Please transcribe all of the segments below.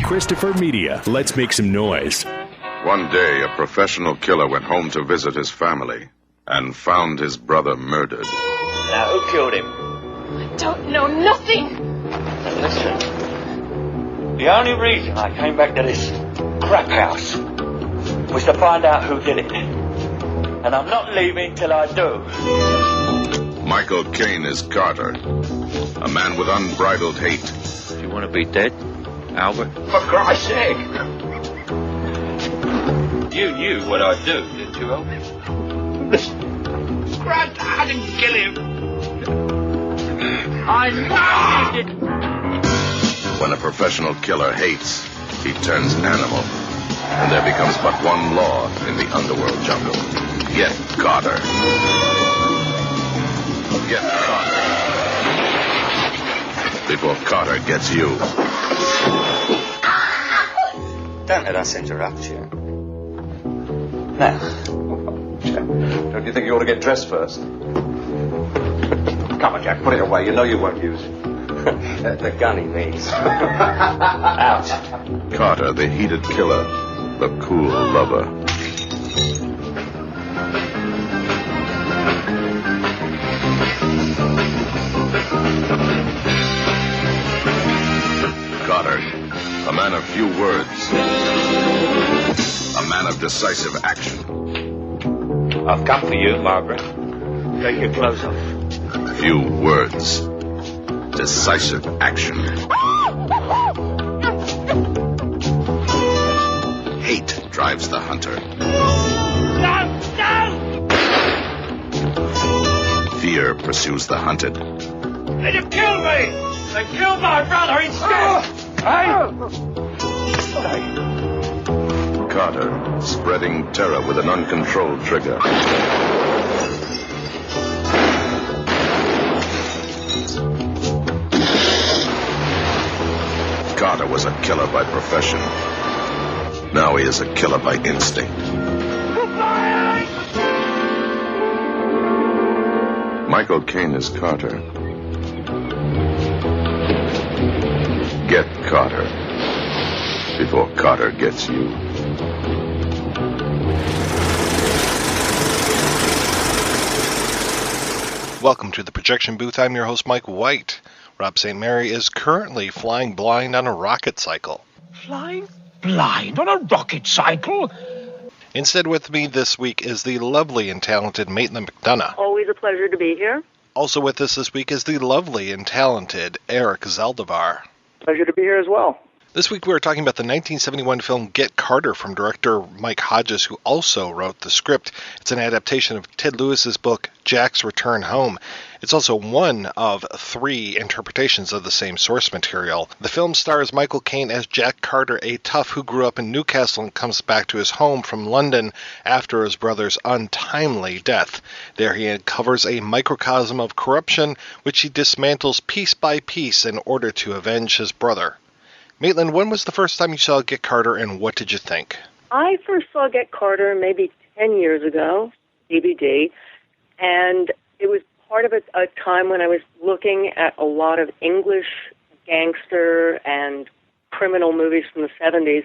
Christopher Media. Let's make some noise. One day, a professional killer went home to visit his family and found his brother murdered. Now, who killed him? I don't know nothing. And listen, the only reason I came back to this crap house was to find out who did it. And I'm not leaving till I do. Michael Caine is Carter, a man with unbridled hate. Do you want to be dead, Albert? For Christ's sake! You knew what I'd do, didn't you, Albert? Listen, Grant, I didn't kill him. I know you didn't. When a professional killer hates, he turns animal. And there becomes but one law in the underworld jungle. Get Carter. Get Carter. Before Carter gets you. Don't let us interrupt you. Now. Don't you think you ought to get dressed first? Come on, Jack, put it away. You know you won't use it. The gun he needs. Out. Carter, the heated killer, the cool lover. Carter, a man of few words, a man of decisive action. I've come for you, Margaret. Take your clothes off. Few words, decisive action. Hate drives the hunter. No! Fear pursues the hunted. They'd have killed me! They killed my brother instead! Carter, spreading terror with an uncontrolled trigger. Carter was a killer by profession. Now he is a killer by instinct. Michael Caine is Carter. Get Carter before Carter gets you. Welcome to the Projection Booth. I'm your host, Mike White. Rob St. Mary is currently flying blind on a rocket cycle. Flying blind on a rocket cycle? Instead with me this week is the lovely and talented Maitland McDonagh. Always a pleasure to be here. Also with us this week is the lovely and talented Eric Zaldivar. Pleasure to be here as well. This week we are talking about the 1971 film Get Carter from director Mike Hodges, who also wrote the script. It's an adaptation of Ted Lewis's book Jack's Return Home. It's also one of 3 interpretations of the same source material. The film stars Michael Caine as Jack Carter, a tough who grew up in Newcastle and comes back to his home from London after his brother's untimely death. There he uncovers a microcosm of corruption, which he dismantles piece by piece in order to avenge his brother. Maitland, when was the first time you saw Get Carter, and what did you think? I first saw Get Carter maybe 10 years ago, DVD, and it was part of a time when I was looking at a lot of English gangster and criminal movies from the 70s,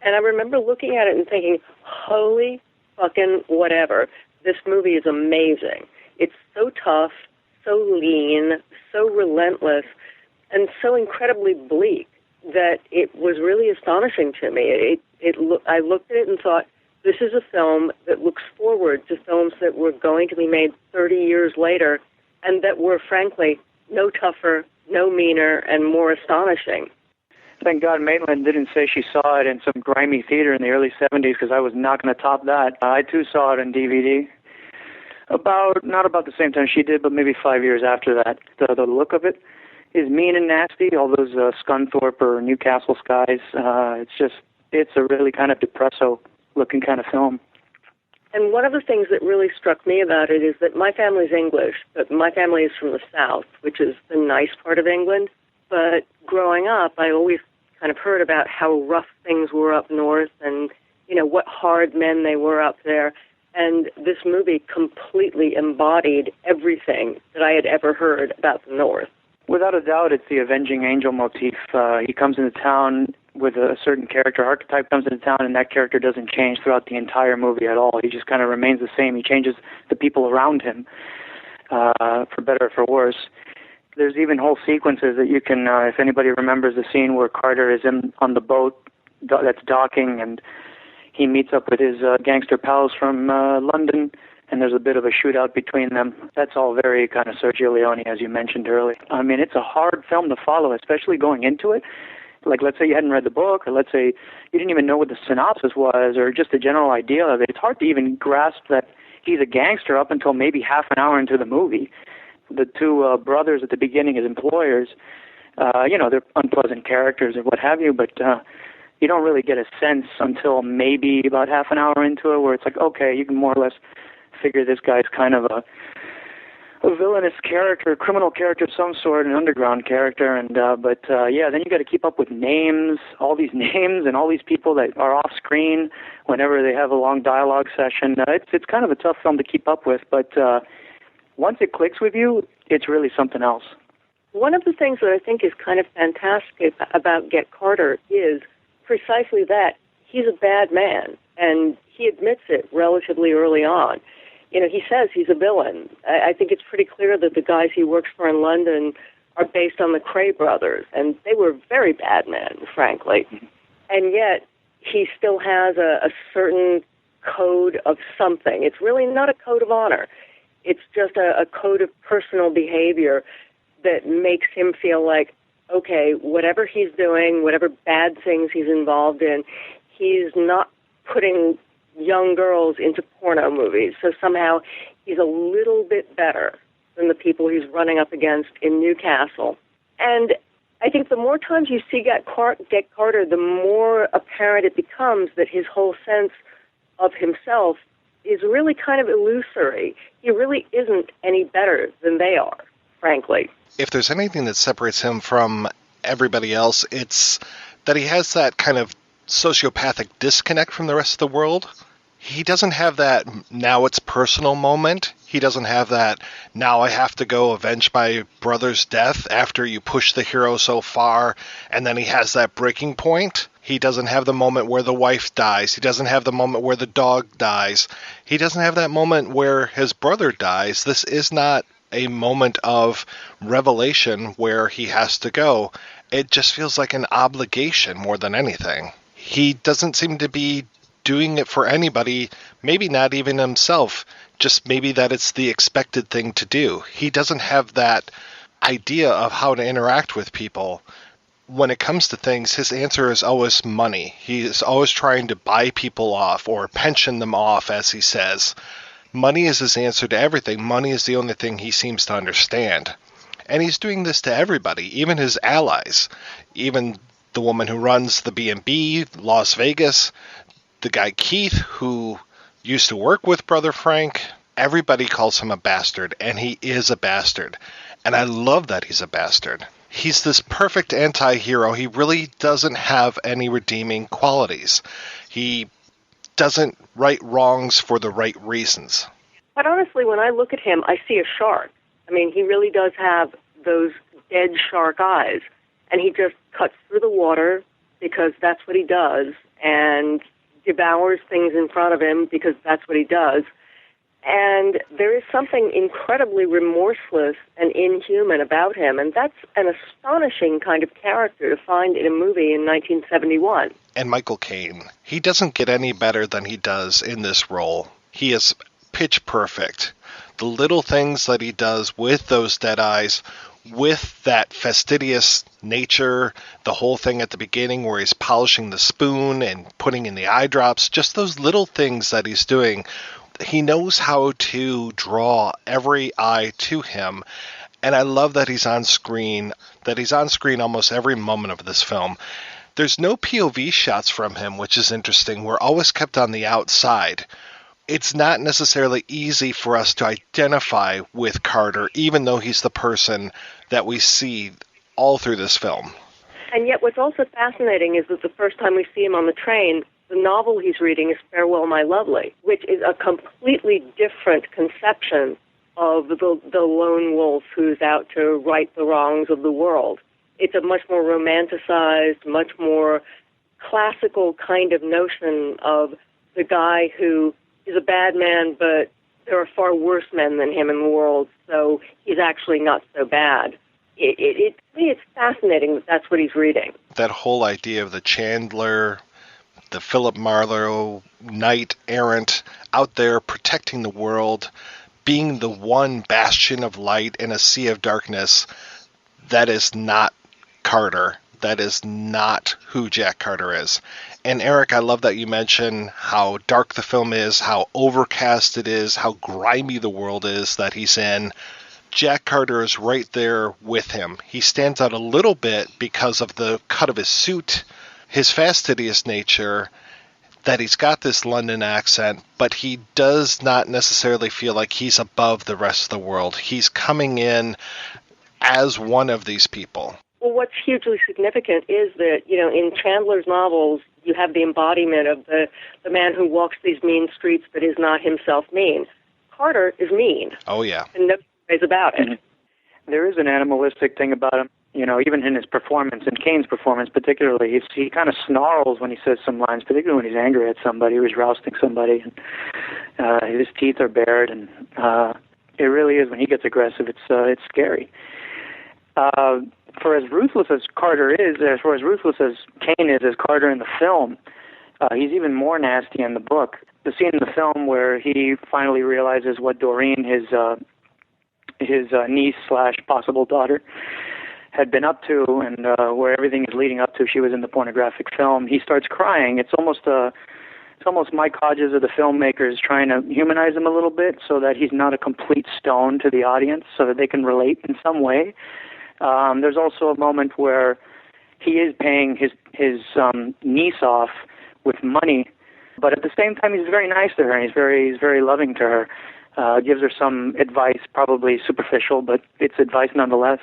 and I remember looking at it and thinking, holy fucking whatever, this movie is amazing. It's so tough, so lean, so relentless, and so incredibly bleak that it was really astonishing to me. I looked at it and thought, this is a film that looks forward to films that were going to be made 30 years later and that were, frankly, no tougher, no meaner, and more astonishing. Thank God Maitland didn't say she saw it in some grimy theater in the early 70s, because I was not going to top that. I, too, saw it on DVD. Not about the same time she did, but maybe 5 years after that. The look of it is mean and nasty, all those Scunthorpe or Newcastle skies. It's a really kind of depresso-looking kind of film. And one of the things that really struck me about it is that my family's English, but my family is from the South, which is the nice part of England. But growing up, I always kind of heard about how rough things were up north and, what hard men they were up there. And this movie completely embodied everything that I had ever heard about the North. Without a doubt, it's the avenging angel motif. He comes into town with a certain character archetype comes into town, and that character doesn't change throughout the entire movie at all. He just kind of remains the same. He changes the people around him, for better or for worse. There's even whole sequences that you can, if anybody remembers the scene where Carter is on the boat that's docking, and he meets up with his gangster pals from London, and there's a bit of a shootout between them. That's all very kind of Sergio Leone, as you mentioned earlier. I mean, it's a hard film to follow, especially going into it. Like, let's say you hadn't read the book, or let's say you didn't even know what the synopsis was, or just a general idea of it. It's hard to even grasp that he's a gangster up until maybe half an hour into the movie. The two brothers at the beginning, his employers, they're unpleasant characters or what have you, but you don't really get a sense until maybe about half an hour into it, where it's like, okay, you can more or less figure this guy's kind of a villainous character, a criminal character of some sort, an underground character, and then you got to keep up with names, all these names, and all these people that are off screen whenever they have a long dialogue session. It's kind of a tough film to keep up with, but once it clicks with you, it's really something else. One of the things that I think is kind of fantastic about Get Carter is precisely that. He's a bad man, and he admits it relatively early on. He says he's a villain. I think it's pretty clear that the guys he works for in London are based on the Kray-brothers, and they were very bad men, frankly. And yet, he still has a certain code of something. It's really not a code of honor. It's just a code of personal behavior that makes him feel like, okay, whatever he's doing, whatever bad things he's involved in, he's not putting young girls into porno movies. So somehow he's a little bit better than the people he's running up against in Newcastle. And I think the more times you see Get Carter, the more apparent it becomes that his whole sense of himself is really kind of illusory. He really isn't any better than they are, frankly. If there's anything that separates him from everybody else, it's that he has that kind of sociopathic disconnect from the rest of the world. He doesn't have that now it's personal moment. He doesn't have that now I have to go avenge my brother's death after you push the hero so far, and then he has that breaking point. He doesn't have the moment where the wife dies. He doesn't have the moment where the dog dies. He doesn't have that moment where his brother dies. This is not a moment of revelation where he has to go. It just feels like an obligation more than anything. He doesn't seem to be doing it for anybody, maybe not even himself, just maybe that it's the expected thing to do. He doesn't have that idea of how to interact with people. When it comes to things, his answer is always money. He is always trying to buy people off or pension them off, as he says. Money is his answer to everything. Money is the only thing he seems to understand. And he's doing this to everybody, even his allies, even the woman who runs the B&B, Las Vegas, the guy Keith, who used to work with Brother Frank. Everybody calls him a bastard, and he is a bastard. And I love that he's a bastard. He's this perfect anti-hero. He really doesn't have any redeeming qualities. He doesn't right wrongs for the right reasons. But honestly, when I look at him, I see a shark. I mean, he really does have those dead shark eyes. And he just cuts through the water because that's what he does, and devours things in front of him because that's what he does. And there is something incredibly remorseless and inhuman about him, and that's an astonishing kind of character to find in a movie in 1971. And Michael Caine, he doesn't get any better than he does in this role. He is pitch perfect. The little things that he does with those dead eyes, with that fastidious nature, the whole thing at the beginning where he's polishing the spoon and putting in the eye drops, just those little things that he's doing. He knows how to draw every eye to him, and I love that he's on screen almost every moment of this film. There's no POV shots from him, which is interesting. We're always kept on the outside. It's not necessarily easy for us to identify with Carter, even though he's the person that we see all through this film. And yet what's also fascinating is that the first time we see him on the train, the novel he's reading is Farewell, My Lovely, which is a completely different conception of the lone wolf who's out to right the wrongs of the world. It's a much more romanticized, much more classical kind of notion of the guy who is a bad man, but there are far worse men than him in the world, so he's actually not so bad. It's fascinating that that's what he's reading. That whole idea of the Chandler, the Philip Marlowe knight errant out there protecting the world, being the one bastion of light in a sea of darkness, that is not Carter. That is not who Jack Carter is. And Eric, I love that you mention how dark the film is, how overcast it is, how grimy the world is that he's in. Jack Carter is right there with him. He stands out a little bit because of the cut of his suit, his fastidious nature, that he's got this London accent, but he does not necessarily feel like he's above the rest of the world. He's coming in as one of these people. Well, what's hugely significant is that, in Chandler's novels, you have the embodiment of the man who walks these mean streets but is not himself mean. Carter is mean. Oh, yeah. And no ways about it. There is an animalistic thing about him, even in his performance, in Caine's performance particularly. He kind of snarls when he says some lines, particularly when he's angry at somebody or he's rousting somebody. And his teeth are bared, and it really is, when he gets aggressive, it's scary. For as ruthless as Carter is, for as ruthless as Caine is as Carter in the film, he's even more nasty in the book. The scene in the film where he finally realizes what Doreen, his niece / possible daughter, had been up to, and where everything is leading up to, she was in the pornographic film. He starts crying. It's almost Mike Hodges of the filmmakers trying to humanize him a little bit, so that he's not a complete stone to the audience, so that they can relate in some way. There's also a moment where he is paying his niece off with money, but at the same time he's very nice to her, and he's very loving to her. Gives her some advice, probably superficial, but it's advice nonetheless.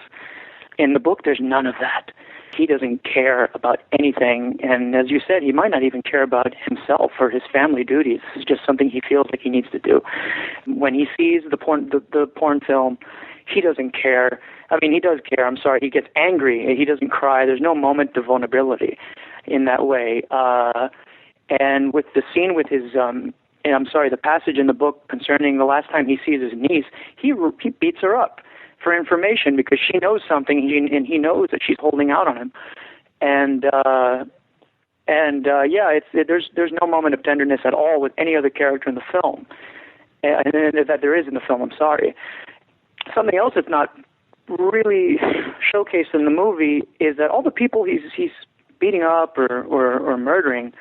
In the book, there's none of that. He doesn't care about anything, and as you said, he might not even care about himself or his family duties. It's just something he feels like he needs to do. When he sees the porn film, he doesn't care. I mean, he does care. I'm sorry. He gets angry. He doesn't cry. There's no moment of vulnerability in that way. And with the scene with his, the passage in the book concerning the last time he sees his niece, he beats her up for information because she knows something, and he knows that she's holding out on him. There's no moment of tenderness at all with any other character in the film, and that there is in the film. I'm sorry. Something else that's not really showcased in the movie is that all the people he's beating up or murdering,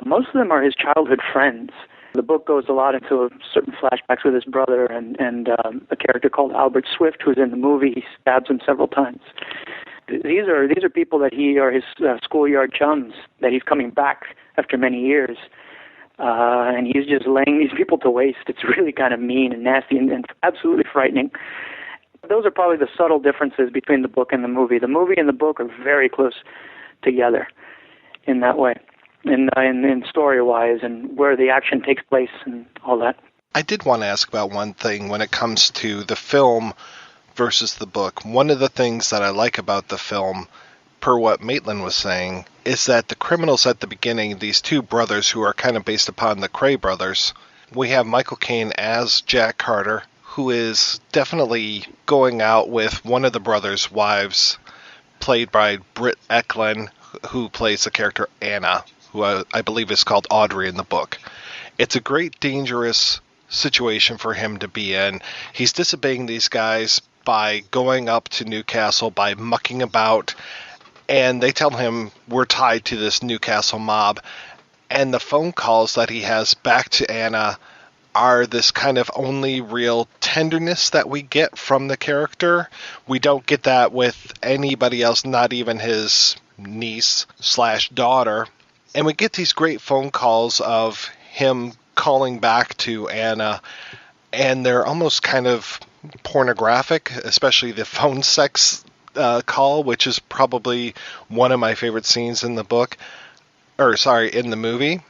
most of them are his childhood friends. The book goes a lot into certain flashbacks with his brother and a character called Albert Swift, who's in the movie. He stabs him several times. These are people that are his schoolyard chums that he's coming back after many years, and he's just laying these people to waste. It's really kind of mean and nasty and absolutely frightening. Those are probably the subtle differences between the book and the movie. The movie and the book are very close together in that way, in story-wise, and where the action takes place and all that. I did want to ask about one thing when it comes to the film versus the book. One of the things that I like about the film, per what Maitland was saying, is that the criminals at the beginning, these two brothers who are kind of based upon the Kray-brothers, we have Michael Caine as Jack Carter, who is definitely going out with one of the brothers' wives, played by Britt Eklund, who plays the character Anna, who I believe is called Audrey in the book. It's a great, dangerous situation for him to be in. He's disobeying these guys by going up to Newcastle, by mucking about, and they tell him, we're tied to this Newcastle mob. And the phone calls that he has back to Anna are this kind of only real tenderness that we get from the character. We don't get that with anybody else, not even his niece/daughter. And we get these great phone calls of him calling back to Anna, and they're almost kind of pornographic, especially the phone sex call, which is probably one of my favorite scenes in the book, in the movie.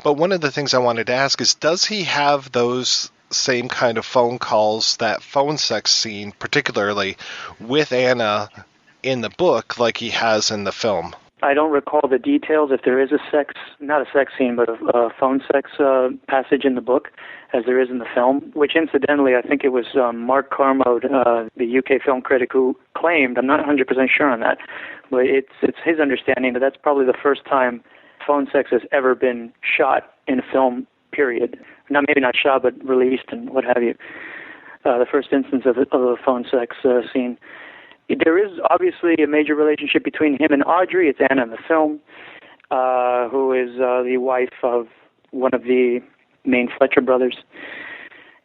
But one of the things I wanted to ask is, does he have those same kind of phone calls, that phone sex scene, particularly with Anna in the book, like he has in the film? I don't recall the details if there is not a sex scene, but a phone sex passage in the book, as there is in the film, which incidentally, I think it was Mark Carmode, the UK film critic, who claimed, I'm not 100% sure on that, but it's his understanding that that's probably the first time phone sex has ever been shot in a film, period. Maybe not shot, but released and what have you. The first instance of a phone sex scene. There is obviously a major relationship between him and Audrey. It's Anna in the film, who is the wife of one of the main Fletcher brothers.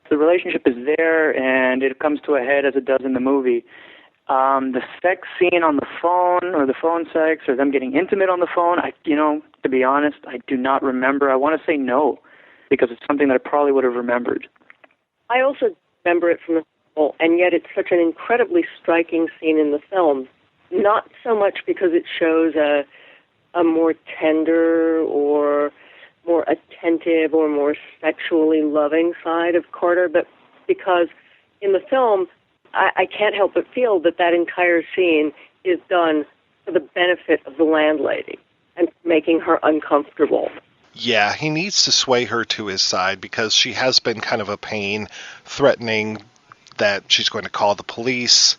The relationship is there, and it comes to a head as it does in the movie. The sex scene on the phone, or the phone sex, or them getting intimate on the phone, to be honest, I do not remember. I want to say no, because it's something that I probably would have remembered. I also remember it from the film, and yet it's such an incredibly striking scene in the film. Not so much because it shows a more tender or more attentive or more sexually loving side of Carter, but because in the film, I can't help but feel that entire scene is done for the benefit of the landlady and making her uncomfortable. Yeah, he needs to sway her to his side because she has been kind of a pain, threatening that she's going to call the police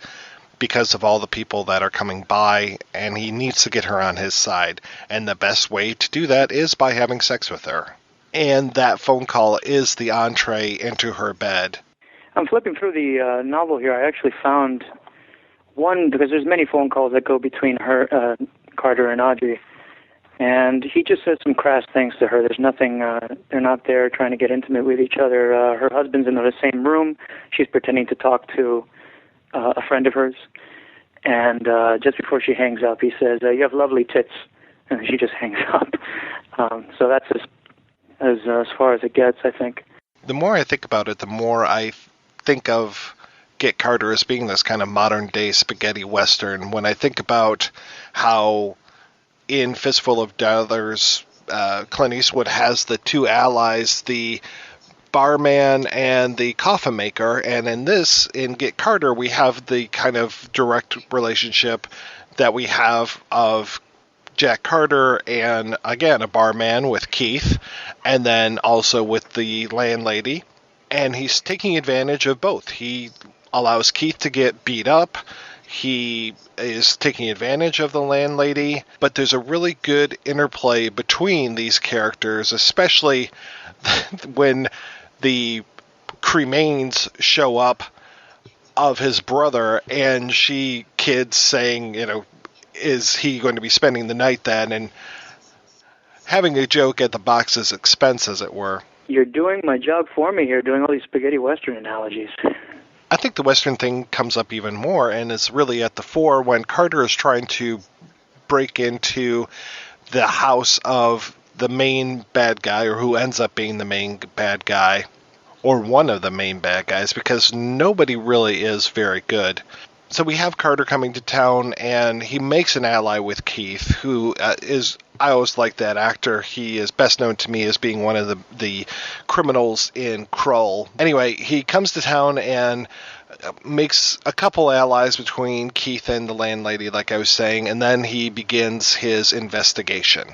because of all the people that are coming by, and he needs to get her on his side. And the best way to do that is by having sex with her. And that phone call is the entree into her bed. I'm flipping through the novel here. I actually found one, because there's many phone calls that go between her, Carter and Audrey. And he just says some crass things to her. There's nothing, they're not there trying to get intimate with each other. Her husband's in the same room. She's pretending to talk to a friend of hers. And just before she hangs up, he says, "You have lovely tits." And she just hangs up. So that's as far as it gets, I think. The more I think about it, the more I think of Get Carter as being this kind of modern-day spaghetti western. When I think about how in Fistful of Dollars, Clint Eastwood has the two allies, the barman and the coffin maker, and in Get Carter, we have the kind of direct relationship that we have of Jack Carter and, again, a barman with Keith, and then also with the landlady, and he's taking advantage of both. He allows Keith to get beat up. He is taking advantage of the landlady, but there's a really good interplay between these characters, especially when the cremains show up of his brother, and she kids saying, is he going to be spending the night then, and having a joke at the box's expense, as it were. You're doing my job for me here, doing all these spaghetti western analogies. I think the western thing comes up even more and is really at the fore when Carter is trying to break into the house of the main bad guy, or who ends up being the main bad guy, or one of the main bad guys, because nobody really is very good. So we have Carter coming to town, and he makes an ally with Keith, who is, I always like that actor. He is best known to me as being one of the criminals in Krull. Anyway, he comes to town and makes a couple allies between Keith and the landlady, like I was saying, and then he begins his investigation.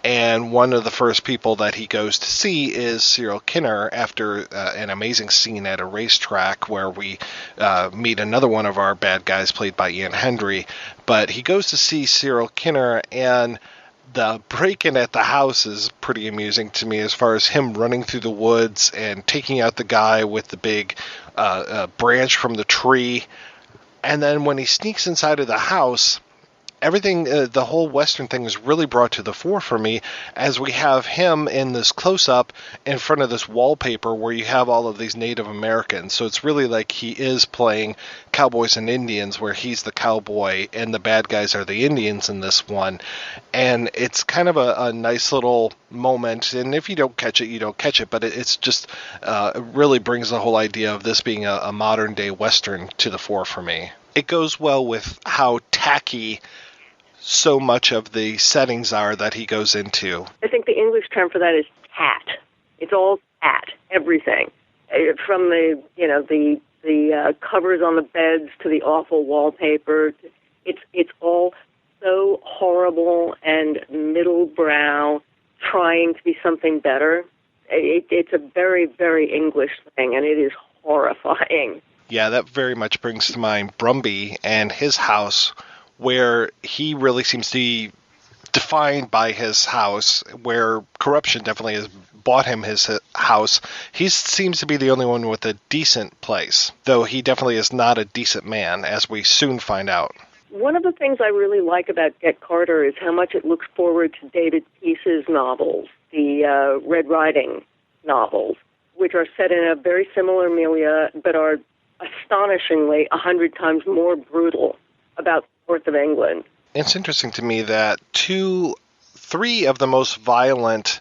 And one of the first people that he goes to see is Cyril Kinner, after an amazing scene at a racetrack where we meet another one of our bad guys played by Ian Hendry. But he goes to see Cyril Kinner, and the break-in at the house is pretty amusing to me, as far as him running through the woods and taking out the guy with the big branch from the tree. And then when he sneaks inside of the house, everything, the whole Western thing is really brought to the fore for me, as we have him in this close-up in front of this wallpaper where you have all of these Native Americans. So it's really like he is playing Cowboys and Indians, where he's the cowboy and the bad guys are the Indians in this one. And it's kind of a nice little moment, and if you don't catch it, you don't catch it, but it's just it really brings the whole idea of this being a modern-day Western to the fore for me. It goes well with how tacky so much of the settings are that he goes into. I think the English term for that is tat. It's all tat, everything. From the covers on the beds to the awful wallpaper. It's all so horrible and middle brow, trying to be something better. It's a very, very English thing, and it is horrifying. Yeah, that very much brings to mind Brumby and his house, where he really seems to be defined by his house, where corruption definitely has bought him his house. He seems to be the only one with a decent place, though he definitely is not a decent man, as we soon find out. One of the things I really like about Get Carter is how much it looks forward to David Peace's novels, the Red Riding novels, which are set in a very similar milieu, but are astonishingly 100 times more brutal about the north of England. It's interesting to me that three of the most violent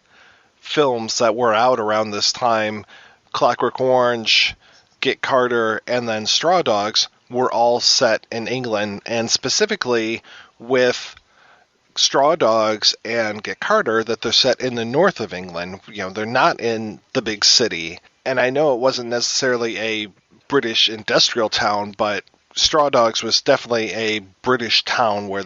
films that were out around this time, Clockwork Orange, Get Carter, and then Straw Dogs, were all set in England, and specifically with Straw Dogs and Get Carter, that they're set in the north of England. You know, they're not in the big city. And I know it wasn't necessarily a British industrial town, but Straw Dogs was definitely a British town where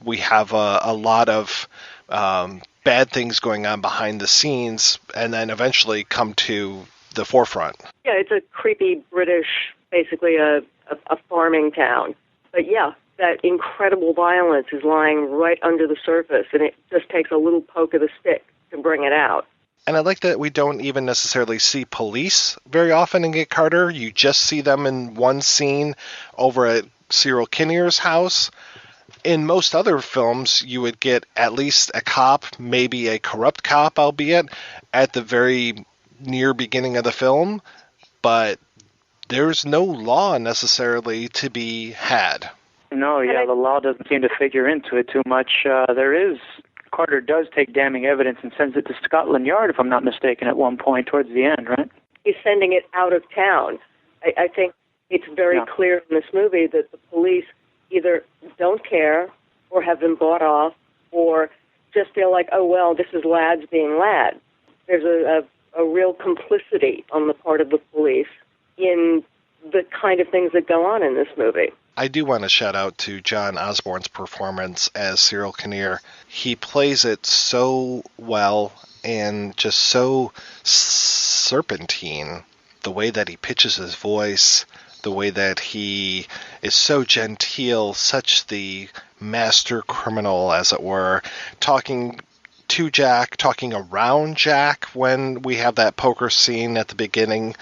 we have a lot of bad things going on behind the scenes, and then eventually come to the forefront. Yeah, it's a creepy British, basically a farming town. But yeah, that incredible violence is lying right under the surface, and it just takes a little poke of the stick to bring it out. And I like that we don't even necessarily see police very often in Get Carter. You just see them in one scene over at Cyril Kinnear's house. In most other films, you would get at least a cop, maybe a corrupt cop, albeit, at the very near beginning of the film. But there's no law necessarily to be had. No, yeah, the law doesn't seem to figure into it too much. Carter does take damning evidence and sends it to Scotland Yard, if I'm not mistaken, at one point towards the end, right? He's sending it out of town. I think it's very clear in this movie that the police either don't care or have been bought off or just feel like, oh, well, this is lads being lads. There's a real complicity on the part of the police in the kind of things that go on in this movie. I do want to shout out to John Osborne's performance as Cyril Kinnear. He plays it so well and just so serpentine. The way that he pitches his voice, the way that he is so genteel, such the master criminal, as it were, talking to Jack, talking around Jack when we have that poker scene at the beginning.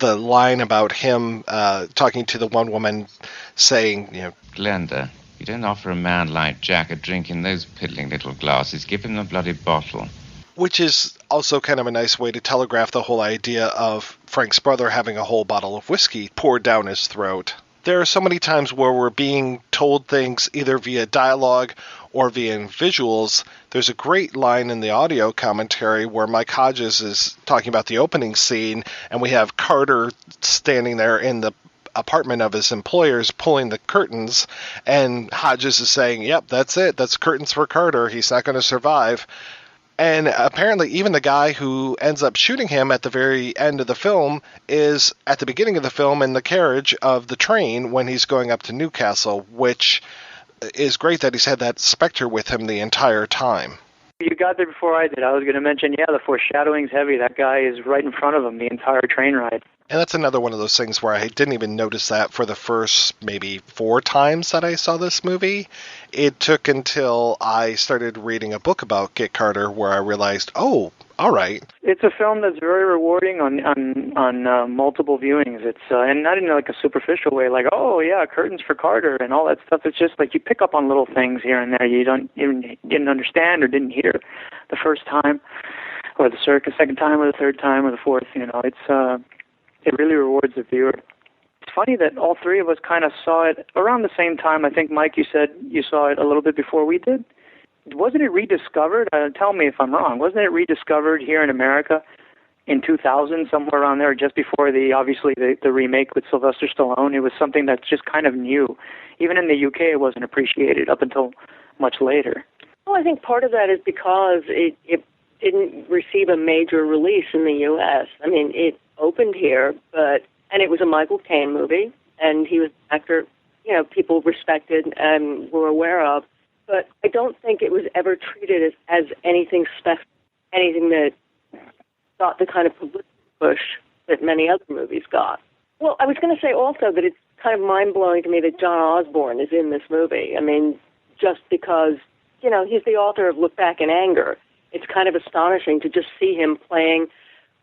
The line about him talking to the one woman saying, Glenda, you don't offer a man like Jack a drink in those piddling little glasses. Give him the bloody bottle. Which is also kind of a nice way to telegraph the whole idea of Frank's brother having a whole bottle of whiskey poured down his throat. There are so many times where we're being told things either via dialogue or via visuals. There's a great line in the audio commentary where Mike Hodges is talking about the opening scene, and we have Carter standing there in the apartment of his employers pulling the curtains, and Hodges is saying, yep, that's it. That's curtains for Carter. He's not going to survive. And apparently even the guy who ends up shooting him at the very end of the film is at the beginning of the film in the carriage of the train when he's going up to Newcastle, which is great that he's had that specter with him the entire time. You got there before I did. I was going to mention, the foreshadowing's heavy. That guy is right in front of him the entire train ride. And that's another one of those things where I didn't even notice that for the first maybe 4 times that I saw this movie. It took until I started reading a book about Get Carter where I realized, oh, all right. It's a film that's very rewarding on multiple viewings. It's and not in like a superficial way, like, oh yeah, curtains for Carter and all that stuff. It's just like you pick up on little things here and there you didn't understand or didn't hear the first time, or the second time, or the third time, or the fourth. It really rewards the viewer. It's funny that all three of us kind of saw it around the same time. I think, Mike, you said you saw it a little bit before we did. Wasn't it rediscovered? Tell me if I'm wrong. Wasn't it rediscovered here in America in 2000, somewhere around there, just before the remake with Sylvester Stallone? It was something that's just kind of new. Even in the UK, it wasn't appreciated up until much later. Well, I think part of that is because it didn't receive a major release in the U.S. I mean, it opened here, and it was a Michael Caine movie, and he was an actor, people respected and were aware of. but I don't think it was ever treated as anything special, anything that got the kind of publicity push that many other movies got. Well, I was going to say also that it's kind of mind-blowing to me that John Osborne is in this movie. I mean, just because, you know, he's the author of Look Back in Anger. It's kind of astonishing to just see him playing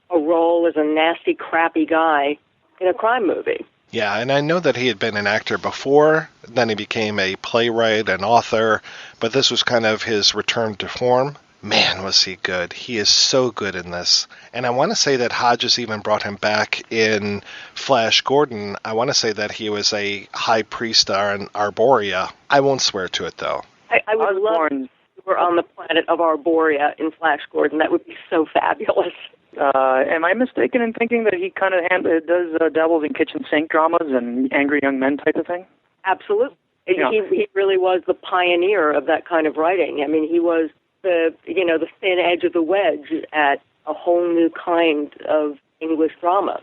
a role as a nasty, crappy guy in a crime movie. Yeah, and I know that he had been an actor before, then he became a playwright, an author, but this was kind of his return to form. Man, was he good. He is so good in this. And I want to say that Hodges even brought him back in Flash Gordon. I want to say that he was a high priest on Arborea. I won't swear to it, though. I would love if we were on the planet of Arborea in Flash Gordon. That would be so fabulous. Am I mistaken in thinking that he kind of does dabbles in kitchen sink dramas and angry young men type of thing? Absolutely. Yeah. He really was the pioneer of that kind of writing. I mean, he was the thin edge of the wedge at a whole new kind of English drama.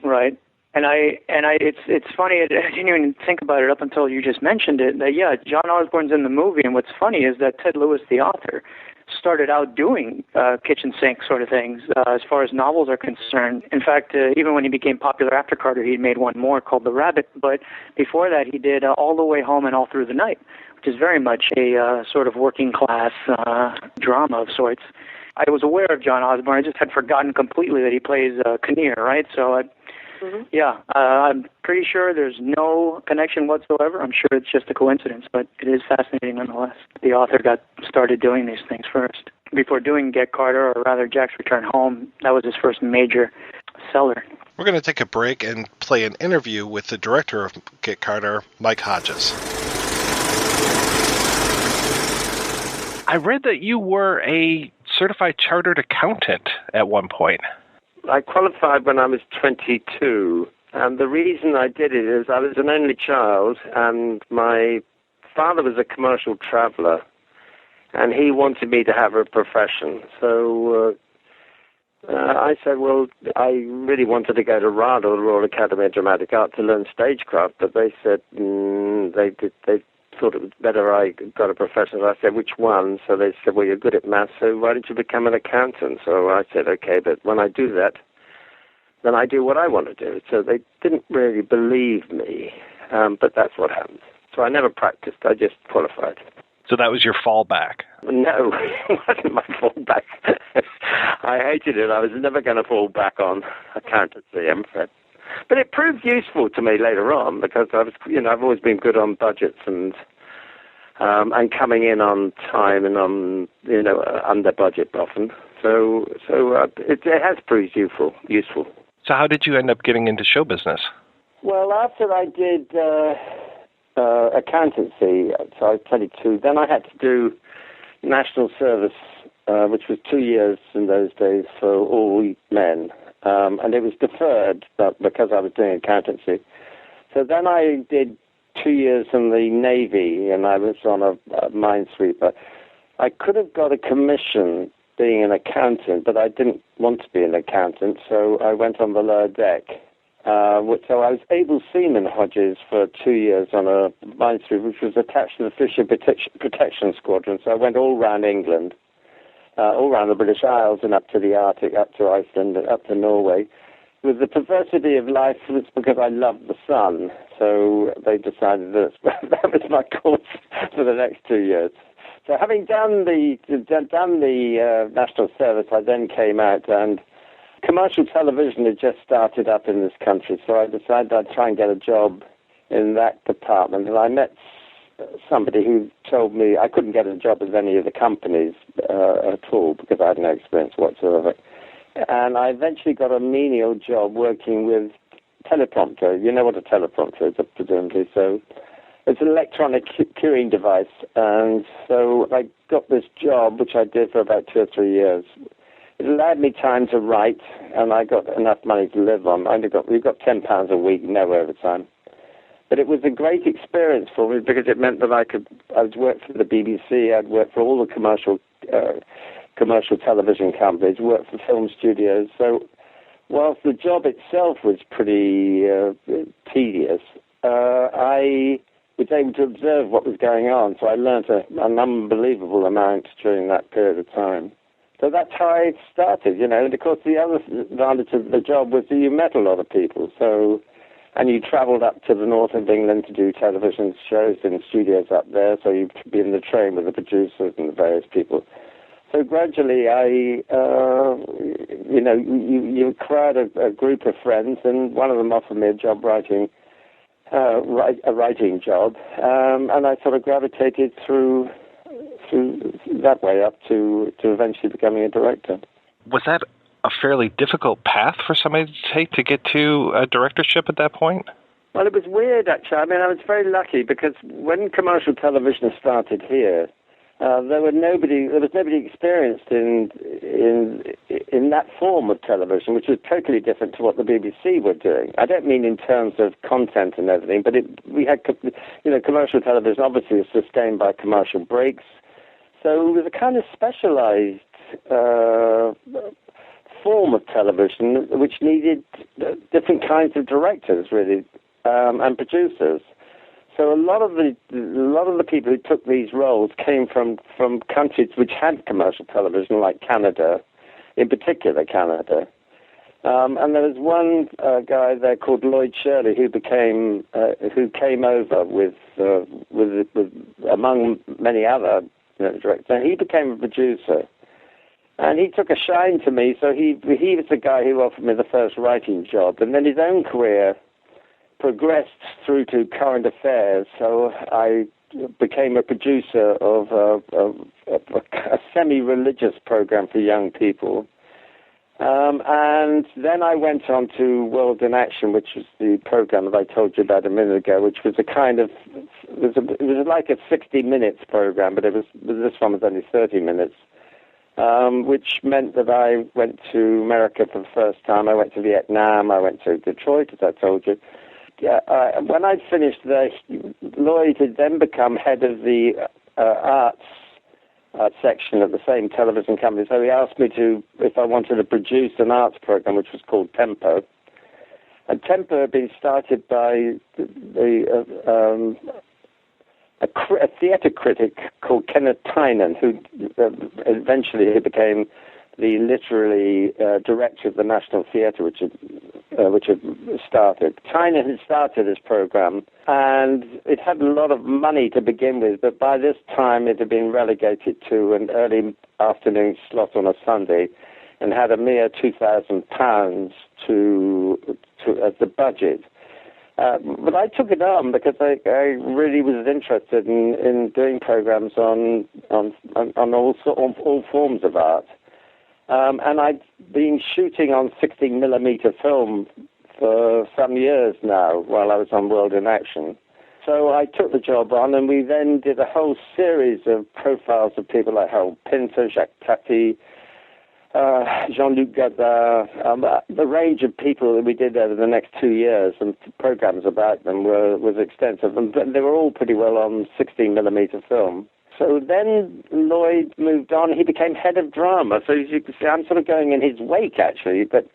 Right. And it's funny, I didn't even think about it up until you just mentioned it, that, yeah, John Osborne's in the movie, and what's funny is that Ted Lewis, the author, started out doing kitchen sink sort of things as far as novels are concerned. In fact, even when he became popular after Carter, he made one more called The Rabbit, but before that he did All the Way Home and All Through the Night, which is very much a sort of working class drama of sorts. I was aware of John Osborne, I just had forgotten completely that he plays Kinnear, right? So I'm pretty sure there's no connection whatsoever. I'm sure it's just a coincidence, but it is fascinating nonetheless. The author got started doing these things first. Before doing Get Carter, or rather Jack's Return Home, that was his first major seller. We're going to take a break and play an interview with the director of Get Carter, Mike Hodges. I read that you were a certified chartered accountant at one point. I qualified when I was 22, and the reason I did it is I was an only child, and my father was a commercial traveler, and he wanted me to have a profession. So I said, well, I really wanted to go to RADA, the Royal Academy of Dramatic Art, to learn stagecraft, but they said they thought it was better I got a profession. I said, which one? So they said, well, you're good at maths, so why don't you become an accountant? So I said, okay, but when I do that, then I do what I want to do. So they didn't really believe me, but that's what happened. So I never practiced, I just qualified. So that was your fallback? No, it wasn't my fallback. I hated it. I was never going to fall back on accountancy, I'm afraid. But it proved useful to me later on because I was, I've always been good on budgets and coming in on time and on, under budget often. So it has proved useful. So how did you end up getting into show business? Well, after I did accountancy, so I was 22, then I had to do national service, which was 2 years in those days for all men. And it was deferred because I was doing accountancy. So then I did 2 years in the Navy, and I was on a minesweeper. I could have got a commission being an accountant, but I didn't want to be an accountant, so I went on the lower deck. So I was able seaman Hodges for 2 years on a minesweeper, which was attached to the Fisher Protection Squadron. So I went all around England. All around the British Isles and up to the Arctic, up to Iceland, and up to Norway. With the perversity of life, was because I loved the sun. So they decided that was my course for the next 2 years. So having done the national service, I then came out, and commercial television had just started up in this country. So I decided I'd try and get a job in that department, and I met somebody who told me I couldn't get a job with any of the companies at all because I had no experience whatsoever. And I eventually got a menial job working with teleprompter. You know what a teleprompter is, presumably. So it's an electronic queuing device. And so I got this job, which I did for about 2 or 3 years. It allowed me time to write, and I got enough money to live on. We got £10 a week, no overtime. But it was a great experience for me because it meant that I would work for the BBC, I'd work for all the commercial television companies, work for film studios. So whilst the job itself was pretty tedious, I was able to observe what was going on. So I learned an unbelievable amount during that period of time. So that's how I started, you know. And of course, the other advantage of the job was that you met a lot of people. And you travelled up to the north of England to do television shows in studios up there. So you'd be in the train with the producers and the various people. So gradually, you acquired a group of friends, and one of them offered me a job writing job, and I sort of gravitated through that way up to eventually becoming a director. Was that a fairly difficult path for somebody to take to get to a directorship at that point? Well, it was weird, actually. I mean, I was very lucky because when commercial television started here, there was nobody experienced in that form of television, which was totally different to what the BBC were doing. I don't mean in terms of content and everything, but we had, commercial television obviously is sustained by commercial breaks. So it was a kind of specialized form of television which needed different kinds of directors, really, and producers. So a lot of the people who took these roles came from countries which had commercial television, like Canada, in particular Canada. And there was one guy there called Lloyd Shirley who came over with among many other directors, and he became a producer. And he took a shine to me, so he was the guy who offered me the first writing job, and then his own career progressed through to current affairs, so I became a producer of a semi-religious program for young people. And then I went on to World in Action, which was the program that I told you about a minute ago, which was it was like a 60 minutes program, but this one was only 30 minutes, which meant that I went to America for the first time. I went to Vietnam. I went to Detroit, as I told you. When I'd finished there, Lloyd had then become head of the arts section of the same television company. So he asked me if I wanted to produce an arts program, which was called Tempo. And Tempo had been started by a theatre critic called Kenneth Tynan, who eventually became the literary director of the National Theatre, which had started. Tynan had started this program, and it had a lot of money to begin with, but by this time it had been relegated to an early afternoon slot on a Sunday and had a mere £2,000 as the budget. But I took it on because I really was interested in doing programs on all forms of art. And I'd been shooting on 16mm film for some years now while I was on World in Action. So I took the job on, and we then did a whole series of profiles of people like Harold Pinter, Jacques Tati, Jean-Luc Godard, the range of people that we did over the next 2 years, and programs about them was extensive, and they were all pretty well on 16mm film. So then Lloyd moved on. He became head of drama. So as you can see, I'm sort of going in his wake, actually. But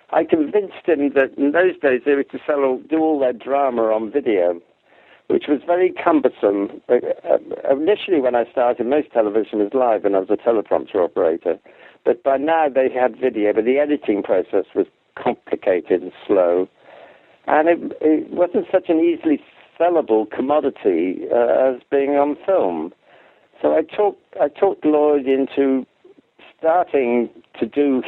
I convinced him that in those days they were to do all their drama on video, which was very cumbersome. Initially, when I started, most television was live, and I was a teleprompter operator. But by now they had video, but the editing process was complicated and slow. And it wasn't such an easily sellable commodity as being on film. So I talked Lloyd into starting to do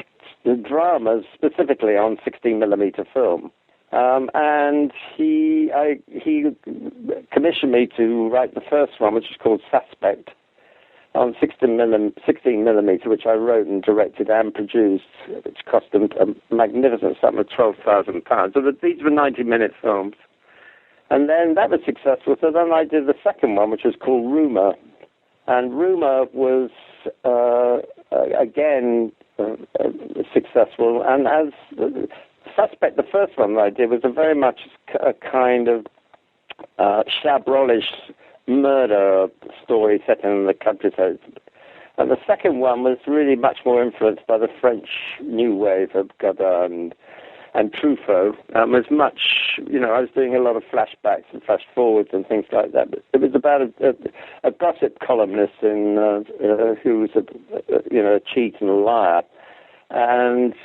the dramas specifically on 16mm film, and he commissioned me to write the first one, which is called Suspect, on 16mm, which I wrote and directed and produced, which cost him a magnificent sum of £12,000. So these were 90-minute films, and then that was successful. So then I did the second one, which was called Rumour. And Rumour was, again, successful. And as Suspect, the first one that I did, was very much a kind of Chabrolish murder story set in the countryside. And the second one was really much more influenced by the French New Wave of Godard and and Truffaut. As much, I was doing a lot of flashbacks and flash forwards and things like that. But it was about a gossip columnist who was a cheat and a liar, and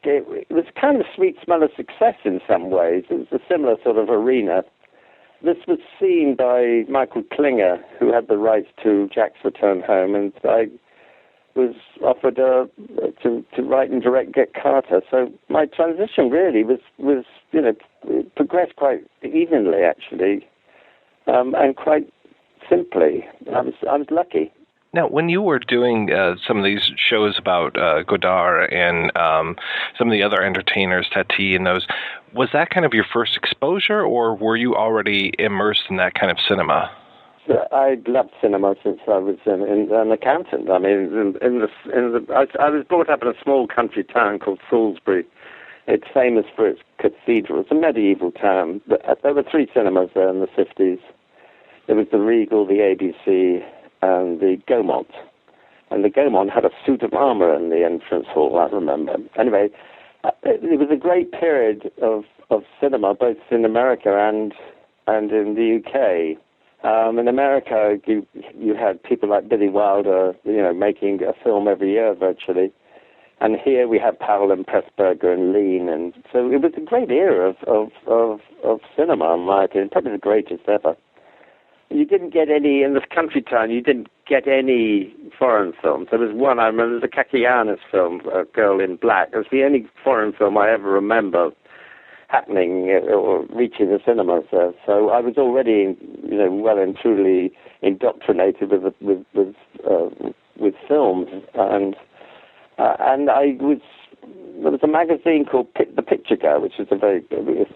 it was kind of sweet smell of success in some ways. It was a similar sort of arena. This was seen by Michael-Klinger, who had the rights to Jack's Return Home, and I was offered to write and direct Get Carter. So my transition really was progressed quite evenly, actually, and quite simply. I was lucky. Now, when you were doing some of these shows about Godard and some of the other entertainers, Tati and those, was that kind of your first exposure, or were you already immersed in that kind of cinema? I loved cinema since I was an accountant. I mean, I was brought up in a small country town called Salisbury. It's famous for its cathedral. It's a medieval town. There were 3 cinemas there in the 50s. There was the Regal, the ABC, and the Gaumont. And the Gaumont had a suit of armor in the entrance hall, I remember. Anyway, it was a great period of cinema, both in America and in the UK. In America, you had people like Billy Wilder, making a film every year virtually. And here we have Powell and Pressburger and Lean. And so it was a great era of cinema, in my opinion, probably the greatest ever. You didn't get any, in this country town, you didn't get any foreign films. There was one, I remember, there was a Kakianis film, A Girl in Black. It was the only foreign film I ever remember happening or reaching the cinemas there. So I was already, well and truly indoctrinated with films. And there was a magazine called The Picture Girl, which was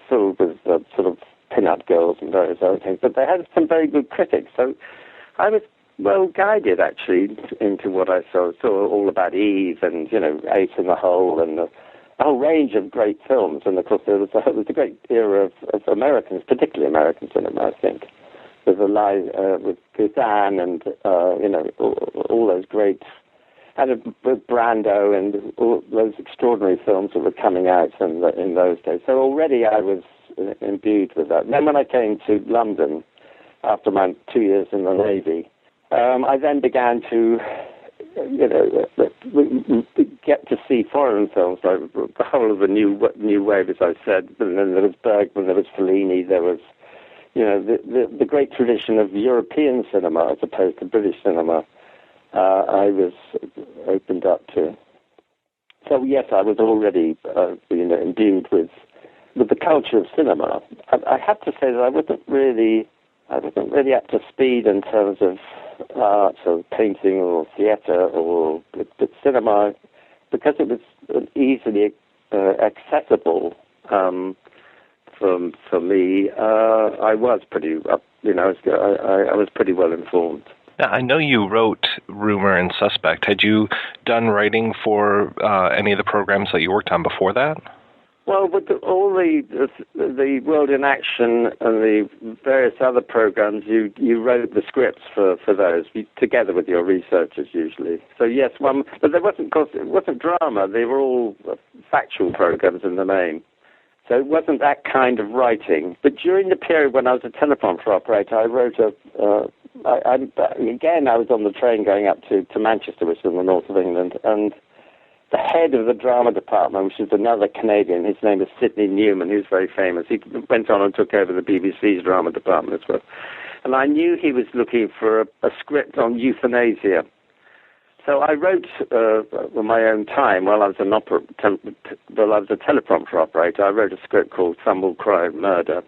filled with sort of pin-up girls and various other things, but they had some very good critics, so I was well guided actually into what I saw all about Eve and Ace in the Hole and a whole range of great films. And of course it was a great era of Americans, particularly American cinema, I think, with Guzan and all those great, and with Brando and all those extraordinary films that were coming out in those days. So already I was imbued with that. And then when I came to London after my 2 years in the Navy, I then began to get to see foreign films, like the whole of the new wave, as I said. And then there was Bergman, there was Fellini, there was the great tradition of European cinema as opposed to British cinema. I was opened up to. So yes, I was already imbued with the culture of cinema. I have to say that I wasn't really up to speed in terms of art or painting or theatre or but cinema, because it was easily accessible for me. I was pretty I was pretty well informed. Now, I know you wrote Rumor and Suspect. Had you done writing for any of the programs that you worked on before that? Well, with all the World in Action and the various other programs, you wrote the scripts for those together with your researchers usually. So yes, but it wasn't drama. They were all factual programs in the main. So it wasn't that kind of writing. But during the period when I was a teleprompter operator, I wrote I was on the train going up to Manchester, which is in the north of England, and the head of the drama department, which is another Canadian, his name is Sidney Newman, who's very famous. He went on and took over the BBC's drama department as well. And I knew he was looking for a script on euthanasia. So I wrote on my own time while I was a teleprompter operator. I wrote a script called Some Will Cry Murder.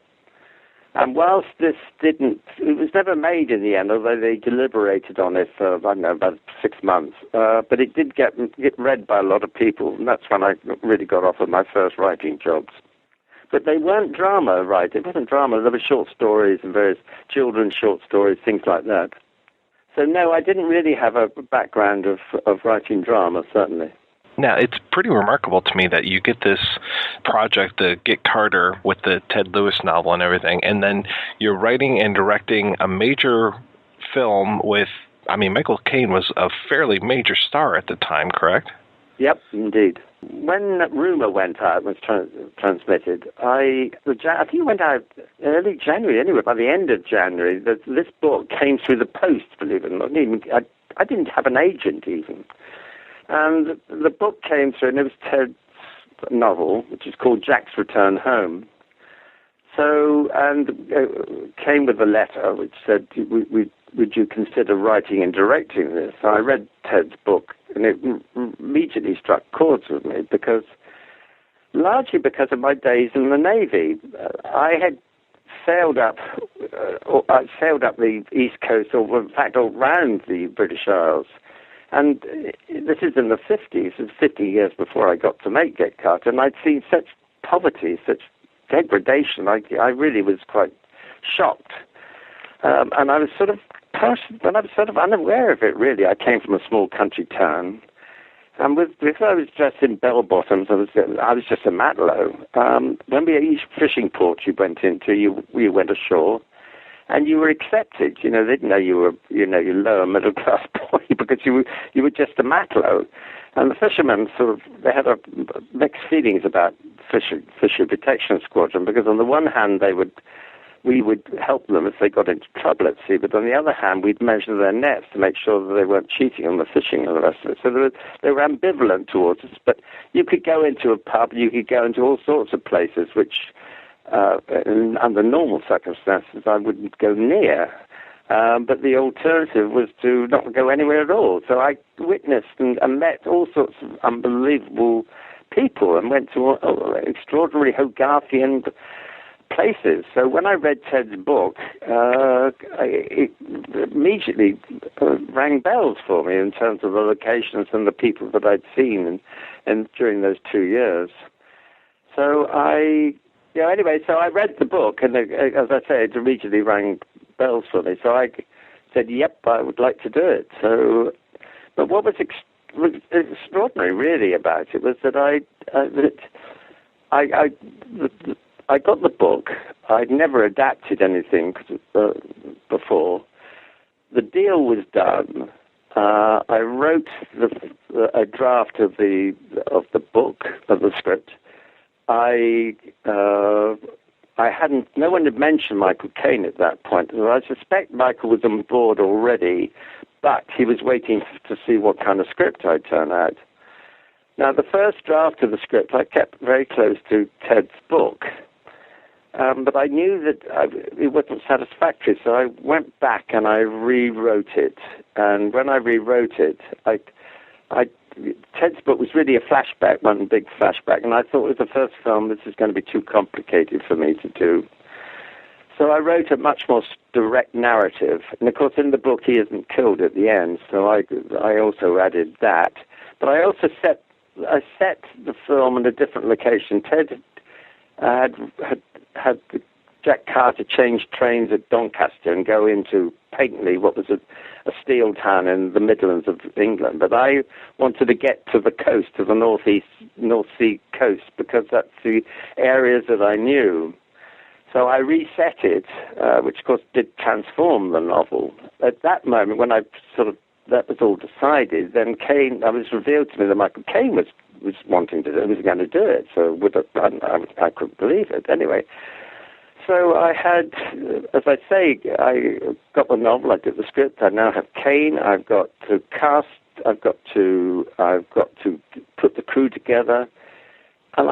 And whilst it was never made in the end, although they deliberated on it for, about 6 months. But it did get read by a lot of people, and that's when I really got offered my first writing jobs. But they weren't drama, right? It wasn't drama. There were short stories and various children's short stories, things like that. So no, I didn't really have a background of writing drama, certainly. Now, it's pretty remarkable to me that you get this project, the Get Carter, with the Ted Lewis novel and everything, and then you're writing and directing a major film with, Michael Caine was a fairly major star at the time, correct? Yep, indeed. When Rumour went out, was transmitted, I think it went out early January, anyway, by the end of January, this book came through the post, believe it or not. I didn't have an agent, even. And the book came through, and it was Ted's novel, which is called Jack's Return Home. So, and came with a letter which said, would you consider writing and directing this? So I read Ted's book, and it immediately struck chords with me, largely because of my days in the Navy. I had sailed up the East Coast, or in fact, all around the British Isles. And this is in the 50s, it's 50 years before I got to make Get Carter, and I'd seen such poverty, such degradation. I really was quite shocked. And I was sort of unaware of it, really. I came from a small country town, and because I was dressed in bell-bottoms, I was just a matelot. When each fishing port you went into, you went ashore, and you were accepted. They didn't know you were, your lower middle-class boy because you were just a matelot. And the fishermen they had mixed feelings about Fishery Protection Squadron, because on the one hand we would help them if they got into trouble at sea, but on the other hand, we'd measure their nets to make sure that they weren't cheating on the fishing and the rest of it. So they were ambivalent towards us, but you could go into a pub, you could go into all sorts of places which, under normal circumstances, I wouldn't go near. But the alternative was to not go anywhere at all. So I witnessed and met all sorts of unbelievable people and went to extraordinary Hogarthian places. So when I read Ted's book, it immediately rang bells for me in terms of the locations and the people that I'd seen and during those 2 years. So I read the book, and as I say, it immediately rang bells for me. So I said, yep, I would like to do it. So, but what was extraordinary really about it was that I got the book. I'd never adapted anything before. The deal was done. I wrote a draft of the book, of the script. No one had mentioned Michael Caine at that point. I suspect Michael was on board already, but he was waiting to see what kind of script I'd turn out. Now, the first draft of the script I kept very close to Ted's book, but I knew that it wasn't satisfactory, so I went back and I rewrote it. And when I rewrote it, Ted's book was really a flashback, one big flashback, and I thought with the first film, this is going to be too complicated for me to do. So I wrote a much more direct narrative, and of course in the book he isn't killed at the end, so I also added that. But I also set the film in a different location. Ted had Jack Carter change trains at Doncaster and go into patently what was a steel town in the Midlands of England. But I wanted to get to the coast, to the North Sea coast, because that's the areas that I knew. So I reset it, which of course did transform the novel. At that moment, when that was all decided, then Caine, it was revealed to me that Michael Caine was wanting to do it, was going to do it. So I couldn't believe it. Anyway, so I had, as I say, I got the novel, I did the script, I now have Caine, I've got to cast, I've got to put the crew together, and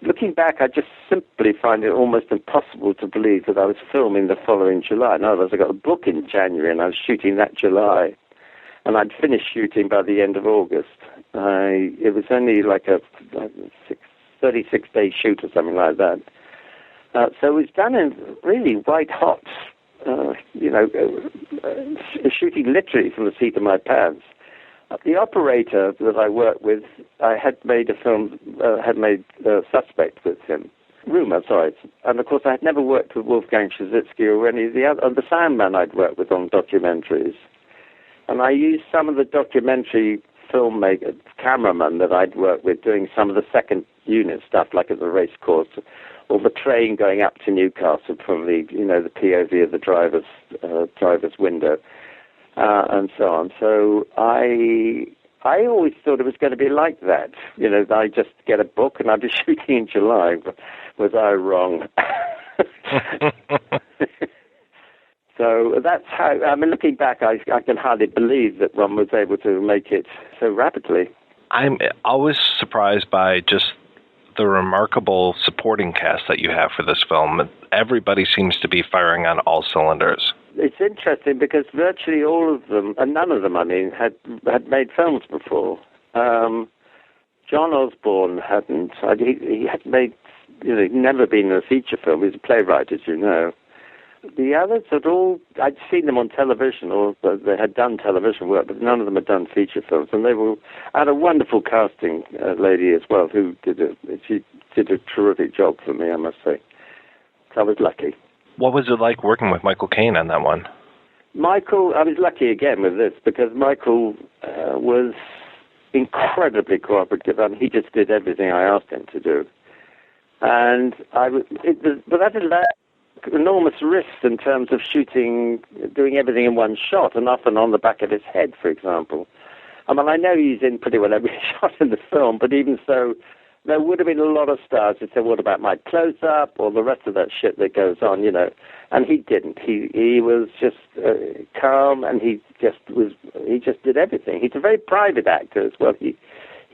looking back, I just simply find it almost impossible to believe that I was filming the following July. In other words, I got the book in January, and I was shooting that July, and I'd finished shooting by the end of August. It was only like a 36-day shoot or something like that. So it was done in really white hot, shooting literally from the seat of my pants. The operator that I worked with, I had made a film, Suspect with him. Rumour, sorry. And of course I had never worked with Wolfgang Szczycki or any of the sound man I'd worked with on documentaries. And I used some of the documentary filmmaker, cameraman that I'd worked with doing some of the second unit stuff, like at the race course, or the train going up to Newcastle from the POV of the driver's window, and so on. So I I always thought it was going to be like that. You know, I just get a book and I'd be shooting in July. But was I wrong? So that's how, I mean, looking back, I can hardly believe that one was able to make it so rapidly. I'm always surprised by just the remarkable supporting cast that you have for this film. Everybody seems to be firing on all cylinders. It's interesting because virtually all of them, and none of them, I mean, had made films before. John Osborne hadn't. He had made, you know, he'd never been in a feature film. He was a playwright, as you know. The others had all, I'd seen them on television, or they had done television work, but none of them had done feature films. And they were, I had a wonderful casting lady as well, who she did a terrific job for me, I must say. So I was lucky. What was it like working with Michael Caine on that one? Michael, I was lucky again with this, because Michael was incredibly cooperative. I mean, he just did everything I asked him to do. And but that allowed enormous risks in terms of shooting, doing everything in one shot, and often on the back of his head, for example. I mean, I know he's in pretty well every shot in the film, but even so, there would have been a lot of stars who said, what about my close-up, or the rest of that shit that goes on, you know. And he didn't. He was just calm, and he just did everything. He's a very private actor as well. He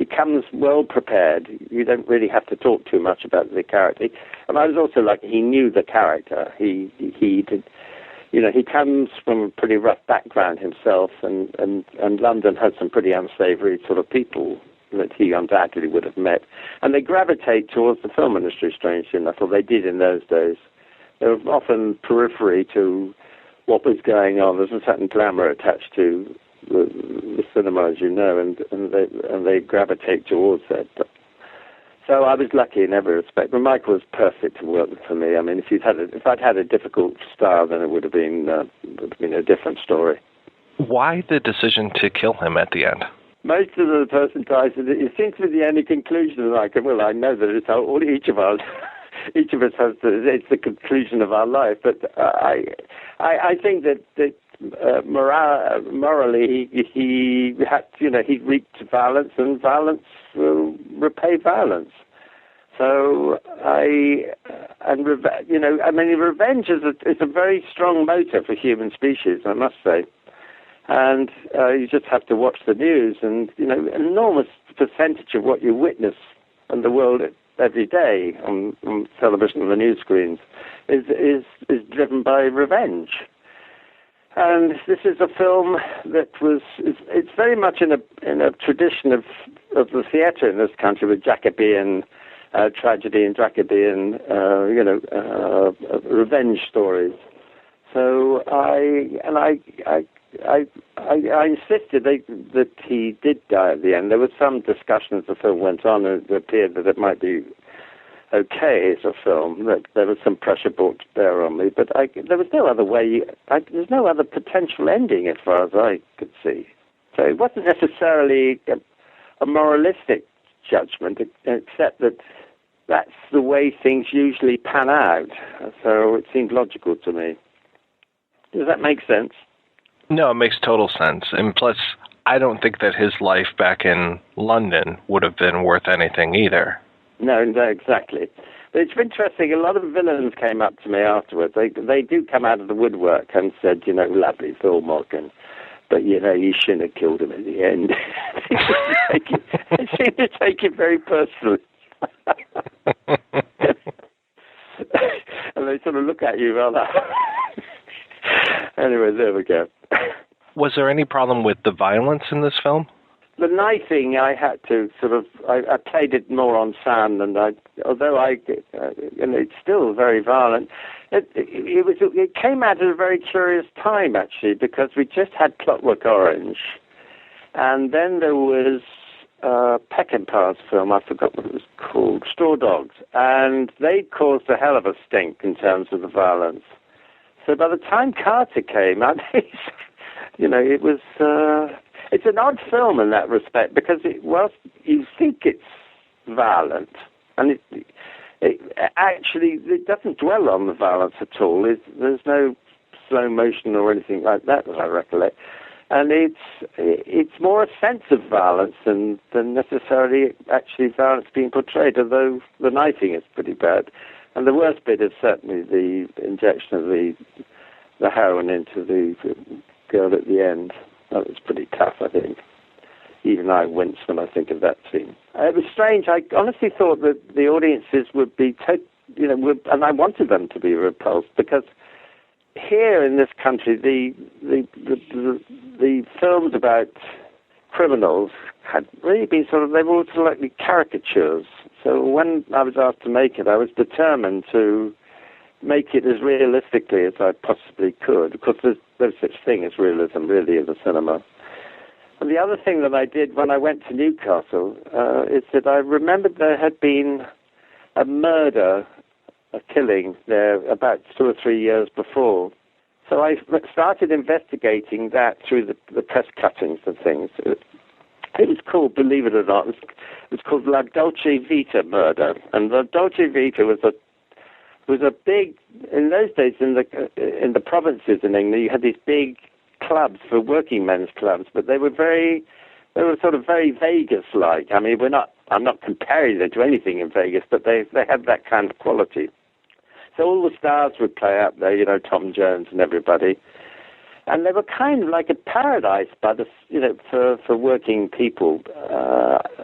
comes well prepared. You don't really have to talk too much about the character. And I was also like, he knew the character. He did, you know, he comes from a pretty rough background himself, and London has some pretty unsavory sort of people that he undoubtedly would have met. And they gravitate towards the film industry, strangely enough, or they did in those days. They were often periphery to what was going on. There's a certain glamour attached to the cinema, as you know, and they gravitate towards that. So I was lucky in every respect. But Michael was perfect to work with for me. I mean, if I'd had a difficult star, then it would have been a different story. Why the decision to kill him at the end? Most of the person dies, and it seems to be the only conclusion. Like, well, I know that it's each of us has it's the conclusion of our life. But I think that morally, he had, you know, he reaped violence, and violence will repay violence. So revenge is a very strong motor for human species, I must say. And you just have to watch the news, and you know, an enormous percentage of what you witness in the world every day on television and the news screens is driven by revenge. And this is a film that it's very much in a tradition of the theatre in this country, with Jacobean tragedy and Jacobean revenge stories. So I insisted that he did die at the end. There was some discussion as the film went on, and it appeared that it might be okay as a film, that there was some pressure brought to bear on me, but there was no other way. There's no other potential ending as far as I could see. So it wasn't necessarily a moralistic judgment, except that that's the way things usually pan out. So it seemed logical to me. Does that make sense? No, it makes total sense. And plus, I don't think that his life back in London would have been worth anything either. No, exactly. But it's interesting, a lot of villains came up to me afterwards. They do come out of the woodwork and said, you know, lovely Phil Morgan, but, you know, you shouldn't have killed him in the end. They seem to take it very personally. And they sort of look at you rather. Anyway, there we go. Was there any problem with the violence in this film? The knifing, I had to sort of, I played it more on sound, and it's still very violent. It came out at a very curious time, actually, because we just had Clockwork Orange, and then there was Peckinpah's film, I forgot what it was called, Straw Dogs, and they caused a hell of a stink in terms of the violence. So by the time Carter came, you know, it was... It's an odd film in that respect, because whilst you think it's violent, and it doesn't dwell on the violence at all. There's no slow motion or anything like that I recollect. And it's more a sense of violence than necessarily actually violence being portrayed, although the knifing is pretty bad. And the worst bit is certainly the injection of the heroin into the girl at the end. That was pretty tough, I think. Even I wince when I think of that scene. It was strange. I honestly thought that the audiences would be, and I wanted them to be repulsed, because here in this country, the films about criminals had really been they were all sort of caricatures. So when I was asked to make it, I was determined to make it as realistically as I possibly could. Of course, there's no such thing as realism, really, in the cinema. And the other thing that I did when I went to Newcastle is that I remembered there had been a murder, a killing there about 2 or 3 years before. So I started investigating that through the press cuttings and things. It was called, believe it or not, it was called La Dolce Vita murder. And La Dolce Vita was a big, in those days in the provinces in England, you had these big clubs for working men's clubs, but they were sort of very Vegas-like. I mean, I'm not comparing them to anything in Vegas, but they had that kind of quality. So all the stars would play up there, Tom Jones and everybody. And they were kind of like a paradise for working people.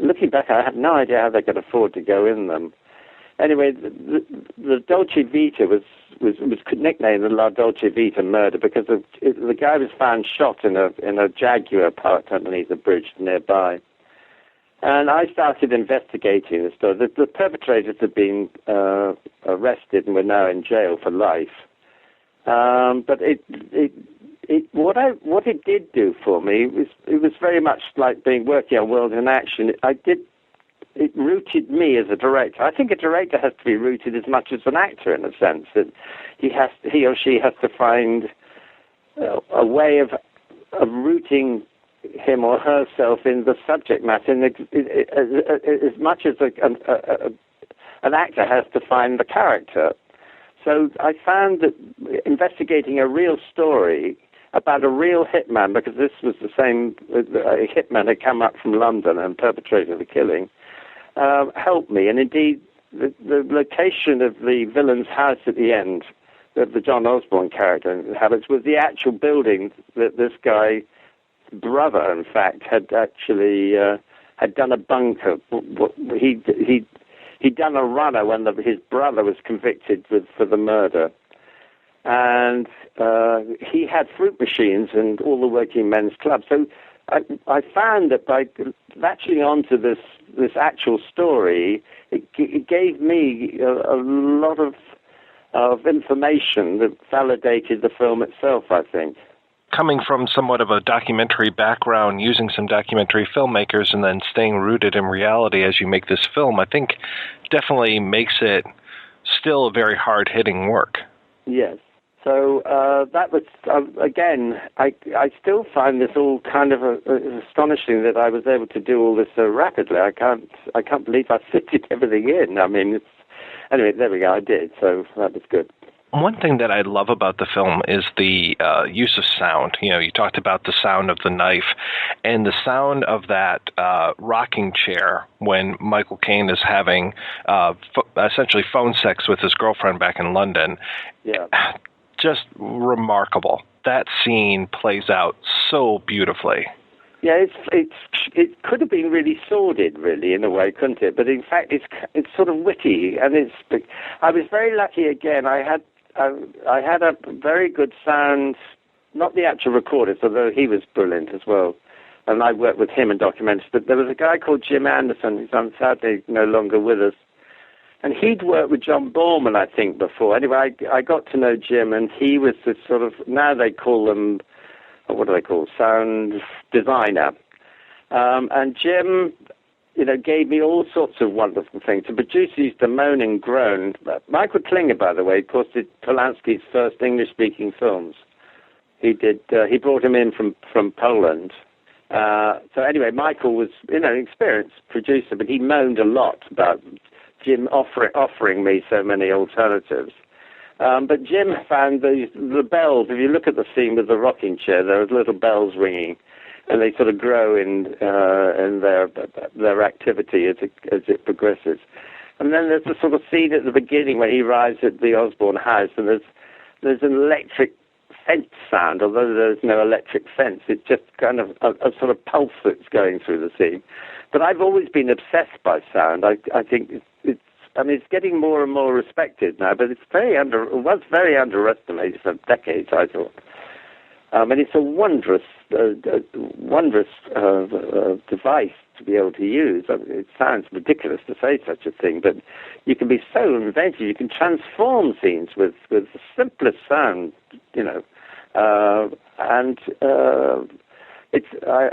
Looking back, I have no idea how they could afford to go in them. Anyway, the Dolce Vita was nicknamed the La Dolce Vita murder because the guy was found shot in a Jaguar parked underneath a bridge nearby. And I started investigating the story. The perpetrators had been arrested and were now in jail for life. But what it did do for me it was very much like working on World in Action. It rooted me as a director. I think a director has to be rooted as much as an actor, in a sense that he or she has to find a way of rooting him or herself in the subject matter, as much as an actor has to find the character. So I found that investigating a real story about a real hitman, because this was the same, a hitman had come up from London and perpetrated the killing, helped me. And indeed, the location of the villain's house at the end, the John Osborne character inhabits, was the actual building that this guy, brother, in fact, had actually had done a bunker. He'd done a runner when his brother was convicted for the murder. And he had fruit machines and all the working men's clubs. So I found that by latching onto this actual story, it gave me a lot of information that validated the film itself, I think. Coming from somewhat of a documentary background, using some documentary filmmakers, and then staying rooted in reality as you make this film, I think definitely makes it still a very hard-hitting work. Yes. So that was, again, I still find this all kind of astonishing that I was able to do all this so rapidly. I can't believe I fitted everything in. I mean, anyway, there we go, I did, so that was good. One thing that I love about the film is the use of sound. You talked about the sound of the knife and the sound of that rocking chair when Michael Caine is having essentially phone sex with his girlfriend back in London. Yeah. Just remarkable. That scene plays out so beautifully. Yeah, it could have been really sordid, really, in a way, couldn't it? But in fact, it's sort of witty, and I was very lucky again. I had a very good sound, not the actual recordist, although he was brilliant as well. And I worked with him in documentaries. But there was a guy called Jim Anderson, who's sadly no longer with us. And he'd worked with John Borman, I think, before. Anyway, I got to know Jim, and he was this sort of, now they call them, what do they call, sound designer. And Jim, gave me all sorts of wonderful things. The producer used to moan and groan. Michael-Klinger, by the way, of course, did Polanski's first English-speaking films. He brought him in from Poland. So anyway, Michael was, an experienced producer, but he moaned a lot about Jim offering me so many alternatives. But Jim found the bells. If you look at the scene with the rocking chair, there are little bells ringing, and they sort of grow in their activity as it progresses. And then there's the sort of scene at the beginning when he arrives at the Osborne house, and there's an electric fence sound, although there's no electric fence. It's just kind of a sort of pulse that's going through the scene. But I've always been obsessed by sound. I think it's getting more and more respected now, but it was very underestimated for decades, I thought. And it's a wondrous device to be able to use. I mean, it sounds ridiculous to say such a thing, but you can be so inventive. You can transform scenes with the simplest sound, you know.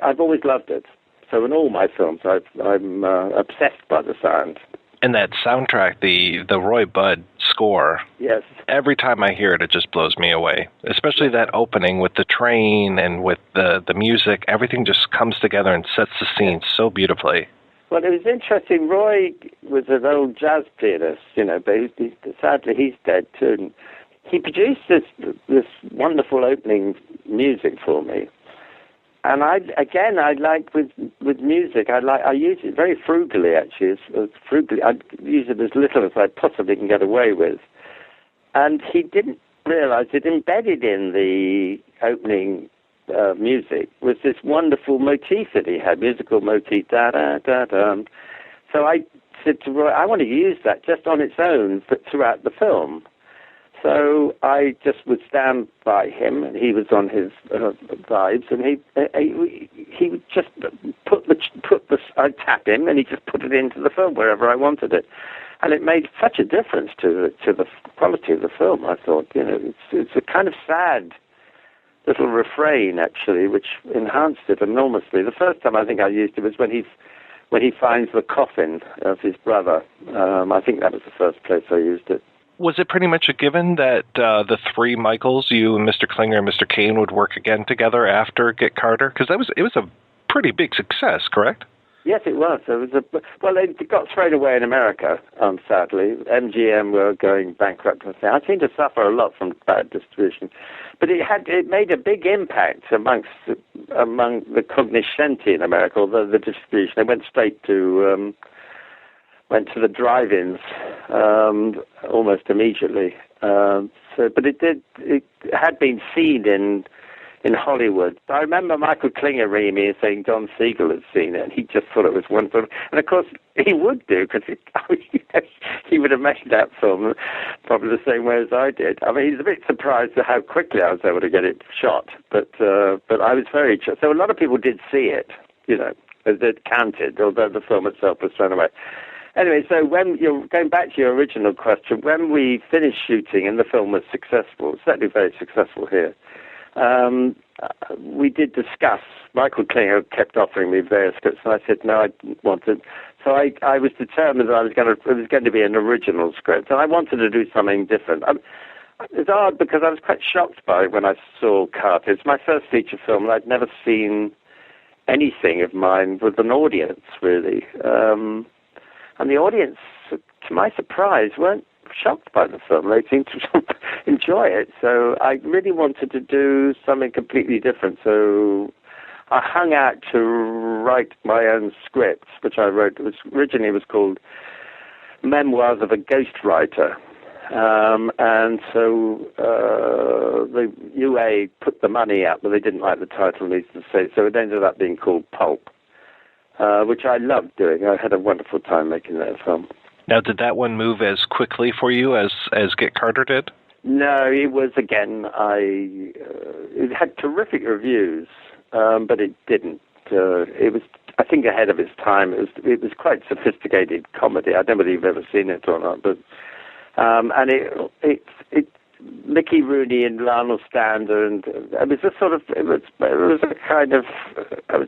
I've always loved it. So in all my films, I'm obsessed by the sound. And that soundtrack, the Roy Budd score, yes. Every time I hear it, it just blows me away. Especially that opening with the train and with the music. Everything just comes together and sets the scene so beautifully. Well, it was interesting. Roy was an old jazz pianist, you know, but sadly he's dead too. And he produced this wonderful opening music for me. And I like with music, I use it very frugally, actually. I use it as little as I possibly can get away with. And he didn't realize it embedded in the opening music was this wonderful motif that he had, musical motif, da-da-da-da. So I said to Roy, I want to use that just on its own throughout the film. So I just would stand by him, and he was on his vibes, and he would just I'd tap him, and he just put it into the film wherever I wanted it, and it made such a difference to the quality of the film. I thought, you know, it's a kind of sad little refrain actually, which enhanced it enormously. The first time I think I used it was when he finds the coffin of his brother. I think that was the first place I used it. Was it pretty much a given that the three Michaels, you and Mr. Klinger and Mr. Caine, would work again together after Get Carter? Because it was a pretty big success, correct? Yes, it was. It got thrown away in America, sadly. MGM were going bankrupt. I seem to suffer a lot from bad distribution, but it made a big impact among the cognoscenti in America, although the distribution. They went straight to the drive-ins almost immediately. But it had been seen in Hollywood. I remember Michael Klinger ringing me and saying Don Siegel had seen it, and he just thought it was wonderful. And of course, he would do, because he would have made that film probably the same way as I did. I mean, he's a bit surprised at how quickly I was able to get it shot, but I was very... So a lot of people did see it, you know, as it counted, although the film itself was thrown away. Anyway, so when you're going back to your original question, when we finished shooting and the film was successful, certainly very successful here, we did discuss. Michael Klinger kept offering me various scripts, and I said no, I didn't want it. So I was determined that it was going to be an original script, and I wanted to do something different. It's odd because I was quite shocked by it when I saw Carter. It's my first feature film, and I'd never seen anything of mine with an audience, really. And the audience, to my surprise, weren't shocked by the film. They seemed to enjoy it. So I really wanted to do something completely different. So I hung out to write my own script, which I wrote. Originally it was called Memoirs of a Ghostwriter. And so the UA put the money out, but they didn't like the title, needless to say. So it ended up being called Pulp. Which I loved doing. I had a wonderful time making that film. Now, did that one move as quickly for you as Get Carter did? No, it was, again, it had terrific reviews, but it didn't. It was, I think, ahead of its time. It was quite sophisticated comedy. I don't know whether you've ever seen it or not, but and it Mickey Rooney and Lionel Stander, and it was a sort of, it was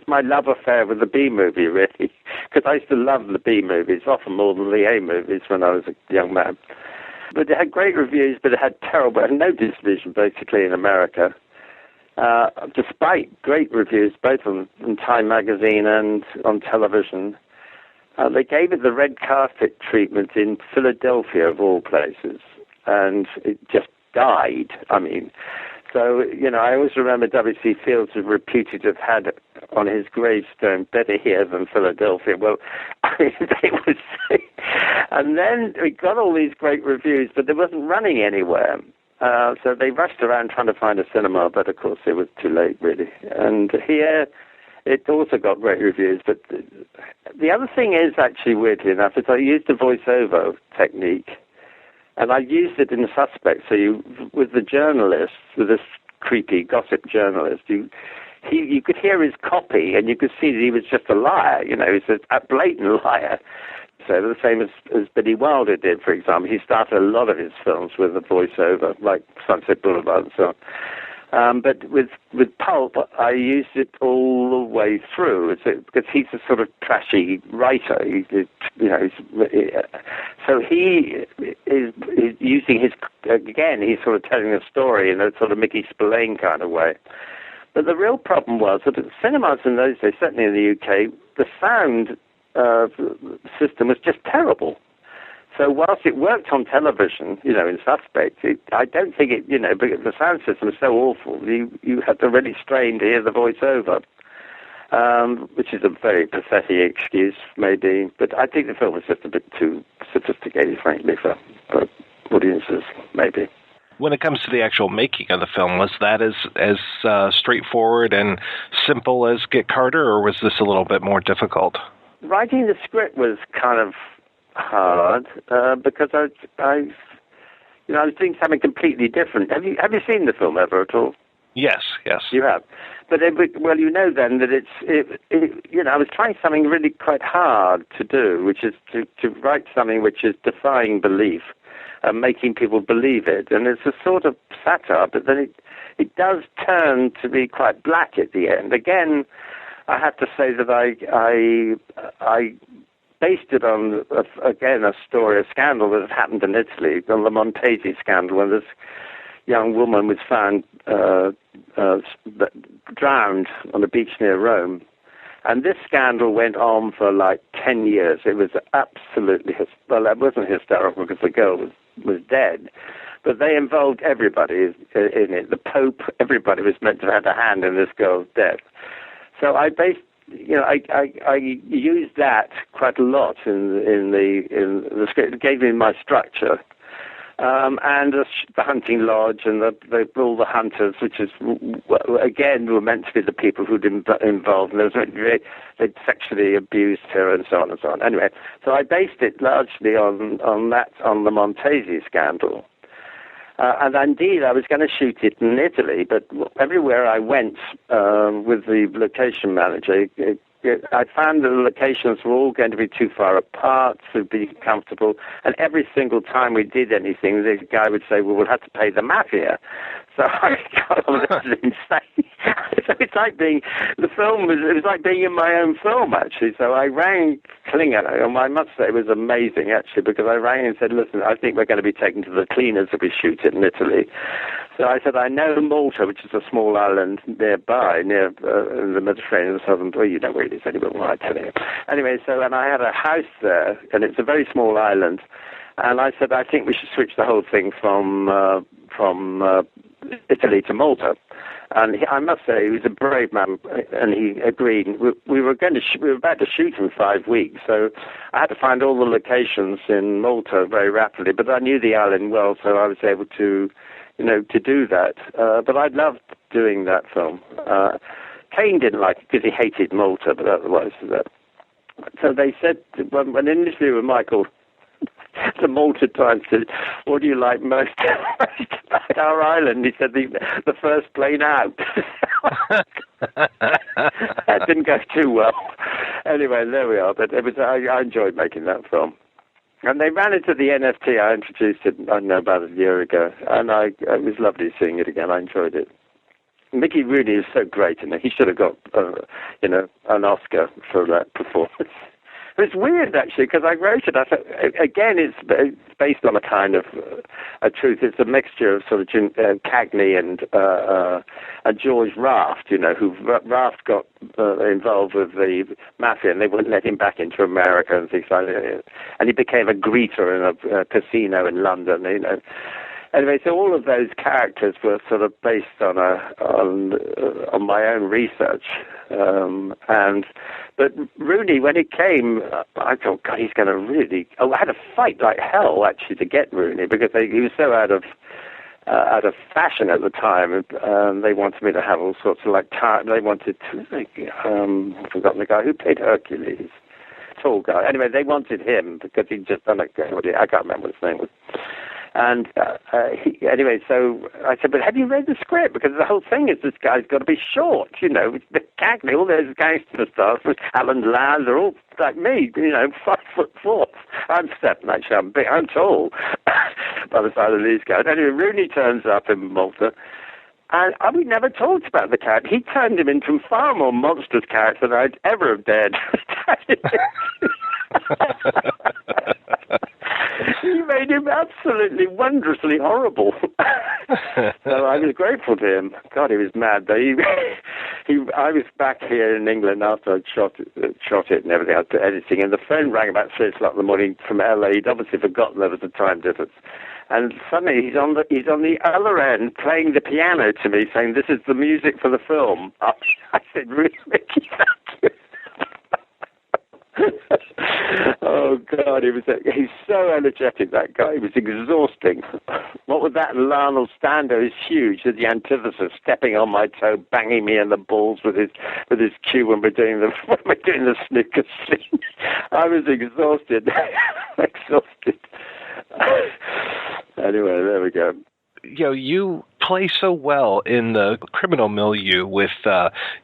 my love affair with the B movie, really, because I used to love the B movies, often more than the A movies when I was a young man. But it had great reviews, but it had no distribution basically in America, despite great reviews both on Time magazine and on television. They gave it the red carpet treatment in Philadelphia, of all places. and it just died. I mean, so, I always remember W.C. Fields was reputed to have had on his gravestone, better here than Philadelphia. Well, I mean, they would say. And then we got all these great reviews, but it wasn't running anywhere. So they rushed around trying to find a cinema, but of course it was too late, really. And here, it also got great reviews. But the other thing is, actually, weirdly enough, is I used the voiceover technique. And I used it in The Suspect. So with the journalist, with this creepy gossip journalist, you could hear his copy, and you could see that he was just a liar. He's a blatant liar. So the same as Billy Wilder did, for example. He started a lot of his films with a voiceover, like Sunset Boulevard and so on. But with Pulp, I used it all the way through because he's a sort of trashy writer. So he is using his, again, he's sort of telling a story in a sort of Mickey Spillane kind of way. But the real problem was that the cinemas in those days, certainly in the UK, the sound system was just terrible. So whilst it worked on television, in Suspect, I don't think it, because the sound system was so awful, you had to really strain to hear the voiceover, which is a very pathetic excuse, maybe. But I think the film was just a bit too sophisticated, frankly, for audiences, maybe. When it comes to the actual making of the film, was that as straightforward and simple as Get Carter, or was this a little bit more difficult? Writing the script was kind of hard because I was doing something completely different. Have you seen the film ever at all? Yes. You have. But then that I was trying something really quite hard to do, which is to write something which is defying belief and making people believe it. And it's a sort of satire, but then it does turn to be quite black at the end. Again, I have to say that I based it on, a story, a scandal that had happened in Italy, on the Montesi scandal, when this young woman was found drowned on a beach near Rome. And this scandal went on for like 10 years. It was absolutely, it wasn't hysterical because the girl was dead. But they involved everybody in it. The Pope, everybody was meant to have had a hand in this girl's death. So I based, I used that quite a lot in the script. It gave me my structure, and the hunting lodge and all the hunters, which is again were meant to be the people who'd involved. And they'd sexually abused her and so on and so on. Anyway, so I based it largely on the Montesi scandal. And indeed, I was going to shoot it in Italy, but everywhere I went with the location manager, I found that the locations were all going to be too far apart to be comfortable. And every single time we did anything, the guy would say, well, we'll have to pay the mafia. So I thought, oh, this is insane. So it's like it was like being in my own film, actually. So I rang Klinger, and I must say it was amazing, actually, because I rang and said, listen, I think we're going to be taken to the cleaners if we shoot it in Italy. So I said, I know Malta, which is a small island nearby, near the Mediterranean southern, well, you know where it is anyway, well, I tell you. Anyway, and I had a house there, and it's a very small island, and I said, I think we should switch the whole thing from Italy to Malta. And I must say, he was a brave man, and he agreed. We were about to shoot in 5 weeks, so I had to find all the locations in Malta very rapidly. But I knew the island well, so I was able to do that. But I loved doing that film. Caine didn't like it because he hated Malta, but otherwise, so they said when an interview with Michael. The Malta Times said, what do you like most about our island? He said, the first plane out. That didn't go too well. Anyway, there we are. But I enjoyed making that film. And they ran it at the NFT. I introduced it, I don't know, about a year ago. And it was lovely seeing it again. I enjoyed it. Mickey Rooney is so great, and he should have got, an Oscar for that performance. But it's weird, actually, because I wrote it. I thought, again, it's based on a kind of a truth. It's a mixture of sort of Cagney and George Raft, who Raft got involved with the mafia, and they wouldn't let him back into America and things like that. And he became a greeter in a casino in London, Anyway, so all of those characters were sort of based on my own research, but Rooney, when he came, I thought, God, he's going to really. Oh, I had to fight like hell actually to get Rooney because he was so out of fashion at the time, and they wanted me to have all sorts of they wanted to. I've forgotten the guy who played Hercules, tall guy. Anyway, they wanted him because he'd just done I can't remember what his name was. And anyway, so I said, but have you read the script? Because the whole thing is this guy's got to be short, Cagney, all those gangster stars, Alan Ladd, they're all like me, 5'4". I'm 7, actually, I'm big, I'm tall by the side of these guys. Anyway, Rooney turns up in Malta, and we never talked about the character. He turned him into a far more monstrous character than I'd ever have dared. He made him absolutely wondrously horrible. So I was grateful to him. God, he was mad. I was back here in England after I'd shot it and everything. I was editing, and the phone rang about 3 o'clock in the morning from LA. He'd obviously forgotten there was a time difference. And suddenly he's on the other end playing the piano to me, saying, "This is the music for the film." I said, "Really, Mickey, thank you." Oh God, he's so energetic, that guy. He was exhausting. What was that? Lionel Stando is huge, as the antithesis, stepping on my toe, banging me in the balls with his cue when we're doing the snooker scene. I was exhausted. Anyway, there we go. You play so well in the criminal milieu with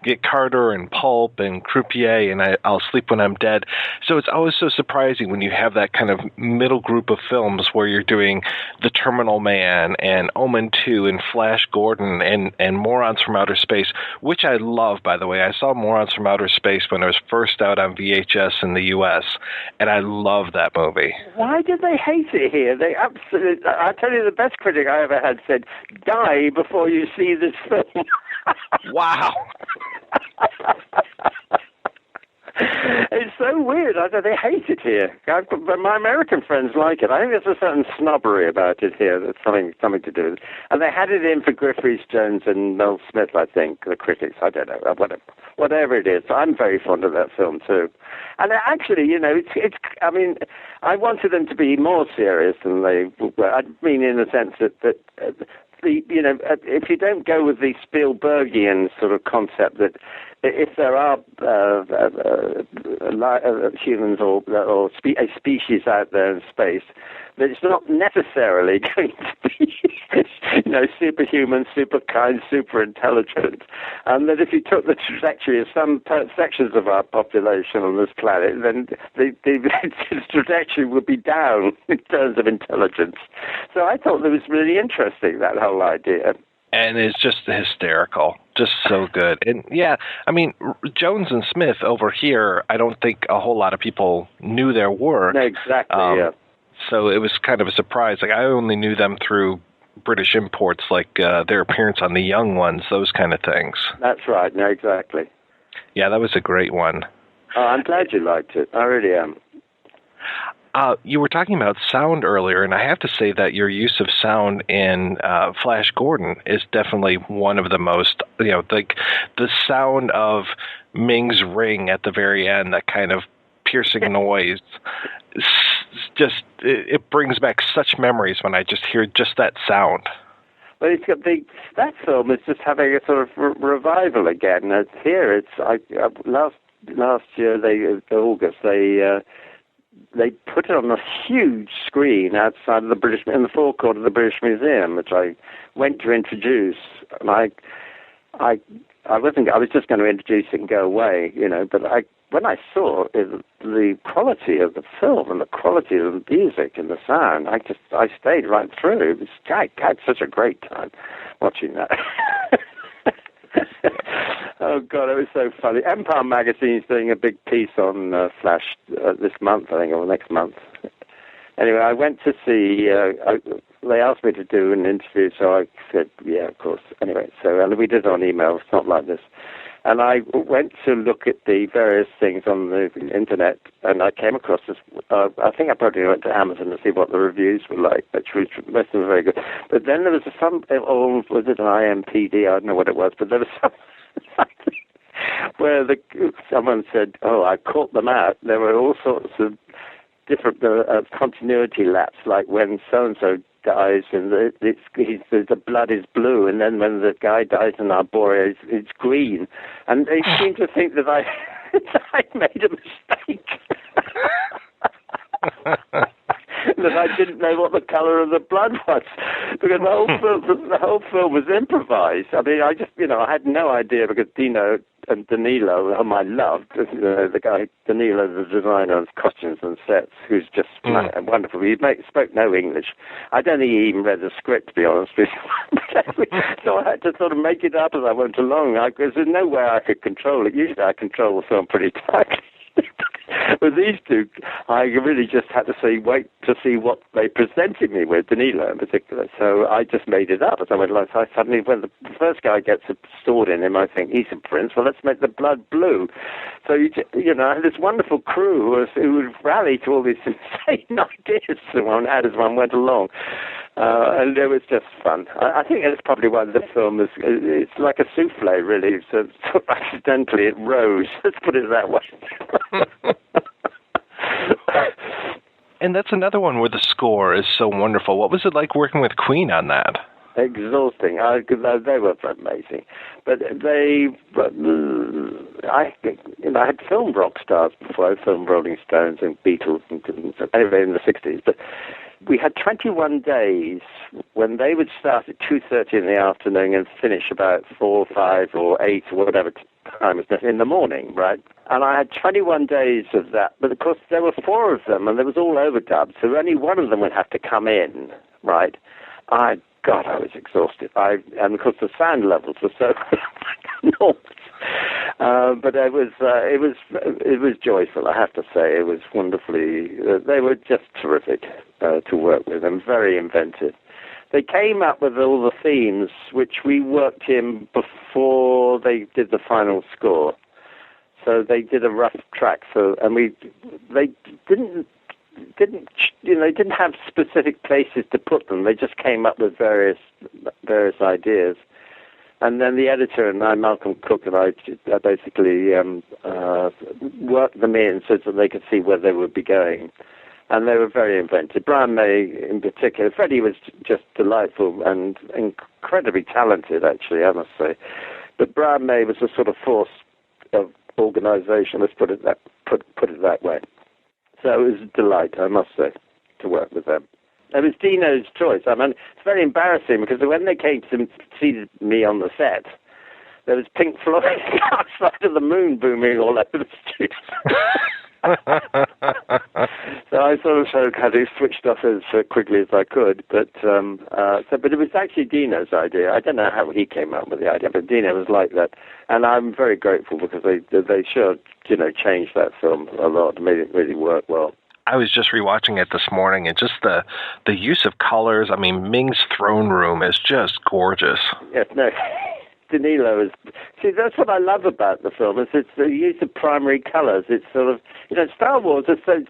Get Carter and Pulp and Croupier and I'll Sleep When I'm Dead. So it's always so surprising when you have that kind of middle group of films where you're doing The Terminal Man and Omen 2 and Flash Gordon and Morons from Outer Space, which I love, by the way. I saw Morons from Outer Space when it was first out on VHS in the U.S., and I love that movie. Why did they hate it here? They absolutely... I tell you, the best critic I ever had said, "Die before you see this film." Wow. It's so weird. They hate it here. But my American friends like it. I think there's a certain snobbery about it here. That's something to do with it. And they had it in for Griff Rhys-Jones and Mel Smith, I think, the critics. I don't know. Whatever it is. I'm very fond of that film, too. And actually, it's I mean, I wanted them to be more serious than they were. I mean, in the sense that if you don't go with the Spielbergian sort of concept that if there are humans or a species out there in space, that it's not necessarily going to be, superhuman, super kind, super intelligent, and that if you took the trajectory of some sections of our population on this planet, then the trajectory would be down in terms of intelligence. So I thought that was really interesting, that whole idea. And it's just hysterical, just so good. And yeah, I mean, Jones and Smith over here, I don't think a whole lot of people knew their work. No, exactly, yeah. So it was kind of a surprise. Like, I only knew them through British imports, like their appearance on The Young Ones, those kind of things. That's right, no, exactly. Yeah, that was a great one. Oh, I'm glad you liked it. I really am. You were talking about sound earlier, and I have to say that your use of sound in Flash Gordon is definitely one of the most, like the sound of Ming's ring at the very end, that kind of piercing noise. It brings back such memories when I just hear just that sound. Well, it's got that film is just having a sort of revival again. Last year, August, they put it on a huge screen outside of in the forecourt of the British Museum, which I went to introduce. And I was just going to introduce it and go away, but when I saw the quality of the film and the quality of the music and the sound, I stayed right through. I had such a great time watching that. Oh, God, it was so funny. Empire Magazine's doing a big piece on Flash this month, I think, or next month. Anyway, I went to see, they asked me to do an interview, so I said, yeah, of course. Anyway, and we did it on email, it's not like this. And I went to look at the various things on the internet, and I came across this. I think I probably went to Amazon to see what the reviews were like, which most of them were very good. But then there was some, or was it an IMPD? I don't know what it was, but there was something where someone said, "Oh, I caught them out." There were all sorts of different continuity laps, like when so and so dies and the blood is blue, and then when the guy dies in Arborea, it's green, and they seem to think that I made a mistake. That I didn't know what the colour of the blood was, because the whole film was improvised. I mean, I had no idea, because Dino and Danilo, whom I loved, the guy Danilo, the designer of costumes and sets, who's just wonderful. He spoke no English. I don't think he even read the script, to be honest with you. So I had to sort of make it up as I went along. There's no way I could control it. Usually I control the film pretty tightly. With these two, I really just had to wait to see what they presented me with, Danilo in particular. So I just made it up as I went along. So suddenly, when the first guy gets a sword in him, I think, he's a prince. Well, let's make the blood blue. So, I had this wonderful crew who would rally to all these insane ideas as one went along. And it was just fun. I think that's probably why the film it's like a souffle, really. So accidentally it rose. Let's put it that way. And that's another one where the score is so wonderful. What was it like working with Queen on that? Exhausting. They were amazing, but I had filmed rock stars before. I filmed Rolling Stones and Beatles and anyway in the 60s. But we had 21 days when they would start at 2:30 in the afternoon and finish about 4, 5, or 8 or whatever time it was in the morning, right? And I had 21 days of that. But of course there were 4 of them, and there was all overdubbed, so only one of them would have to come in, right? God, I was exhausted. And of course the sound levels were so enormous. But it was joyful, I have to say. It was wonderfully. They were just terrific to work with, and very inventive. They came up with all the themes, which we worked in before they did the final score. So they did a rough track. They didn't have specific places to put them. They just came up with various ideas. And then the editor and I, Malcolm Cook, and I basically worked them in so that they could see where they would be going. And they were very inventive. Brian May, in particular. Freddie was just delightful and incredibly talented, actually, I must say. But Brian May was a sort of force of organisation. Let's put it that way. So it was a delight, I must say, to work with them. It was Dino's choice. I mean, it's very embarrassing because when they came to see me on the set, there was Pink Floyd outside of the moon booming all over the street. So I sort of had to switch off as quickly as I could. But it was actually Dino's idea. I don't know how he came up with the idea, but Dino was like that. And I'm very grateful because they sure, changed that film a lot, made it really work well. I was just rewatching it this morning, and just the use of colors. I mean, Ming's throne room is just gorgeous. Yes, no, Danilo is. See, that's what I love about the film. It's the use of primary colors. It's sort of, Star Wars. It's a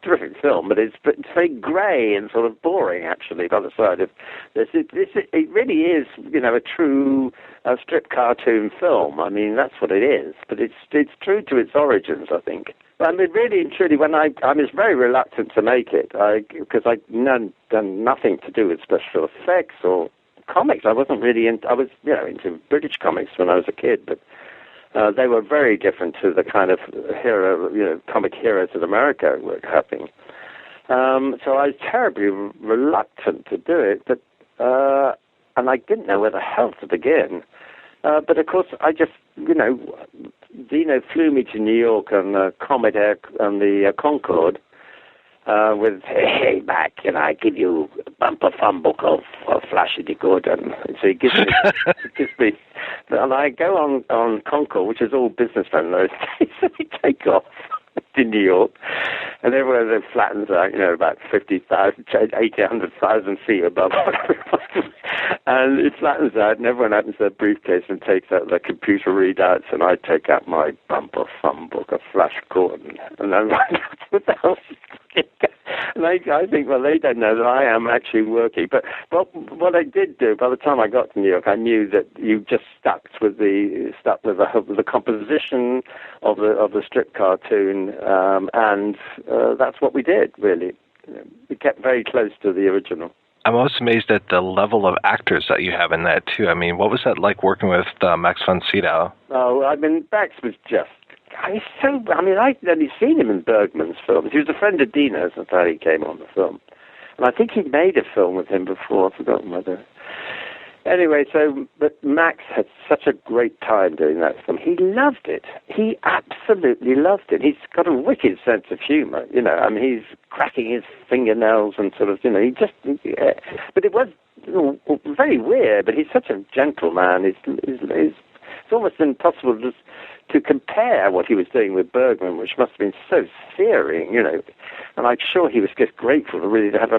terrific film, but it's very grey and sort of boring, actually. By the side of this, it really is, a true strip cartoon film. I mean, that's what it is. But it's true to its origins, I think. I mean, really and truly, when I was very reluctant to make it, because I'd done nothing to do with special effects or comics. I wasn't really I was into British comics when I was a kid, but they were very different to the kind of comic heroes of America were having. So I was terribly reluctant to do it, but and I didn't know where the hell to begin. But of course, I just Dino flew me to New York on the Comet Air on the Concorde, with, hey, Mac, can I give you a bumper phone book of Flash of the Good? And so he gives me, and I go on Concord, which is all businessmen those days, and we take off to New York, and everywhere flattens out, about 50,000, 800,000 feet above. And it flattens out, and everyone opens their briefcase and takes out their computer readouts, and I take out my bumper phone book of Flash Gordon, and I'm like, what the hell? And I think, well, they don't know that I am actually working. But what I did do, by the time I got to New York, I knew that you just stuck with the composition of the strip cartoon, and that's what we did. Really, we kept very close to the original. I'm also amazed at the level of actors that you have in that too. I mean, what was that like working with Max von Sydow? Oh, I mean, Max was just. I'd only seen him in Bergman's films. He was a friend of Dino's until he came on the film. And I think he'd made a film with him before. I've forgotten whether. Anyway, but Max had such a great time doing that film. He loved it. He absolutely loved it. He's got a wicked sense of humor, I mean, he's cracking his fingernails and sort of, but it was very weird, but he's such a gentle man. It's almost impossible to compare what he was doing with Bergman, which must have been so searing, and I'm sure he was just grateful to have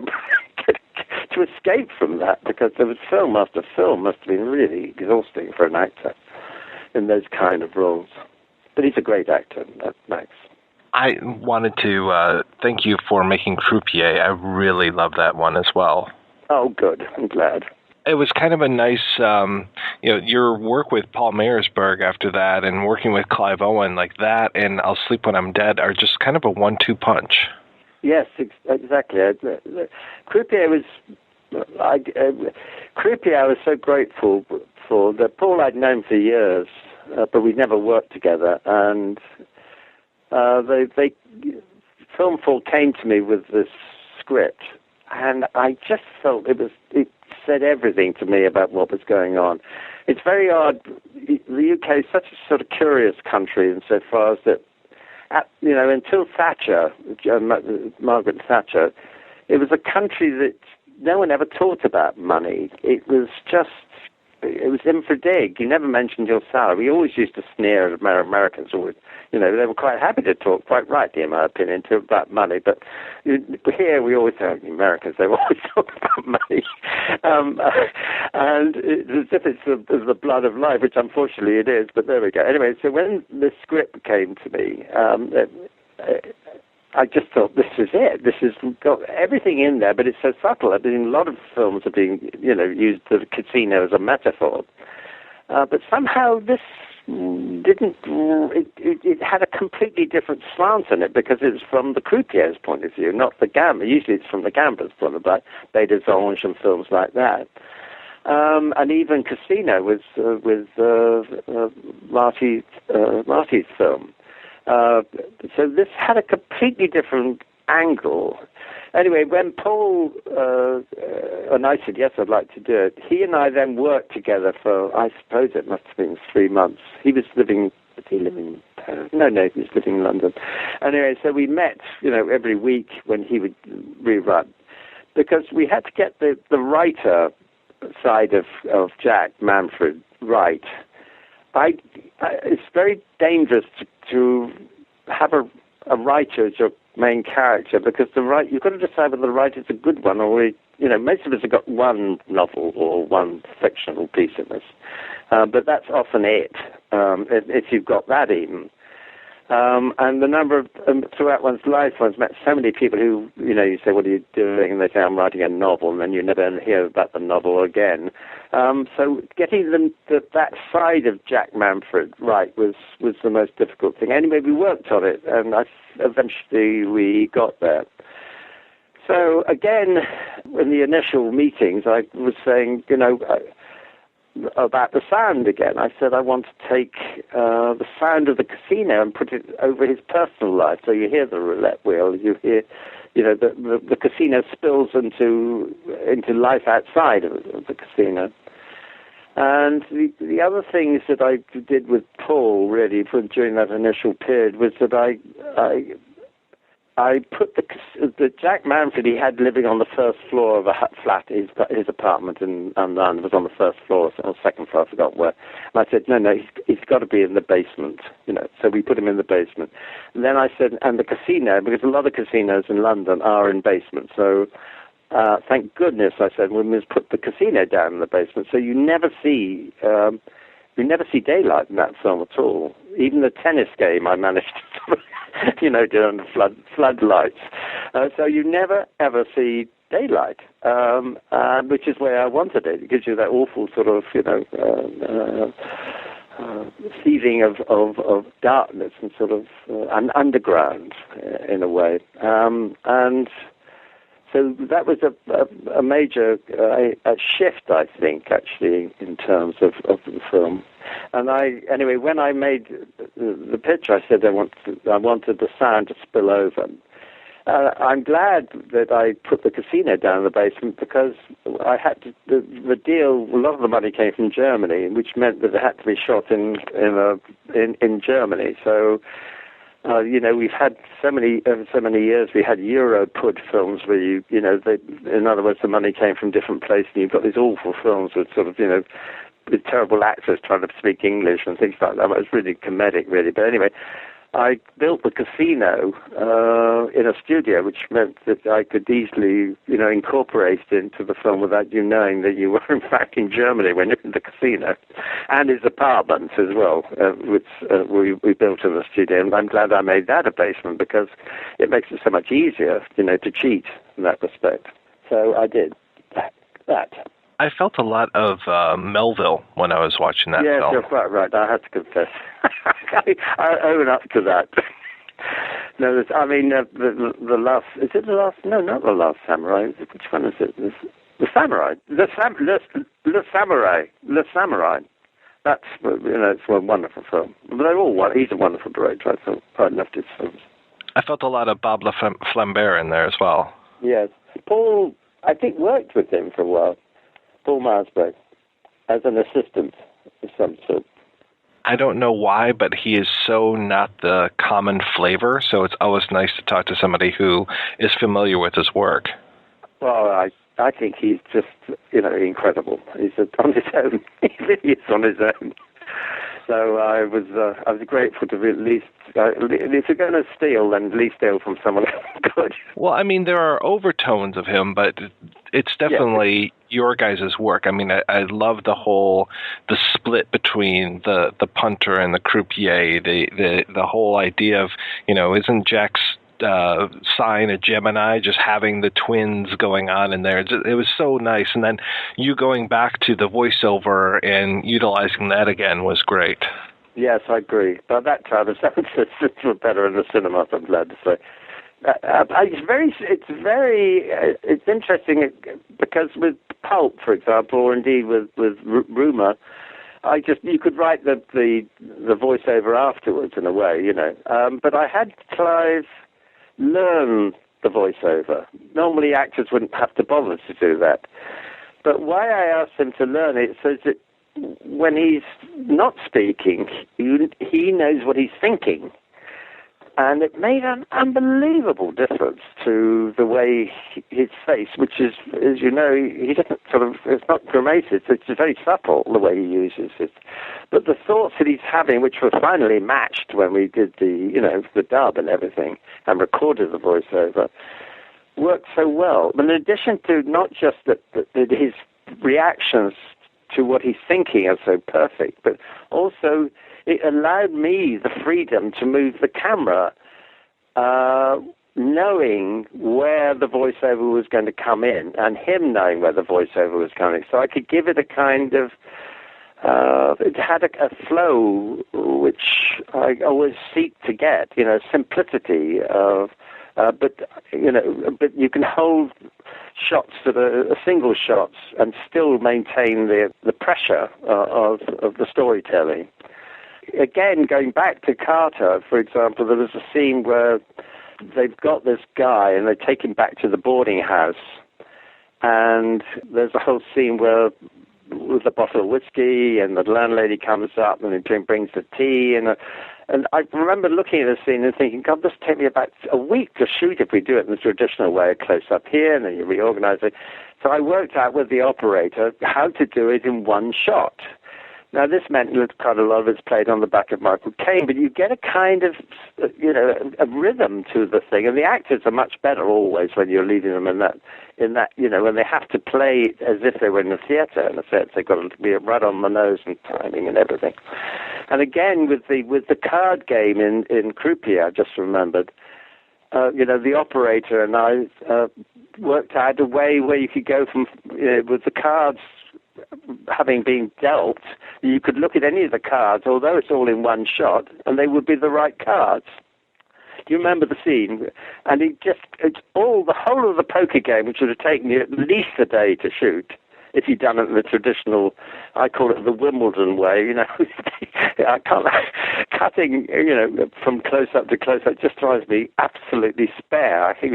to escape from that, because there was film after film must have been really exhausting for an actor in those kind of roles. But he's a great actor, Max. I wanted to thank you for making Croupier. I really love that one as well. Oh, good. I'm glad. It was kind of a nice, your work with Paul Meyersburg after that, and working with Clive Owen like that, and I'll Sleep When I'm Dead are just kind of a 1-2 punch. Yes, exactly. Croupier was, I was so grateful for that. Paul I'd known for years, but we'd never worked together, and Film 4 came to me with this script, and I just felt it said everything to me about what was going on. It's very odd. The UK is such a sort of curious country insofar as that, until Thatcher, Margaret Thatcher, it was a country that no one ever talked about money. It was infra-dig. You never mentioned your salary. We always used to sneer at Americans. Always, they were quite happy to talk, quite rightly, in my opinion, about money. But here we always say, Americans, they always talk about money. And it's as if it's the blood of life, which unfortunately it is, but there we go. Anyway, so when the script came to me, I just thought, this is it. This has got everything in there, but it's so subtle. I mean, a lot of films are being, used the casino as a metaphor. But somehow this didn't, it had a completely different slant in it, because it was from the croupier's point of view, not the gambler. Usually it's from the gambler's point of view, like Beta Zange and films like that. And even Casino with Marty's film. So this had a completely different angle. Anyway, when Paul and I said, yes, I'd like to do it, he and I then worked together for, I suppose it must have been 3 months. He was living, did he live in Paris? No, he was living in London. Anyway, so we met, every week when he would rewrite, because we had to get the writer side of Jack Manfred right. It's very dangerous to have a writer as your main character, because you've got to decide whether the writer's a good one, or most of us have got one novel or one fictional piece in this, but that's often it, if you've got that even. And the number of, throughout one's life, one's met so many people who, you say, what are you doing? And they say, I'm writing a novel, and then you never hear about the novel again. So getting that side of Jack Manfred right was the most difficult thing. Anyway, we worked on it, and eventually we got there. So again, in the initial meetings, I was saying, about the sound again. I said I want to take the sound of the casino and put it over his personal life. So you hear the roulette wheel, you hear, the casino spills into life outside of the casino. And the other things that I did with Paul, really, during that initial period, was that I put the Jack Manfred he had living on the first floor of a flat, his apartment in London was on the first floor or second floor, I forgot where. And I said, no, he's got to be in the basement, So we put him in the basement. And then I said, and the casino, because a lot of casinos in London are in basements, so thank goodness, I said, we must put the casino down in the basement, so you never see daylight in that film at all. Even the tennis game, I managed to, during the floodlights. So you never ever see daylight, which is where I wanted it. It gives you that awful sort of, feeling of darkness and sort of an underground in a way, and. So that was a major a shift, I think, actually, in terms of the film. And anyway, when I made the picture, I said I wanted the sound to spill over. I'm glad that I put the casino down in the basement because I had to, the deal. A lot of the money came from Germany, which meant that it had to be shot in Germany. So. We've had so many years. We had Euro-pud films where in other words, the money came from different places. And you've got these awful films with sort of, with terrible actors trying to speak English and things like that. It was really comedic, really. But anyway, I built the casino in a studio, which meant that I could easily, incorporate it into the film without you knowing that you were in fact in Germany when you're in the casino, and his apartment as well, which we built in the studio. And I'm glad I made that a basement because it makes it so much easier, to cheat in that respect. So I did that. I felt a lot of Melville when I was watching that film. Yes, you're quite right. I have to confess. I own up to that. No, the last... Is it the last... No, not the Last Samurai. Which one is it? The Samurai. Le Samurai. Le Samurai. That's, it's a wonderful film. But they're all he's a wonderful director. I loved his films. I felt a lot of Bob Flambert in there as well. Yes. Paul, I think, worked with him for a while. Paul Marsberg, as an assistant of some sort. I don't know why, but he is so not the common flavor, so it's always nice to talk to somebody who is familiar with his work. Well, I think he's just, incredible. He's on his own. He really is on his own. So I was grateful to at least, if you're going to steal, then at least steal from someone good. Well, there are overtones of him, but it's definitely your guys' work. I love the split between the punter and the croupier, the whole idea of, isn't Jack's sign a Gemini, just having the twins going on in there. It was so nice. And then you going back to the voiceover and utilizing that again was great. Yes, I agree. By that time, the sound systems were better in the cinema, I'm glad to say. It's interesting because with Pulp, for example, or indeed with Rumour, you could write the voiceover afterwards in a way, but I had Clive learn the voiceover. Normally actors wouldn't have to bother to do that. But why I asked him to learn it so that when he's not speaking, he knows what he's thinking. And it made an unbelievable difference to the way his face, which is, as you know, he doesn't it's not grammated, it's very subtle the way he uses it. But the thoughts that he's having, which were finally matched when we did the dub and everything, and recorded the voiceover, worked so well. But in addition to not just that his reactions to what he's thinking are so perfect, but also it allowed me the freedom to move the camera, knowing where the voiceover was going to come in, and him knowing where the voiceover was coming. So I could give it a kind of, it had a flow which I always seek to get, simplicity of, but you can hold shots that are single shots and still maintain the pressure of the storytelling. Again, going back to Carter, for example, there was a scene where they've got this guy and they take him back to the boarding house, and there's a whole scene where with a bottle of whiskey, and the landlady comes up and brings the tea, And I remember looking at the scene and thinking, God, this take me about a week to shoot if we do it in the traditional way, close up here, and then you reorganize it. So I worked out with the operator how to do it in one shot. Now, this meant that quite a lot of it's played on the back of Michael Caine, but you get a kind of, a rhythm to the thing, and the actors are much better always when you're leading them in that, when they have to play as if they were in a theatre. In a sense, they've got to be right on the nose and timing and everything. And again, with the card game in Croupier, I just remembered, the operator and I worked out a way where you could go from with the cards having been dealt, you could look at any of the cards, although it's all in one shot, and they would be the right cards. Do you remember the scene? And the whole of the poker game, which would have taken you at least a day to shoot, if you'd done it in the traditional, I call it the Wimbledon way, I can't, cutting, from close up to close up just drives me absolutely spare. I think,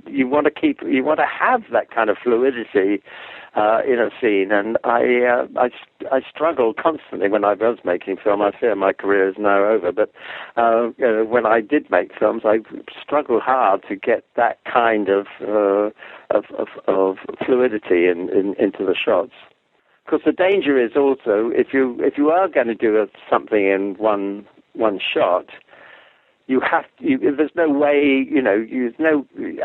you want to have that kind of fluidity in a scene, and I struggle constantly when I was making film. I fear my career is now over, but when I did make films, I struggled hard to get that kind of fluidity into the shots. Because the danger is also if you are going to do something in one shot, there's no way,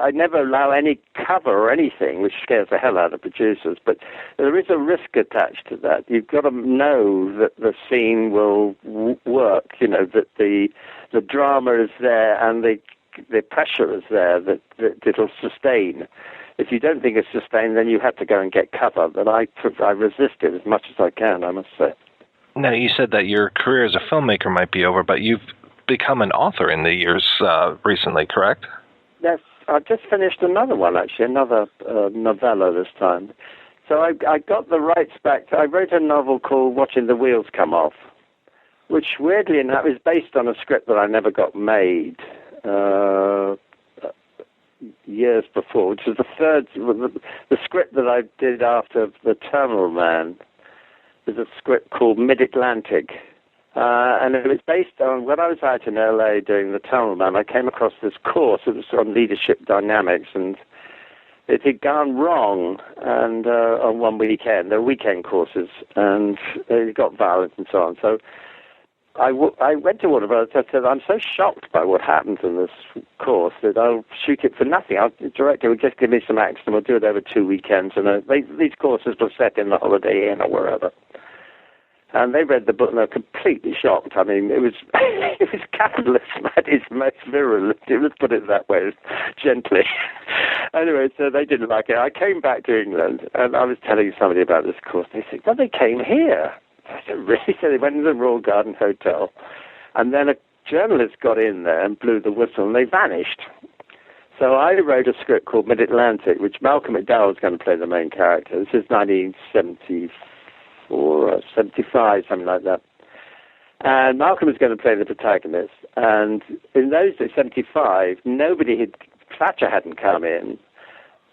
I never allow any cover or anything, which scares the hell out of producers, but there is a risk attached to that. You've got to know that the scene will work, that the drama is there and the pressure is there, that it'll sustain. If you don't think it's sustained, then you have to go and get cover, but I resist it as much as I can, I must say. Now, you said that your career as a filmmaker might be over, but you've become an author in the years recently, correct? Yes, I've just finished another one, actually, another novella this time. So I got the rights back. I wrote a novel called Watching the Wheels Come Off, which, weirdly enough, is based on a script that I never got made years before, which is the script that I did after The Terminal Man. There's a script called Mid-Atlantic. And it was based on, when I was out in LA doing The Terminal Man, I came across this course. It was on leadership dynamics, and it had gone wrong and on one weekend. There were weekend courses, and it got violent and so on. So I went to Warner Brothers and said, I'm so shocked by what happens in this course that I'll shoot it for nothing. The director would just give me some acts and we'll do it over 2 weekends. And these courses were set in the Holiday Inn or wherever. And they read the book and they were completely shocked. I mean, it was capitalism at its most virulent. Let's put it that way, gently. Anyway, so they didn't like it. I came back to England and I was telling somebody about this course. They said, well, they came here. I said, really? So they went to the Royal Garden Hotel. And then a journalist got in there and blew the whistle and they vanished. So I wrote a script called Mid-Atlantic, which Malcolm McDowell was going to play the main character. This is 1974 or 75, something like that. And Malcolm was going to play the protagonist. And in those days, 75, Thatcher hadn't come in.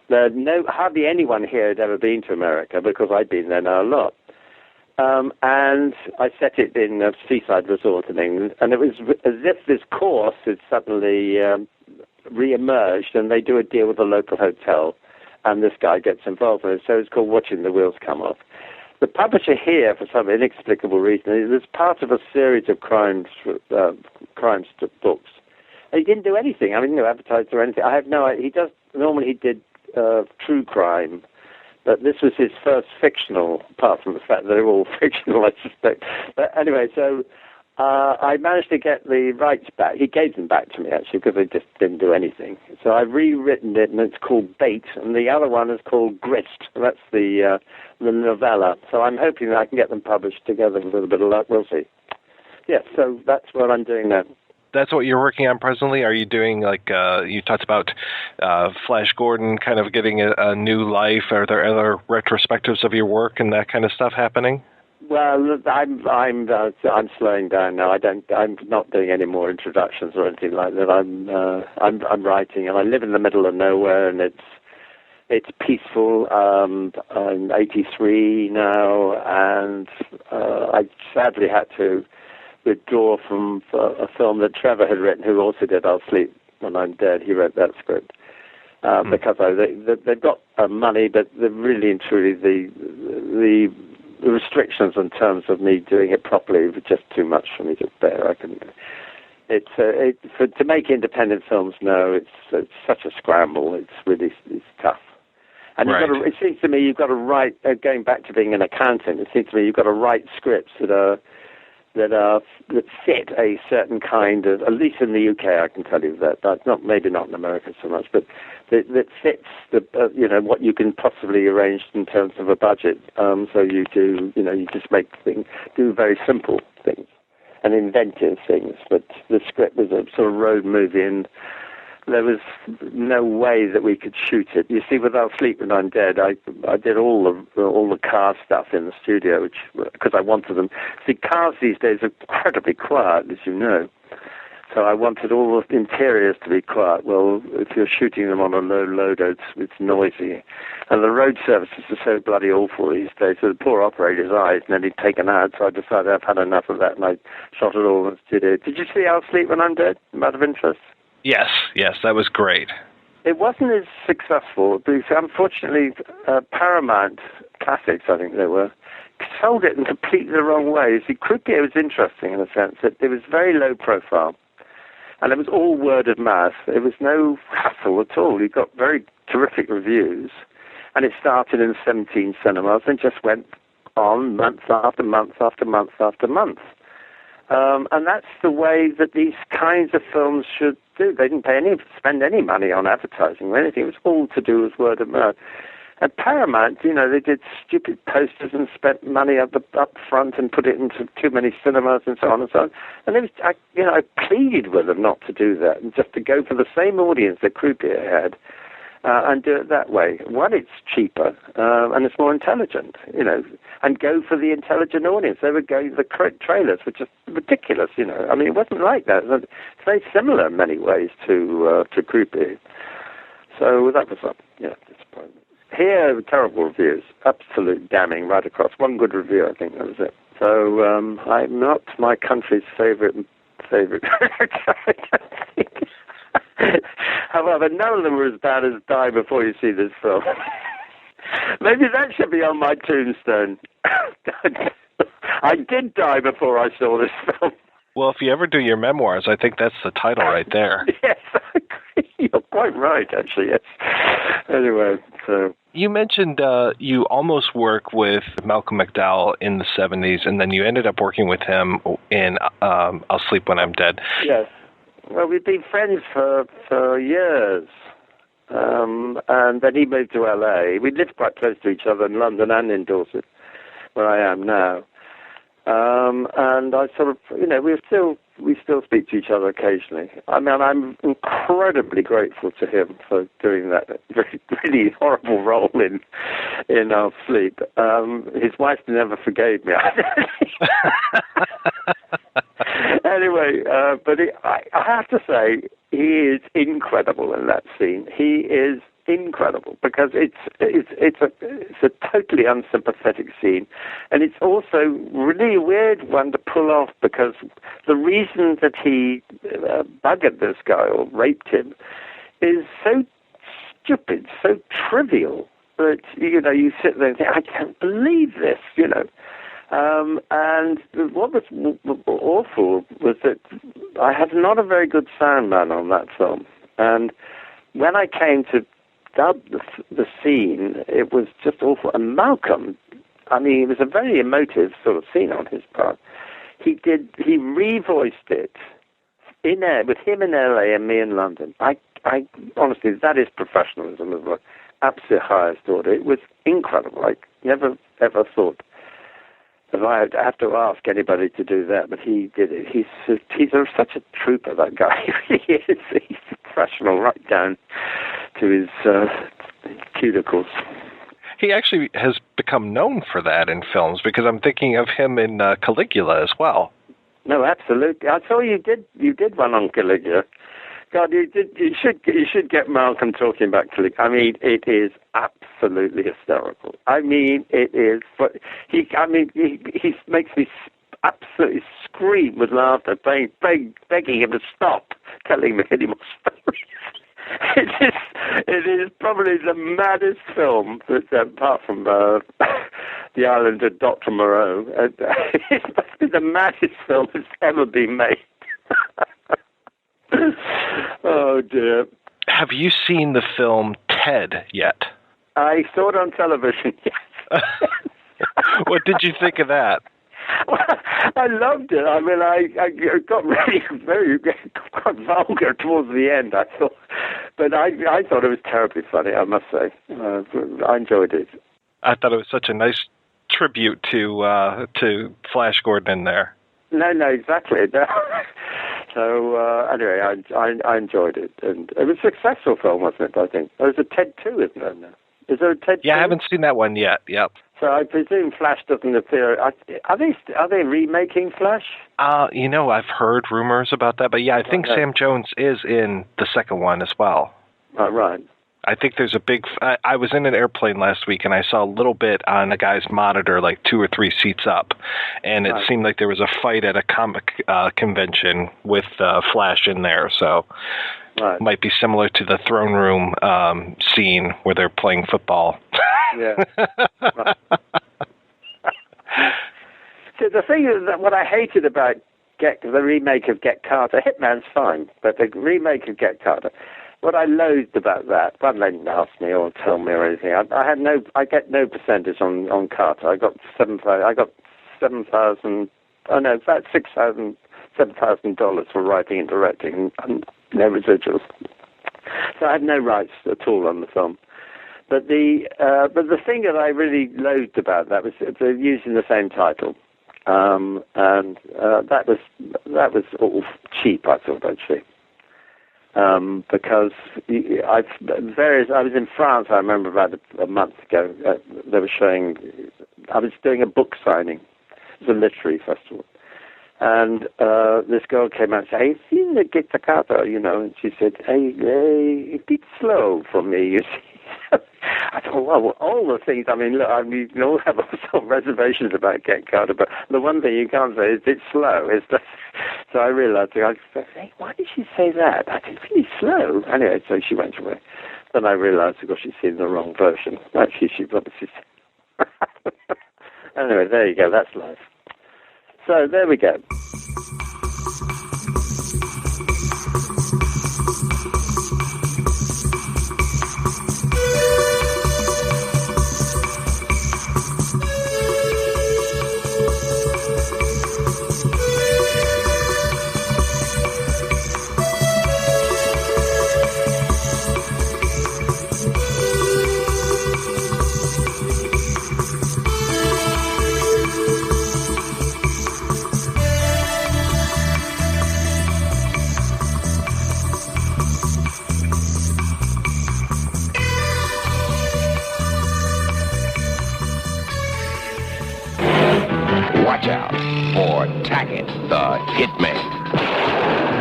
Hardly anyone here had ever been to America because I'd been there now a lot. And I set it in a seaside resort in England, and it was as if this course had suddenly re-emerged, and they do a deal with a local hotel, and this guy gets involved in it. So it's called Watching the Wheels Come Off. The publisher here, for some inexplicable reason, is part of a series of crimes books. And he didn't do anything. I mean, no advertised or anything. I have no idea. Normally he did true crime. But this was his first fictional, apart from the fact that they're all fictional, I suspect. But anyway, so I managed to get the rights back. He gave them back to me, actually, because they just didn't do anything. So I've rewritten it, and it's called Bait, and the other one is called Grist. That's the novella. So I'm hoping that I can get them published together with a little bit of luck. We'll see. Yeah, so that's what I'm doing now. That's what you're working on presently? Are you doing, like, you talked about Flash Gordon kind of getting a new life? Are there other retrospectives of your work and that kind of stuff happening? Well, I'm slowing down now. I'm not doing any more introductions or anything like that. I'm writing, and I live in the middle of nowhere, and it's peaceful. I'm 83 now, and I sadly had to withdraw from a film that Trevor had written, who also did I'll Sleep When I'm Dead. He wrote that script. Because they've got money, but they're really and truly the restrictions in terms of me doing it properly were just too much for me to bear. To make independent films, no, it's such a scramble. It's tough. And it seems to me you've got to write. Going back to being an accountant, it seems to me you've got to write scripts that fit a certain kind of. At least in the UK, I can tell you that. Maybe not in America so much, but that fits the what you can possibly arrange in terms of a budget. So you do you just do very simple things and inventive things. But the script was a sort of road movie, and there was no way that we could shoot it. You see, with I'll Sleep When I'm Dead, I did all the car stuff in the studio, because I wanted them. See, cars these days are incredibly quiet, as you know. So I wanted all the interiors to be quiet. Well, if you're shooting them on a low load, it's noisy. And the road services are so bloody awful these days. So the poor operator's eyes nearly taken out. So I decided I've had enough of that, and I shot it all in the studio. Did you see I'll Sleep When I'm Dead? Out of interest? Yes, that was great. It wasn't as successful because, unfortunately, Paramount Classics, I think they were, sold it in completely the wrong way. See, Croupier was interesting in a sense that it was very low profile, and it was all word of mouth. There was no hassle at all. You got very terrific reviews, and it started in 17 cinemas and just went on month after month after month after month. And that's the way that these kinds of films should do. They didn't spend any money on advertising or anything. It was all to do with word of mouth. At Paramount, they did stupid posters and spent money up front and put it into too many cinemas and so on and so on. And it was, I pleaded with them not to do that and just to go for the same audience that Croupier had. And do it that way. One, it's cheaper, and it's more intelligent, and go for the intelligent audience. They would go, the trailers were just ridiculous, I mean, it wasn't like that. It's very similar in many ways to Croupier. So that was disappointment. Here, terrible reviews, absolute damning right across. One good review, I think that was it. So I'm not my country's favorite. However, none of them were as bad as Die Before You See This Film. Maybe that should be on my tombstone. I did die before I saw this film. Well, if you ever do your memoirs, I think that's the title right there. Yes, I agree. You're quite right, actually, yes. Anyway, so... You mentioned you almost worked with Malcolm McDowell in the 70s, and then you ended up working with him in I'll Sleep When I'm Dead. Yes. Well, we've been friends for years, and then he moved to LA. We lived quite close to each other in London and in Dorset, where I am now. And I sort of, we still speak to each other occasionally. I mean, I'm incredibly grateful to him for doing that really horrible role in I'll Sleep. His wife never forgave me. Anyway, but I have to say, he is incredible in that scene. He is incredible because it's a totally unsympathetic scene, and it's also really a weird one to pull off because the reason that he buggered this guy or raped him is so stupid, so trivial that you sit there and think, I can't believe this, And what was awful was that I had not a very good sound man on that film. And when I came to dub the scene, it was just awful. And Malcolm, I mean, it was a very emotive sort of scene on his part. He revoiced it with him in LA and me in London. I honestly, that is professionalism of the absolute highest order. It was incredible. I never, ever thought that I have to ask anybody to do that, but he did it. He's such a trooper, that guy. He is. He's professional right down to his cuticles. He actually has become known for that in films, because I'm thinking of him in Caligula as well. No, absolutely. I saw you did one on Caligula. God, you should get Malcolm talking about Caligula. I mean, it is absolutely hysterical. I mean, it is. But he makes me. absolutely screamed with laughter, begging him to stop telling me any more stories. It is probably the maddest film, apart from The Island of Dr. Moreau. It's probably the maddest film that's ever been made. Oh, dear. Have you seen the film Ted yet? I saw it on television, yes. What did you think of that? Well, I loved it. I mean, I got really very quite vulgar towards the end, I thought. But I thought it was terribly funny, I must say. I enjoyed it. I thought it was such a nice tribute to Flash Gordon in there. No, exactly. So, anyway, I enjoyed it. And it was a successful film, wasn't it, I think? There was a Ted 2, isn't there now? Is there a Ted 2? Yeah, I haven't seen that one yet. Yep. So I presume Flash doesn't appear. Are they remaking Flash? I've heard rumors about that, but yeah, I think Sam Jones is in the second one as well. Oh, right. I think there's a big. I was in an airplane last week, and I saw a little bit on a guy's monitor, like 2 or 3 seats up, and it seemed like there was a fight at a comic convention with Flash in there. So. Right. Might be similar to the throne room scene where they're playing football. Yeah. Right. So the thing is that what I hated about the remake of Get Carter, Hitman's fine, but the remake of Get Carter, what I loathed about that, well, they didn't ask me or tell me or anything. I get no percentage on Carter. I got about $7,000 for writing and directing, and no residuals. So I had no rights at all on the film. But the thing that I really loathed about that was using the same title, and that was all cheap, I thought, actually. Because I was in France, I remember about a month ago. They were showing. I was doing a book signing. It was a literary festival. And this girl came out and said, "Hey, you seen the Get Carter, And she said, hey, a bit slow for me, you see." I thought, well, all the things, look, you can all have all sorts of reservations about Get Carter, but the one thing you can't say is it's slow. So I realized, I said, hey, why did she say that? I think it's really slow. Anyway, so she went away. Then I realized, of course, she'd seen the wrong version. Actually, she obviously said. Anyway, there you go, that's life. So there we go. Watch out for Tackett, the hitman.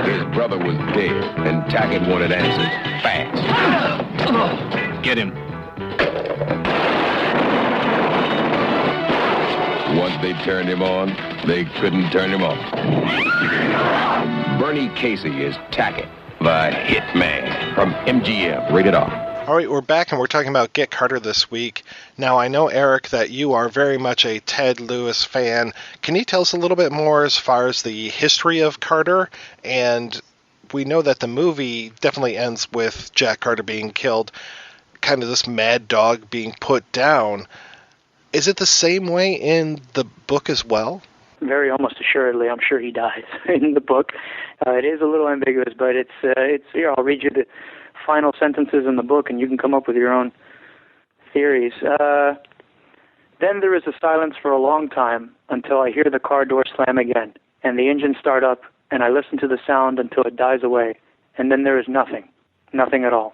His brother was dead, and Tackett wanted answers fast. Get him. Once they turned him on, they couldn't turn him off. Bernie-Casie is Tackett, the hitman, from MGM. Rated R. All right, we're back, and we're talking about Get Carter this week. Now, I know, Eric, that you are very much a Ted Lewis fan. Can you tell us a little bit more as far as the history of Carter? And we know that the movie definitely ends with Jack Carter being killed, kind of this mad dog being put down. Is it the same way in the book as well? Very almost assuredly. I'm sure he dies in the book. It is a little ambiguous, but it's here, I'll read you the final sentences in the book, and you can come up with your own theories. Then there is a silence for a long time until I hear the car door slam again, and the engine start up, and I listen to the sound until it dies away, and then there is nothing at all.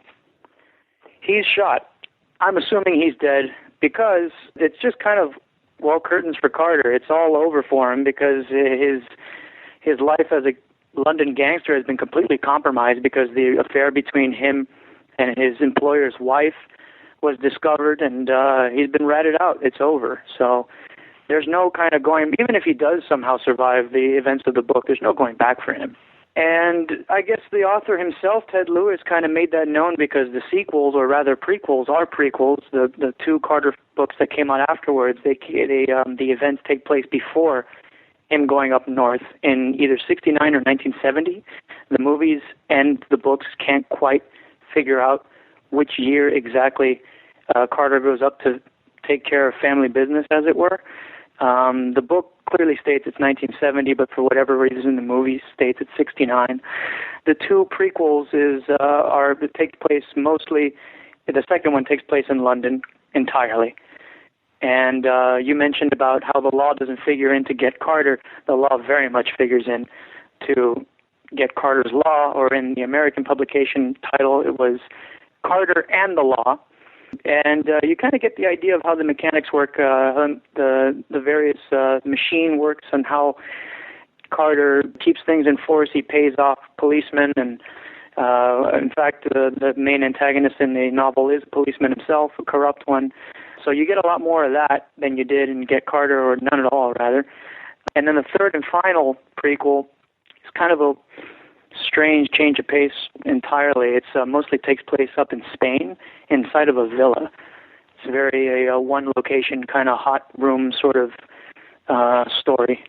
He's shot. I'm assuming he's dead because it's just kind of, well, curtains for Carter. It's all over for him because his life as a London gangster has been completely compromised because the affair between him and his employer's wife was discovered, and he's been ratted out. It's over. So There's no kind of going, even if he does somehow survive the events of the book, there's no going back for him. And I guess the author himself, Ted Lewis, kind of made that known because the sequels, or rather prequels, are prequels. The two Carter books that came out afterwards, the events take place before him going up north in either 69 or 1970. The movies and the books can't quite figure out which year exactly Carter goes up to take care of family business, as it were. The book clearly states it's 1970, but for whatever reason, the movie states it's 69. The two prequels take place mostly. The second one takes place in London entirely. And you mentioned about how the law doesn't figure in to Get Carter. The law very much figures in to Get Carter's Law, or in the American publication title, it was Carter and the Law. And you kind of get the idea of how the mechanics work, the various machine works, and how Carter keeps things in force. He pays off policemen, and in fact, the main antagonist in the novel is a policeman himself, a corrupt one. So you get a lot more of that than you did in Get Carter, or none at all, rather. And then the third and final prequel is kind of a strange change of pace entirely. It mostly takes place up in Spain, inside of a villa. It's very a one-location kind of hot room sort of story,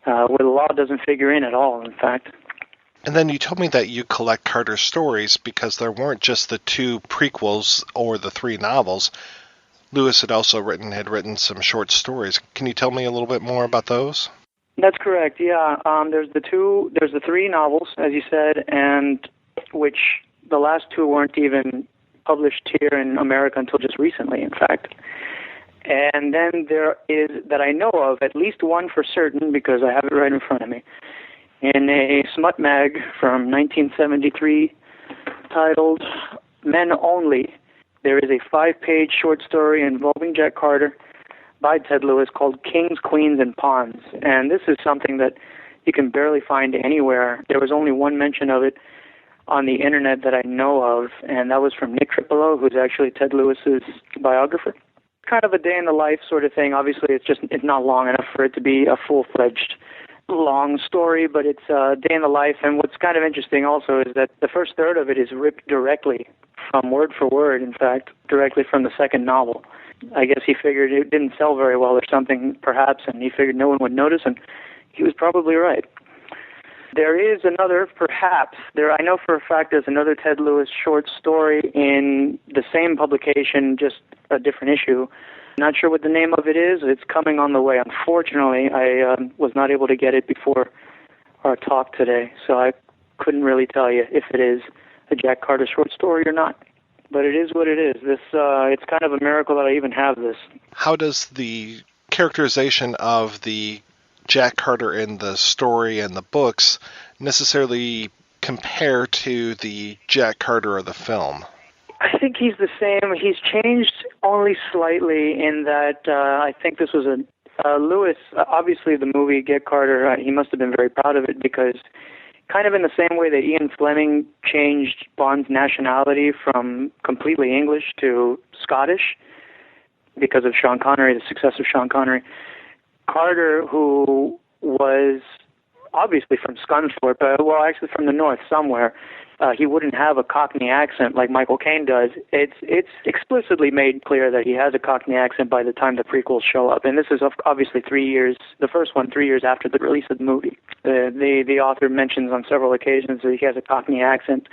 where the law doesn't figure in at all, in fact. And then you told me that you collect Carter stories because there weren't just the two prequels or the three novels. Lewis had also written some short stories. Can you tell me a little bit more about those? That's correct, yeah. There's the three novels, as you said, and which the last two weren't even published here in America until just recently, in fact. And then there is, that I know of, at least one for certain, because I have it right in front of me, in a smut mag from 1973 titled Men Only. There is a 5-page short story involving Jack Carter by Ted Lewis called Kings, Queens, and Pawns. And this is something that you can barely find anywhere. There was only one mention of it on the internet that I know of, and that was from Nick Tripolo, who's actually Ted Lewis's biographer. Kind of a day in the life sort of thing. Obviously, it's not long enough for it to be a full-fledged long story, but it's a day in the life. And what's kind of interesting also is that the first third of it is ripped directly from word for word, in fact, directly from the second novel. I guess he figured it didn't sell very well or something, perhaps, and he figured no one would notice, and he was probably right. There is another, I know for a fact there's another Ted Lewis short story in the same publication, just a different issue. Not sure what the name of it is. It's coming on the way. Unfortunately, I was not able to get it before our talk today, so I couldn't really tell you if it is a Jack Carter short story or not. But it is what it is. It's kind of a miracle that I even have this. How does the characterization of the Jack Carter in the story and the books necessarily compare to the Jack Carter of the film? I think he's the same. He's changed only slightly in that I think this was Lewis, obviously the movie Get Carter, he must have been very proud of it because kind of in the same way that Ian Fleming changed Bond's nationality from completely English to Scottish because of Sean Connery, the success of Sean Connery, Carter, who was obviously from Scunthorpe, actually from the north somewhere, he wouldn't have a Cockney accent like Michael Caine does. It's explicitly made clear that he has a Cockney accent by the time the prequels show up, and this is obviously 3 years. The first one 3 years after the release of the movie. The author mentions on several occasions that he has a Cockney accent,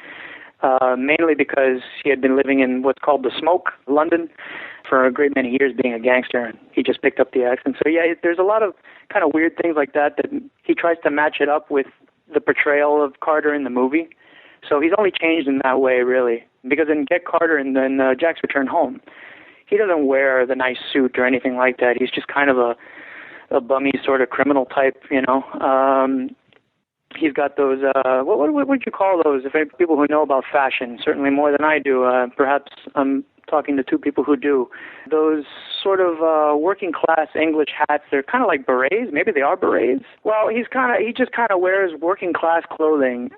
mainly because he had been living in what's called the Smoke, London, for a great many years, being a gangster, and he just picked up the accent. So yeah, there's a lot of kind of weird things like that he tries to match it up with the portrayal of Carter in the movie. So he's only changed in that way, really. Because in Get Carter and then Jack's Return Home, he doesn't wear the nice suit or anything like that. He's just kind of a bummy sort of criminal type, you know. He's got those, what would you call those? If any people who know about fashion, certainly more than I do, perhaps I'm talking to two people who do. Those sort of working class English hats, they're kind of like berets. Maybe they are berets. Well, he just kind of wears working class clothing.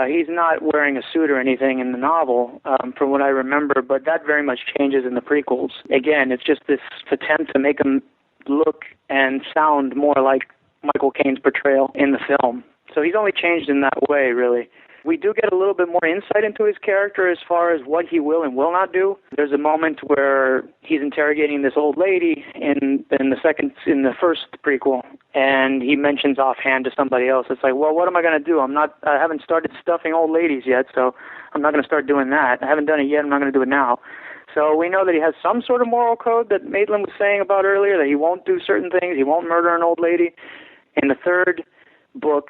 He's not wearing a suit or anything in the novel, from what I remember, but that very much changes in the prequels. Again, it's just this attempt to make him look and sound more like Michael Caine's portrayal in the film. So he's only changed in that way, really. We do get a little bit more insight into his character as far as what he will and will not do. There's a moment where he's interrogating this old lady in the first prequel, and he mentions offhand to somebody else. It's like, well, what am I going to do? I haven't started stuffing old ladies yet, so I'm not going to start doing that. I haven't done it yet. I'm not going to do it now. So we know that he has some sort of moral code that Maitland was saying about earlier, that he won't do certain things. He won't murder an old lady. In the third book,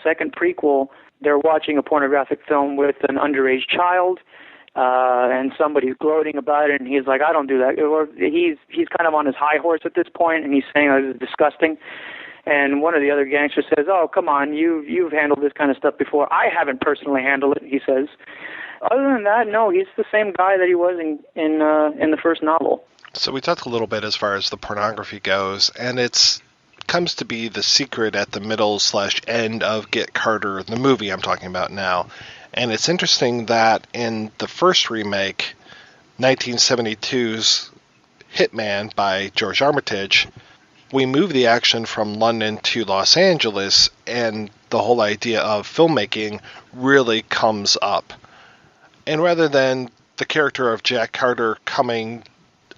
second prequel, they're watching a pornographic film with an underage child, and somebody's gloating about it, and he's like, I don't do that. Or he's kind of on his high horse at this point, and he's saying, this is disgusting. And one of the other gangsters says, oh, come on, you've handled this kind of stuff before. I haven't personally handled it, he says. Other than that, no, he's the same guy that he was in the first novel. So we talked a little bit as far as the pornography goes, and it's comes to be the secret at the middle/end of Get Carter, the movie I'm talking about now. And it's interesting that in the first remake, 1972's Hitman by George-Armitage, we move the action from London to Los Angeles, and the whole idea of filmmaking really comes up. And rather than the character of Jack Carter coming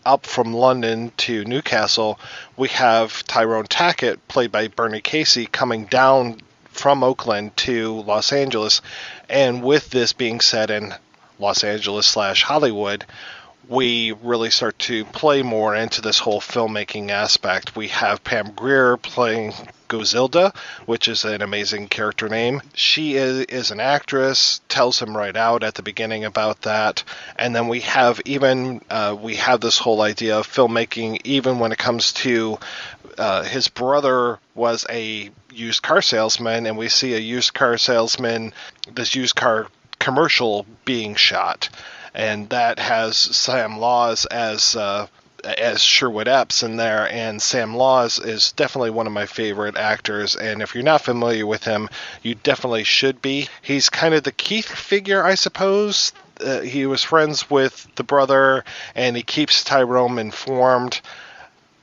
up from London to Newcastle, we have Tyrone Tackett, played by bernie-casie, coming down from Oakland to Los Angeles. And with this being set in Los Angeles/Hollywood, we really start to play more into this whole filmmaking aspect. We have Pam Grier playing Gozilda, which is an amazing character name. She is an actress, tells him right out at the beginning about that. And then we have this whole idea of filmmaking, even when it comes to his brother was a used car salesman, and we see a used car salesman, this used car commercial being shot. And that has Sam Laws as Sherwood Epps in there, and Sam Laws is definitely one of my favorite actors, and if you're not familiar with him, you definitely should be. He's kind of the Keith figure, I suppose. He was friends with the brother, and he keeps Tyrone informed.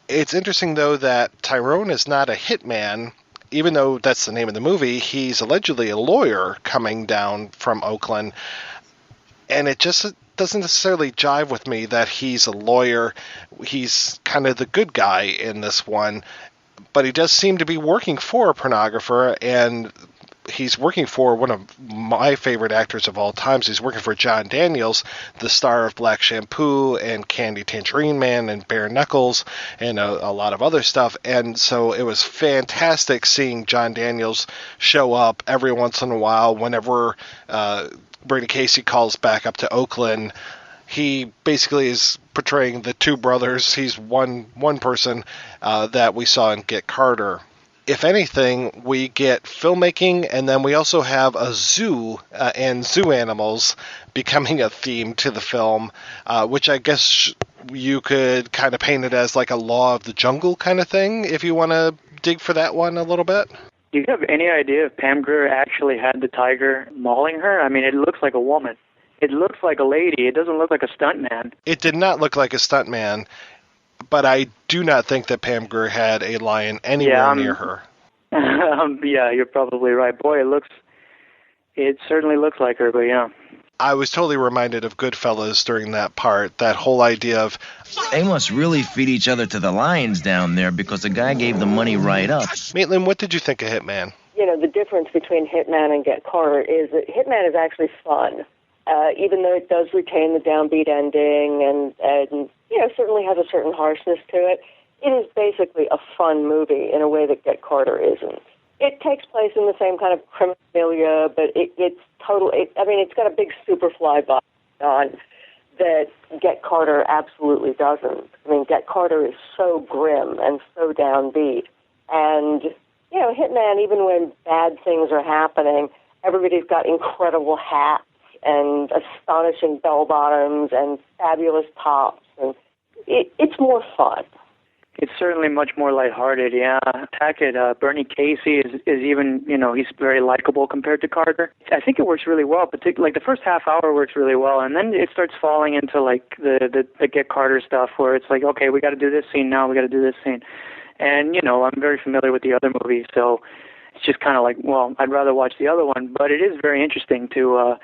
It's interesting, though, that Tyrone is not a hitman. Even though that's the name of the movie, he's allegedly a lawyer coming down from Oakland, and it just doesn't necessarily jive with me that he's a lawyer. He's kind of the good guy in this one, but he does seem to be working for a pornographer, and he's working for one of my favorite actors of all times. He's working for John Daniels, the star of Black Shampoo and Candy Tangerine Man and Bare Knuckles and a lot of other stuff. And so it was fantastic seeing John Daniels show up every once in a while whenever bernie-casie calls back up to Oakland. He basically is portraying the two brothers. He's one person that we saw in Get Carter. If anything, we get filmmaking, and then we also have a zoo and zoo animals becoming a theme to the film, which I guess you could kind of paint it as like a Law of the Jungle kind of thing, if you want to dig for that one a little bit. Do you have any idea if Pam Grier actually had the tiger mauling her? I mean, it looks like a woman. It looks like a lady. It doesn't look like a stuntman. It did not look like a stuntman, but I do not think that Pam Grier had a lion anywhere near her. Yeah, you're probably right. Boy, it certainly looks like her, but yeah. I was totally reminded of Goodfellas during that part, that whole idea of... They must really feed each other to the lions down there because the guy gave the money right up. Maitland, what did you think of Hitman? You know, the difference between Hitman and Get Carter is that Hitman is actually fun, even though it does retain the downbeat ending and you know, certainly has a certain harshness to it. It is basically a fun movie in a way that Get Carter isn't. It takes place in the same kind of criminal milieu, but it's got a big Superfly vibe on that Get Carter absolutely doesn't. I mean, Get Carter is so grim and so downbeat. And, you know, Hitman, even when bad things are happening, everybody's got incredible hats and astonishing bell-bottoms and fabulous tops. And it's more fun. It's certainly much more lighthearted, yeah. Tackett, Bernie-Casie is even, he's very likable compared to Carter. I think it works really well, particularly, like, the first half hour works really well, and then it starts falling into, like, the Get Carter stuff, where it's like, okay, we got to do this scene now, we got to do this scene. And, I'm very familiar with the other movies, so it's just kind of like, well, I'd rather watch the other one, but it is very interesting to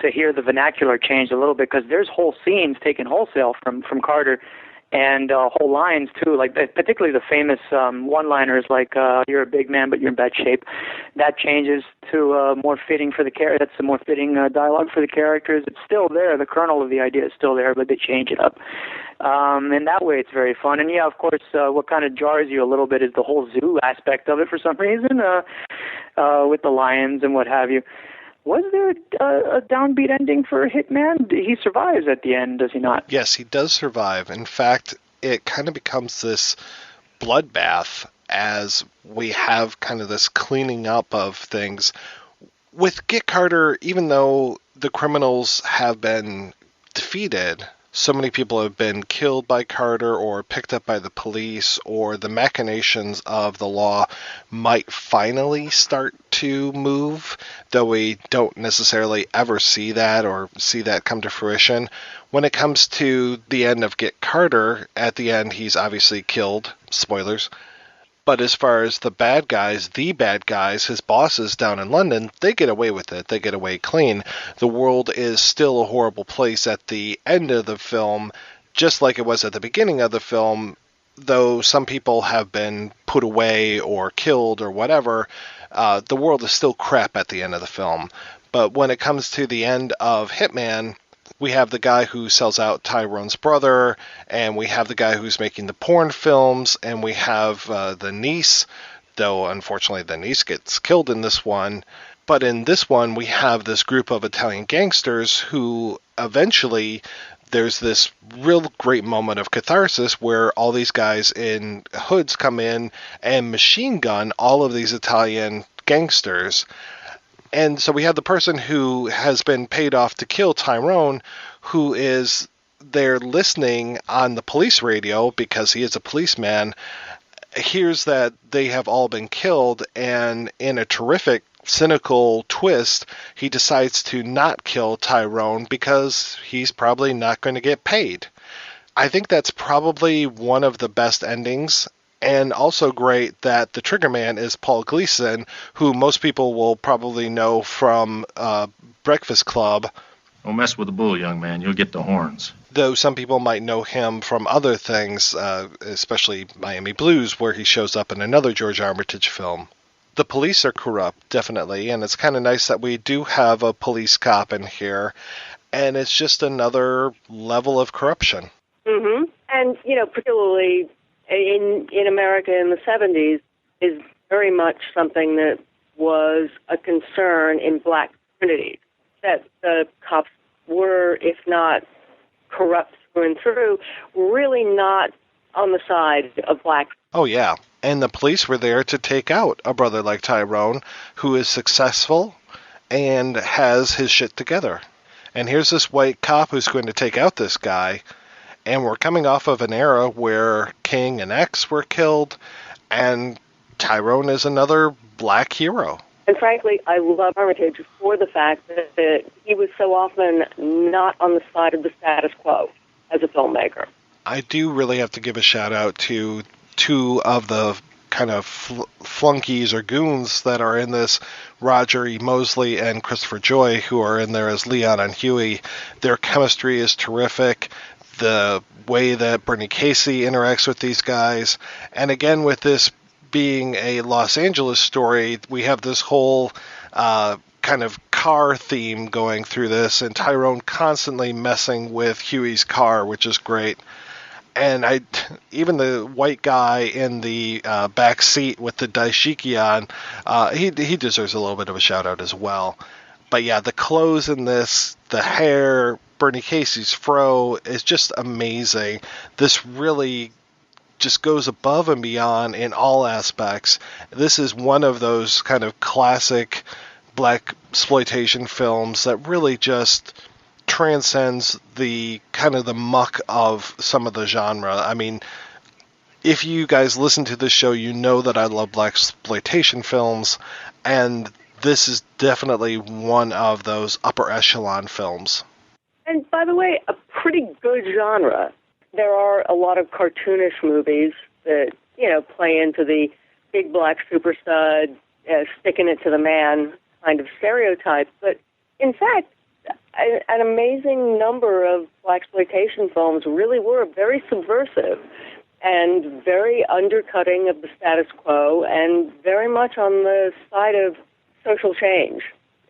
hear the vernacular change a little bit, because there's whole scenes taken wholesale from Carter, and whole lines too, like particularly the famous one-liners like "You're a big man, but you're in bad shape." That changes to more fitting for the character. That's a more fitting dialogue for the characters. It's still there. The kernel of the idea is still there, but they change it up. And that way, it's very fun. And yeah, of course, what kind of jars you a little bit is the whole zoo aspect of it for some reason, with the lions and what have you. Was there a downbeat ending for Hitman? He survives at the end, does he not? Yes, he does survive. In fact, it kind of becomes this bloodbath as we have kind of this cleaning up of things. With Get Carter, even though the criminals have been defeated, so many people have been killed by Carter or picked up by the police, or the machinations of the law might finally start to move, though we don't necessarily ever see that or see that come to fruition. When it comes to the end of Get Carter, at the end he's obviously killed. Spoilers. But as far as the bad guys, his bosses down in London, they get away with it. They get away clean. The world is still a horrible place at the end of the film, just like it was at the beginning of the film, though some people have been put away or killed or whatever. The world is still crap at the end of the film. But when it comes to the end of Hitman, we have the guy who sells out Tyrone's brother, and we have the guy who's making the porn films, and we have the niece, though unfortunately the niece gets killed in this one. But in this one, we have this group of Italian gangsters who eventually, there's this real great moment of catharsis where all these guys in hoods come in and machine gun all of these Italian gangsters. And so we have the person who has been paid off to kill Tyrone, who is there listening on the police radio because he is a policeman, hears that they have all been killed, and in a terrific, cynical twist, he decides to not kill Tyrone because he's probably not going to get paid. I think that's probably one of the best endings. And also great that the trigger man is Paul Gleason, who most people will probably know from Breakfast Club. Don't mess with the bull, young man. You'll get the horns. Though some people might know him from other things, especially Miami Blues, where he shows up in another George Armitage film. The police are corrupt, definitely, and it's kind of nice that we do have a police cop in here, and it's just another level of corruption. Mm-hmm. And, particularly in America in the 70s is very much something that was a concern in black communities, that the cops were, if not corrupt through and through, really not on the side of black. Oh, yeah. And the police were there to take out a brother like Tyrone, who is successful and has his shit together. And here's this white cop who's going to take out this guy. And we're coming off of an era where King and X were killed, and Tyrone is another black hero. And frankly, I love Armitage for the fact that he was so often not on the side of the status quo as a filmmaker. I do really have to give a shout out to two of the kind of flunkies or goons that are in this, Roger E. Mosley and Christopher Joy, who are in there as Leon and Huey. Their chemistry is terrific. The way that Bernie-Casie interacts with these guys. And again, with this being a Los Angeles story, we have this whole kind of car theme going through this, and Tyrone constantly messing with Huey's car, which is great. And even the white guy in the back seat with the dashiki on, he deserves a little bit of a shout out as well. But yeah, the clothes in this, the hair, Bernie-Casie's fro is just amazing. This really just goes above and beyond in all aspects. This is one of those kind of classic black exploitation films that really just transcends the kind of the muck of some of the genre. I mean, if you guys listen to this show, you know that I love blaxploitation films, and this is definitely one of those upper echelon films. And by the way, a pretty good genre. There are a lot of cartoonish movies that, play into the big black super stud, sticking it to the man kind of stereotype. But in fact, an amazing number of blaxploitation films really were very subversive and very undercutting of the status quo and very much on the side of social change,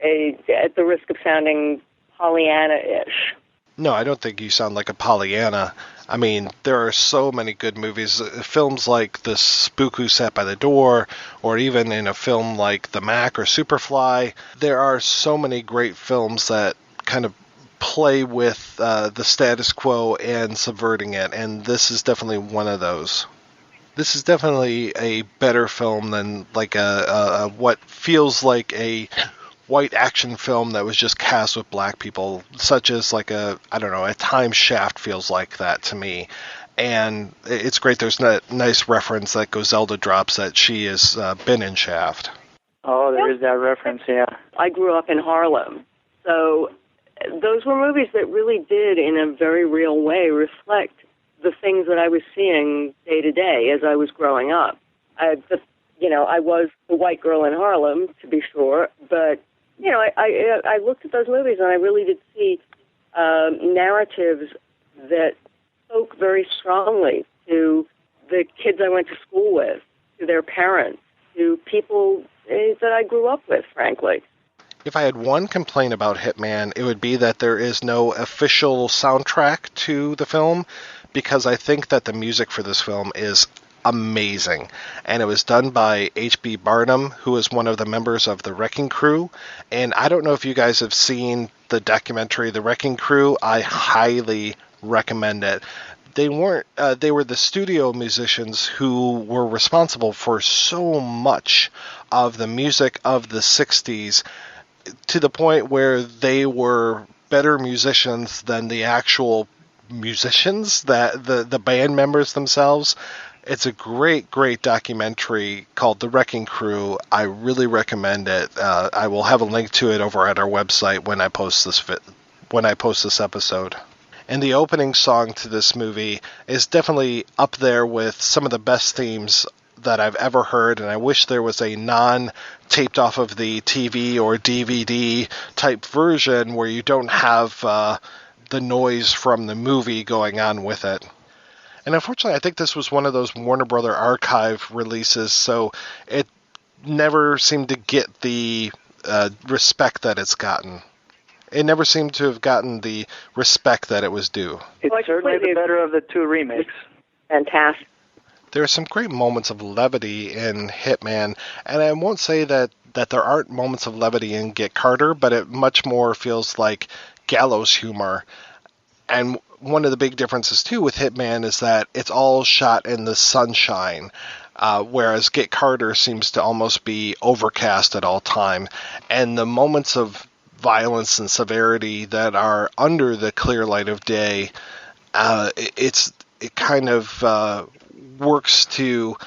at the risk of sounding Pollyanna-ish. No, I don't think you sound like a Pollyanna. I mean, there are so many good movies. Films like The Spook Who Sat by the Door, or even in a film like The Mac or Superfly. There are so many great films that kind of play with the status quo and subverting it, and this is definitely one of those. This is definitely a better film than like a what feels like a white action film that was just cast with black people, such as like a Time Shaft feels like that to me. And it's great. There's a nice reference that Gozelda drops that she has been in Shaft. Oh, there is that reference, yeah. I grew up in Harlem, so those were movies that really did, in a very real way, reflect the things that I was seeing day to day as I was growing up. I was the white girl in Harlem, to be sure, but, I looked at those movies and I really did see narratives that spoke very strongly to the kids I went to school with, to their parents, to people that I grew up with, frankly. If I had one complaint about Hitman, it would be that there is no official soundtrack to the film, because I think that the music for this film is amazing. And it was done by H.B. Barnum, who is one of the members of the Wrecking Crew. And I don't know if you guys have seen the documentary The Wrecking Crew. I highly recommend it. They were the studio musicians who were responsible for so much of the music of the 60s, to the point where they were better musicians than the actual musicians, that the band members themselves. It's a great, great documentary called The Wrecking Crew. I really recommend it. I will have a link to it over at our website when I post this episode. And the opening song to this movie is definitely up there with some of the best themes that I've ever heard, and I wish there was a non-taped off of the TV or DVD type version where you don't have the noise from the movie going on with it. And unfortunately, I think this was one of those Warner Brother archive releases, so it never seemed to get the respect that it's gotten. It never seemed to have gotten the respect that it was due. It's certainly the better of the two remakes. Fantastic. There are some great moments of levity in Hitman, and I won't say that there aren't moments of levity in Get Carter, but it much more feels like gallows humor. And one of the big differences, too, with Hitman is that it's all shot in the sunshine, whereas Get Carter seems to almost be overcast at all time. And the moments of violence and severity that are under the clear light of day, it kind of works to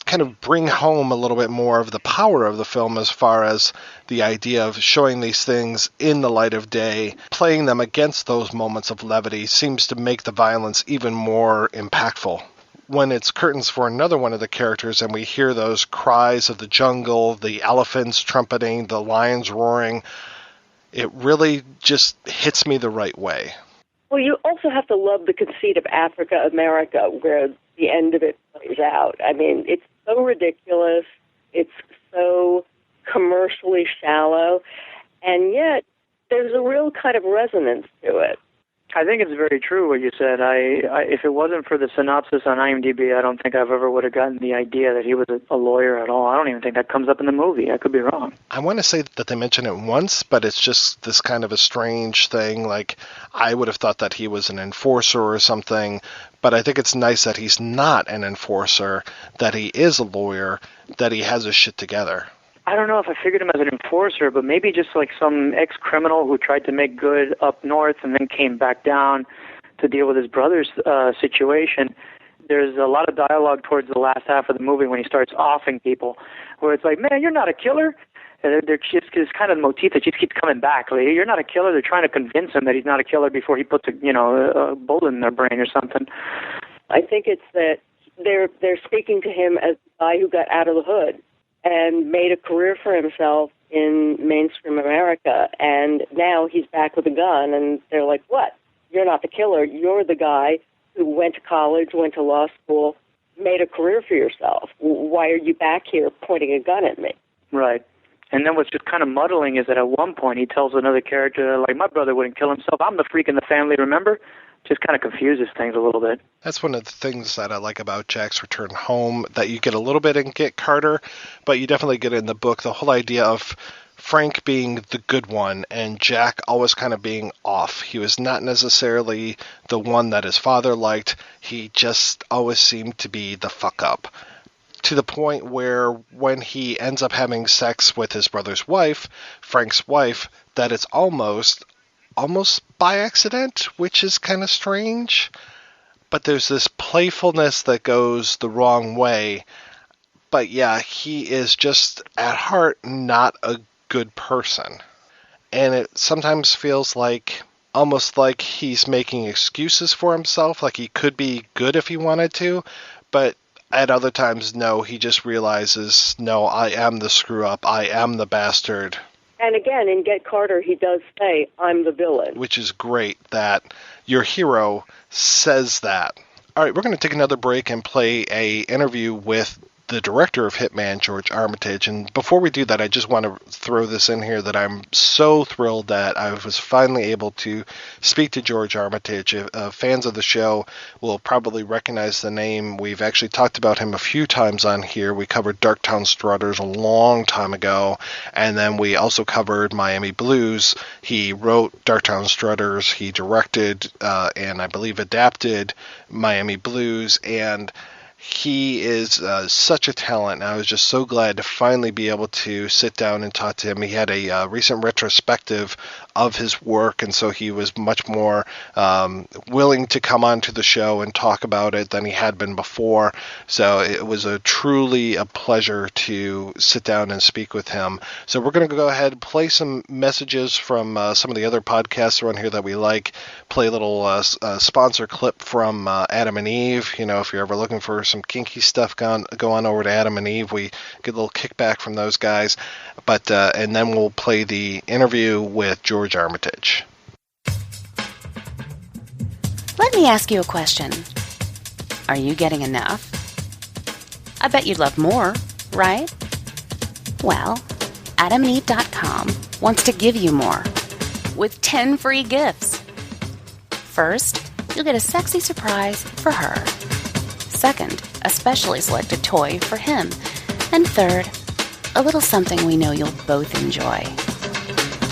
kind of bring home a little bit more of the power of the film, as far as the idea of showing these things in the light of day. Playing them against those moments of levity seems to make the violence even more impactful. When it's curtains for another one of the characters and we hear those cries of the jungle, the elephants trumpeting, the lions roaring, it really just hits me the right way. Well, you also have to love the conceit of Africa America, where the end of it plays out. I mean, it's so ridiculous, it's so commercially shallow, and yet there's a real kind of resonance to it. I think it's very true what you said. If it wasn't for the synopsis on IMDb, I don't think I've ever would have gotten the idea that he was a lawyer at all. I don't even think that comes up in the movie. I could be wrong. I want to say that they mention it once, but it's just this kind of a strange thing. Like, I would have thought that he was an enforcer or something, but I think it's nice that he's not an enforcer, that he is a lawyer, that he has his shit together. I don't know if I figured him as an enforcer, but maybe just like some ex-criminal who tried to make good up north and then came back down to deal with his brother's situation. there's a lot of dialogue towards the last half of the movie when he starts offing people, where it's like, man, you're not a killer. And it's kind of the motif that just keeps coming back. Like, you're not a killer. They're trying to convince him that he's not a killer before he puts a bullet in their brain or something. I think it's that they're speaking to him as the guy who got out of the hood and made a career for himself in mainstream America, and now he's back with a gun, and they're like, what? You're not the killer. You're the guy who went to college, went to law school, made a career for yourself. Why are you back here pointing a gun at me? Right. And then what's just kind of muddling is that at one point he tells another character, like, my brother wouldn't kill himself. I'm the freak in the family, remember? Just kind of confuses things a little bit. That's one of the things that I like about Jack's Return Home, that you get a little bit in Get Carter, but you definitely get in the book the whole idea of Frank being the good one and Jack always kind of being off. He was not necessarily the one that his father liked. He just always seemed to be the fuck up. To the point where when he ends up having sex with his brother's wife, Frank's wife, that it's almost by accident, which is kind of strange. But there's this playfulness that goes the wrong way. But yeah, he is just at heart not a good person. And it sometimes feels like almost like he's making excuses for himself, like he could be good if he wanted to, but at other times, no, he just realizes, no, I am the screw-up, I am the bastard. And again, in Get Carter, he does say, I'm the villain. Which is great that your hero says that. All right, we're going to take another break and play a interview with the director of Hitman, George Armitage. And before we do that, I just want to throw this in here that I'm so thrilled that I was finally able to speak to George Armitage. Fans of the show will probably recognize the name. We've actually talked about him a few times on here. We covered Darktown Strutters a long time ago, and then we also covered Miami Blues. He wrote Darktown Strutters, he directed and I believe adapted Miami Blues, and he is such a talent, and I was just so glad to finally be able to sit down and talk to him. He had a recent retrospective of his work, and so he was much more willing to come on to the show and talk about it than he had been before. So it was truly a pleasure to sit down and speak with him. So we're going to go ahead and play some messages from some of the other podcasts around here that we like, play a little sponsor clip from Adam and Eve. You know, if you're ever looking for some kinky stuff, go on over to Adam and Eve. We get a little kickback from those guys. But and then we'll play the interview with George Armitage. Let me ask you a question. Are you getting enough? I bet you'd love more, right? Well, adamandeve.com wants to give you more with 10 free gifts. First, you'll get a sexy surprise for her. Second, a specially selected toy for him. And third, a little something we know you'll both enjoy.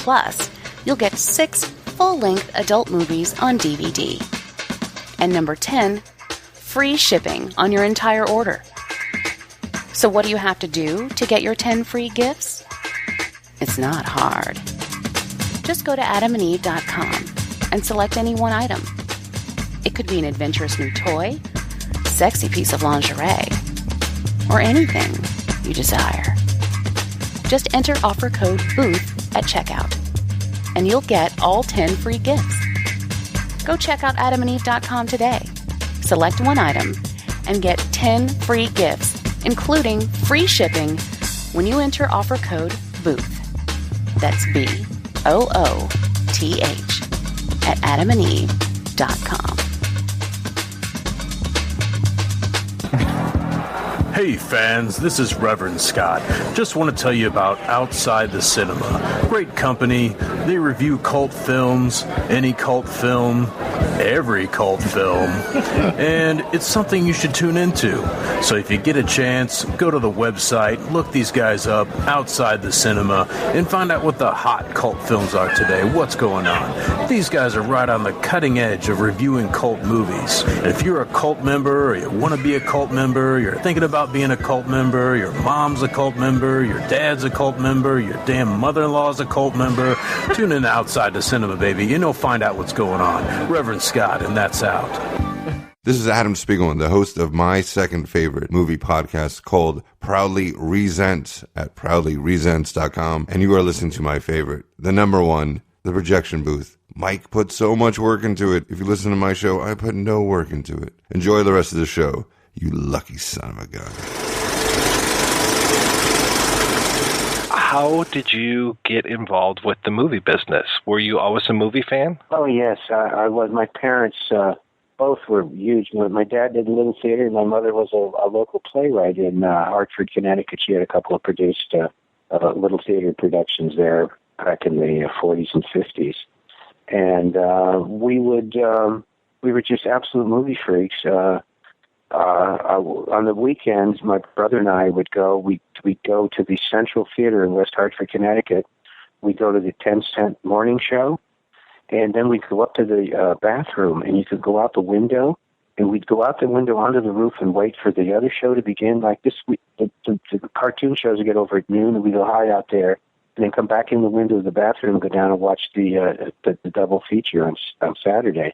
Plus, you'll get 6 full-length adult movies on DVD. And number 10, free shipping on your entire order. So what do you have to do to get your 10 free gifts? It's not hard. Just go to adamandeve.com and select any one item. It could be an adventurous new toy, sexy piece of lingerie, or anything you desire. Just enter offer code BOOTH at checkout, and you'll get all 10 free gifts. Go check out adamandeve.com today. Select one item and get 10 free gifts, including free shipping when you enter offer code BOOTH. That's BOOTH at adamandeve.com. Hey fans, this is Reverend Scott. Just want to tell you about Outside the Cinema. Great company. They review cult films, any cult film, every cult film, and it's something you should tune into. So if you get a chance, go to the website, look these guys up, Outside the Cinema, and find out what the hot cult films are today, what's going on. These guys are right on the cutting edge of reviewing cult movies. And if you're a cult member, or you want to be a cult member, you're thinking about being a cult member, your mom's a cult member, your dad's a cult member, your damn mother-in-law's a cult member, tune in to Outside the Cinema, baby. You know, find out what's going on. Reverend Scott, and that's out. This is Adam Spiegelman, the host of my second favorite movie podcast called Proudly Resents at proudlyresents.com. And you are listening to my favorite, the number one, The Projection Booth. Mike put so much work into it. If you listen to my show, I put no work into it. Enjoy the rest of the show, you lucky son of a gun. How did you get involved with the movie business? Were you always a movie fan? Oh, yes, I was. My parents both were huge. My dad did Little Theater, and my mother was a local playwright in Hartford, Connecticut. She had a couple of produced Little Theater productions there back in the 40s and 50s. And we were just absolute movie freaks. On the weekends, my brother and I would go. We'd go to the Central Theater in West Hartford, Connecticut. We'd go to the 10-cent morning show. And then we'd go up to the bathroom, and you could go out the window, and we'd go out the window onto the roof and wait for the other show to begin. Like this, the cartoon shows would get over at noon, and we'd go hide out there, and then come back in the window of the bathroom and go down and watch the double feature on Saturday.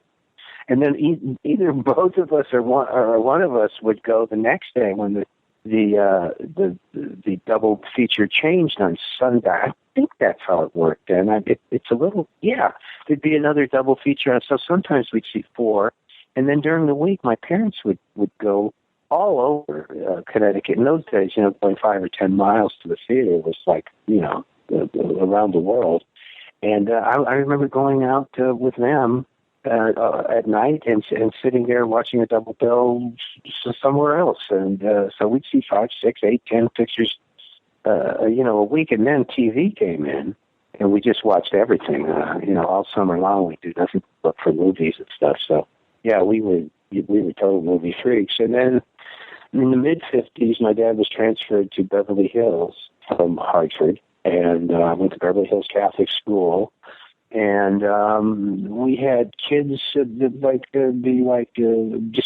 And then either both of us or one of us would go the next day when the double feature changed on Sunday. I think that's how it worked. And it's a little, there'd be another double feature. So sometimes we'd see 4. And then during the week, my parents would go all over Connecticut. In those days, going 5 or 10 miles to the theater was like, around the world. And I remember going out with them at night and sitting there watching a double bill somewhere else. And so we'd see 5, 6, 8, 10 pictures a week, and then TV came in, and we just watched everything. All summer long, we'd do nothing but for movies and stuff. So, yeah, we were total movie freaks. And then in the mid-'50s, my dad was transferred to Beverly Hills from Hartford, and I went to Beverly Hills Catholic School. And we had kids just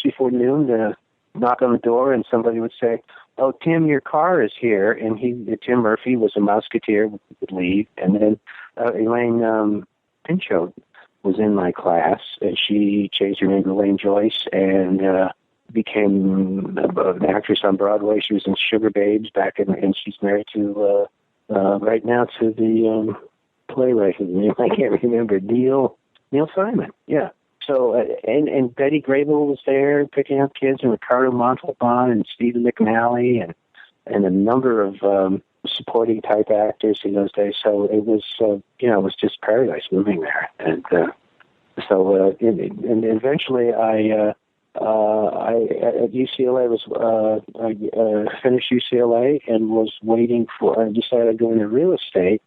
before noon knock on the door, and somebody would say, "Oh, Tim, your car is here." And Tim Murphy was a Musketeer, would leave. And then Elaine Pinchot was in my class, and she changed her name to Elaine Joyce and became an actress on Broadway. She was in Sugar Babes and she's married to right now to the playwright whose name I can't remember, Neil Simon. Yeah. So and Betty Grable was there picking up kids, and Ricardo Montalban and Stephen McGinley and a number of supporting type actors in those days. So it was it was just paradise moving there. And so eventually I at UCLA I finished UCLA and was waiting I decided to go into real estate.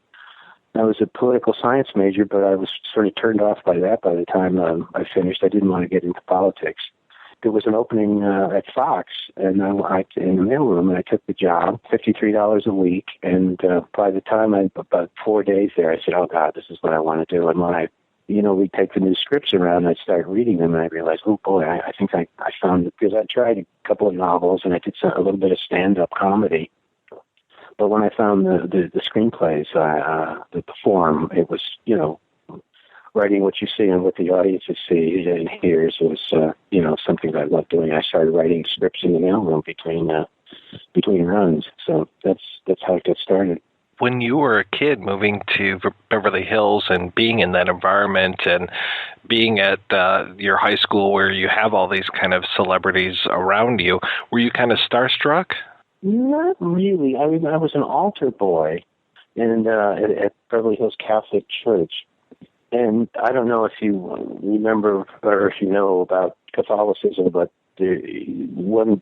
I was a political science major, but I was sort of turned off by that by the time I finished. I didn't want to get into politics. There was an opening at Fox, and I in the mailroom, and I took the job, $53 a week. And by the time about 4 days there, I said, "Oh God, this is what I want to do." And when we'd take the new scripts around, and I'd start reading them, and I realized, oh boy, I think I found, because I tried a couple of novels, and I did a little bit of stand-up comedy. But when I found the screenplays, the form, it was, writing what you see and what the audience sees and hears was, something that I loved doing. I started writing scripts in the mailroom between runs. So that's how it got started. When you were a kid moving to Beverly Hills and being in that environment and being at your high school where you have all these kind of celebrities around you, were you kind of starstruck? Not really. I mean, I was an altar boy at Beverly Hills Catholic Church. And I don't know if you remember or if you know about Catholicism, but when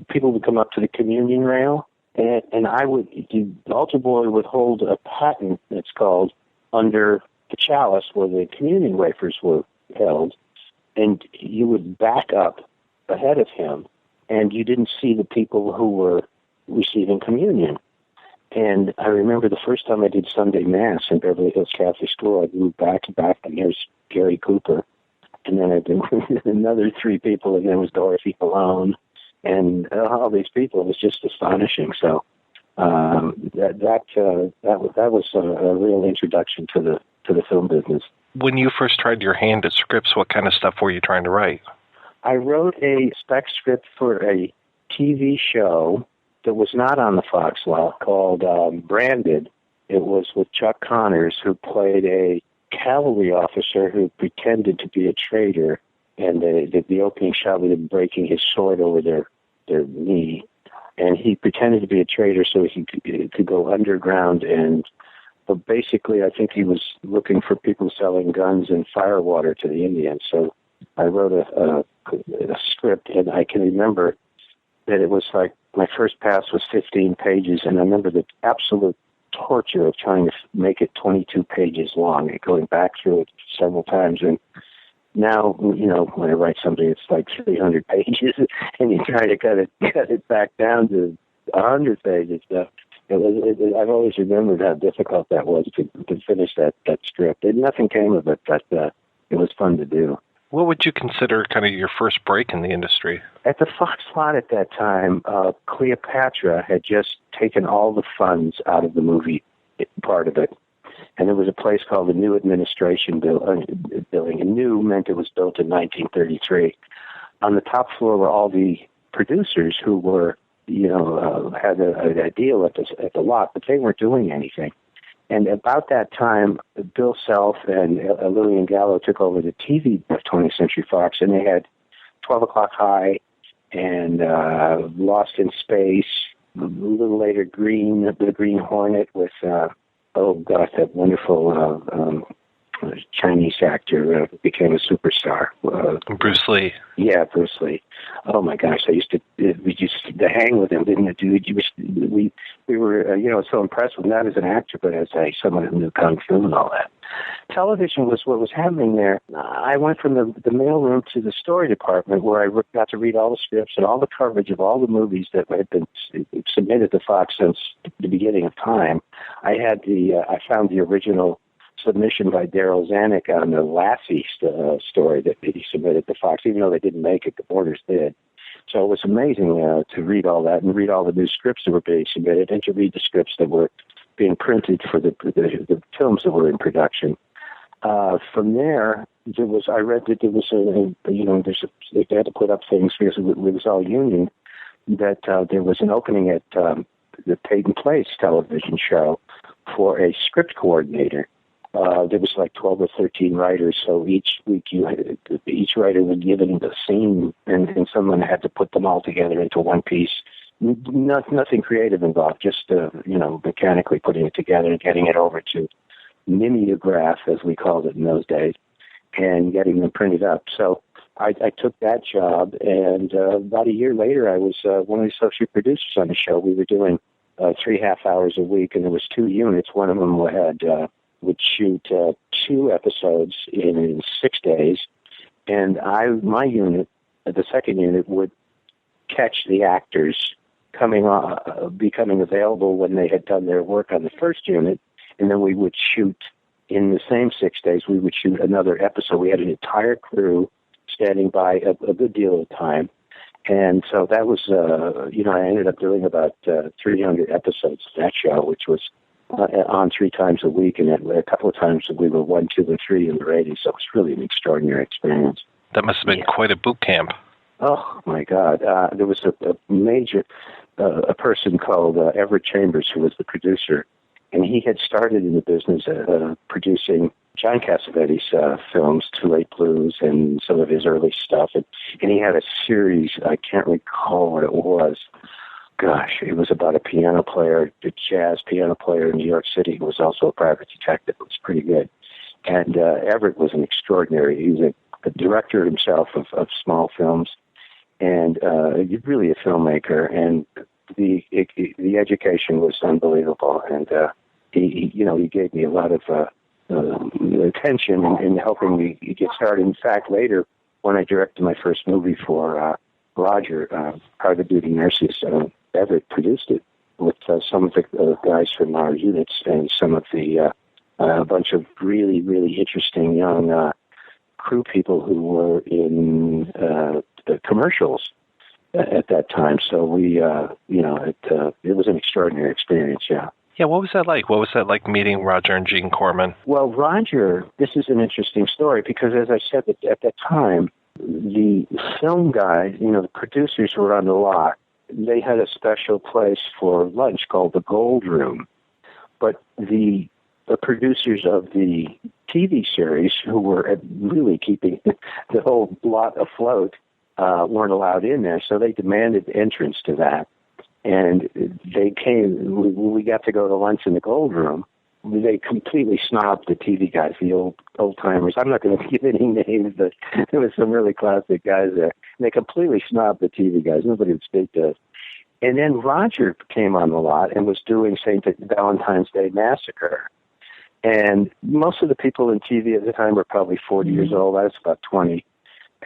people would come up to the communion rail, and the altar boy would hold a paten, it's called, under the chalice where the communion wafers were held, and you would back up ahead of him, and you didn't see the people who were receiving communion. And I remember the first time I did Sunday Mass in Beverly Hills Catholic School, I moved back, and there's Gary Cooper. And then I did another 3 people, and there was Dorothy Colon, and all these people. It was just astonishing. So that was a real introduction to the film business. When you first tried your hand at scripts, what kind of stuff were you trying to write? I wrote a spec script for a TV show that was not on the Fox lot called Branded. It was with Chuck Connors, who played a cavalry officer who pretended to be a traitor, and the opening shot with him breaking his sword over their knee, and he pretended to be a traitor so he could go underground, but basically I think he was looking for people selling guns and firewater to the Indians. So I wrote a script, and I can remember that it was like my first pass was 15 pages, and I remember the absolute torture of trying to make it 22 pages long and going back through it several times. And now, when I write something, it's like 300 pages, and you try to cut it back down to 100 pages. So I've always remembered how difficult that was to finish that script. And nothing came of it, but it was fun to do. What would you consider kind of your first break in the industry? At the Fox lot at that time, Cleopatra had just taken all the funds out of the movie part of it. And there was a place called the New Administration Building. And new meant it was built in 1933. On the top floor were all the producers who were, had a deal at the lot, but they weren't doing anything. And about that time, Bill Self and Lillian Gallo took over the TV of 20th Century Fox, and they had 12 O'Clock High and Lost in Space, a little later The Green Hornet with, that wonderful Chinese actor became a superstar. Bruce Lee. Yeah, Bruce Lee. Oh my gosh, we used to hang with him, didn't we? We were, so impressed with him, not as an actor, but as someone who knew kung fu and all that. Television was what was happening there. I went from the mailroom to the story department, where I got to read all the scripts and all the coverage of all the movies that had been submitted to Fox since the beginning of time. I found the original submission by Daryl Zanuck on the Lassie story that he submitted to Fox, even though they didn't make it, the Borders did. So it was amazing to read all that and read all the new scripts that were being submitted, and to read the scripts that were being printed for the films that were in production. From there, I read that there was they had to put up things because it was all union, that there was an opening at the Peyton Place television show for a script coordinator. There was like 12 or 13 writers, so each week each writer was given the scene, and someone had to put them all together into one piece. Nothing creative involved, just mechanically putting it together and getting it over to mimeograph, as we called it in those days, and getting them printed up. So I took that job, and about a year later, I was one of the associate producers on the show. We were doing 3.5 hours a week, and there was 2 units. One of them would shoot 2 episodes in 6 days, and my unit, the second unit, would catch the actors becoming available when they had done their work on the first unit, and then we would shoot in the same 6 days. We would shoot another episode. We had an entire crew standing by a good deal of time, and so that was I ended up doing about 300 episodes of that show, which was on 3 times a week, and a couple of times we were 1, 2, and 3 in the ratings. So it was really an extraordinary experience. That must have been quite a boot camp. Oh my God! There was a major person called Everett Chambers, who was the producer, and he had started in the business producing John Cassavetes' films, Too Late Blues, and some of his early stuff, and he had a series. I can't recall what it was. Gosh, it was about a piano player, a jazz piano player in New York City who was also a private detective. It was pretty good. And Everett was an extraordinary, he was a director himself of small films, and really a filmmaker. And the education was unbelievable. And he gave me a lot of attention in helping me get started. In fact, later, when I directed my first movie for Roger, Private Duty Nurses, Everett produced it with some of the guys from our units and some of the a bunch of really, really interesting young crew people who were in the commercials at that time. So we, it was an extraordinary experience, yeah. Yeah, what was that like? What was that like meeting Roger and Gene-Corman? Well, Roger, this is an interesting story because, as I said, at that time, the film guys, the producers were on the lot. They had a special place for lunch called the Gold Room. But the producers of the TV series, who were really keeping the whole lot afloat, weren't allowed in there, so they demanded entrance to that. And they came, we got to go to lunch in the Gold Room. They completely snobbed the TV guys, the old timers. I'm not going to give any names, but there was some really classic guys there. And they completely snobbed the TV guys. Nobody would speak to us. And then Roger came on the lot and was doing St. Valentine's Day Massacre. And most of the people in TV at the time were probably 40 years old. I was about 20.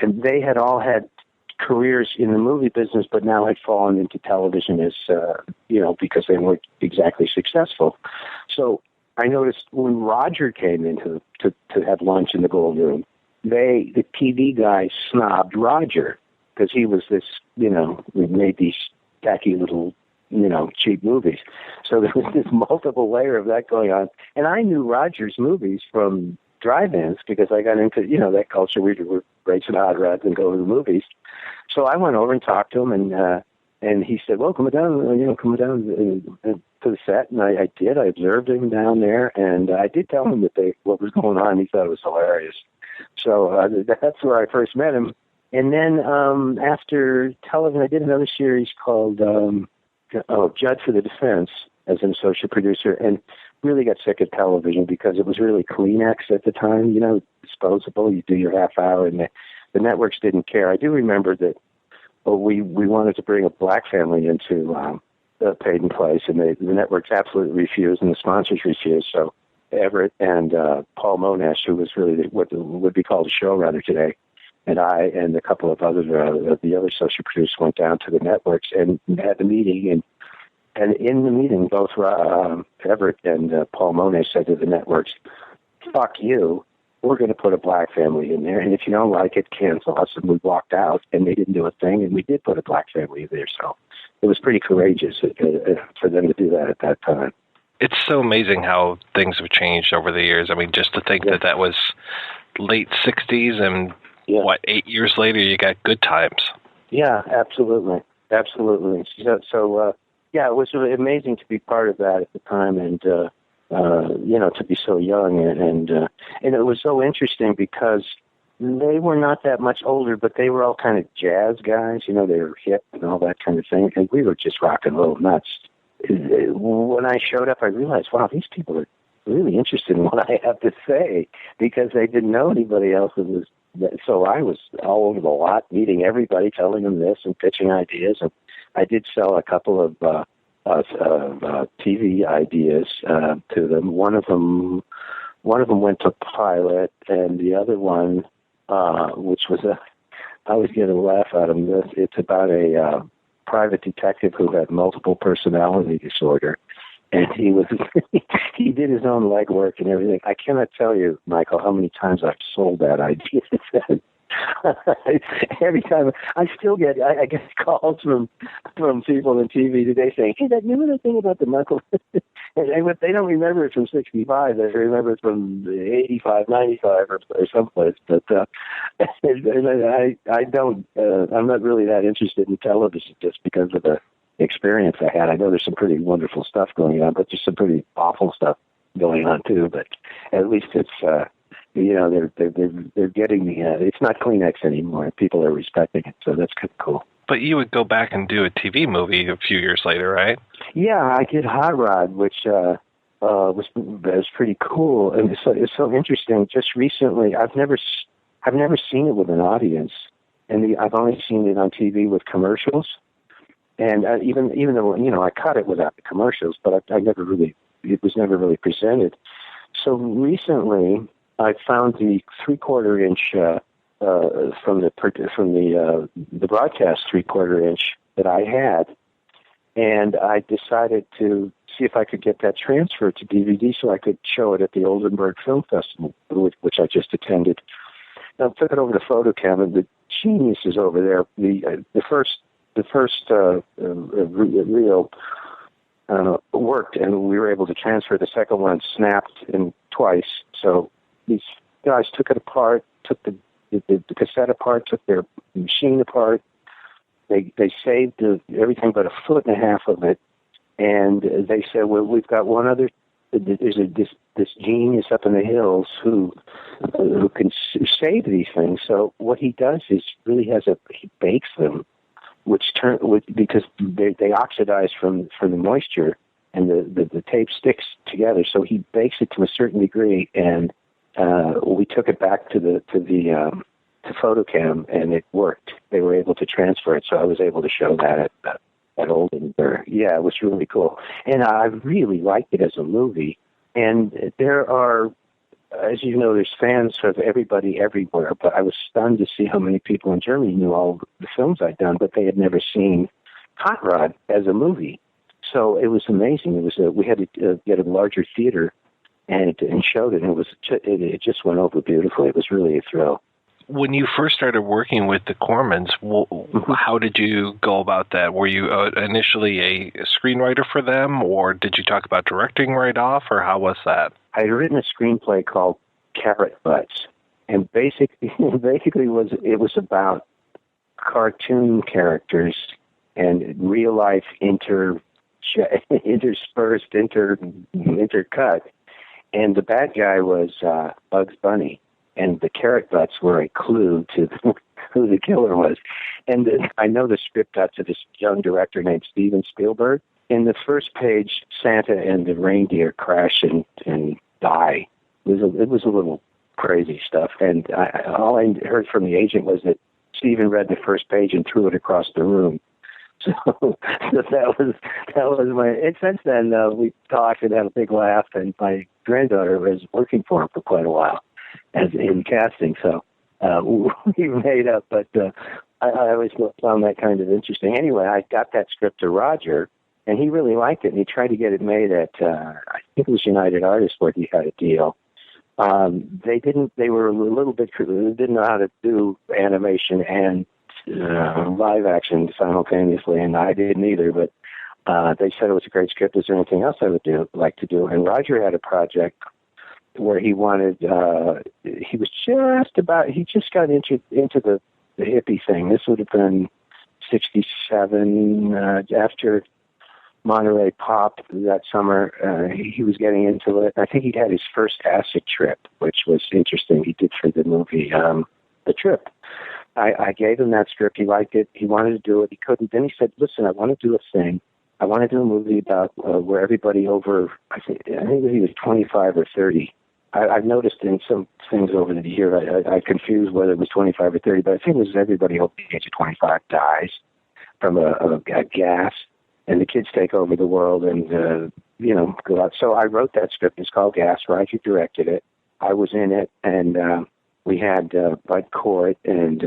And they had all had careers in the movie business, but now had fallen into television as, because they weren't exactly successful. So I noticed when Roger came in to have lunch in the Gold Room, the TV guys snobbed Roger because he was this, we made these tacky little, cheap movies. So there was this multiple layer of that going on. And I knew Roger's movies from drive-ins because I got into, that culture. We were racing hot rods and go to the movies. So I went over and talked to him, and he said, well, come down to the set. And I did. I observed him down there, and I did tell him what was going on. He thought it was hilarious. So that's where I first met him. And then after television, I did another series called Judd for the Defense as an associate producer, and really got sick of television because it was really Kleenex at the time, disposable. You do your half hour, and the networks didn't care. I do remember that we wanted to bring a black family into Paid in Place, and the networks absolutely refused, and the sponsors refused. So Everett and Paul Monash, who was really what would be called a showrunner today, and I and a couple of the other associate producers went down to the networks and had the meeting. And in the meeting, both Everett and Paul Monash said to the networks, fuck you, we're going to put a black family in there, and if you don't like it, cancel us. And we walked out, and they didn't do a thing, and we did put a black family there. So it was pretty courageous for them to do that at that time. It's so amazing how things have changed over the years. I mean, just to think that was late 60s, and 8 years later, you got Good Times. Yeah, absolutely. Absolutely. So it was really amazing to be part of that at the time, and to be so young, and it was so interesting because they were not that much older, but they were all kind of jazz guys. They were hip and all that kind of thing, and we were just rock and roll nuts. When I showed up, I realized, wow, these people are really interested in what I have to say because they didn't know anybody else that was. So I was all over the lot, meeting everybody, telling them this and pitching ideas, and I did sell a couple of TV ideas to them. One of them went to pilot, and the other one, which was I always get a laugh out of him. It's about a private detective who had multiple personality disorder, and he did his own legwork and everything. I cannot tell you, Michael, how many times I've sold that idea. Every time I still get calls from people in TV today saying, hey, remember that thing about the Michael? and they don't remember it from 65. They remember it from 85, 95 or someplace. But I don't. I'm not really that interested in television just because of the experience I had. I know there's some pretty wonderful stuff going on, but there's some pretty awful stuff going on too. But at least it's. They're getting it's not Kleenex anymore. People are respecting it, so that's kind of cool. But you would go back and do a TV movie a few years later, right? Yeah, I did Hot Rod, which was pretty cool, and it's so interesting. Just recently, I've never seen it with an audience, and I've only seen it on TV with commercials. And even though I cut it without the commercials, but it was never really presented. So recently, I found the 3/4 inch from the broadcast 3/4 inch that I had, and I decided to see if I could get that transferred to DVD so I could show it at the Oldenburg Film Festival, which I just attended. I took it over to Photocam, and the genius is over there. The first reel worked, and we were able to transfer. The second one snapped in twice. So these guys took it apart, took the the cassette apart, took their machine apart. They saved everything but 1.5 foot of it, and they said, well, we've got one other. There's this genius up in the hills who can save these things. So what he does is he bakes them, because they oxidize from the moisture, and the tape sticks together. So he bakes it to a certain degree, and we took it back to Photocam, and it worked. They were able to transfer it, so I was able to show that at Oldenburg. Yeah, it was really cool. And I really liked it as a movie. And there are, as you know, there's fans of everybody everywhere, but I was stunned to see how many people in Germany knew all the films I'd done, but they had never seen Hot Rod as a movie. So it was amazing. We had to get a larger theater and showed it, and it just went over beautifully. It was really a thrill. When you first started working with the Cormans, how did you go about that? Were you initially a screenwriter for them, or did you talk about directing right off, or how was that? I had written a screenplay called Carrot Butts, and basically it was about cartoon characters and real life interspersed, intercut, and the bad guy was Bugs Bunny. And the Carrot Butts were a clue to who the killer was. And I know the script got to this young director named Steven Spielberg. In the first page, Santa and the reindeer crash and die. It was a little crazy stuff. And all I heard from the agent was that Steven read the first page and threw it across the room. So that was my. And since then, we talked and had a big laugh. And my granddaughter was working for him for quite a while, as in casting, so we made up, but I always found that kind of interesting. Anyway, I got that script to Roger, and he really liked it, and he tried to get it made at, I think it was United Artists where he had a deal. They were a little bit, they didn't know how to do animation and live action simultaneously, and I didn't either, but they said it was a great script. Is there anything else I would like to do? And Roger had a project where he wanted, he just got into the hippie thing. This would have been 67, after Monterey popped that summer. He was getting into it. I think he'd had his first acid trip, which was interesting. He did for the movie, The Trip. I gave him that script. He liked it. He wanted to do it. He couldn't. Then he said, listen, I want to do a thing. I want to do a movie about where everybody over, I think he was 25 or 30. I've noticed in some things over the year, I confused whether it was 25 or 30, but I think it was everybody over the age of 25 dies from a gas, and the kids take over the world and, go out. So I wrote that script. It's called Gas. Roger directed it. I was in it, and we had Bud Cort and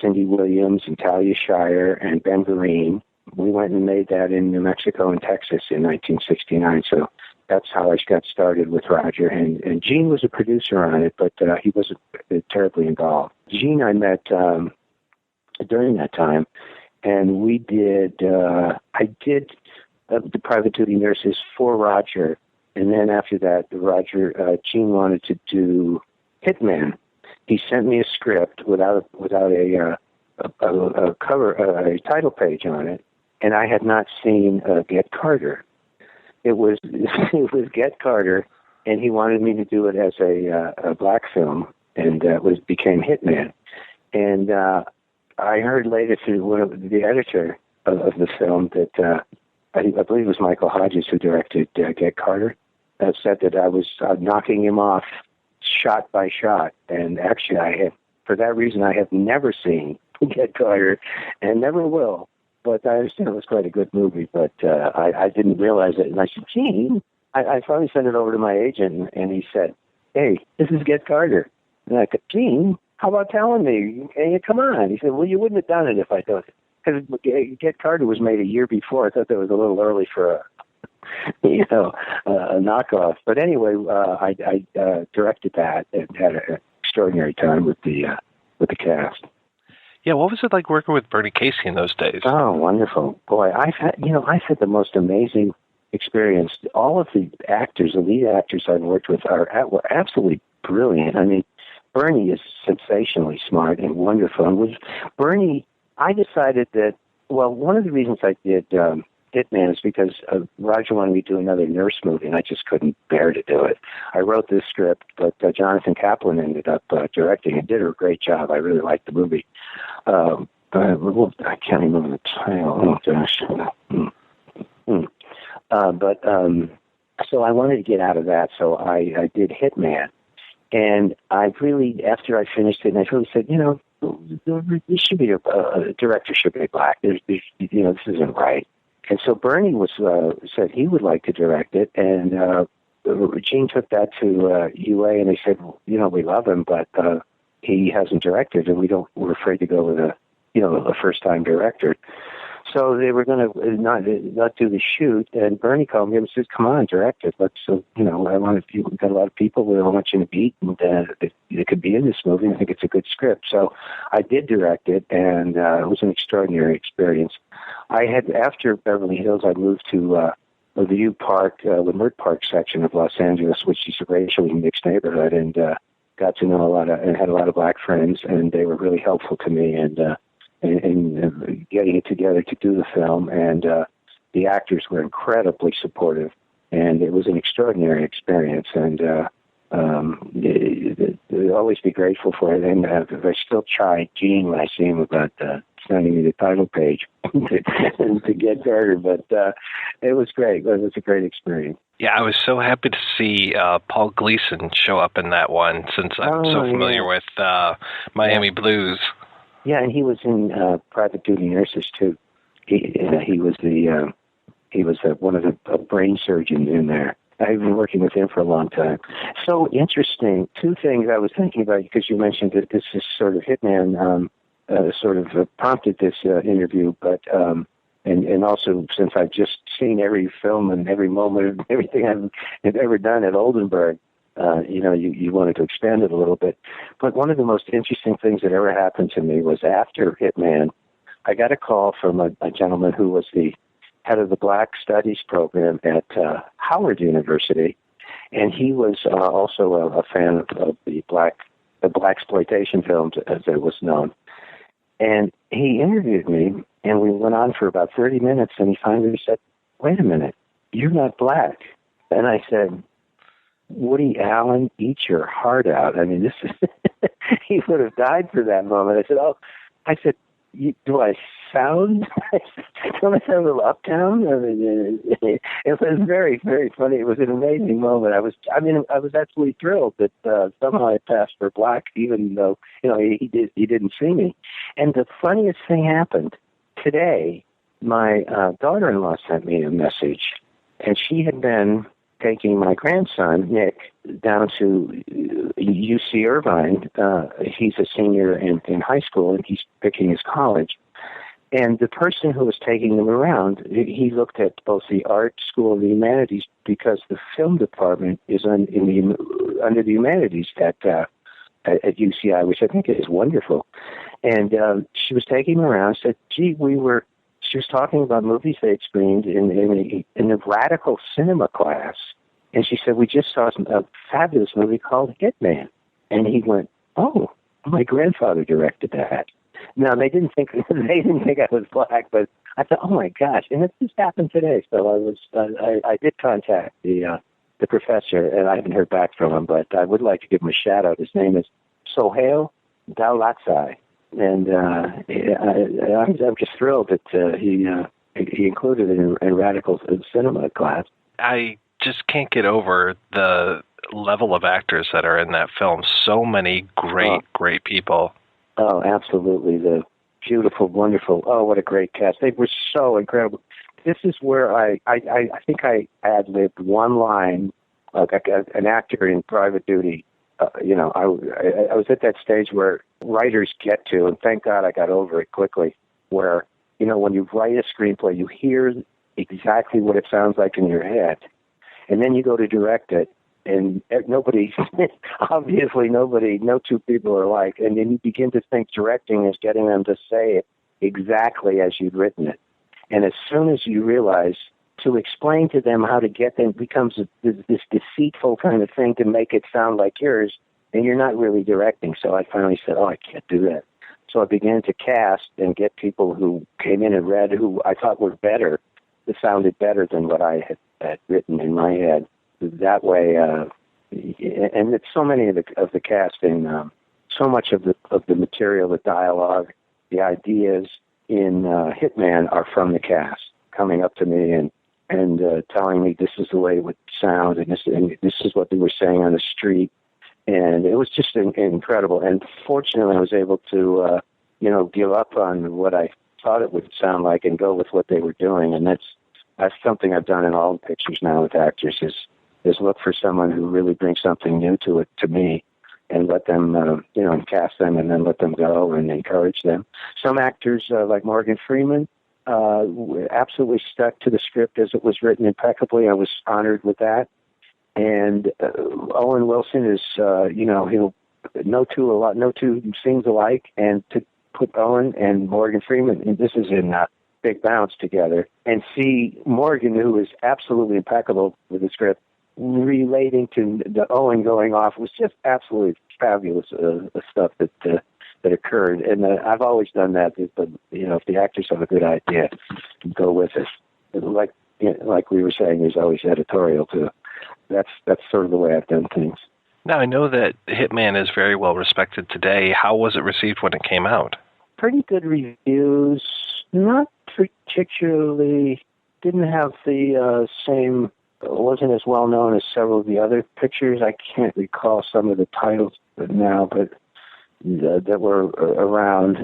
Cindy Williams and Talia Shire and Ben Vereen. We went and made that in New Mexico and Texas in 1969, so that's how I got started with Roger. And Gene was a producer on it, but he wasn't terribly involved. Gene I met during that time, and we did, I did the Private Duty Nurses for Roger, and then after that, Gene wanted to do Hitman. He sent me a script without a cover, a title page on it, and I had not seen Get Carter. It was Get Carter, and he wanted me to do it as a black film, and became Hitman. And I heard later through the editor of the film that I believe it was Michael Hodges who directed Get Carter, said that I was knocking him off shot by shot. And actually, for that reason, I have never seen Get Carter, and never will. But I understand it was quite a good movie, but I didn't realize it. And I said, Gene, I finally sent it over to my agent, and he said, hey, this is Get Carter. And I said, Gene, how about telling me? Hey, come on. He said, well, you wouldn't have done it if I done it. Because Get Carter was made a year before. I thought that was a little early for a knockoff. But anyway, I directed that and had an extraordinary time with the cast. Yeah, what was it like working with Bernie-Casie in those days? Oh, wonderful. Boy, I've had the most amazing experience. All of the lead actors I've worked with were absolutely brilliant. I mean, Bernie is sensationally smart and wonderful. And with Bernie, I decided that, well, one of the reasons I did Hitman is because Roger wanted me to do another nurse movie, and I just couldn't bear to do it. I wrote this script, but Jonathan Kaplan ended up directing and did a great job. I really liked the movie. I can't remember the title. Oh, gosh. So I wanted to get out of that, so I did Hitman. And I really, after I finished it, and I really said, this should be a director should be black. There's this isn't right. And so Bernie said he would like to direct it, and Gene took that to UA, and they said, we love him, but he hasn't directed, and we're afraid to go with a first-time director. So they were going to not do the shoot, and Bernie called me and said, "Come on, direct it. Let's, I want to. We've got a lot of people we want you to meet, and they could be in this movie. I think it's a good script." So I did direct it, and it was an extraordinary experience. After Beverly Hills, I moved to the U Park, Leimert Park section of Los Angeles, which is a racially mixed neighborhood, and got to know and had a lot of black friends, and they were really helpful to me, and getting it together to do the film, and the actors were incredibly supportive, and it was an extraordinary experience, and I'll always be grateful for it, and I still chide Gene when I see him about sending me the title page to get Carter, but it was great. It was a great experience. Yeah, I was so happy to see Paul Gleason show up in that one, since I'm so familiar with Miami Blues. Yeah, and he was in Private Duty Nurses too. He was one of the brain surgeons in there. I've been working with him for a long time. So interesting. Two things I was thinking about, because you mentioned that this is sort of Hitman, prompted this interview, but and also since I've just seen every film and every moment, everything I've ever done at Oldenburg. You wanted to expand it a little bit. But one of the most interesting things that ever happened to me was after Hitman, I got a call from a gentleman who was the head of the Black Studies program at Howard University, and he was also a fan of the blaxploitation films, as it was known. And he interviewed me, and we went on for about 30 minutes, and he finally said, "Wait a minute, you're not black." And I said, "Woody Allen, eat your heart out." I mean, this is he would have died for that moment. I said, "Do I sound? Don't I sound a little uptown?" I mean, it was very, very funny. It was an amazing moment. I was absolutely thrilled that somehow I passed for black, even though he didn't see me. And the funniest thing happened today. My daughter-in-law sent me a message, and she had been taking my grandson, Nick, down to UC Irvine. He's a senior in high school, and he's picking his college. And the person who was taking them around, he looked at both the art school and the humanities, because the film department is under the humanities at UCI, which I think is wonderful. And she was taking them around, said, "Gee, she was talking about movies they'd screened in a radical cinema class. And she said, "We just saw a fabulous movie called Hitman." And he went, "Oh, my grandfather directed that." Now, they didn't think I was black, but I thought, "Oh my gosh!" And it just happened today. So I did contact the professor, and I haven't heard back from him, but I would like to give him a shout out. His name is Sohail Daulatzai, and I'm just thrilled that he included it in radical cinema class. I just can't get over the level of actors that are in that film. So many great people. Oh, absolutely. The beautiful, wonderful, what a great cast. They were so incredible. This is where I think I ad-libbed one line, like an actor in Private Duty. I was at that stage where writers get to, and thank God I got over it quickly, where, when you write a screenplay, you hear exactly what it sounds like in your head. And then you go to direct it, and obviously no two people are alike. And then you begin to think directing is getting them to say it exactly as you'd written it. And as soon as you realize to explain to them how to get them becomes this deceitful kind of thing to make it sound like yours, and you're not really directing. So I finally said, I can't do that. So I began to cast and get people who came in and read who I thought were better, that sounded better than what I had written in my head. That way, and it's so many of the casting, so much of the material, the dialogue, the ideas in Hitman are from the cast, coming up to me and telling me this is the way it would sound, and this is what they were saying on the street. And it was just incredible. And fortunately, I was able to, give up on what I thought it would sound like and go with what they were doing. And that's something I've done in all the pictures now with actors is look for someone who really brings something new to it, to me, and let them, and cast them and then let them go and encourage them. Some actors, like Morgan Freeman, absolutely stuck to the script as it was written impeccably. I was honored with that. And Owen Wilson is, he'll no two scenes alike, and to put Owen and Morgan Freeman, and this is in Big Bounce together, and see Morgan, who is absolutely impeccable with the script, relating to the Owen going off, was just absolutely fabulous stuff that occurred. And I've always done that, but if the actors have a good idea, go with it. Like we were saying, there's always editorial too. That's sort of the way I've done things. Now, I know that Hitman is very well respected today. How was it received when it came out? Pretty good reviews. Not particularly, didn't have the same, wasn't as well known as several of the other pictures. I can't recall some of the titles now, but that were around.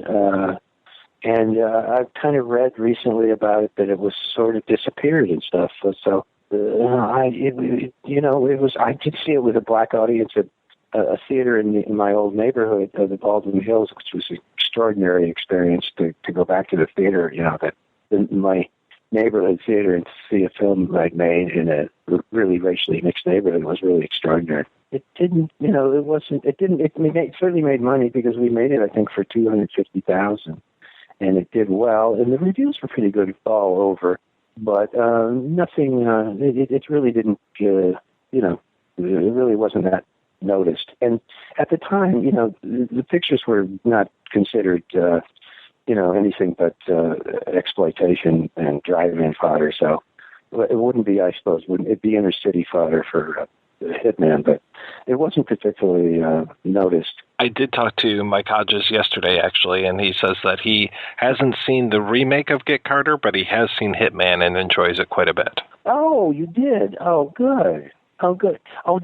And I've kind of read recently about it that it was sort of disappeared and stuff. So I did see it with a black audience at a theater in my old neighborhood of the Baldwin Hills, which was an extraordinary experience to go back to the theater, my neighborhood theater, and to see a film I'd made in a really racially mixed neighborhood was really extraordinary. It didn't, it certainly made money because we made it, I think, for $250,000, and it did well, and the reviews were pretty good all over. But nothing, it really didn't, it really wasn't that noticed. And at the time, the pictures were not considered, anything but exploitation and drive-in fodder. So it wouldn't be, I suppose, it'd be inner city fodder for Hitman, but it wasn't particularly noticed. I did talk to Mike Hodges yesterday, actually, and he says that he hasn't seen the remake of Get Carter, but he has seen Hitman and enjoys it quite a bit. Oh, you did? Oh, good. Oh, good. Oh,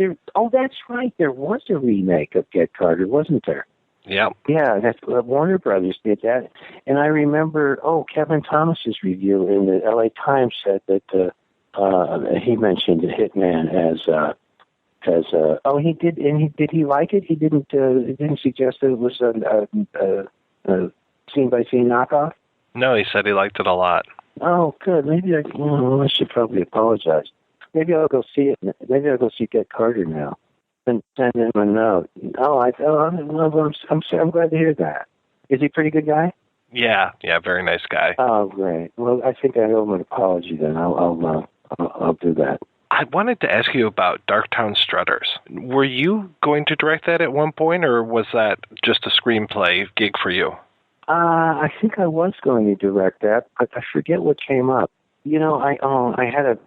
that's right. There was a remake of Get Carter, wasn't there? Yeah. Yeah, that's Warner Brothers did that. And I remember, Kevin Thomas's review in the LA Times said that he mentioned Hitman as he did, and did he like it? He didn't suggest that it was a scene-by-scene knockoff? No, he said he liked it a lot. Oh, good. Maybe I should probably apologize. Maybe I'll go see it. Maybe I'll go see Get Carter now and send him a note. I'm glad to hear that. Is he a pretty good guy? Yeah, very nice guy. Oh, great. Well, I think I owe him an apology then. I'll do that. I wanted to ask you about Darktown Strutters. Were you going to direct that at one point, or was that just a screenplay gig for you? I think I was going to direct that, but I forget what came up. I had a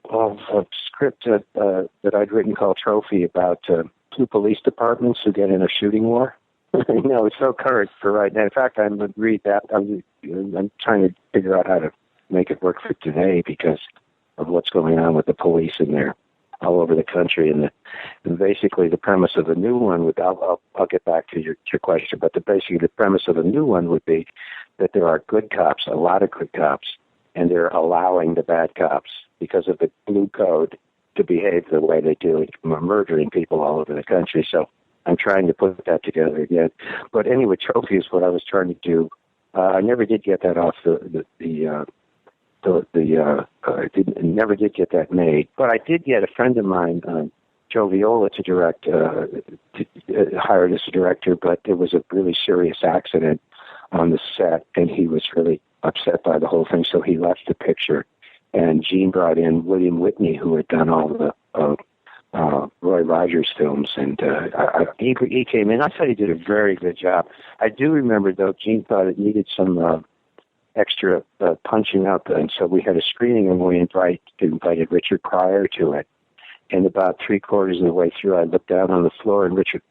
script that I'd written called Trophy about two police departments who get in a shooting war. It's so current for right now. In fact, I would read that. I'm trying to figure out how to make it work for today because of what's going on with the police in there all over the country. And basically the premise of the new one would, I'll get back to your question, but basically the premise of the new one would be that there are good cops, a lot of good cops, and they're allowing the bad cops because of the blue code to behave the way they do, murdering people all over the country. So I'm trying to put that together again. But anyway, Trophy is what I was trying to do. I never did get that off never did get that made, but I did get a friend of mine, Joe Viola, to direct, hired as a director, but there was a really serious accident on the set, and he was really upset by the whole thing, so he left the picture, and Gene brought in William Whitney, who had done all the Roy Rogers films, and he came in. I thought he did a very good job. I do remember, though, Gene thought it needed some extra punching up, and so we had a screening, and we invited Richard Pryor to it. And about 3/4 of the way through, I looked down on the floor, and Richard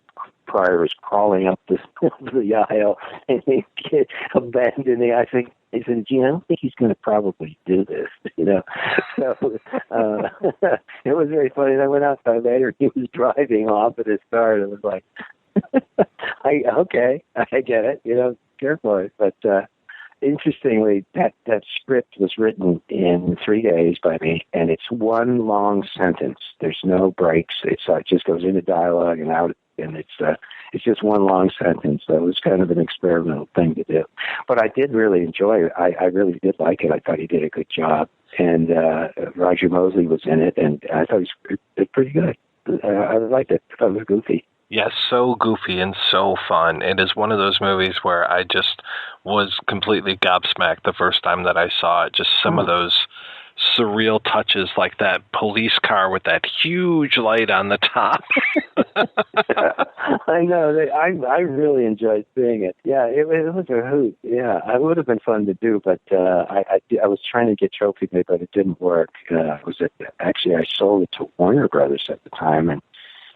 Pryor was crawling up the aisle, and he abandoned it. I think he said, "Gene, I don't think he's going to probably do this," you know. So it was very funny. And I went outside later. He was driving off in his car, and it was like, "Okay, I get it. You know, care for it." But interestingly, that script was written in 3 days by me, and it's one long sentence. There's no breaks. It just goes into dialogue and out, and it's just one long sentence. So it was kind of an experimental thing to do. But I did really enjoy it. I really did like it. I thought he did a good job. And Roger Mosley was in it, and I thought he was pretty good. I liked it. I thought it was goofy. Yes, so goofy and so fun. It is one of those movies where I just was completely gobsmacked the first time that I saw it. Just some of those surreal touches, like that police car with that huge light on the top. I know. I really enjoyed seeing it. Yeah, it was a hoot. Yeah, it would have been fun to do, but I was trying to get Trophy made, but it didn't work. Actually, I sold it to Warner Brothers at the time, and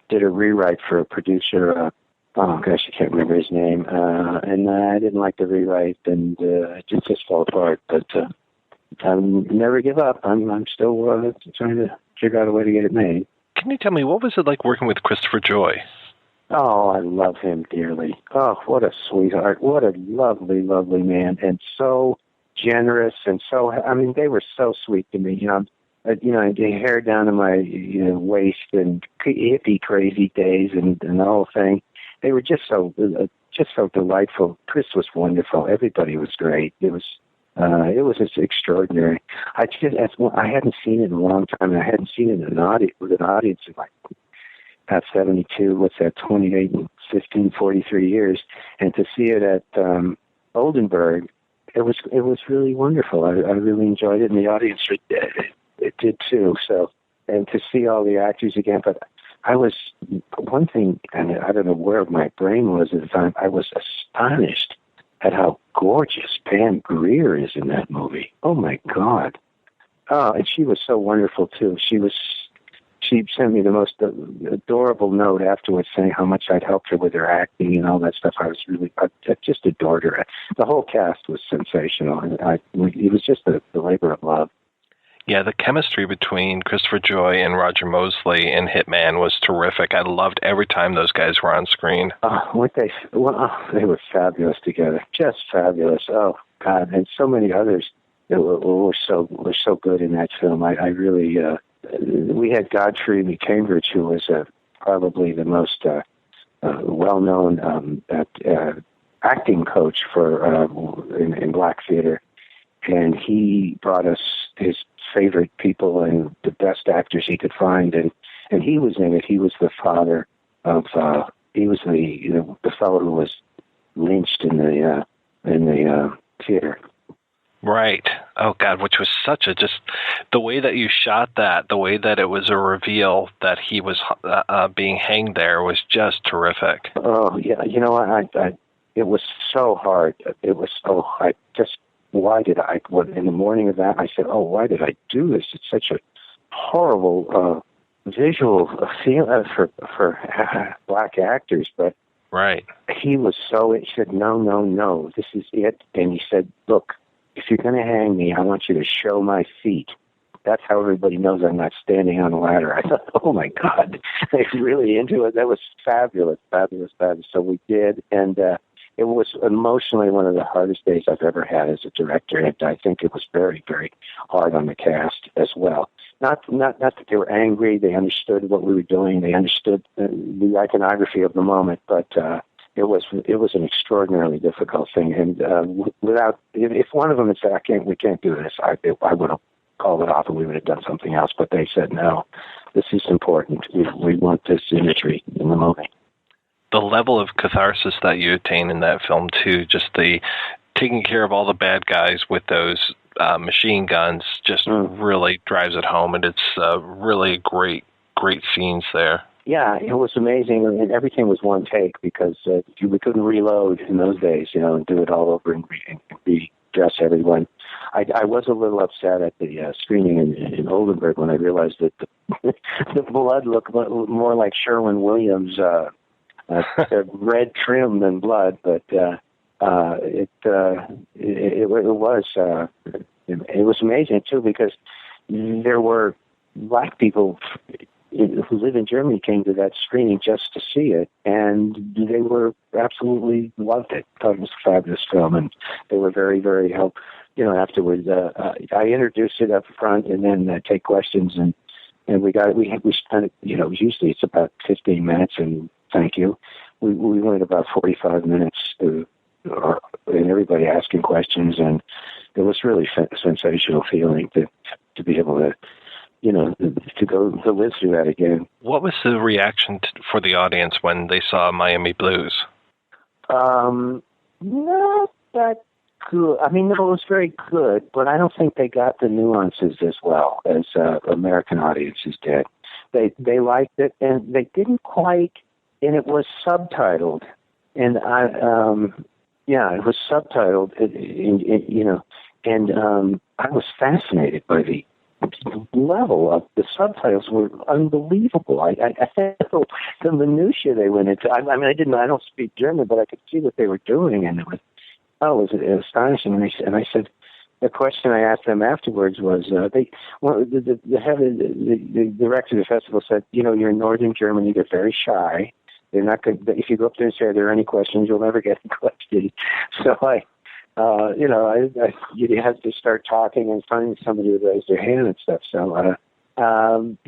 did a rewrite for a producer. Oh gosh, I can't remember his name. And I didn't like the rewrite, and it just fell apart. But I never give up. I'm still trying to figure out a way to get it made. Can you tell me, what was it like working with Christopher Joy? Oh, I love him dearly. Oh, what a sweetheart. What a lovely, lovely man. And so generous, and so, I mean, they were so sweet to me. You know, the hair down to my waist, and hippie crazy days, and the whole thing. They were just so delightful. Chris was wonderful. Everybody was great. It was just extraordinary. I hadn't seen it in a long time, and I hadn't seen it with an audience in like about 72. What's that? 28, 15, 43 years, and to see it at Oldenburg, it was really wonderful. I really enjoyed it, and the audience it did too. So, and to see all the actors again, but one thing, and I don't know where my brain was at the time, I was astonished at how gorgeous Pam Grier is in that movie. Oh my God. Oh, and she was so wonderful too. She sent me the most adorable note afterwards saying how much I'd helped her with her acting and all that stuff. I just adored her. The whole cast was sensational. And it was just a labor of love. Yeah, the chemistry between Christopher Joy and Roger Mosley in Hitman was terrific. I loved every time those guys were on screen. They were fabulous together, just fabulous. Oh God, and so many others were so good in that film. I really we had Godfrey McCambridge, who was probably the most well-known acting coach in black theater, and he brought us his favorite people and the best actors he could find, and he was in it. He was the father of he was the fellow who was lynched in the theater. Right. Oh God, which was such just the way that you shot that, the way that it was a reveal that he was being hanged there was just terrific. Oh yeah, it was so hard. It was so why did I? In the morning of that, I said, "Oh, why did I do this? It's such a horrible visual feel for black actors." But right, he said, "No, this is it." And he said, "Look, if you're going to hang me, I want you to show my feet. That's how everybody knows I'm not standing on a ladder." I thought, "Oh my God, they're really into it." That was fabulous. So we did, and it was emotionally one of the hardest days I've ever had as a director, and I think it was very, very hard on the cast as well. Not that they were angry; they understood what we were doing. They understood the iconography of the moment, but it was an extraordinarily difficult thing. And if one of them had said, we can't do this, I would have called it off and we would have done something else. But they said, "No, this is important. We want this imagery in the movie." The level of catharsis that you attain in that film, too, just the taking care of all the bad guys with those machine guns just really drives it home, and it's really great great scenes there. Yeah, it was amazing, and everything was one take because we couldn't reload in those days, and do it all over and redress everyone. I was a little upset at the screening in Oldenburg when I realized that the blood looked more like Sherwin-Williams' red trim than blood, but it was amazing too because there were black people who live in Germany came to that screening just to see it, and they were absolutely loved it. Thought it was a fabulous film, and they were very, very helpful. Afterwards, I introduced it up front, and then take questions, and we spent it. Usually it's about 15 minutes, and thank you. We went about 45 minutes, and everybody asking questions, and it was really a sensational feeling to be able to. To live through that again. What was the reaction for the audience when they saw Miami Blues? Not that good. I mean, it was very good, but I don't think they got the nuances as well as American audiences did. They liked it, and they didn't quite. And it was subtitled, and it was subtitled. And I was fascinated by the level of the subtitles were unbelievable. I think the minutiae they went into. I don't speak German, but I could see what they were doing, and it was astonishing. And I said, the question I asked them afterwards was, the director of the festival said, you're in northern Germany, they're very shy. They're not good. If you go up there and say, are there any questions, you'll never get a question. So you have to start talking and finding somebody to raise their hand and stuff. So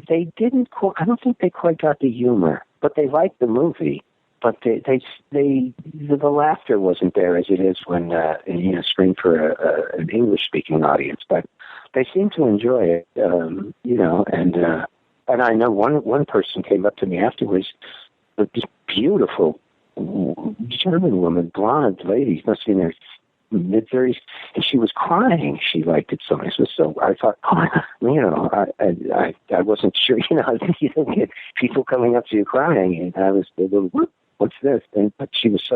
they didn't. I don't think they quite got the humor, but they liked the movie. But the laughter wasn't there as it is when screened for an English-speaking audience. But they seemed to enjoy it, And I know one person came up to me afterwards, this beautiful German woman, blonde lady, must be in her mid-30s, and she was crying. She liked it so much. So I thought, I wasn't sure, you don't get people coming up to you crying, and I was a little, what's this? But she just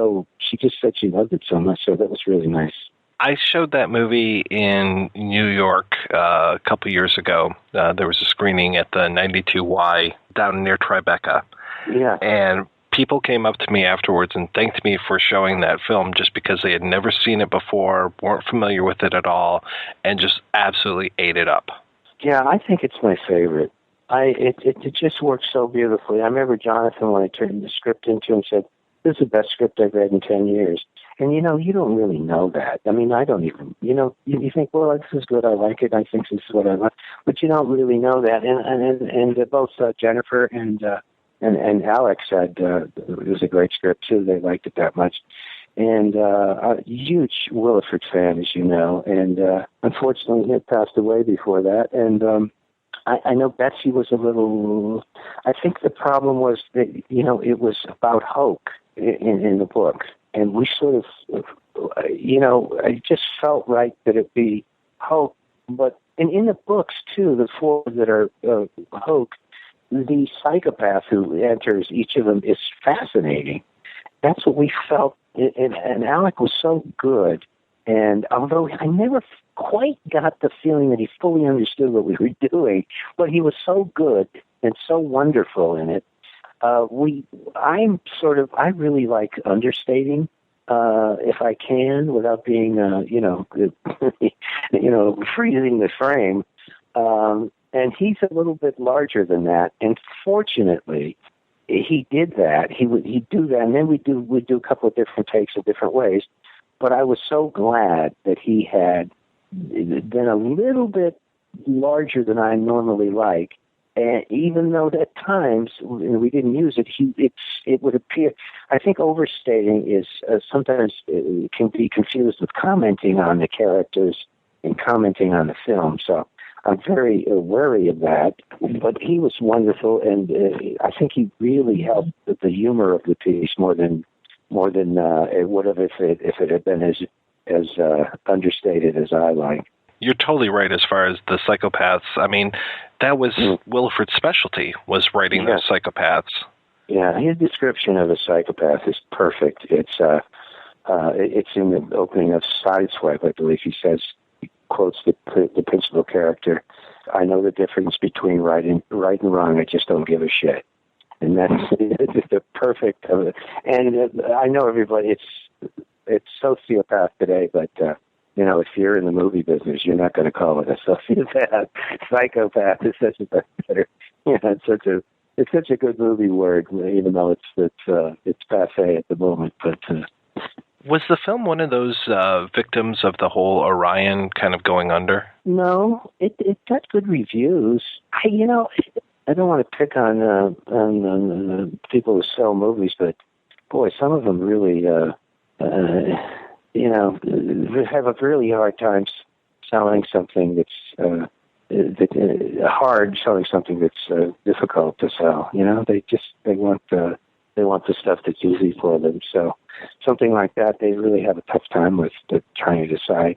said she loved it so much, so that was really nice. I showed that movie in New York a couple years ago. There was a screening at the 92Y down near Tribeca. Yeah. And people came up to me afterwards and thanked me for showing that film just because they had never seen it before, weren't familiar with it at all, and just absolutely ate it up. Yeah, I think it's my favorite. It just works so beautifully. I remember Jonathan, when I turned the script into him, said, this is the best script I've read in 10 years. And, you don't really know that. I mean, I don't even, you think, well, this is good, I like it, I think this is what I like. But you don't really know that. And both Jennifer and Alex said it was a great script, too. They liked it that much. And a huge Williford fan, as you know. And unfortunately, he had passed away before that. And I know Betsy was a little... I think the problem was that, it was about Hoke in the book. And we sort of, it just felt right that it be Hoke. But in the books, too, the four that are Hoke, the psychopath who enters each of them is fascinating. That's what we felt. And Alec was so good. And although I never quite got the feeling that he fully understood what we were doing, but he was so good and so wonderful in it. I really like understating, if I can, without being, freezing the frame. And he's a little bit larger than that. And fortunately, he did that. He'd do that, and then we'd do a couple of different takes of different ways. But I was so glad that he had been a little bit larger than I normally like. And even though at times we didn't use it, it would appear. I think overstating is sometimes can be confused with commenting on the characters and commenting on the film. So I'm very wary of that. But he was wonderful, and I think he really helped the humor of the piece more than it would have if it had been as understated as I like. You're totally right as far as the psychopaths. I mean, that was Wilfred's specialty, was writing those psychopaths. Yeah, his description of a psychopath is perfect. It's in the opening of Sideswipe, I believe. He quotes the principal character, "I know the difference between right and wrong. I just don't give a shit." And that's the perfect of it. And I know everybody, it's sociopath today, but if you're in the movie business, you're not going to call it a sociopath. Psychopath is such a better. It's such a good movie word, even though it's passé at the moment. But was the film one of those victims of the whole Orion kind of going under? No, it got good reviews. I don't want to pick on people who sell movies, but boy, some of them really, have a really hard time selling something that's selling something that's difficult to sell. They want the stuff that's easy for them. So something like that, they really have a tough time with trying to decide.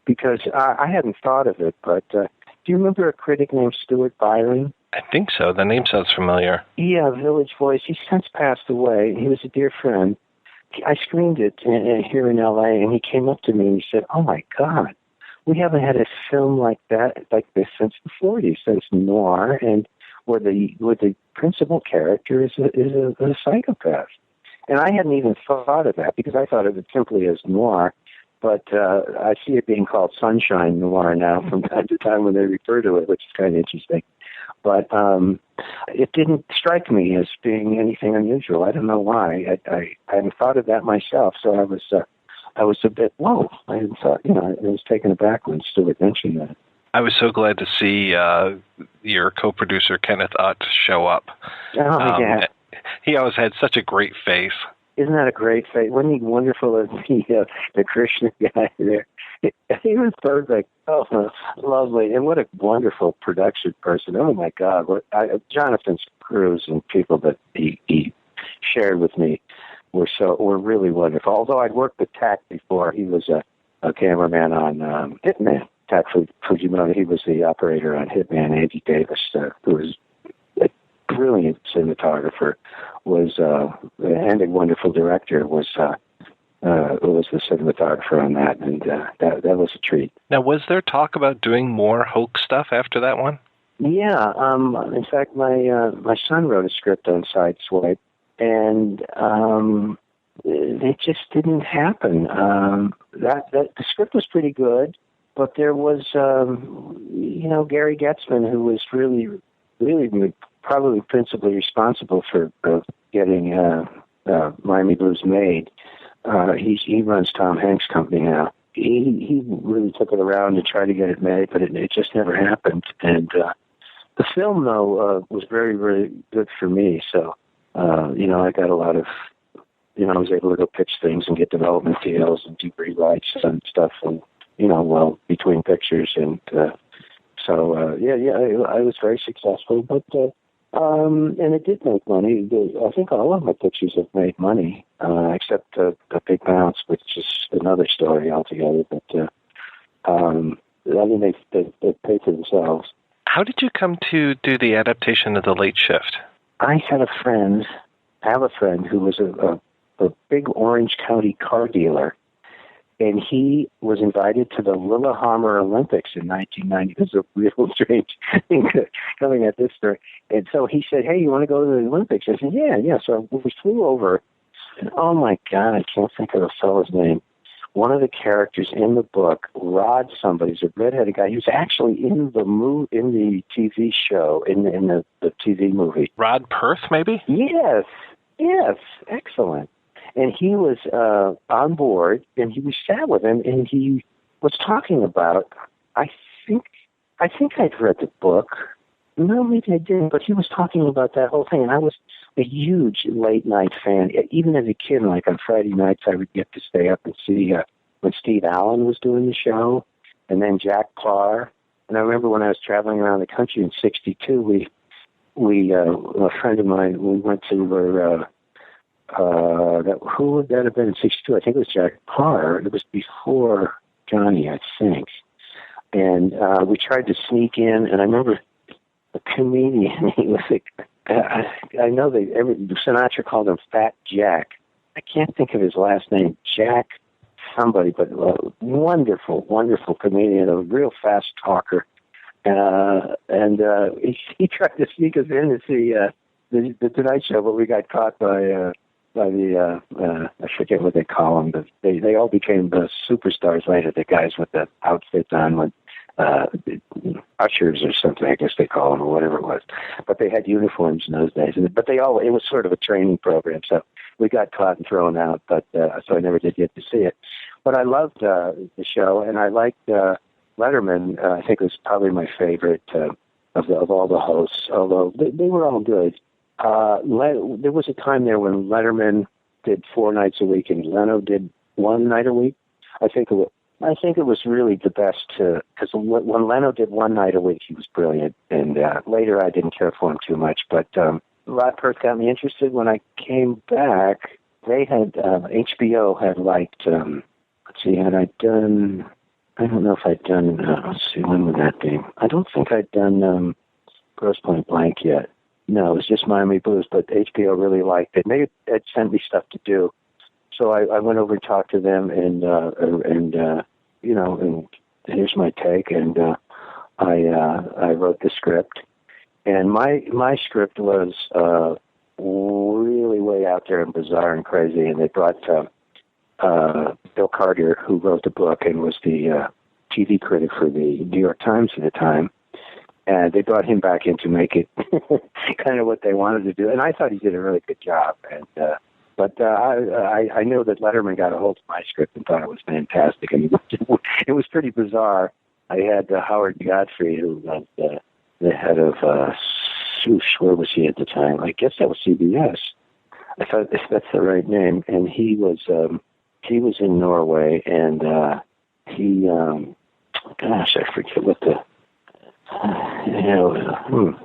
Because I hadn't thought of it, but do you remember a critic named Stuart Byron? I think so. The name sounds familiar. Yeah, Village Voice. He's since passed away. He was a dear friend. I screened it here in L.A., and he came up to me and he said, "Oh, my God, we haven't had a film like this since the 40s, since noir, and where the principal character is a psychopath." And I hadn't even thought of that because I thought of it simply as noir. But I see it being called sunshine noir now from time to time when they refer to it, which is kind of interesting. But it didn't strike me as being anything unusual. I don't know why. I hadn't thought of that myself, so I was a bit, whoa. I hadn't thought, I was taken aback when Stuart mentioned that. I was so glad to see your co-producer, Kenneth Ott, show up. Oh, yeah. He always had such a great face. Isn't that a great face? Wasn't he wonderful as the Krishna guy there? He was perfect. Oh, lovely. And what a wonderful production person. Oh, my God. Jonathan's crews and people that he shared with me were really wonderful. Although I'd worked with Tack before. He was a cameraman on Hitman. Tack Fujimoto. He was the operator on Hitman. Andy Davis, who was a brilliant cinematographer, and a wonderful director, was the cinematographer on that, and that was a treat. Now, was there talk about doing more hoax stuff after that one? Yeah. In fact, my son wrote a script on Sideswipe, and it just didn't happen. The script was pretty good, but there was, Gary Getzman, who was really probably principally responsible for getting Miami Blues made. He runs Tom Hanks' company now. He really took it around to try to get it made, but it just never happened. And the film, though, was very, very good for me. So, I got a lot of, I was able to go pitch things and get development deals and do rewrites and stuff, and between pictures. And I was very successful, but. And it did make money. I think all of my pictures have made money, except the Big Bounce, which is another story altogether. But they pay for themselves. How did you come to do the adaptation of The Late Shift? I have a friend who was a big Orange County car dealer. And he was invited to the Lillehammer Olympics in 1990. This is a real strange thing coming at this story. And so he said, "Hey, you want to go to the Olympics?" I said, yeah. So we flew over. And oh, my God, I can't think of the fellow's name. One of the characters in the book, Rod somebody, he's a redheaded guy. He was actually in the TV show, in the TV movie. Rod Perth, maybe? Yes, excellent. And he was on board, and we sat with him, and he was talking about, I think I'd read the book. No, maybe I didn't, but he was talking about that whole thing, and I was a huge late-night fan. Even as a kid, like on Friday nights, I would get to stay up and see when Steve Allen was doing the show, and then Jack Paar. And I remember when I was traveling around the country in '62, a friend of mine, we went to who would that have been in '62? I think it was Jack Paar. It was before Johnny, I think. And we tried to sneak in, and I remember comedian. He was I know Sinatra called him Fat Jack. I can't think of his last name, Jack somebody, but wonderful, wonderful comedian, a real fast talker. And he tried to sneak us in to see the Tonight Show, but we got caught by the I forget what they call them, but they all became superstars later. The guys with the outfits on, with ushers or something, I guess they call them, or whatever it was. But they had uniforms in those days. But it was sort of a training program, so we got caught and thrown out. But so I never did get to see it. But I loved the show, and I liked Letterman. I think was probably my favorite of all the hosts, although they were all good. There was a time there when Letterman did 4 nights a week and Leno did 1 night a week. I think it was really the best because when Leno did 1 night a week, he was brilliant. And later, I didn't care for him too much. But Rod Perth got me interested. When I came back, they had HBO had liked. Let's see, had I done? I don't know if I'd done. Let's see, when would that be? I don't think I'd done Grosse Pointe Blank yet. No, it was just Miami Blues, but HBO really liked it. They had sent me stuff to do. So I went over and talked to them, and here's my take, and I wrote the script, and my script was really way out there and bizarre and crazy, and they brought Bill Carter, who wrote the book and was the TV critic for the New York Times at the time, and they brought him back in to make it kind of what they wanted to do, and I thought he did a really good job, and. But I know that Letterman got a hold of my script and thought it was fantastic. I mean, it was pretty bizarre. I had Howard Godfrey, who was the head of, where was he at the time? I guess that was CBS. I thought if that's the right name. And he was in Norway, and gosh, I forget what the.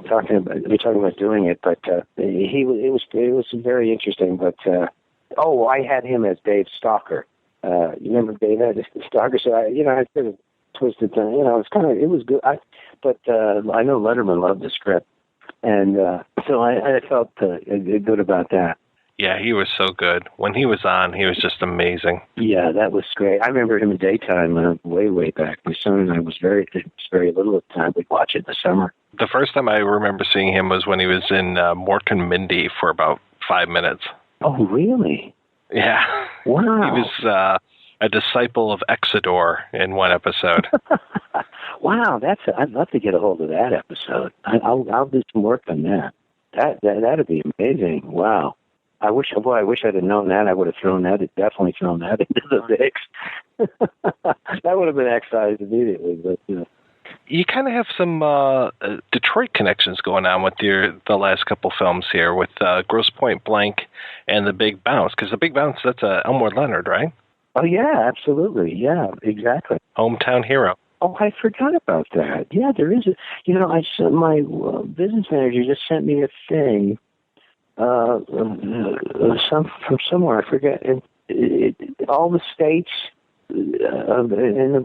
Talking about doing it, but it was very interesting. But I had him as Dave Stalker. You remember Dave as Stalker? So I sort of twisted. It was good. But I know Letterman loved the script, and so I felt good about that. Yeah, he was so good. When he was on, he was just amazing. Yeah, that was great. I remember him in daytime way, way back. My son and I was very little at the time. We'd watch it in the summer. The first time I remember seeing him was when he was in Mork and Mindy for about 5 minutes. Oh, really? Yeah. Wow. He was a disciple of Exodore in one episode. Wow, I'd love to get a hold of that episode. I'll do some work on that. That'd be amazing. Wow. I wish I'd have known that. I would have definitely thrown that into the mix. That would have been excised immediately. But you kind of have some Detroit connections going on with the last couple films here, with Grosse Pointe Blank and The Big Bounce. Because The Big Bounce, that's Elmore Leonard, right? Oh yeah, absolutely. Yeah, exactly. Hometown hero. Oh, I forgot about that. Yeah, there is my business manager just sent me a thing. From somewhere, I forget. All the states, and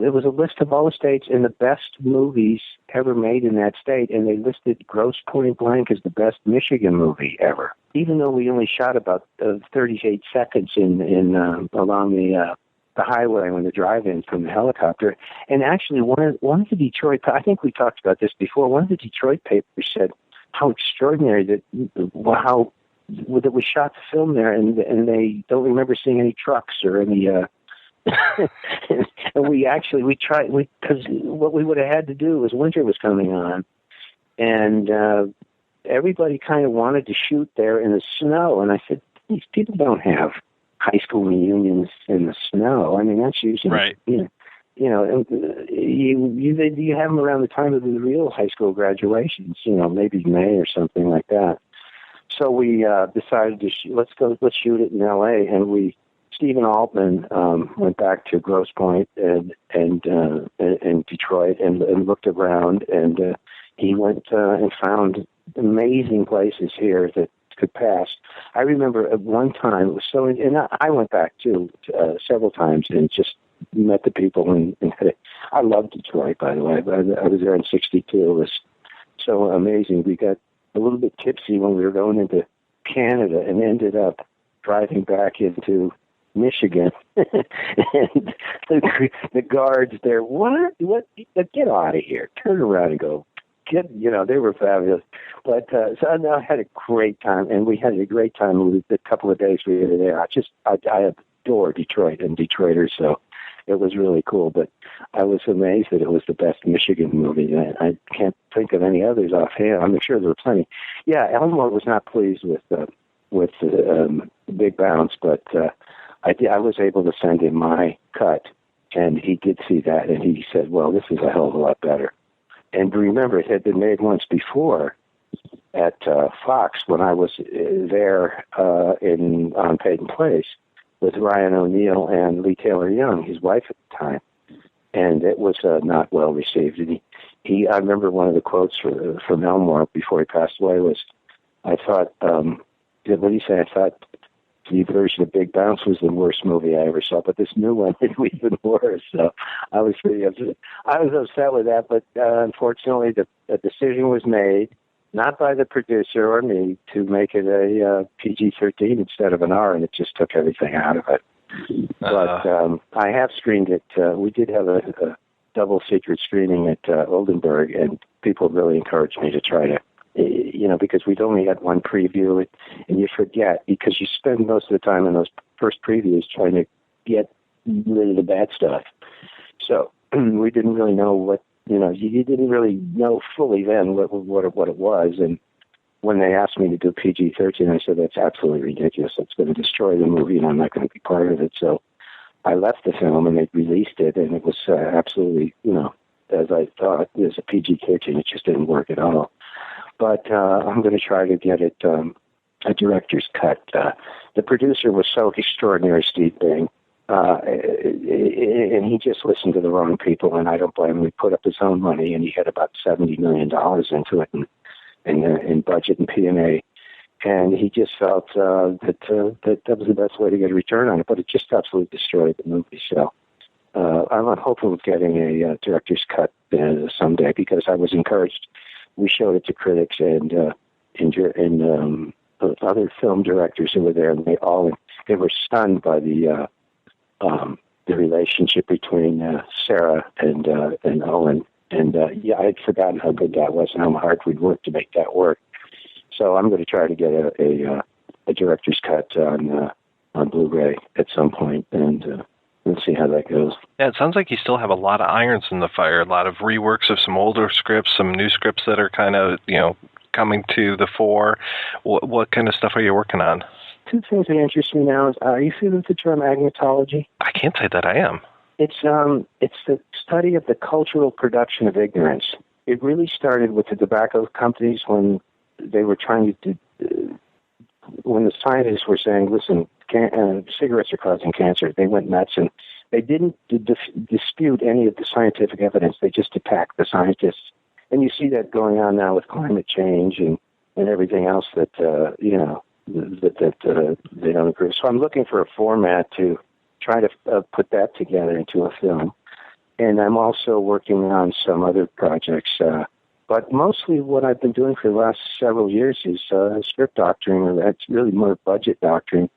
it was a list of all the states and the best movies ever made in that state, and they listed Grosse Pointe Blank as the best Michigan movie ever. Even though we only shot about 38 seconds in along the highway when the drive-in from the helicopter, and actually one of the Detroit, I think we talked about this before. One of the Detroit papers said how extraordinary that we shot the film there, and they don't remember seeing any trucks or any. And we tried because what we would have had to do was winter was coming on, and everybody kind of wanted to shoot there in the snow, and I said, these people don't have high school reunions in the snow. I mean, that's usually right. You have them around the time of the real high school graduations, maybe May or something like that. So we decided to let's shoot it in L.A. And Stephen Altman went back to Grosse Pointe and Detroit and looked around, and he went and found amazing places here that could pass. I remember at one time it was so, and I went back too several times and just met the people, and I love Detroit, by the way. I was there in '62. It was so amazing. We got a little bit tipsy when we were going into Canada and ended up driving back into Michigan. And the guards there, what? Get out of here. Turn around and go. They were fabulous. But so I had a great time, and we had a great time with the couple of days we were there. I adore Detroit and Detroiters, so it was really cool. But I was amazed that it was the best Michigan movie. I can't think of any others offhand. I'm sure there were plenty. Yeah, Elmore was not pleased with Big Bounce, but I was able to send him my cut, and he did see that, and he said, well, this is a hell of a lot better. And remember, it had been made once before at Fox when I was there on Peyton Place with Ryan O'Neal and Lee Taylor Young, his wife at the time. And it was not well received. And I remember one of the quotes from Elmore before he passed away was, I thought, what did he say? I thought the version of Big Bounce was the worst movie I ever saw, but this new one is even worse. So I was pretty upset. I was upset with that, but unfortunately, the decision was made, not by the producer or me, to make it a PG-13 instead of an R, and it just took everything out of it. But I have screened it. We did have a double secret screening at Oldenburg, and people really encouraged me to try to, because we'd only had one preview, and you forget, because you spend most of the time in those first previews trying to get rid of the bad stuff. So we didn't really know what, you didn't really know fully then what it was. And when they asked me to do PG-13, I said, that's absolutely ridiculous. It's going to destroy the movie, and I'm not going to be part of it. So I left the film, and they released it, and it was absolutely, as I thought, as a PG-13, it just didn't work at all. But I'm going to try to get it a director's cut. The producer was so extraordinary, Steve Bing, and he just listened to the wrong people, and I don't blame him. He put up his own money, and he had about $70 million into it in budget and P&A, and he just felt that was the best way to get a return on it, but it just absolutely destroyed the movie. So I'm hopeful of getting a director's cut someday, because I was encouraged. We showed it to critics and other film directors who were there, and they were stunned by the relationship between Sarah and Owen. And I'd forgotten how good that was and how hard we'd worked to make that work. So I'm going to try to get a director's cut on Blu-ray at some point, and we'll see how that goes. Yeah, it sounds like you still have a lot of irons in the fire, a lot of reworks of some older scripts, some new scripts that are kind of, coming to the fore. What kind of stuff are you working on? Two things that interest me now is, are you familiar with the term agnotology? I can't say that I am. It's the study of the cultural production of ignorance. It really started with the tobacco companies when they were trying to when the scientists were saying, listen, cigarettes are causing cancer. They went nuts, and they didn't dispute any of the scientific evidence. They just attacked the scientists. And you see that going on now with climate change and everything else that, that they don't agree. So I'm looking for a format to try to put that together into a film. And I'm also working on some other projects. But mostly what I've been doing for the last several years is script doctoring, or that's really more budget doctoring.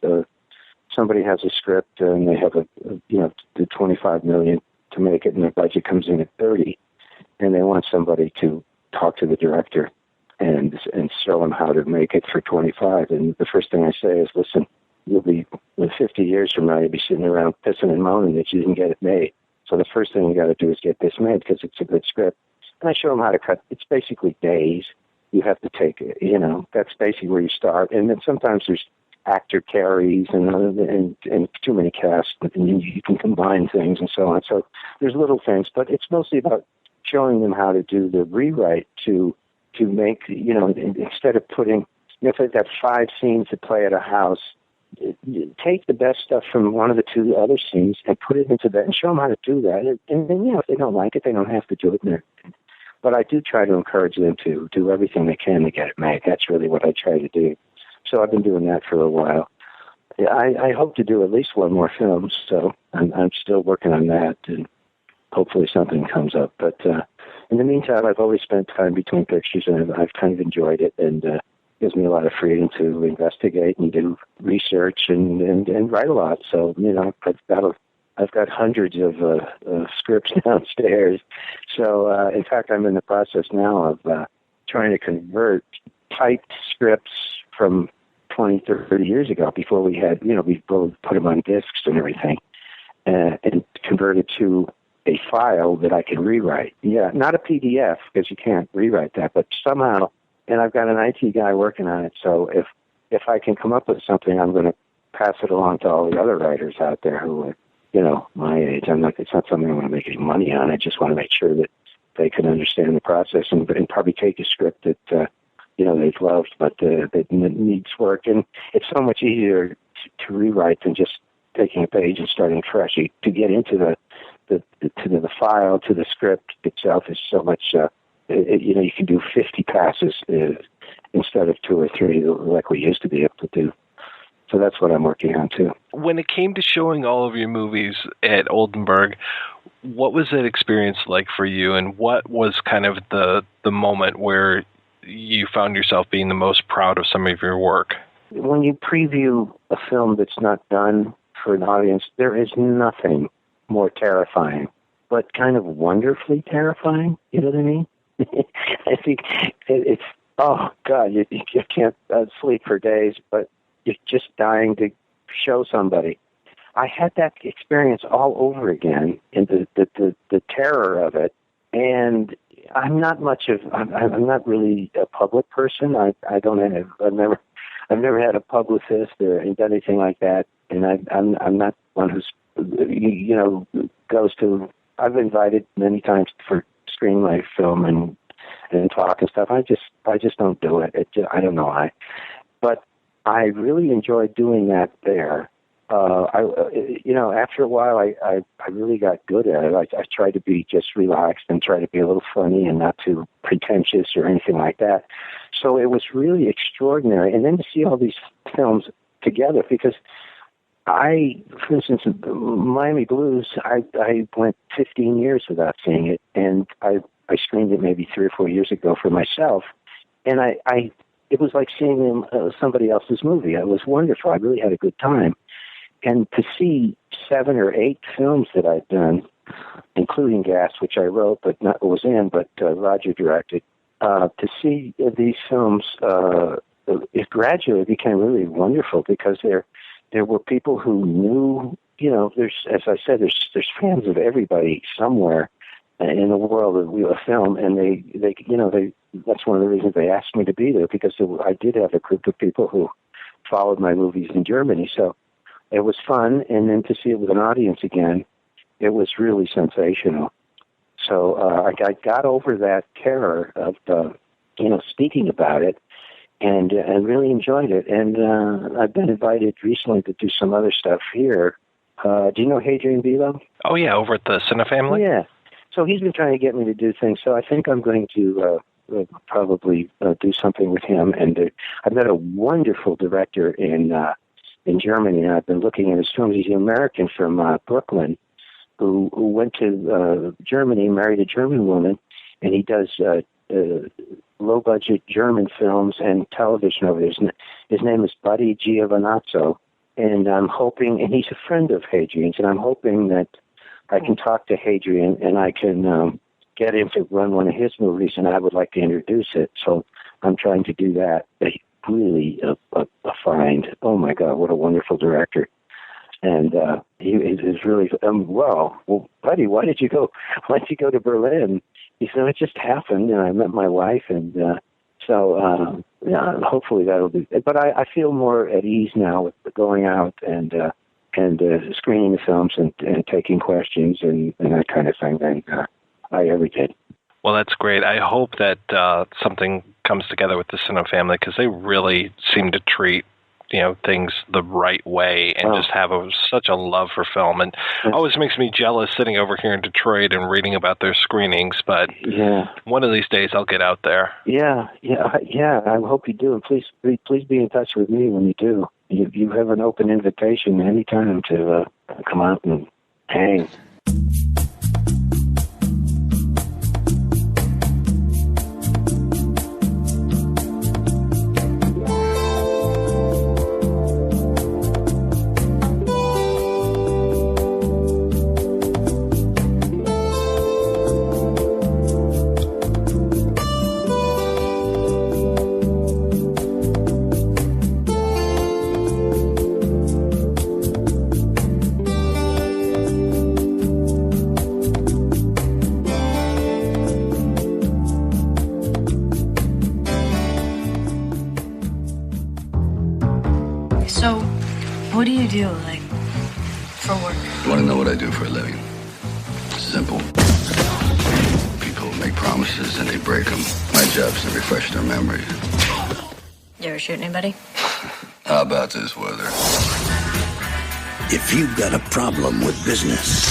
Somebody has a script and they have the $25 million to make it, and their budget comes in at 30, and they want somebody to talk to the director and show them how to make it for 25. And the first thing I say is, listen, you'll be, 50 years from now, you'll be sitting around pissing and moaning that you didn't get it made. So the first thing you got to do is get this made, because it's a good script. And I show them how to cut. It's basically days. You have to take, that's basically where you start. And then sometimes there's actor carries and too many casts, and you can combine things and so on. So there's little things, but it's mostly about showing them how to do the rewrite to make, instead of putting, if they've got 5 scenes to play at a house, take the best stuff from one of the 2 other scenes and put it into that and show them how to do that. And then, if they don't like it, they don't have to do it. But I do try to encourage them to do everything they can to get it made. That's really what I try to do. So I've been doing that for a while. I hope to do at least one more film, so I'm still working on that, and hopefully something comes up. But in the meantime, I've always spent time between pictures, and I've kind of enjoyed it, and gives me a lot of freedom to investigate and do research and write a lot. So, I've got hundreds of scripts downstairs. So, in fact, I'm in the process now of trying to convert typed scripts from 20, 30 years ago, before we had, we put them on discs and everything, and convert it to a file that I can rewrite. Yeah, not a PDF, because you can't rewrite that, but somehow, and I've got an IT guy working on it, so if I can come up with something, I'm going to pass it along to all the other writers out there who are, my age. It's not something I want to make any money on. I just want to make sure that they can understand the process and probably take a script that, they've loved, but that needs work. And it's so much easier to rewrite than just taking a page and starting fresh. To get into the file, to the script itself is so much, you can do 50 passes instead of 2 or 3 like we used to be able to do. So that's what I'm working on, too. When it came to showing all of your movies at Oldenburg, what was that experience like for you, and what was kind of the moment where you found yourself being the most proud of some of your work? When you preview a film that's not done for an audience, there is nothing more terrifying, but kind of wonderfully terrifying. You know what I mean? I think it's, oh, God, you can't sleep for days, but you're just dying to show somebody. I had that experience all over again, and the terror of it. And I'm not really a public person. I've never had a publicist or done anything like that. And I'm not one who's, goes to, I've been invited many times for screenwrite film and talk and stuff. I just don't do it. I don't know why. But I really enjoyed doing that there. After a while, I really got good at it. I tried to be just relaxed and try to be a little funny and not too pretentious or anything like that. So it was really extraordinary. And then to see all these films together, because for instance, Miami Blues, I went 15 years without seeing it, and I screened it maybe 3 or 4 years ago for myself, and it was like seeing somebody else's movie. It was wonderful. I really had a good time. And to see 7 or 8 films that I've done, including Gas, which I wrote but Roger directed, to see these films, it gradually became really wonderful, because there were people who knew, there's, as I said, there's fans of everybody somewhere in the world of film, and they that's one of the reasons they asked me to be there, because I did have a group of people who followed my movies in Germany. So it was fun, and then to see it with an audience again, it was really sensational. So I got over that terror of speaking about it, and really enjoyed it. And I've been invited recently to do some other stuff here. Do you know Hadrian Bilo? Oh yeah, over at the Cine Family. Yeah. So he's been trying to get me to do things. So I think I'm going to probably do something with him. And I've met a wonderful director in Germany, and I've been looking at his films. He's an American from Brooklyn who went to Germany, married a German woman, and he does low-budget German films and television over there. His name is Buddy Giovanazzo, and I'm hoping, and he's a friend of Hadrian's, and I'm hoping that I can talk to Hadrian and I can get him to run one of his movies, and I would like to introduce it. So I'm trying to do that. Really a find. Oh my God, what a wonderful director! And he is really well, Buddy, why did you go to Berlin? He said, it just happened, and I met my wife, and so hopefully that'll do. But I feel more at ease now with going out and screening the films and taking questions and that kind of thing than I ever did. Well, that's great. I hope that something comes together with the Cine Family, because they really seem to treat things the right way and just have such a love for film. And it always makes me jealous sitting over here in Detroit and reading about their screenings. But one of these days I'll get out there. Yeah. I hope you do. And please be in touch with me when you do. You have an open invitation anytime to come out and hang. So, what do you do, like, for work? You want to know what I do for a living? Simple. People make promises and they break them. My job's to refresh their memory. You ever shoot anybody? How about this weather? If you've got a problem with business,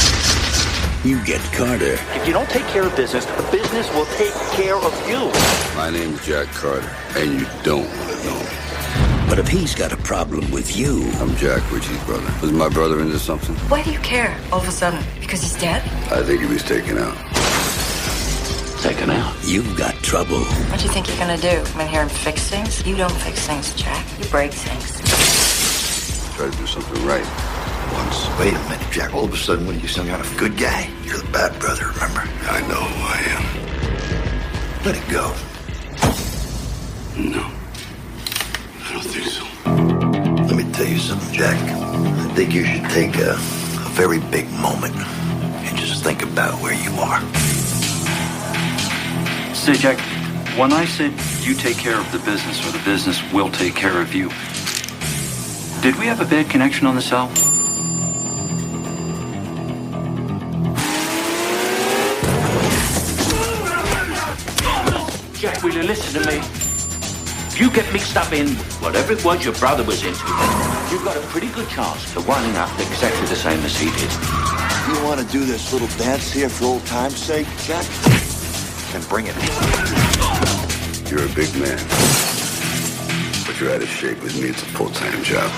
you get Carter. If you don't take care of business, the business will take care of you. My name's Jack Carter, and you don't want to know me. But if he's got a problem with you... I'm Jack Ritchie's brother. Was my brother into something? Why do you care all of a sudden? Because he's dead? I think he was taken out. Taken out? You've got trouble. What do you think you're gonna do? Come in here and fix things? You don't fix things, Jack. You break things. Try to do something right. Once. Wait a minute, Jack. All of a sudden, when you some kind of good guy, you're the bad brother, remember? I know who I am. Let it go. No. I don't think so. Let me tell you something, Jack. I think you should take a very big moment and just think about where you are. Say, Jack, when I said you take care of the business or the business will take care of you, did we have a bad connection on the cell? Jack, will you listen to me? If you get mixed up in whatever it was your brother was into, you've got a pretty good chance of winding up exactly the same as he did. You want to do this little dance here for old time's sake, Jack? Then bring it. You're a big man. But you're out of shape. With me, it's a full-time job.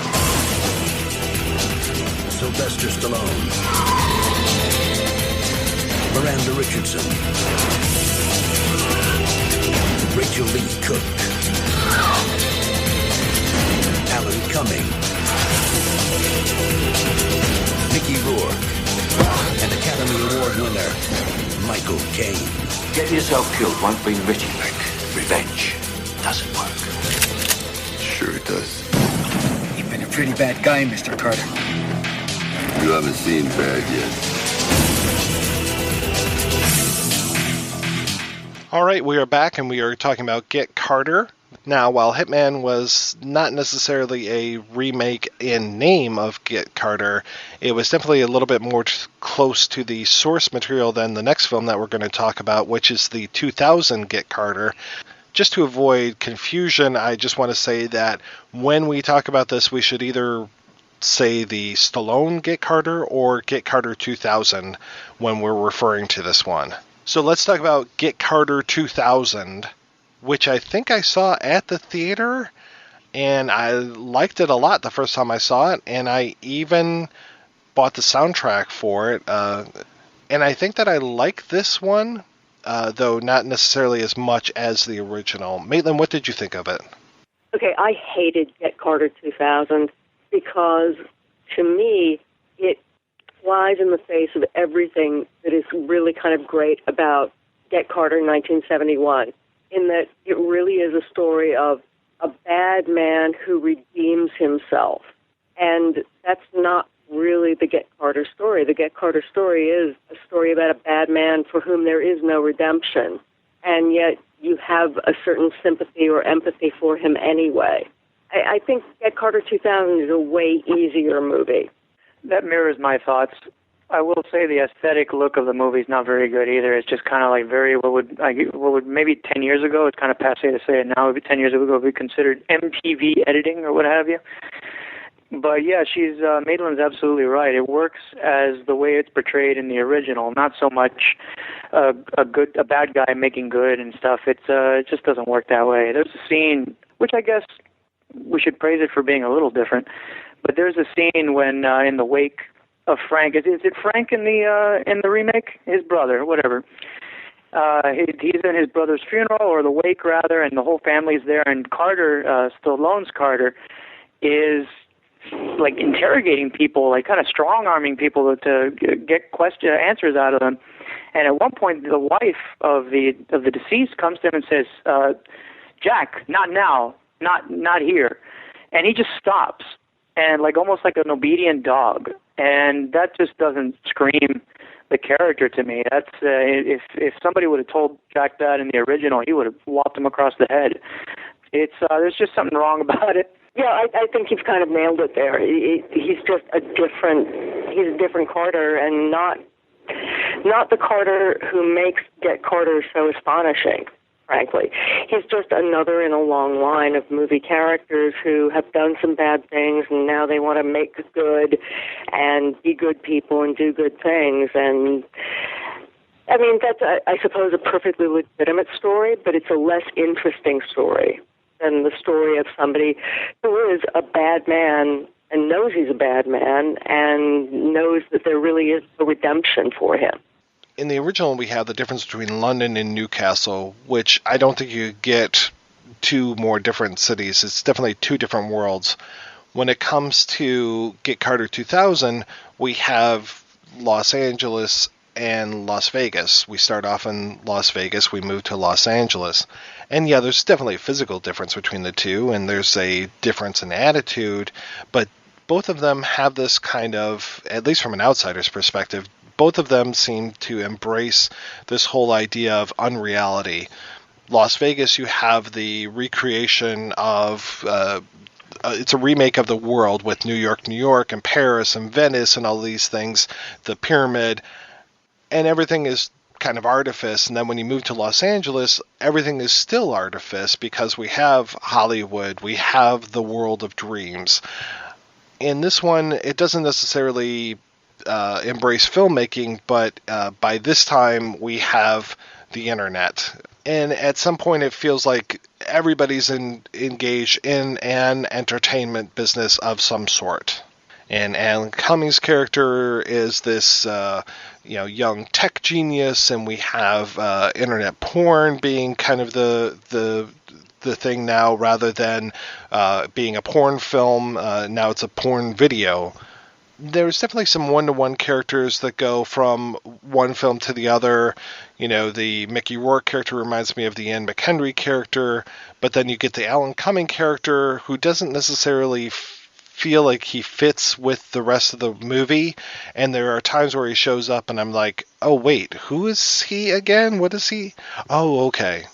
Sylvester-Stallone. Miranda Richardson. Rachel Lee Cook. Alan Cumming. Mickey Rourke. And Academy Award winner, Michael Caine. Getting yourself killed won't bring Richie back. Revenge doesn't work. Sure it does. You've been a pretty bad guy, Mr. Carter. You haven't seen bad yet. All right, we are back, and we are talking about Get Carter. Now, while Hitman was not necessarily a remake in name of Get Carter, it was definitely a little bit more close to the source material than the next film that we're going to talk about, which is the 2000 Get Carter. Just to avoid confusion, I just want to say that when we talk about this, we should either say the Stallone Get Carter or Get Carter 2000 when we're referring to this one. So let's talk about Get Carter 2000, which I think I saw at the theater, and I liked it a lot the first time I saw it, and I even bought the soundtrack for it, and I think that I like this one, though not necessarily as much as the original. Maitland, what did you think of it? Okay, I hated Get Carter 2000 because, to me, it flies in the face of everything that is really kind of great about Get Carter 1971, in that it really is a story of a bad man who redeems himself. And that's not really the Get Carter story. The Get Carter story is a story about a bad man for whom there is no redemption, and yet you have a certain sympathy or empathy for him anyway. I think Get Carter 2000 is a way easier movie. That mirrors my thoughts. I will say the aesthetic look of the movie is not very good either. It's just kind of like what would maybe 10 years ago, it's kind of passé to say it now, 10 years ago would be considered MTV editing or what have you. But yeah, Maitland's absolutely right. It works as the way it's portrayed in the original, not so much a bad guy making good and stuff. It just doesn't work that way. There's a scene, which I guess we should praise it for being a little different, but there's a scene when in the wake of Frank, is it Frank in the remake? His brother, whatever. He's in his brother's funeral, or the wake rather, and the whole family's there, and Carter, Stallone's Carter, is like interrogating people, like kind of strong-arming people to get answers out of them. And at one point, the wife of the deceased comes to him and says, "Jack, not now, not here," and he just stops, and like almost like an obedient dog. And that just doesn't scream the character to me. That's if somebody would have told Jack that in the original, he would have whopped him across the head. There's just something wrong about it. Yeah, I think you've kind of nailed it there. He's just he's a different Carter, and not the Carter who makes Get Carter so astonishing, frankly. He's just another in a long line of movie characters who have done some bad things, and now they want to make good and be good people and do good things. And I mean, that's, I suppose, a perfectly legitimate story, but it's a less interesting story than the story of somebody who is a bad man and knows he's a bad man and knows that there really is a redemption for him. In the original, we have the difference between London and Newcastle, which I don't think you get two more different cities. It's definitely two different worlds. When it comes to Get Carter 2000, we have Los Angeles and Las Vegas. We start off in Las Vegas, we move to Los Angeles. And yeah, there's definitely a physical difference between the two, and there's a difference in attitude, but both of them have this kind of, at least from an outsider's perspective, both of them seem to embrace this whole idea of unreality. Las Vegas, you have the recreation of it's a remake of the world with New York, and Paris, and Venice, and all these things, the pyramid, and everything is kind of artifice. And then when you move to Los Angeles, everything is still artifice because we have Hollywood, we have the world of dreams. In this one, it doesn't necessarily embrace filmmaking, but by this time we have the internet. And at some point it feels like everybody's engaged in an entertainment business of some sort. And Alan Cumming's character is this young tech genius, and we have internet porn being kind of the thing now, rather than being a porn film. Now it's a porn video. There's definitely some one-to-one characters that go from one film to the other. You know, the Mickey Rourke character reminds me of the Ian McHenry character, but then you get the Alan Cumming character who doesn't necessarily feel like he fits with the rest of the movie, and there are times where he shows up and I'm like, oh wait, who is he again? What is he? Oh, okay.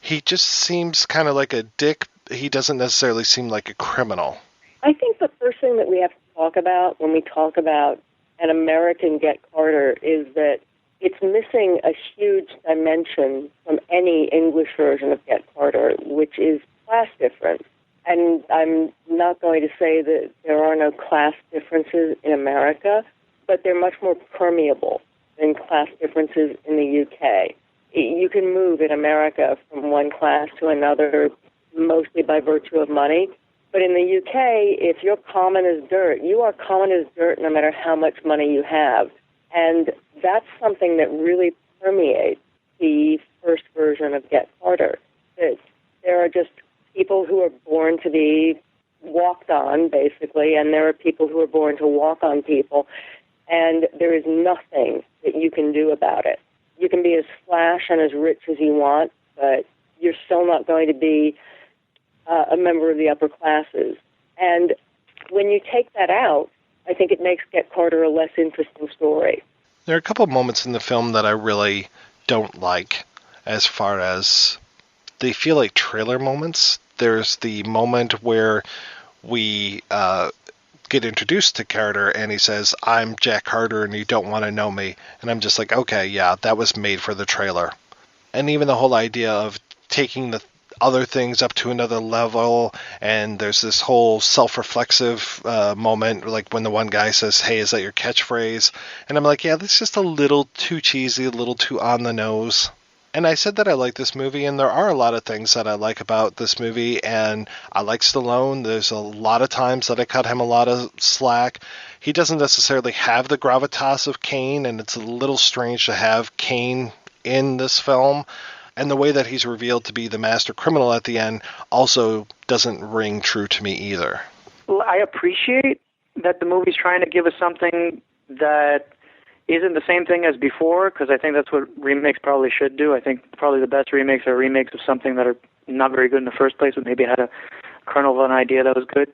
He just seems kind of like a dick. He doesn't necessarily seem like a criminal. I think the first thing that we have to talk about when we talk about an American Get Carter is that it's missing a huge dimension from any English version of Get Carter, which is class difference. And I'm not going to say that there are no class differences in America, but they're much more permeable than class differences in the UK. You can move in America from one class to another, mostly by virtue of money. But in the UK, if you're common as dirt, you are common as dirt no matter how much money you have. And that's something that really permeates the first version of Get Carter. That there are just people who are born to be walked on, basically, and there are people who are born to walk on people, and there is nothing that you can do about it. You can be as flash and as rich as you want, but you're still not going to be a member of the upper classes. And when you take that out, I think it makes Get Carter a less interesting story. There are a couple of moments in the film that I really don't like, as far as they feel like trailer moments. There's the moment where we get introduced to Carter, and he says, I'm Jack Carter, and you don't want to know me. And I'm just like, okay, yeah, that was made for the trailer. And even the whole idea of taking the other things up to another level, and there's this whole self-reflexive moment, like when the one guy says, hey, is that your catchphrase? And I'm like, yeah, this is just a little too cheesy, a little too on the nose. And I said that I like this movie, and there are a lot of things that I like about this movie, and I like Stallone. There's a lot of times that I cut him a lot of slack. He doesn't necessarily have the gravitas of Caine, and it's a little strange to have Caine in this film. And the way that he's revealed to be the master criminal at the end also doesn't ring true to me either. Well, I appreciate that the movie's trying to give us something that isn't the same thing as before, because I think that's what remakes probably should do. I think probably the best remakes are remakes of something that are not very good in the first place, but maybe had a kernel of an idea that was good.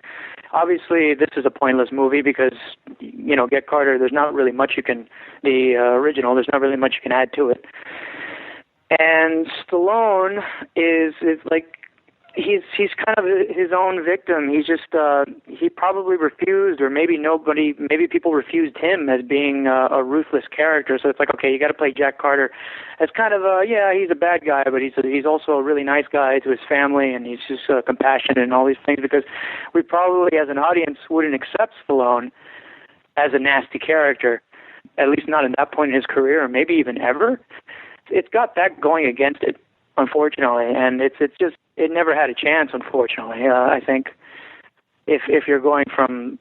Obviously, this is a pointless movie because, you know, Get Carter, there's not really much you can, the original, there's not really much you can add to it. And Stallone is like, he's kind of his own victim. He's just he probably refused, or maybe people refused him as being a ruthless character. So it's like, okay, you got to play Jack Carter as kind of he's a bad guy, but he's also a really nice guy to his family, and he's just compassionate and all these things, because we probably as an audience wouldn't accept Stallone as a nasty character, at least not at that point in his career, or maybe even ever. It's got that going against it, unfortunately, and it's just, it never had a chance, unfortunately. I think if you're going from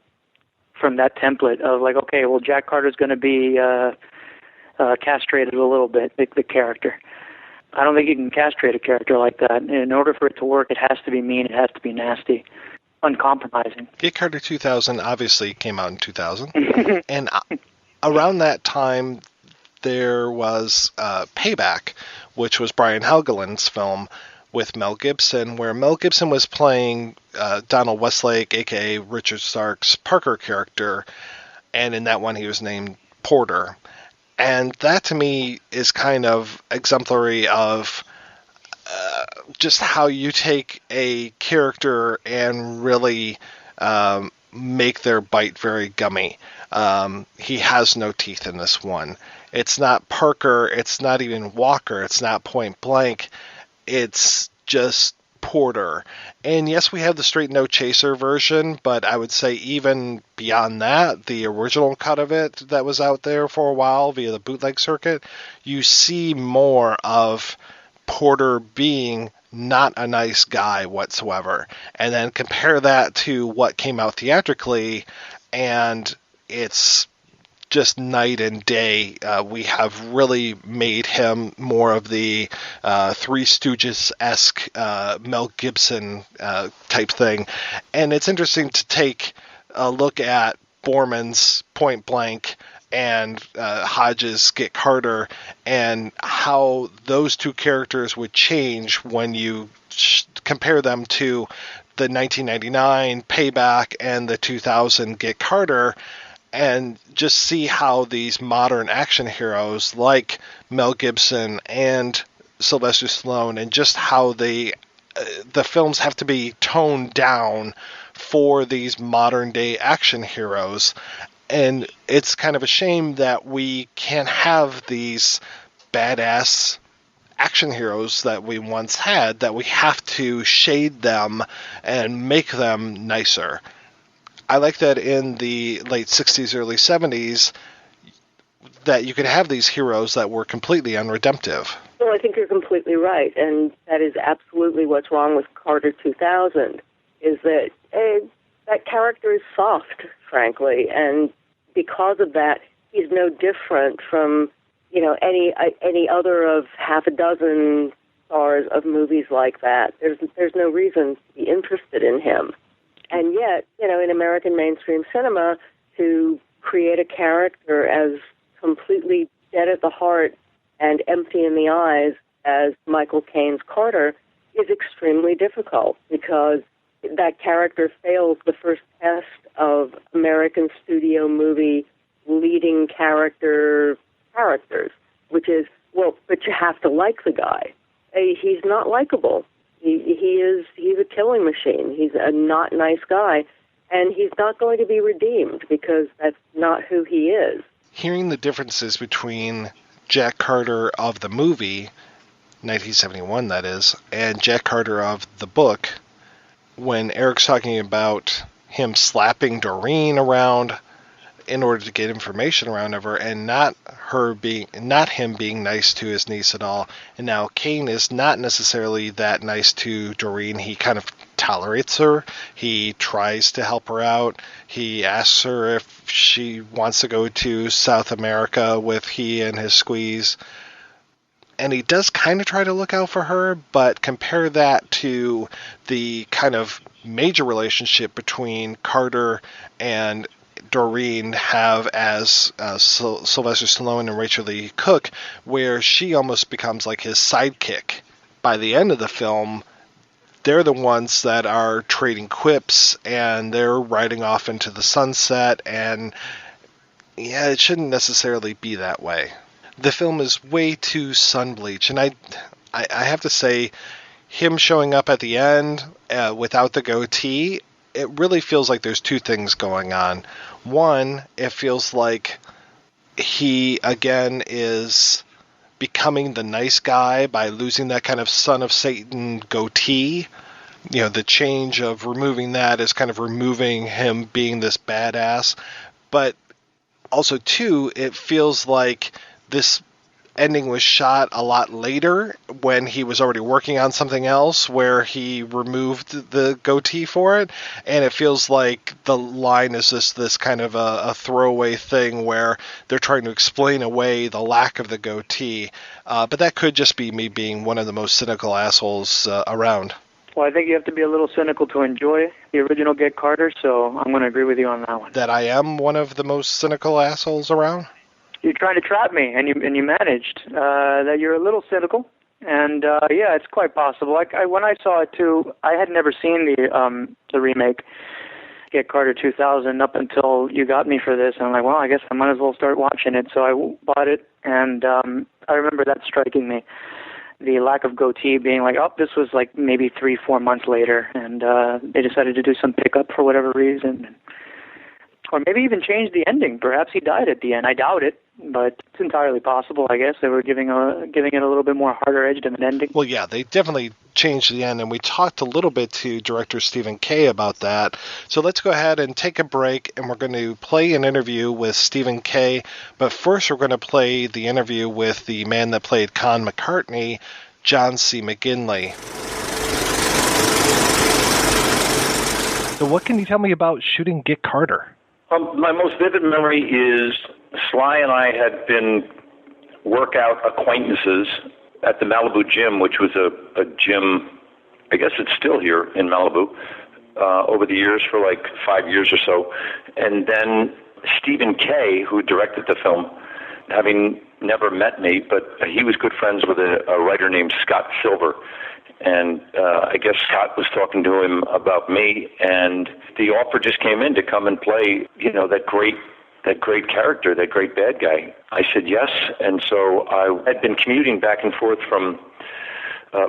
that template of like, okay, well, Jack Carter's going to be castrated a little bit, the character. I don't think you can castrate a character like that. In order for it to work, it has to be mean, it has to be nasty, uncompromising. Get Carter 2000 obviously came out in 2000, and around that time there was Payback, which was Brian Helgeland's film with Mel Gibson, where Mel Gibson was playing Donald Westlake, a.k.a. Richard Stark's Parker character, and in that one he was named Porter. And that, to me, is kind of exemplary of just how you take a character and really make their bite very gummy. He has no teeth in this one. It's not Parker, it's not even Walker, it's not Point Blank. It's just Porter. And yes, we have the straight no chaser version, but I would say even beyond that, the original cut of it that was out there for a while via the bootleg circuit, you see more of Porter being not a nice guy whatsoever. And then compare that to what came out theatrically, and it's just night and day. We have really made him more of the Three Stooges-esque Mel Gibson type thing. And it's interesting to take a look at Borman's Point Blank and Hodges' Get Carter, and how those two characters would change when you compare them to the 1999 Payback and the 2000 Get Carter, and just see how these modern action heroes like Mel Gibson and Sylvester Stallone, and just how the films have to be toned down for these modern day action heroes. And it's kind of a shame that we can't have these badass action heroes that we once had, that we have to shade them and make them nicer. I like that in the late 60s, early 70s, that you could have these heroes that were completely unredemptive. Well, I think you're completely right, and that is absolutely what's wrong with Carter 2000, is that that character is soft, frankly, and because of that, he's no different from, any other of half a dozen stars of movies like that. There's no reason to be interested in him. And yet, in American mainstream cinema, to create a character as completely dead at the heart and empty in the eyes as Michael Caine's Carter is extremely difficult, because that character fails the first test of American studio movie leading characters, which is, but you have to like the guy. He's not likable. He's a killing machine. He's a not nice guy, and he's not going to be redeemed, because that's not who he is. Hearing the differences between Jack Carter of the movie, 1971 that is, and Jack Carter of the book, when Eric's talking about him slapping Doreen around in order to get information around of her, and not him being nice to his niece at all. And now Caine is not necessarily that nice to Doreen. He kind of tolerates her. He tries to help her out. He asks her if she wants to go to South America with he and his squeeze. And he does kind of try to look out for her, but compare that to the kind of major relationship between Carter and Doreen have as Sylvester Stallone and Rachel Lee Cook, where she almost becomes like his sidekick. By the end of the film, they're the ones that are trading quips, and they're riding off into the sunset, and yeah, it shouldn't necessarily be that way. The film is way too sun-bleached, and I have to say, him showing up at the end without the goatee, it really feels like there's two things going on. One, it feels like he, again, is becoming the nice guy by losing that kind of son of Satan goatee. You know, the change of removing that is kind of removing him being this badass. But also, too, it feels like this ending was shot a lot later when he was already working on something else where he removed the goatee for it, and it feels like the line is this kind of a throwaway thing where they're trying to explain away the lack of the goatee, but that could just be me being one of the most cynical assholes around. Well, I think you have to be a little cynical to enjoy the original Get Carter, so I'm going to agree with you on that one. That I am one of the most cynical assholes around? You're trying to trap me, and you managed. That you're a little cynical, and yeah, it's quite possible. When I saw it too, I had never seen the remake, Get Carter 2000, up until you got me for this. And I'm like, well, I guess I might as well start watching it. So I bought it, and I remember that striking me. The lack of goatee being like, oh, this was like maybe 3-4 months later, and they decided to do some pickup for whatever reason. Or maybe even change the ending. Perhaps he died at the end. I doubt it, but it's entirely possible, I guess. They were giving it a little bit more harder edge of an ending. Well, yeah, they definitely changed the end, and we talked a little bit to director Stephen Kaye about that. So let's go ahead and take a break, and we're going to play an interview with Stephen Kaye. But first, we're going to play the interview with the man that played Con McCartney, John C. McGinley. So what can you tell me about shooting Get Carter? My most vivid memory is Sly and I had been workout acquaintances at the Malibu gym, which was a gym, I guess it's still here in Malibu, over the years for like 5 years or so. And then Stephen Kaye, who directed the film, having never met me, but he was good friends with a writer named Scott Silver. And I guess Scott was talking to him about me, and the offer just came in to come and play, that great character, that great bad guy. I said yes, and so I had been commuting back and forth from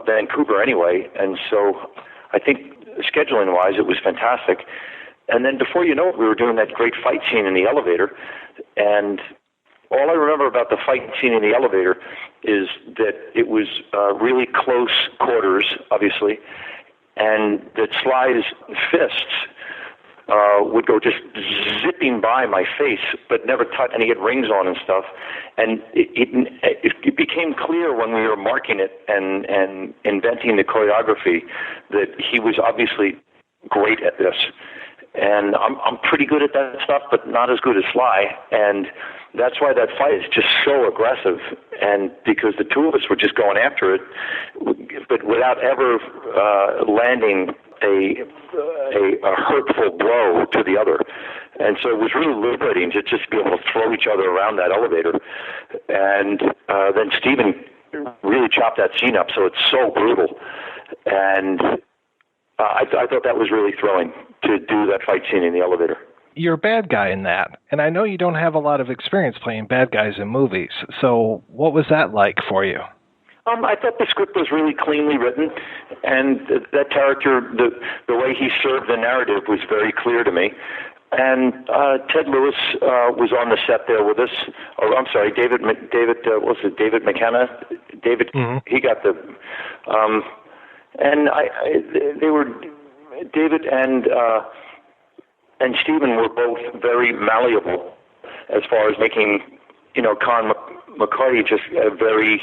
Vancouver anyway, and so I think scheduling-wise it was fantastic. And then before you know it, we were doing that great fight scene in the elevator, and all I remember about the fight scene in the elevator is that it was really close quarters, obviously, and that Sly's fists would go just zipping by my face, but never touch, and he had rings on and stuff. And it became clear when we were marking it and inventing the choreography that he was obviously great at this. And I'm pretty good at that stuff, but not as good as Sly. And that's why that fight is just so aggressive. And because the two of us were just going after it, but without ever landing a hurtful blow to the other. And so it was really liberating to just be able to throw each other around that elevator. And then Stephen really chopped that scene up, so it's so brutal. And I thought that was really thrilling to do that fight scene in the elevator. You're a bad guy in that, and I know you don't have a lot of experience playing bad guys in movies, so what was that like for you? I thought the script was really cleanly written, and that character, the way he served the narrative was very clear to me. And Ted Lewis was on the set there with us. Oh, I'm sorry, David McKenna? David, he got the... and they were... David and Stephen were both very malleable as far as making, Con McCartney just a very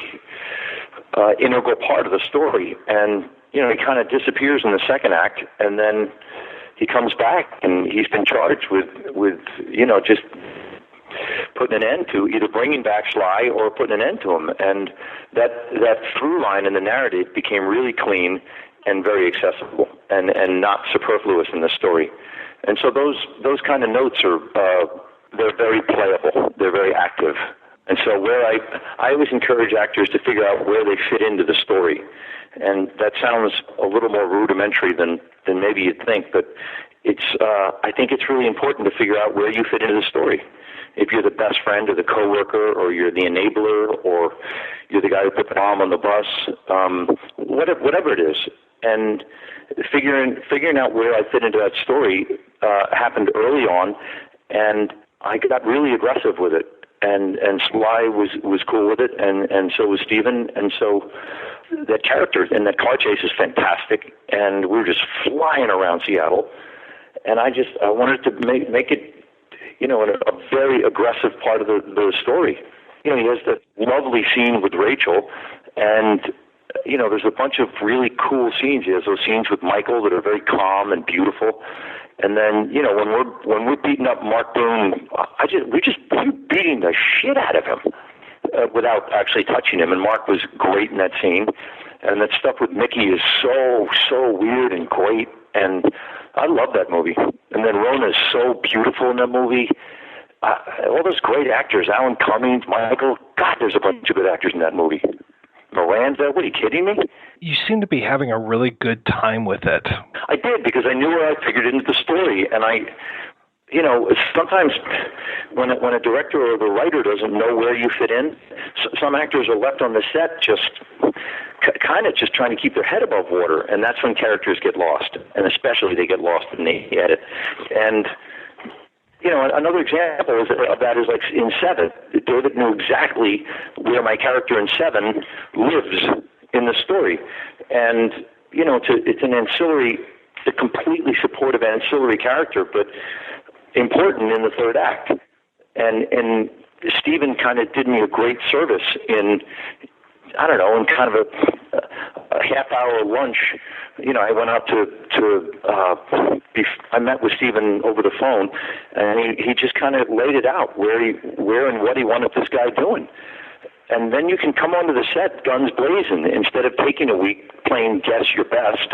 integral part of the story. And, he kind of disappears in the second act, and then he comes back, and he's been charged with just putting an end to either bringing back Sly or putting an end to him. And that through line in the narrative became really clean and very accessible and not superfluous in the story. And so those kind of notes are they're very playable. They're very active. And so where I always encourage actors to figure out where they fit into the story. And that sounds a little more rudimentary than maybe you'd think, but I think it's really important to figure out where you fit into the story. if you're the best friend or the coworker, or you're the enabler, or you're the guy who put the bomb on the bus, whatever it is. And figuring out where I fit into that story happened early on, and I got really aggressive with it. And Sly was cool with it, and so was Stephen, and so that character in that car chase is fantastic, and we were just flying around Seattle, and I wanted to make it, a very aggressive part of the story. He has that lovely scene with Rachel, and there's a bunch of really cool scenes. He has those scenes with Michael that are very calm and beautiful. And then, when we're beating up Mark Boone, we're beating the shit out of him without actually touching him. And Mark was great in that scene. And that stuff with Mickey is so weird and great. And I love that movie. And then Rona is so beautiful in that movie. All those great actors, Alan Cummings, Michael. God, there's a bunch of good actors in that movie. Miranda, what, are you kidding me? You seem to be having a really good time with it. I did, because I knew where I figured into the story, and sometimes when a director or the writer doesn't know where you fit in, some actors are left on the set just kind of just trying to keep their head above water, and that's when characters get lost, and especially they get lost in the edit. And another example of that is like in Seven. David knew exactly where my character in Seven lives in the story. And, it's an ancillary, a completely supportive ancillary character, but important in the third act. And Stephen kind of did me a great service in kind of a half-hour lunch. I went out I met with Stephen over the phone, and he just kind of laid it out where and what he wanted this guy doing. And then you can come onto the set guns blazing instead of taking a week playing guess your best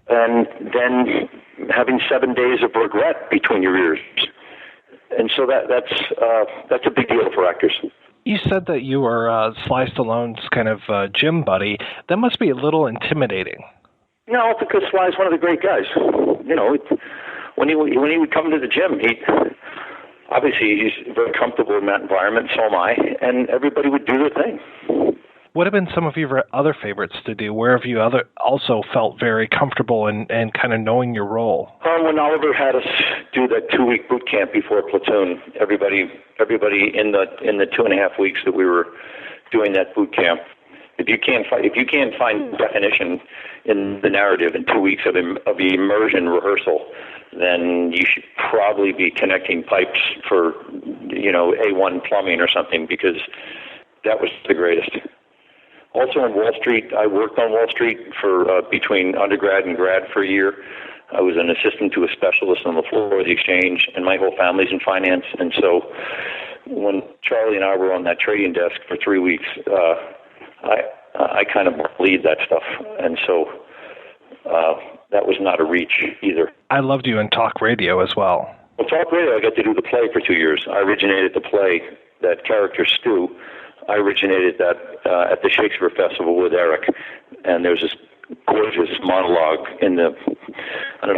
and then having 7 days of regret between your ears. And so that's a big deal for actors. You said that you were Sly Stallone's kind of gym buddy. That must be a little intimidating. No, because Sly's one of the great guys. When he would come to the gym, obviously he's very comfortable in that environment, so am I, and everybody would do their thing. What have been some of your other favorites to do? Where have you also felt very comfortable and kind of knowing your role? When Oliver had us do that 2-week boot camp before Platoon, everybody in the 2.5 weeks that we were doing that boot camp, if you can't find definition in the narrative in 2 weeks of immersion rehearsal, then you should probably be connecting pipes for A1 plumbing or something, because that was the greatest. Also on Wall Street, I worked on Wall Street for between undergrad and grad for a year. I was an assistant to a specialist on the floor of the exchange, and my whole family's in finance. And so when Charlie and I were on that trading desk for 3 weeks, I kind of lead that stuff. And so that was not a reach either. I loved you in talk radio as well. Well, talk radio, I got to do the play for 2 years. I originated the play, that character Stu. I originated that at the Shakespeare Festival with Eric, and there's this gorgeous monologue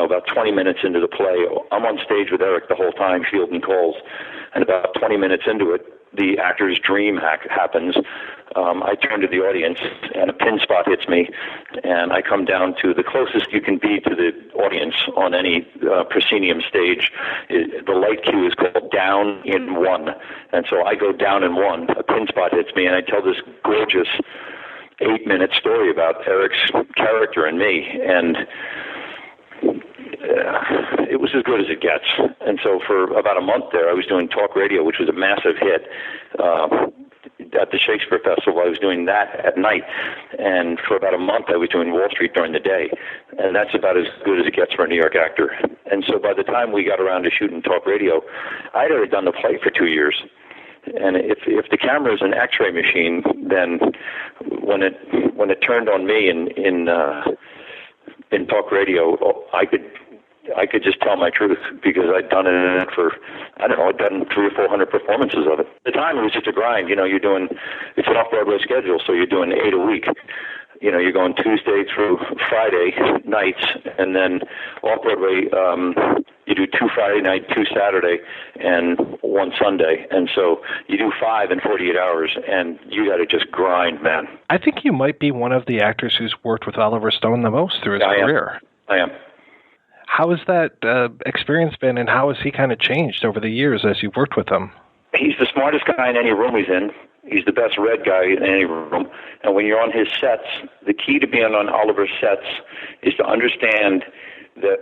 about 20 minutes into the play. I'm on stage with Eric the whole time, fielding calls, and about 20 minutes into it, the actor's dream happens. I turn to the audience, and a pin spot hits me, and I come down to the closest you can be to the audience on any proscenium stage. The light cue is called down in one, and so I go down in one. A pin spot hits me, and I tell this gorgeous 8-minute story about Eric's character and me, and it was as good as it gets. And so for about a month there, I was doing talk radio, which was a massive hit. At the Shakespeare Festival, I was doing that at night, and for about a month I was doing Wall Street during the day, and that's about as good as it gets for a New York actor. And so by the time we got around to shooting talk radio, I'd already done the play for 2 years. And if the camera is an X-ray machine, then when it turned on me in talk radio, I could just tell my truth, because I'd done it for, I'd done 300 or 400 performances of it. At the time, it was just a grind. It's an off-Broadway schedule, so you're doing 8 a week. You're going Tuesday through Friday nights, and then off-Broadway, you do 2 Friday night, 2 Saturday, and one Sunday, and so you do 5 in 48 hours, and you got to just grind, man. I think you might be one of the actors who's worked with Oliver Stone the most through his career. I am. How has that experience been, and how has he kind of changed over the years as you've worked with him? He's the smartest guy in any room he's in. He's the best read guy in any room. And when you're on his sets, the key to being on Oliver's sets is to understand that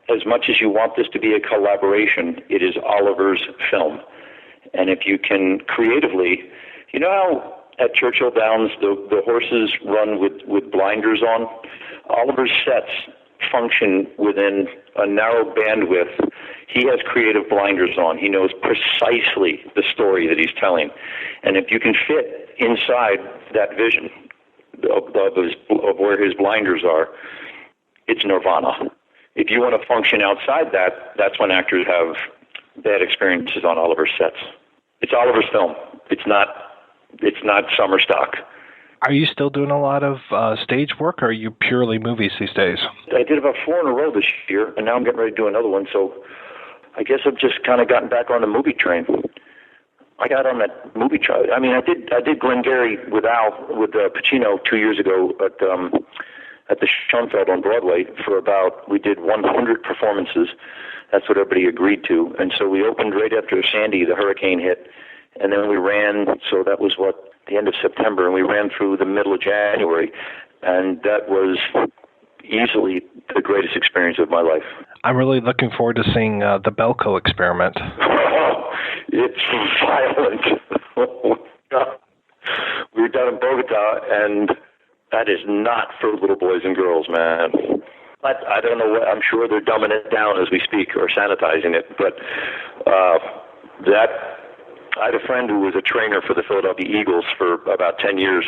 as much as you want this to be a collaboration, it is Oliver's film. And if you can creatively, you know how at Churchill Downs the horses run with blinders on? Oliver's sets function within a narrow bandwidth. He has creative blinders on. He knows precisely the story that he's telling. And if you can fit inside that vision of where his blinders are, it's nirvana. If you want to function outside that, that's when actors have bad experiences on Oliver's sets. It's Oliver's film. It's not summer stock. Are you still doing a lot of stage work, or are you purely movies these days? I did about 4 in a row this year, and now I'm getting ready to do another one, so I guess I've just kind of gotten back on the movie train. I got on that movie train. I mean, I did Glengarry with Pacino 2 years ago at the Schoenfeld on Broadway we did 100 performances. That's what everybody agreed to. And so we opened right after Sandy, the hurricane hit, and then we ran, so that was the end of September, and we ran through the middle of January, and that was easily the greatest experience of my life. I'm really looking forward to seeing the Belko Experiment. It's violent. We were down in Bogota, and that is not for little boys and girls, man. But I don't know I'm sure they're dumbing it down as we speak or sanitizing it, but I had a friend who was a trainer for the Philadelphia Eagles for about 10 years,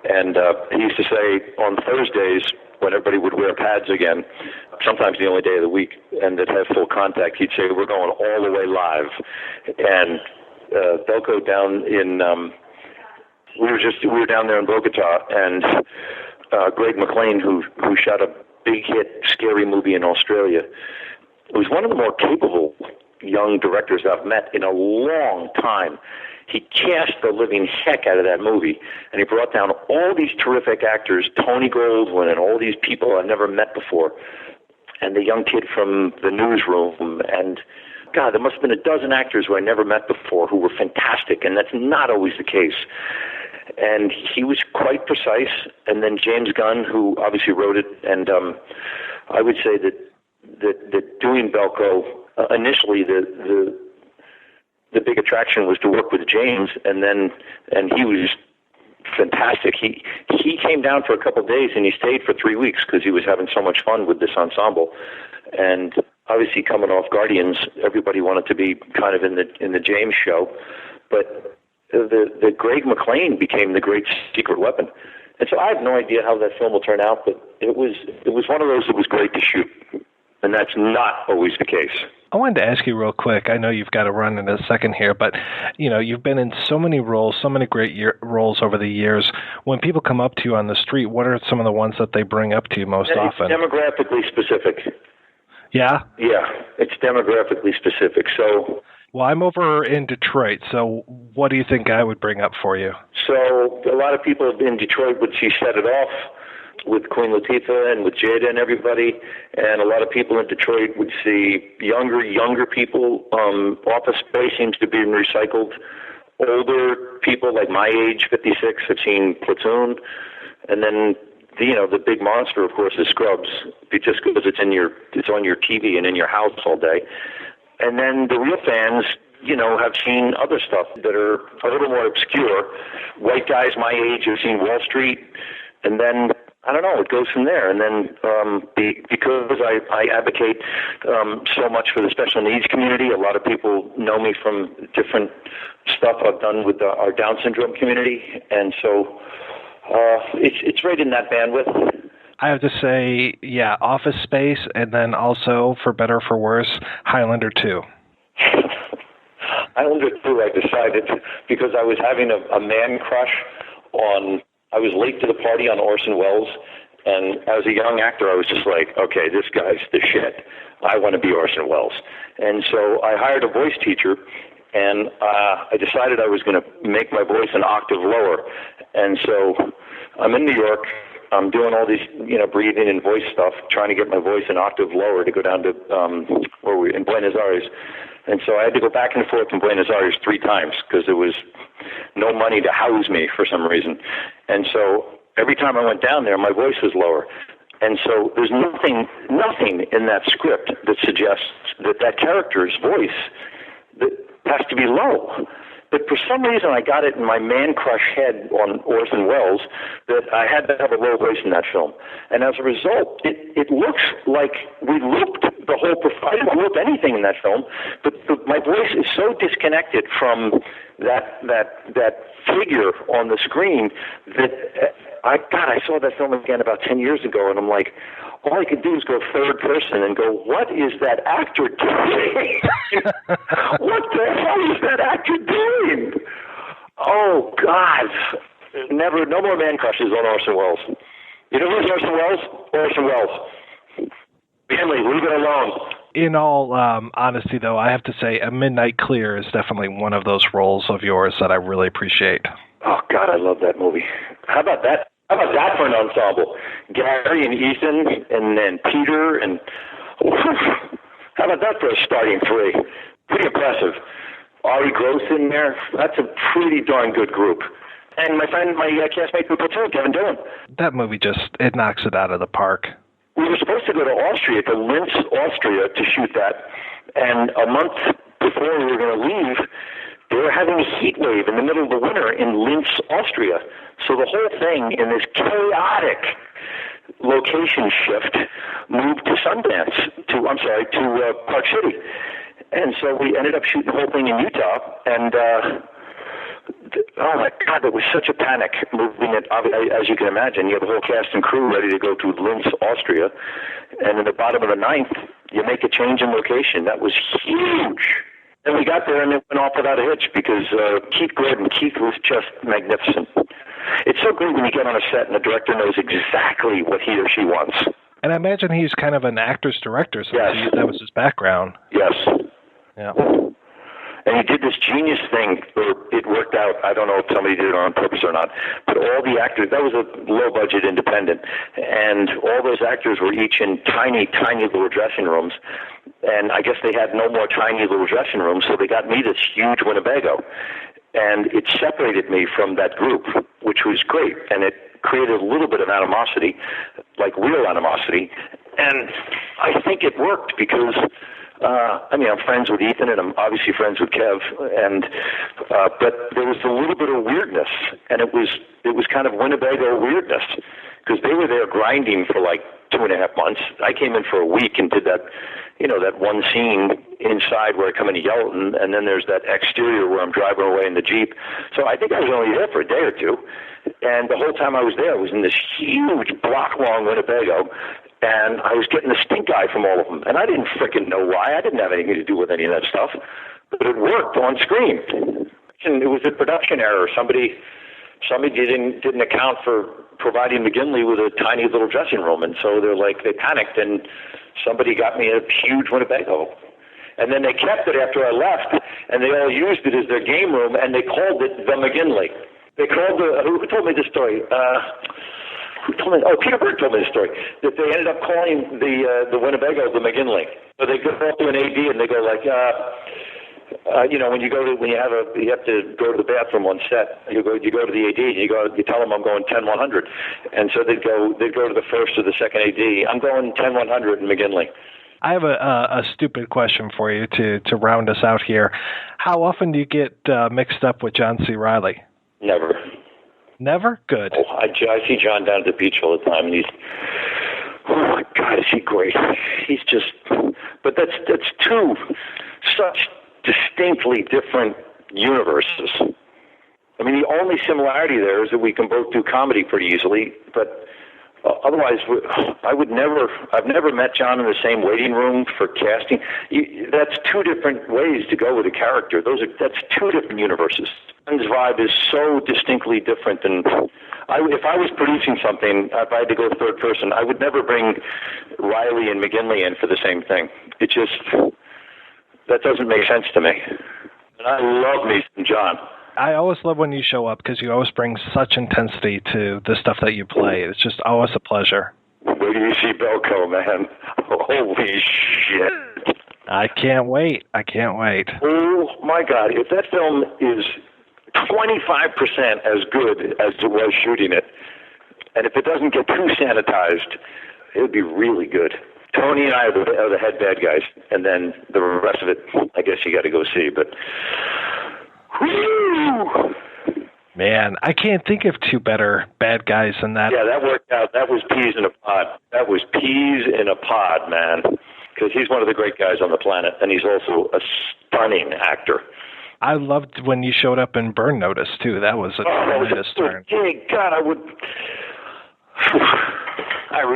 and he used to say on Thursdays when everybody would wear pads again, sometimes the only day of the week, and they'd have full contact, he'd say, we're going all the way live. And Belko down in, we were down there in Bogota, and Greg McLean, who shot a big hit scary movie in Australia, was one of the more capable young directors I've met in a long time. He cast the living heck out of that movie, and he brought down all these terrific actors, Tony Goldwyn and all these people I've never met before, and the young kid from the Newsroom, and God, there must have been a dozen actors who I never met before who were fantastic, and that's not always the case. And he was quite precise, and then James Gunn, who obviously wrote it, and I would say that doing Belko, initially the big attraction was to work with James, and he was fantastic. He came down for a couple of days, and he stayed for 3 weeks because he was having so much fun with this ensemble. And obviously, coming off Guardians, everybody wanted to be kind of in the James show, but the Greg McLean became the great secret weapon. And so I have no idea how that film will turn out, but it was one of those that was great to shoot, and that's not always the case. I wanted to ask you real quick. I know you've got to run in a second here, but you've been in so many roles, so many great roles over the years. When people come up to you on the street, what are some of the ones that they bring up to you most often? It's demographically specific. Yeah? Yeah, it's demographically specific. So, well, I'm over in Detroit, so what do you think I would bring up for you? So a lot of people in Detroit would see Set It Off with Queen Latifah and with Jada and everybody, and a lot of people in Detroit would see younger people. Office Space seems to be recycled. Older people like my age, 56, have seen Platoon, and then the big monster, of course, is Scrubs, just because it's on your TV and in your house all day. And then the real fans, have seen other stuff that are a little more obscure. White guys my age have seen Wall Street, and then I don't know, it goes from there. And then because I advocate so much for the special needs community, a lot of people know me from different stuff I've done with our Down syndrome community, and so it's right in that bandwidth. I have to say, yeah, Office Space, and then also, for better or for worse, Highlander 2. Highlander 2, I decided, because I was having a man crush on... I was late to the party on Orson Welles, and as a young actor, I was just like, okay, this guy's the shit. I want to be Orson Welles. And so I hired a voice teacher, and I decided I was going to make my voice an octave lower. And so I'm in New York. I'm doing all these, breathing and voice stuff, trying to get my voice an octave lower to go down to in Buenos Aires. And so I had to go back and forth in Buenos Aires 3 times because there was no money to house me for some reason. And so every time I went down there, my voice was lower. And so there's nothing in that script that suggests that character's voice that has to be low. But for some reason, I got it in my man-crush head on Orson Welles that I had to have a low voice in that film. And as a result, it looks like we looped the whole... I didn't loop anything in that film, but my voice is so disconnected from that figure on the screen that... I saw that film again about 10 years ago, and I'm like, all I could do is go third person and go, what is that actor doing? What the hell is that actor doing? Oh, God. No more man crushes on Orson Welles. You know who's Orson Welles? Orson Welles. McGinley, leave it alone. In all honesty, though, I have to say A Midnight Clear is definitely one of those roles of yours that I really appreciate. Oh, God, I love that movie. How about that? How about that for an ensemble? Gary and Ethan and then Peter and... How about that for a starting 3? Pretty impressive. Ari Gross in there. That's a pretty darn good group. And my friend, my castmate from Platoon, Kevin Dillon. That movie it knocks it out of the park. We were supposed to go to Austria, to Linz, Austria, to shoot that. And a month before we were going to leave, they were having a heat wave in the middle of the winter in Linz, Austria. So the whole thing in this chaotic location shift moved to Sundance, to Park City. And so we ended up shooting the whole thing in Utah. And, oh my God, it was such a panic moving it. As you can imagine, you have the whole cast and crew ready to go to Linz, Austria. And in the bottom of the 9th, you make a change in location. That was huge. And we got there and it went off without a hitch because Keith was just magnificent. It's so great when you get on a set and the director knows exactly what he or she wants. And I imagine he's kind of an actor's director, so yes. That was his background. Yes. Yeah. And he did this genius thing where it worked out. I don't know if somebody did it on purpose or not, but all the actors, that was a low-budget independent, and all those actors were each in tiny, tiny little dressing rooms. And I guess they had no more tiny little dressing rooms, so they got me this huge Winnebago. And it separated me from that group, which was great. And it created a little bit of animosity, like real animosity. And I think it worked because, I'm friends with Ethan and I'm obviously friends with Kev. And but there was a little bit of weirdness, and it was kind of Winnebago weirdness because they were there grinding for like 2.5 months. I came in for a week and did that, that one scene inside where I come in and yell, and then there's that exterior where I'm driving away in the Jeep. So I think I was only there for a day or two. And the whole time I was there, I was in this huge block-long Winnebago, and I was getting the stink eye from all of them. And I didn't frickin' know why. I didn't have anything to do with any of that stuff. But it worked on screen. And it was a production error. Somebody didn't account for providing McGinley with a tiny little dressing room. And so they panicked, and somebody got me a huge Winnebago. And then they kept it after I left, and they all used it as their game room, and they called it the McGinley. They called who told me this story? Who told me? Oh, Peter Berg told me this story. That they ended up calling the Winnebago the McGinley. So they go up to an AD and they go like, when you have to go to the bathroom on set, you go to the AD and you tell them I'm going 10-100, and so they'd go to the first or the second AD. I'm going 10-100 in McGinley. I have a stupid question for you to round us out here. How often do you get mixed up with John C. Reilly? Never. Never? Good. Oh, I see John down at the beach all the time, and he's, oh my God, is he great? He's just, but that's two such distinctly different universes. I mean, the only similarity there is that we can both do comedy pretty easily, but otherwise, I've never met John in the same waiting room for casting. That's two different ways to go with a character. That's two different universes. John's vibe is so distinctly different than, if I was producing something, if I had to go third person, I would never bring Reilly and McGinley in for the same thing. That doesn't make sense to me. And I love me some John. I always love when you show up because you always bring such intensity to the stuff that you play. It's just always a pleasure. Wait till you see Belko, man. Holy shit. I can't wait. Oh, my God. If that film is 25% as good as it was shooting it, and if it doesn't get too sanitized, it would be really good. Tony and I are the head bad guys, and then the rest of it, I guess you got to go see. But, whew! Man, I can't think of two better bad guys than that. Yeah, that worked out. That was peas in a pod. That was peas in a pod, man. Because he's one of the great guys on the planet, and he's also a stunning actor. I loved when you showed up in Burn Notice, too. That was a tremendous turn. God,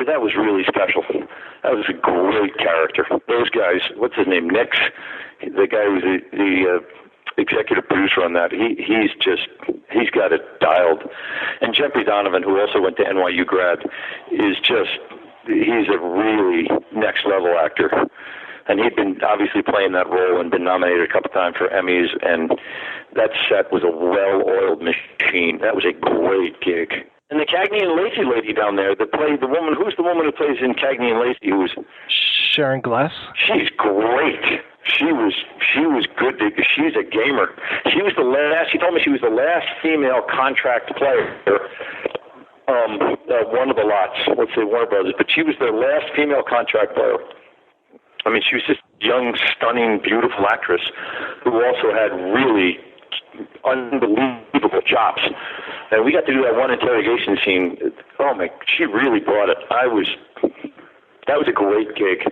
that was really special. That was a great character. Those guys, what's his name, Nix? The guy who's the executive producer on that, he's got it dialed. And Jeffrey Donovan, who also went to NYU grad, he's a really next level actor. And he'd been obviously playing that role and been nominated a couple times for Emmys, and that set was a well-oiled machine. That was a great gig. And the Cagney and Lacey lady down there that played the woman, who's the woman who plays in Cagney and Lacey, who's Sharon Gless? She's great. She was good. She's a gamer. She told me she was the last female contract player. One of the lots, let's say Warner Brothers, but she was their last female contract player. I mean, she was just young, stunning, beautiful actress who also had really unbelievable chops. And we got to do that one interrogation scene. Oh my, she really brought it. That was a great gig.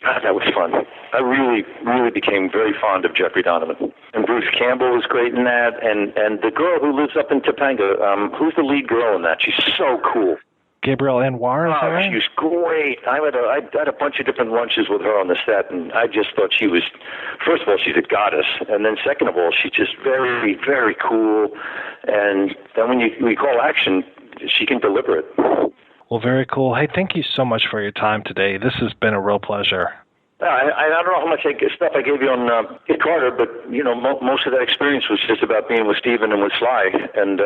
God, that was fun. I really, really became very fond of Jeffrey Donovan. And Bruce Campbell was great in that. And the girl who lives up in Topanga, who's the lead girl in that? She's so cool. Gabrielle Anwar, is that right? She was great. I had a bunch of different lunches with her on the set, and I just thought she was, first of all, she's a goddess, and then second of all, she's just very, very cool. And then when we call action, she can deliver it. Well, very cool. Hey, thank you so much for your time today. This has been a real pleasure. I don't know how much stuff I gave you on Kid Carter, but most of that experience was just about being with Stephen and with Sly, and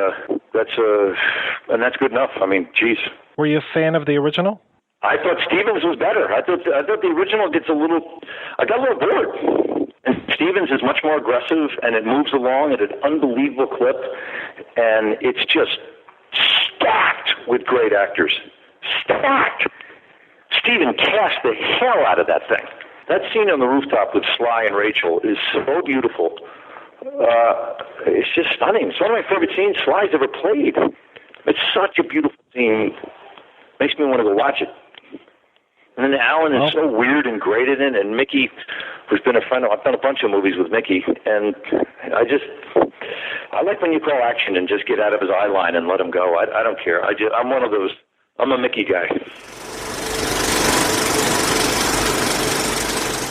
that's good enough. I mean, geez. Were you a fan of the original? I thought Stevens was better. I thought the original gets I got a little bored. And Stevens is much more aggressive, and it moves along at an unbelievable clip, and it's just stacked with great actors. Stacked. Stephen cast the hell out of that thing. That scene on the rooftop with Sly and Rachel is so beautiful. It's just stunning. It's one of my favorite scenes Sly's ever played. It's such a beautiful scene. Makes me want to go watch it. And then Alan is so weird and great in it, and Mickey, who's been a friend, I've done a bunch of movies with Mickey, and I like when you call action and just get out of his eye line and let him go. I don't care. I'm one of those. I'm a Mickey guy.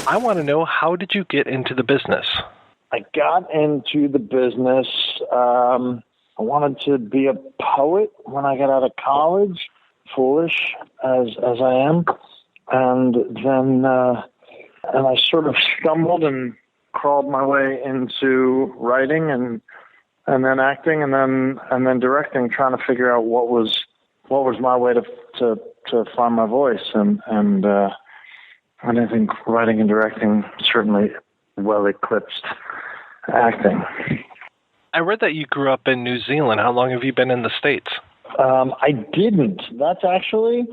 I want to know, how did you get into the business? I got into the business. I wanted to be a poet when I got out of college, foolish as I am. And then and I sort of stumbled and crawled my way into writing and then acting and then directing, trying to figure out what was my way to find my voice. And I think writing and directing certainly well eclipsed acting. I read that you grew up in New Zealand. How long have you been in the States? I didn't. That's actually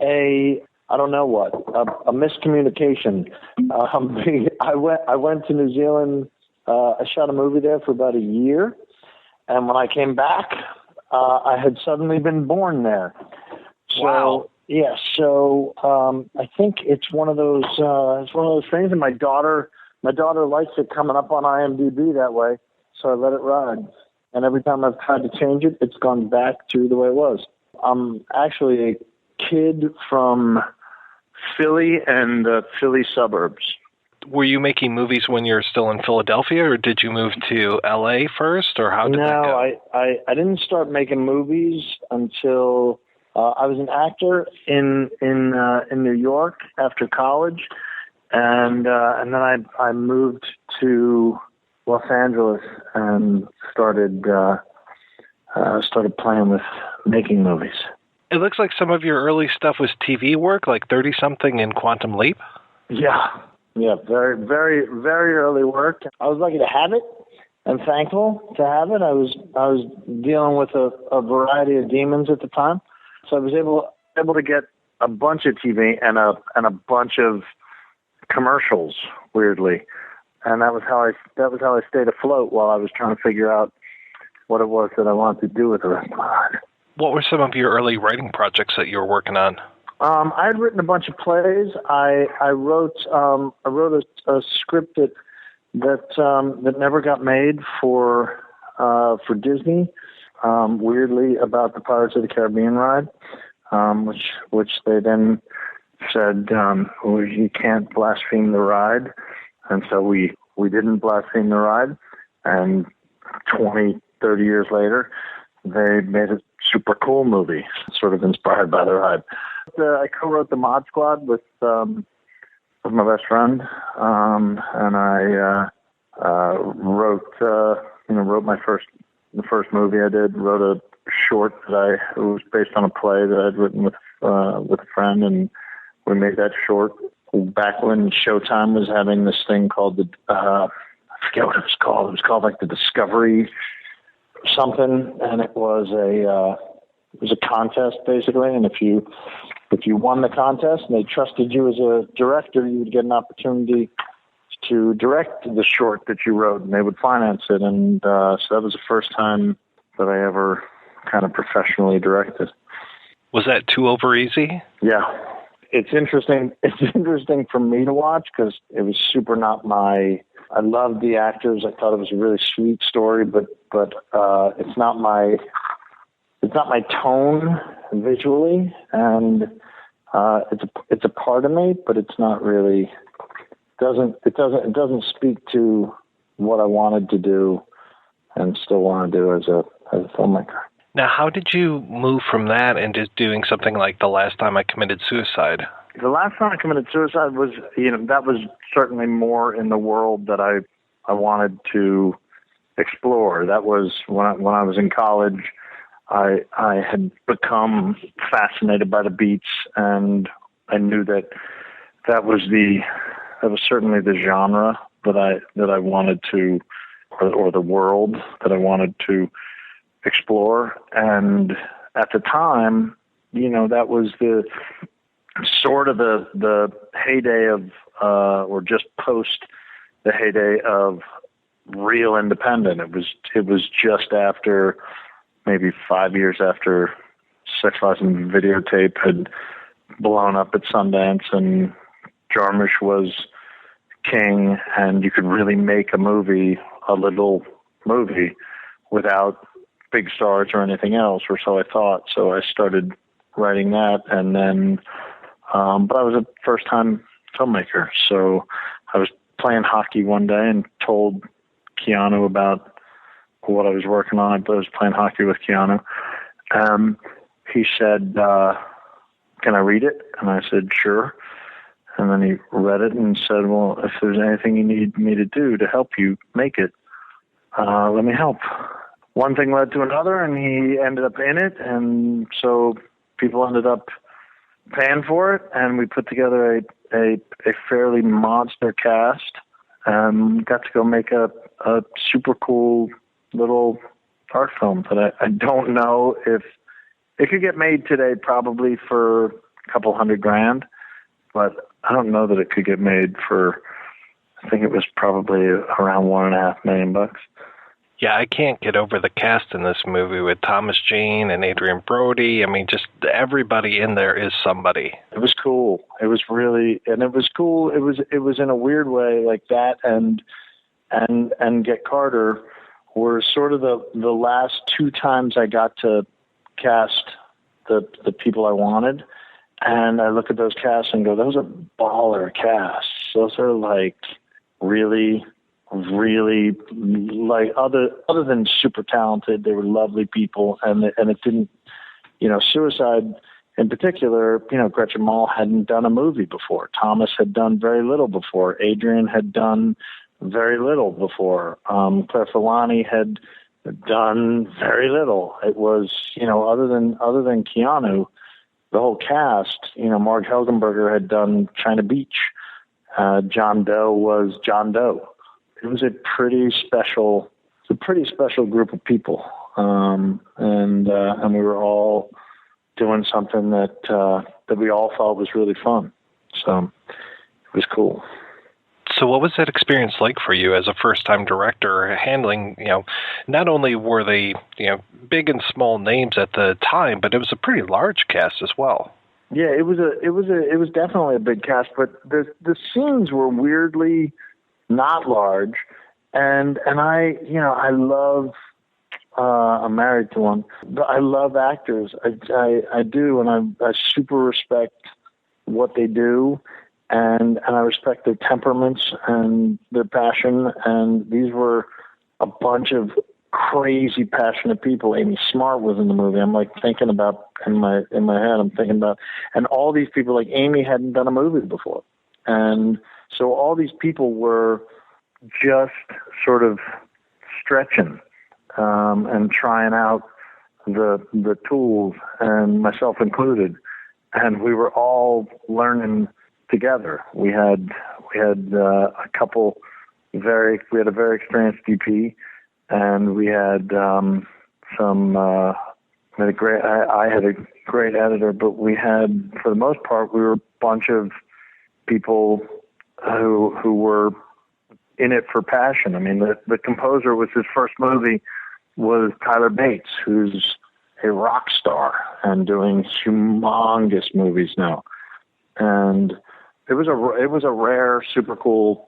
a miscommunication. I went to New Zealand. I shot a movie there for about a year, and when I came back, I had suddenly been born there. So, wow. Yeah. So I think it's one of those things. And my daughter likes it coming up on IMDb that way. So I let it ride. And every time I've tried to change it, it's gone back to the way it was. I'm actually a kid from Philly and the Philly suburbs. Were you making movies when you were still in Philadelphia, or did you move to L.A. first, or how did that go? No, I didn't start making movies until I was an actor in New York after college, and then I moved to Los Angeles and started playing with making movies. It looks like some of your early stuff was TV work, like 30-something in Quantum Leap. Yeah, very, very, very early work. I was lucky to have it and thankful to have it. I was dealing with a variety of demons at the time, so I was able to get a bunch of TV and a bunch of commercials, weirdly, and that was how I stayed afloat while I was trying to figure out what it was that I wanted to do with the rest of my life. What were some of your early writing projects that you were working on? I had written a bunch of plays. I wrote a script that never got made for Disney. Weirdly, about the Pirates of the Caribbean ride, which they then said you can't blaspheme the ride, and so we didn't blaspheme the ride. And 20, 30 years later, they made a super cool movie, sort of inspired by the ride. I co-wrote the Mod Squad with my best friend, and I wrote the first movie I did. Wrote a short it was based on a play that I'd written with a friend, and we made that short back when Showtime was having this thing called I forget what it was called. It was called like the Discovery something, and it was a contest basically, and if you won the contest and they trusted you as a director, you would get an opportunity to direct the short that you wrote, and they would finance it. And so that was the first time that I ever kind of professionally directed. Was that too over easy? Yeah. It's interesting. It's interesting for me to watch because it was super not my. I loved the actors. I thought it was a really sweet story, but it's not my tone visually, and it's a part of me, but it's not really. It doesn't speak to what I wanted to do and still want to do as a filmmaker. Now, how did you move from that into doing something like The Last Time I Committed Suicide? The Last Time I Committed Suicide was, that was certainly more in the world that I wanted to explore. That was when I was in college. I had become fascinated by the beats, and I knew that was certainly the genre that I wanted to, or the world that I wanted to explore. And at the time, that was the sort of the heyday of, or just post the heyday of real independent. It was just after, maybe 5 years after Sex, Lies, and Videotape had blown up at Sundance, and Jarmusch was king, and you could really make a little movie, without big stars or anything else, or so I thought. So I started writing that, and then, but I was a first-time filmmaker, so I was playing hockey one day and told Keanu about what I was working on. I was playing hockey with Keanu. He said, "Can I read it?" And I said, "Sure." And then he read it and said, "Well, if there's anything you need me to do to help you make it, let me help." One thing led to another, and he ended up in it, and so people ended up paying for it, and we put together a fairly monster cast, and got to go make a super cool little art film that I don't know if it could get made today, probably for a couple $100,000, but I don't know that it could get made for, I think it was probably around $1.5 million. Yeah, I can't get over the cast in this movie with Thomas Jane and Adrian Brody. I mean, just everybody in there is somebody. It was cool. It was really, and it was cool. It was in a weird way like that, and Get Carter were sort of the last two times I got to cast the people I wanted. And I look at those casts and go, those are baller casts. Those are like really, really, like other than super talented, they were lovely people. And it didn't, Suicide in particular, Gretchen Mol hadn't done a movie before. Thomas had done very little before. Adrian had done very little before. Claire Filani had done very little. It was, other than Keanu, the whole cast, Marg Helgenberger had done China Beach. John Doe was John Doe. It was a pretty special group of people. And we were all doing something that we all thought was really fun. So it was cool. So what was that experience like for you as a first-time director, handling, not only were they, big and small names at the time, but it was a pretty large cast as well. Yeah, it was definitely a big cast, but the scenes were weirdly not large, and I love. I'm married to one, but I love actors. I do, and I super respect what they do. And I respect their temperaments and their passion. And these were a bunch of crazy, passionate people. Amy Smart was in the movie. I'm like thinking about in my head. I'm thinking about, and all these people, like Amy hadn't done a movie before, and so all these people were just sort of stretching and trying out the tools, and myself included. And we were all learning together. We had a very experienced DP, and we had I had a great editor, but we had, for the most part, we were a bunch of people who were in it for passion. I mean, the composer was his first movie was Tyler Bates, who's a rock star and doing humongous movies now. And it was a rare, super cool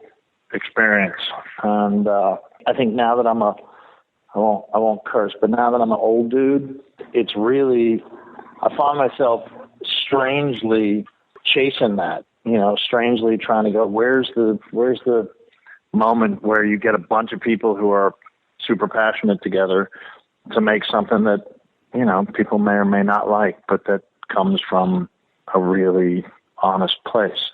experience. And I think now that I won't curse, but now that I'm an old dude, it's really, I find myself strangely chasing that, strangely trying to go, where's the moment where you get a bunch of people who are super passionate together to make something that, people may or may not like, but that comes from a really honest place.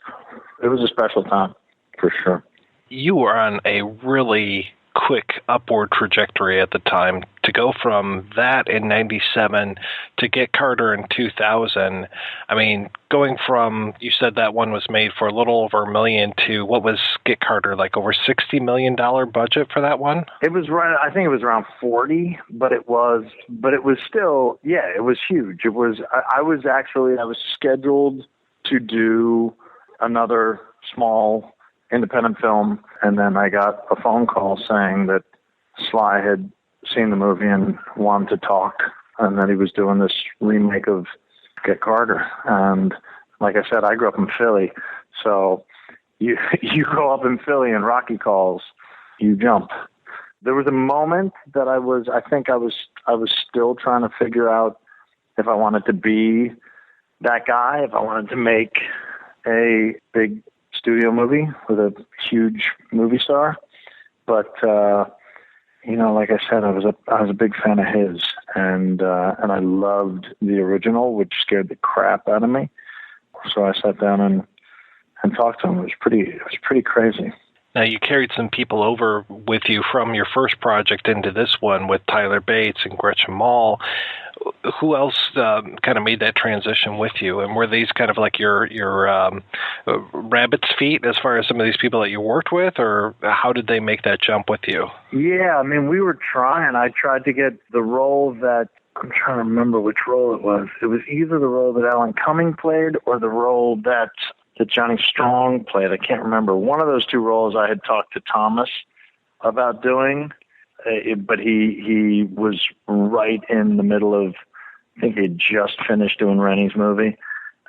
It was a special time, for sure. You were on a really quick upward trajectory at the time. To go from that in 97 to Get Carter in 2000, I mean, going from, you said that one was made for a little over $1 million to what was Get Carter, like over $60 million budget for that one? It was right, I think it was around 40, but it was still, it was huge. It was, I was scheduled to do another small independent film, and then I got a phone call saying that Sly had seen the movie and wanted to talk, and that he was doing this remake of Get Carter. And like I said, I grew up in Philly, so you go up in Philly and Rocky calls, you jump. There was a moment that I was still trying to figure out if I wanted to be that guy, if I wanted to make a big studio movie with a huge movie star. But like I said, I was a big fan of his, and I loved the original, which scared the crap out of me. So I sat down and talked to him. It was pretty crazy. Now, you carried some people over with you from your first project into this one with Tyler Bates and Gretchen Mol. Who else kind of made that transition with you? And were these kind of like your rabbit's feet as far as some of these people that you worked with, or how did they make that jump with you? Yeah, I mean, we were trying. I tried to get the role that, I'm trying to remember which role it was. It was either the role that Alan Cumming played or the role that Johnny Strong played. I can't remember. One of those two roles I had talked to Thomas about doing, but he was right in the middle of, I think he had just finished doing Rennie's movie,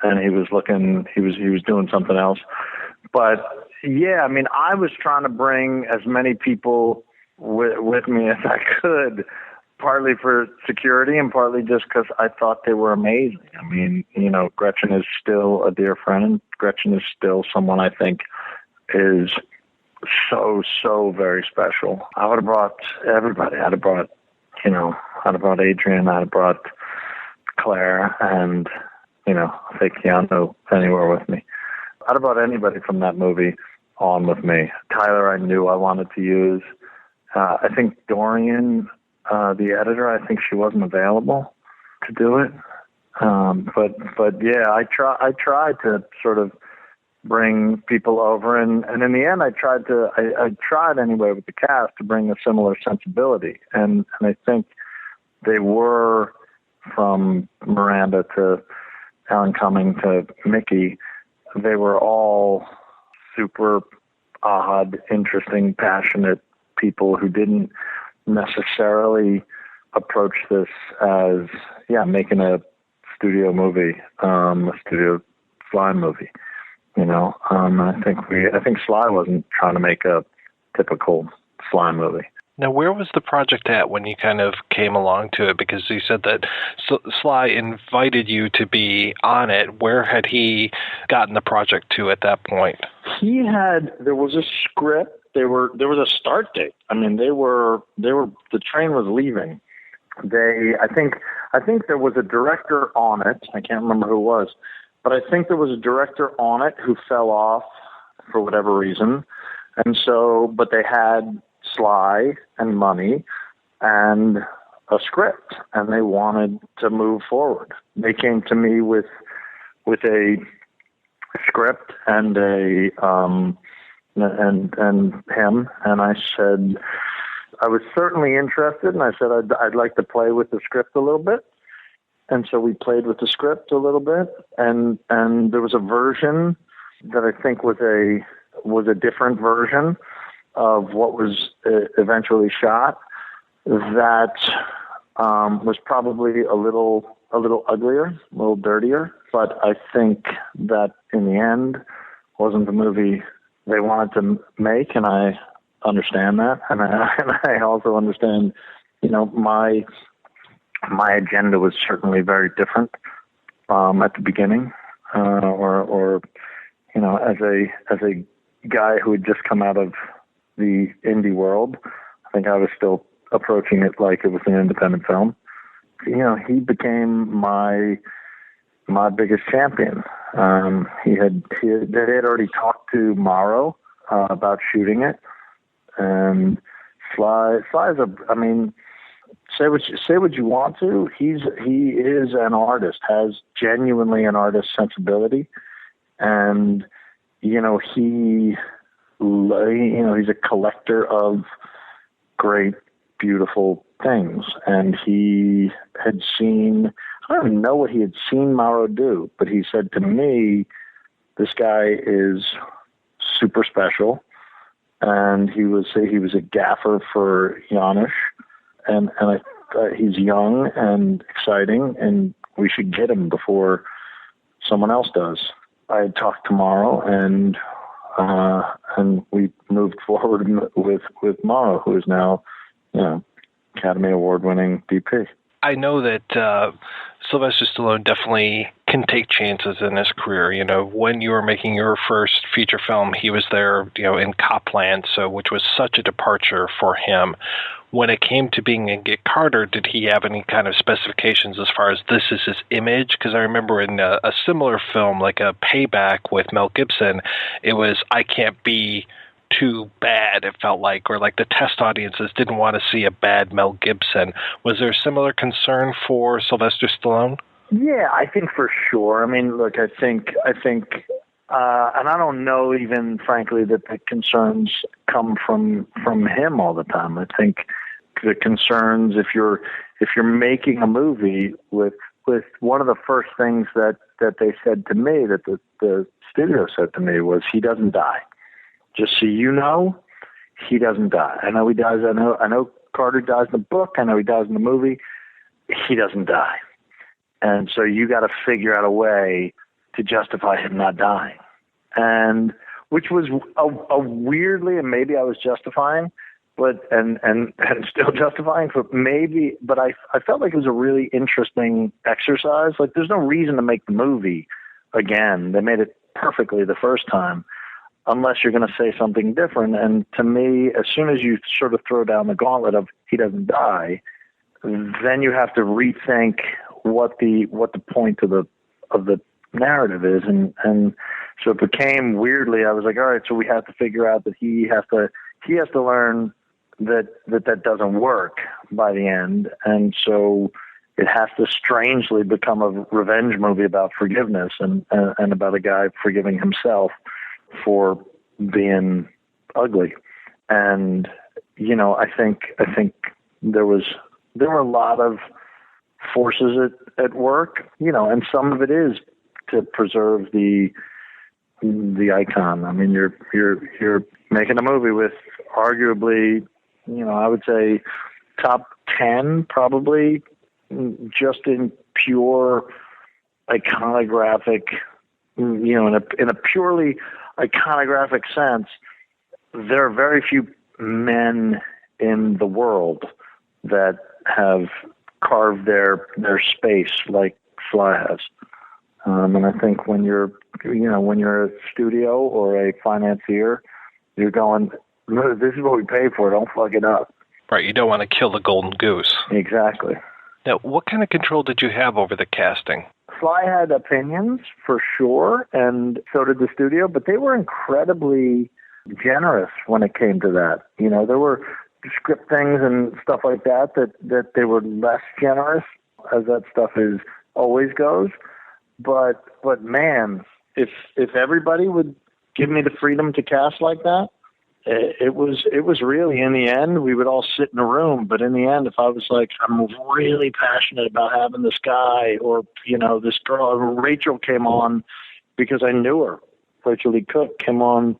and he was doing something else. But yeah, I mean, I was trying to bring as many people with me as I could, partly for security and partly just because I thought they were amazing. I mean, Gretchen is still a dear friend. Gretchen is still someone I think is so very special. I would have brought everybody. I'd have brought Adrian. I'd have brought Claire, and I think Keanu anywhere with me. I'd have brought anybody from that movie on with me. Tyler, I knew I wanted to use. I think Dorian, the editor, I think she wasn't available to do it. But yeah, I tried to sort of bring people over, and in the end, I tried anyway with the cast to bring a similar sensibility, and I think they were, from Miranda to Alan Cumming to Mickey, they were all super odd, interesting, passionate people who didn't necessarily approach this as, making a studio movie, a studio Sly movie. I think Sly wasn't trying to make a typical Sly movie. Now, where was the project at when you kind of came along to it? Because you said that Sly invited you to be on it. Where had he gotten the project to at that point? There was a script. There was a start date. I mean, the train was leaving. I think there was a director on it. I can't remember who it was, but I think there was a director on it who fell off for whatever reason. And so, but they had Sly and money and a script, and they wanted to move forward. They came to me with a script and and him, and I said I was certainly interested, and I said I'd like to play with the script a little bit. And so we played with the script a little bit, and there was a version that I think was a different version of what was eventually shot that was probably a little uglier, a little dirtier. But I think that in the end wasn't the movie they wanted to make, and I understand that, and I also understand, my agenda was certainly very different at the beginning, or as a guy who had just come out of the indie world, I think I was still approaching it like it was an independent film. He became my biggest champion. They had already talked to Morrow about shooting it, and Sly's say what you want to. He is an artist, has genuinely an artist sensibility, and he's a collector of great, beautiful things, and he had seen. I don't even know what he had seen Morrow do, but he said to me, "This guy is super special," and he was a gaffer for Janusz, and he's young and exciting, and we should get him before someone else does. I had talked to Morrow, and we moved forward with Morrow, who is now, Academy Award-winning DP. I know that Sylvester Stallone definitely can take chances in his career. When you were making your first feature film, he was there, in Copland, which was such a departure for him. When it came to being in Get Carter, did he have any kind of specifications as far as this is his image? Because I remember in a similar film, like a Payback with Mel Gibson, it was, I can't be too bad, it felt like, or like the test audiences didn't want to see a bad Mel Gibson. Was there a similar concern for Sylvester Stallone? Yeah, I think for sure. I mean, look, I think, and I don't know even, frankly, that the concerns come from him all the time. I think the concerns, if you're making a movie with one of the first things that they said to me, that the studio said to me, was he doesn't die. Just so you know, he doesn't die. I know he dies. I know Carter dies in the book. I know he dies in the movie. He doesn't die. And so you got to figure out a way to justify him not dying. And which was a weirdly, and maybe I was justifying, and still justifying, but I felt like it was a really interesting exercise. Like, there's no reason to make the movie again. They made it perfectly the first time, unless you're going to say something different. And to me, as soon as you sort of throw down the gauntlet of he doesn't die, then you have to rethink what the point of the narrative is, and so it became weirdly. I was like, all right, so we have to figure out that he has to learn that doesn't work by the end, and so it has to strangely become a revenge movie about forgiveness and about a guy forgiving himself for being ugly. And I think there were a lot of forces at work, and some of it is to preserve the icon. I mean, you're making a movie with arguably, I would say top 10 probably, just in pure iconographic, in a purely iconographic sense. There are very few men in the world that have carved their space like Sly has. And I think when you're a studio or a financier, you're going, this is what we pay for, don't fuck it up. Right, you don't want to kill the golden goose. Exactly. Now, what kind of control did you have over the casting? Sly had opinions, for sure, and so did the studio, but they were incredibly generous when it came to that. There were script things and stuff like that they were less generous, as that stuff always goes. But man, if everybody would give me the freedom to cast like that, it was really, in the end, we would all sit in a room. But in the end, if I was like, I'm really passionate about having this guy or, this girl, Rachel came on because I knew her. Rachel Lee Cook came on.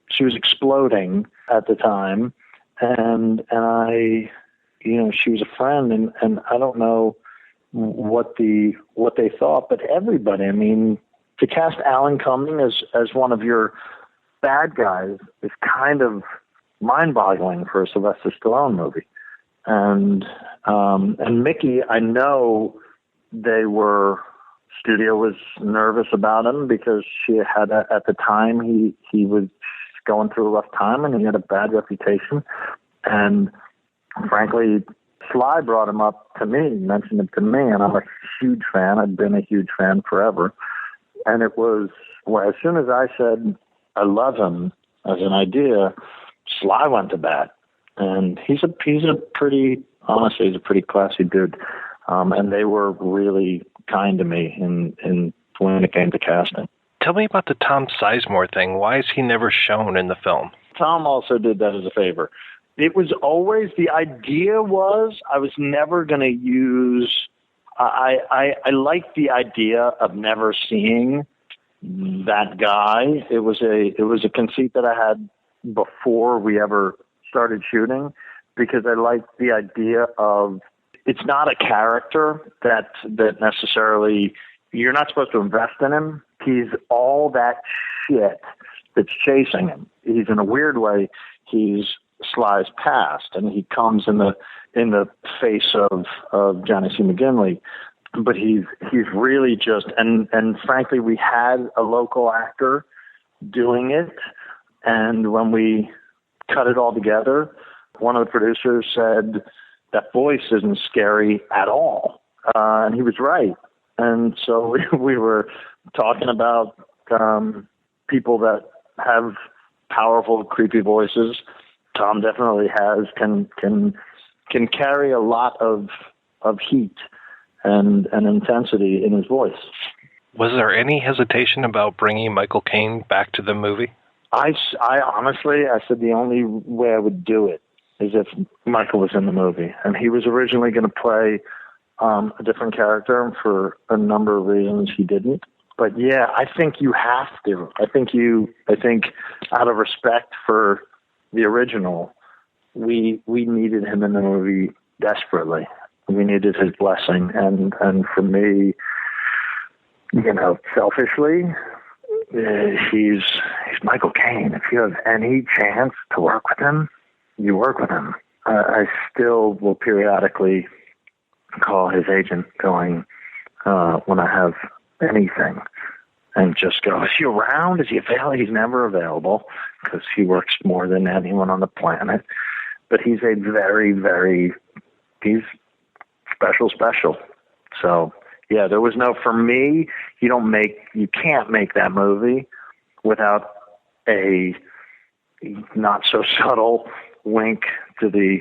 She was exploding at the time. And I, she was a friend, and I don't know what they thought, but everybody, I mean, to cast Alan Cumming as one of your bad guys is kind of mind-boggling for a Sylvester Stallone movie. And Mickey, I know studio was nervous about him because she had at the time he was going through a rough time and he had a bad reputation. And frankly, Sly brought him up to me, mentioned it to me, and I'm a huge fan. I've been a huge fan forever. And it was, as soon as I said, I love him as an idea, Sly went to bat. And he's a pretty classy dude. And they were really kind to me in when it came to casting. Tell me about the Tom Sizemore thing. Why is he never shown in the film? Tom also did that as a favor. It was always, the idea was I was never going to use, I liked the idea of never seeing that guy. It was a conceit that I had before we ever started shooting, because I liked the idea of, it's not a character that necessarily, you're not supposed to invest in him. He's all that shit that's chasing him. He's, in a weird way, he's Sly's past, and he comes in the face of Johnny C. McGinley. But he's really just, and frankly, we had a local actor doing it, and when we cut it all together, one of the producers said, that voice isn't scary at all. And he was right. And so we were talking about people that have powerful, creepy voices. Tom definitely has, can carry a lot of heat and intensity in his voice. Was there any hesitation about bringing Michael Caine back to the movie? I honestly, I said the only way I would do it is if Michael was in the movie. And he was originally going to play a different character. For a number of reasons, he didn't. But yeah, I think you have to. I think out of respect for the original, we needed him in the movie desperately. We needed his blessing. And for me, selfishly, he's Michael Caine. If you have any chance to work with him, you work with him. I still will periodically call his agent going, when I have anything, and just go, is he around? Is he available? He's never available because he works more than anyone on the planet. But he's a very, very, he's special. So Yeah, there was no, for me, you can't make that movie without a not so subtle wink to the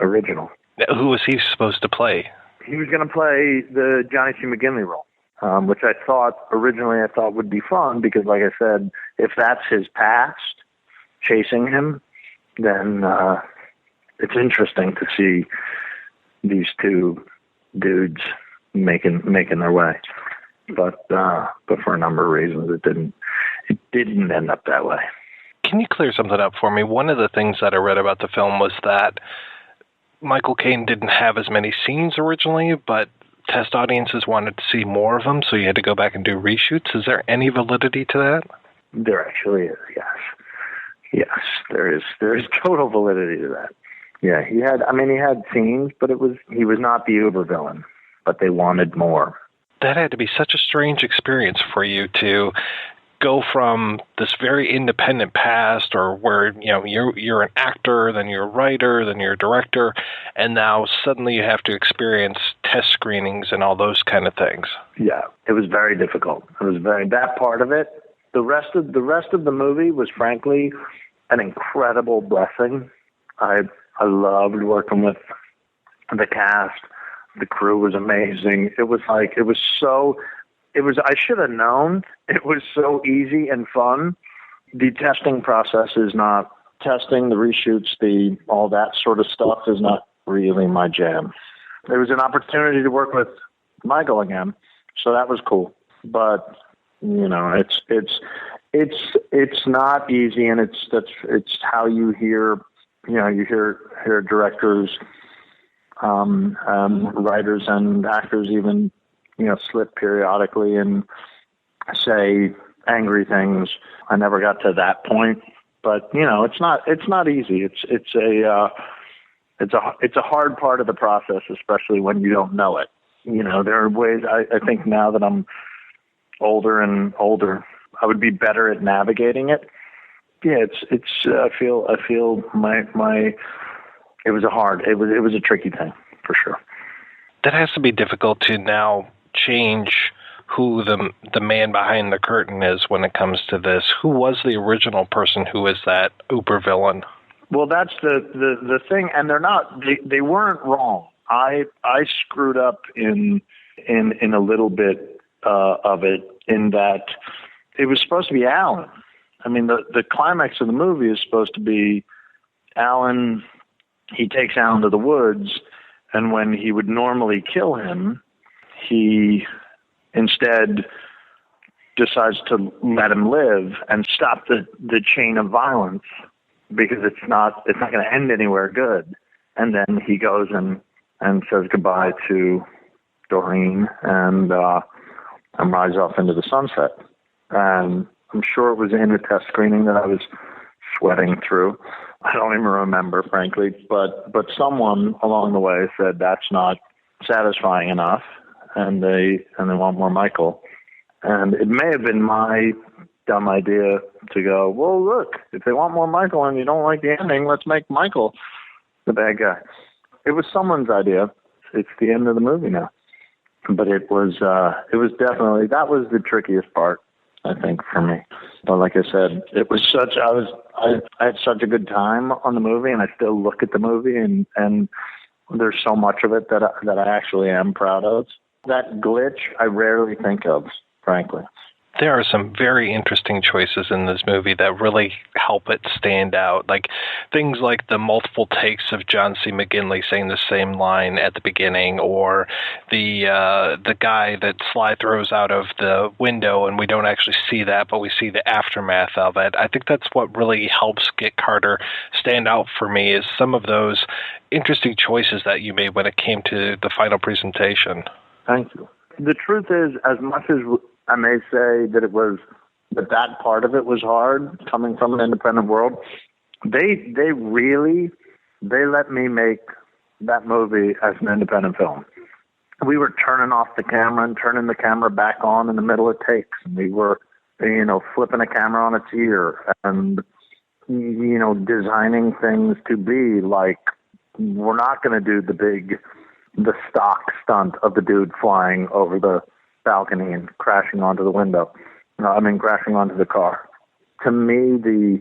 original. Who was he supposed to play? He was going to play the Johnny C. McGinley role, which I thought would be fun because, like I said, if that's his past chasing him, then it's interesting to see these two dudes making their way. But for a number of reasons, it didn't end up that way. Can you clear something up for me? One of the things that I read about the film was that Michael Caine didn't have as many scenes originally, but test audiences wanted to see more of them, so you had to go back and do reshoots. Is there any validity to that? There actually is, yes. Yes, there is total validity to that. Yeah, he had scenes, but he was not the uber villain, but they wanted more. That had to be such a strange experience for you to go from this very independent past, or where you're an actor, then you're a writer, then you're a director, and now suddenly you have to experience test screenings and all those kind of things. Yeah, it was very difficult. That part of it. The rest of the movie was frankly an incredible blessing. I loved working with the cast. The crew was amazing. I should have known it was so easy and fun. The testing process is not testing, the reshoots, all that sort of stuff is not really my jam. There was an opportunity to work with Michael again, so that was cool. But it's not easy, and it's how you hear directors, writers and actors even slip periodically and say angry things. I never got to that point, but it's not easy. It's a hard part of the process, especially when you don't know it. There are ways. I think now that I'm older and older, I would be better at navigating it. Yeah, I feel my. It was a tricky thing for sure. That has to be difficult to now change who the man behind the curtain is when it comes to this. Who was the original person who was that uber villain? Well, that's the thing, and they weren't wrong. I screwed up in a little bit of it, in that it was supposed to be Alan. I mean, the climax of the movie is supposed to be Alan. He takes Alan to the woods, and when he would normally kill him, he instead decides to let him live and stop the chain of violence, because it's not going to end anywhere good. And then he goes and says goodbye to Doreen and rides off into the sunset. And I'm sure it was in the test screening that I was sweating through. I don't even remember, frankly, but someone along the way said that's not satisfying enough, and they want more Michael. And it may have been my dumb idea to go, well, look, if they want more Michael and you don't like the ending, let's make Michael the bad guy. It was someone's idea. It's the end of the movie now. But it was definitely, that was the trickiest part, I think, for me. But like I said, it was I had such a good time on the movie, and I still look at the movie, and there's so much of it that I actually am proud of. That glitch I rarely think of, frankly. There are some very interesting choices in this movie that really help it stand out. Like things like the multiple takes of John C. McGinley saying the same line at the beginning, or the guy that Sly throws out of the window, and we don't actually see that, but we see the aftermath of it. I think that's what really helps Get Carter stand out for me, is some of those interesting choices that you made when it came to the final presentation. Thank you. The truth is, as much as I may say that part of it was hard, coming from an independent world, they let me make that movie as an independent film. We were turning off the camera and turning the camera back on in the middle of takes, and we were, flipping a camera on its ear and, designing things to be like, we're not going to do the big the stock stunt of the dude flying over the balcony and crashing onto the window. Crashing onto the car. To me, the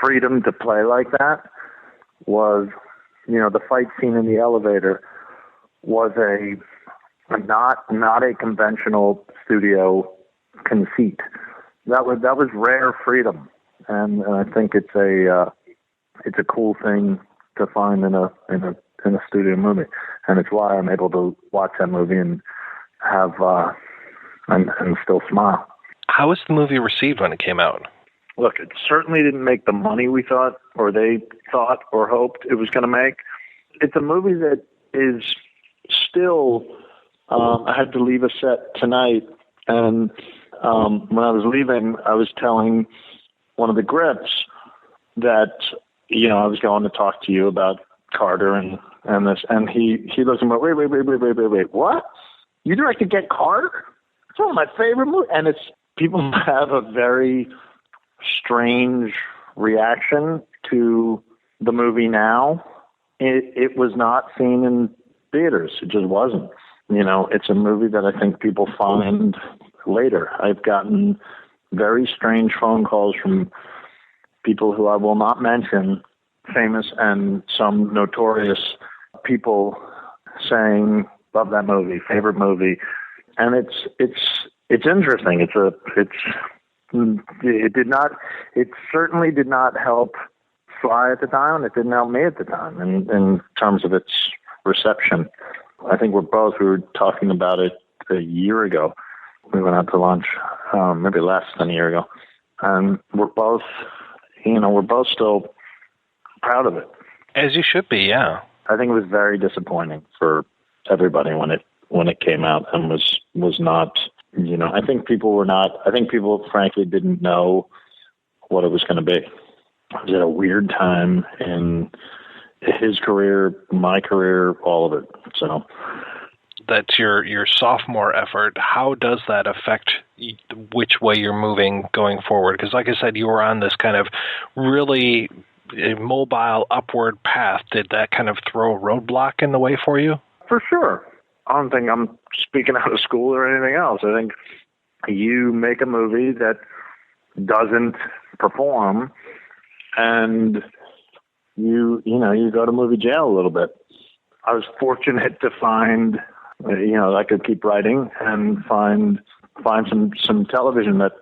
freedom to play like that was, the fight scene in the elevator was not a conventional studio conceit. That was rare freedom, and I think it's a cool thing to find in a studio movie, and it's why I'm able to watch that movie and have and still smile. How was the movie received when it came out? Look, it certainly didn't make the money we thought, or they thought, or hoped it was going to make. It's a movie that is still. I had to leave a set tonight, and when I was leaving, I was telling one of the grips that I was going to talk to you about Carter and this, and he looks at me, wait, what? You directed Get Carter? It's one of my favorite movies, and it's people have a very strange reaction to the movie now. It was not seen in theaters. It just wasn't. It's a movie that I think people find later. I've gotten very strange phone calls from people who I will not mention, famous and some notorious people, saying, love that movie, favorite movie. And it's interesting. It certainly did not help Sly at the time, and it didn't help me at the time in terms of its reception. I think we were talking about it a year ago. We went out to lunch, maybe less than a year ago, and we're both still proud of it. As you should be, yeah. I think it was very disappointing for everybody when it came out, and was not. I think people frankly didn't know what it was going to be. It was at a weird time in his career, my career, all of it. So that's your sophomore effort. How does that affect which way you're moving going forward? Because like I said, you were on this kind of really mobile upward path. Did that kind of throw a roadblock in the way for you? For sure. I don't think I'm speaking out of school or anything else. I think you make a movie that doesn't perform, and you go to movie jail a little bit. I was fortunate to find, I could keep writing and find some television that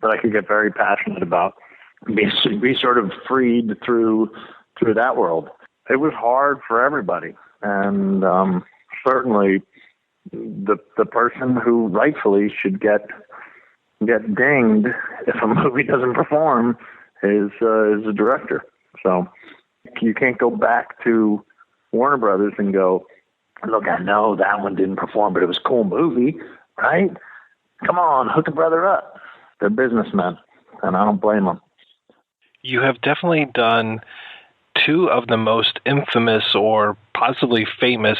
I could get very passionate about, be sort of freed through that world. It was hard for everybody, and certainly the person who rightfully should get dinged if a movie doesn't perform is the director. So you can't go back to Warner Brothers and go, look, I know that one didn't perform, but it was a cool movie, right? Come on, hook a brother up. They're businessmen, and I don't blame them. You have definitely done two of the most infamous or possibly famous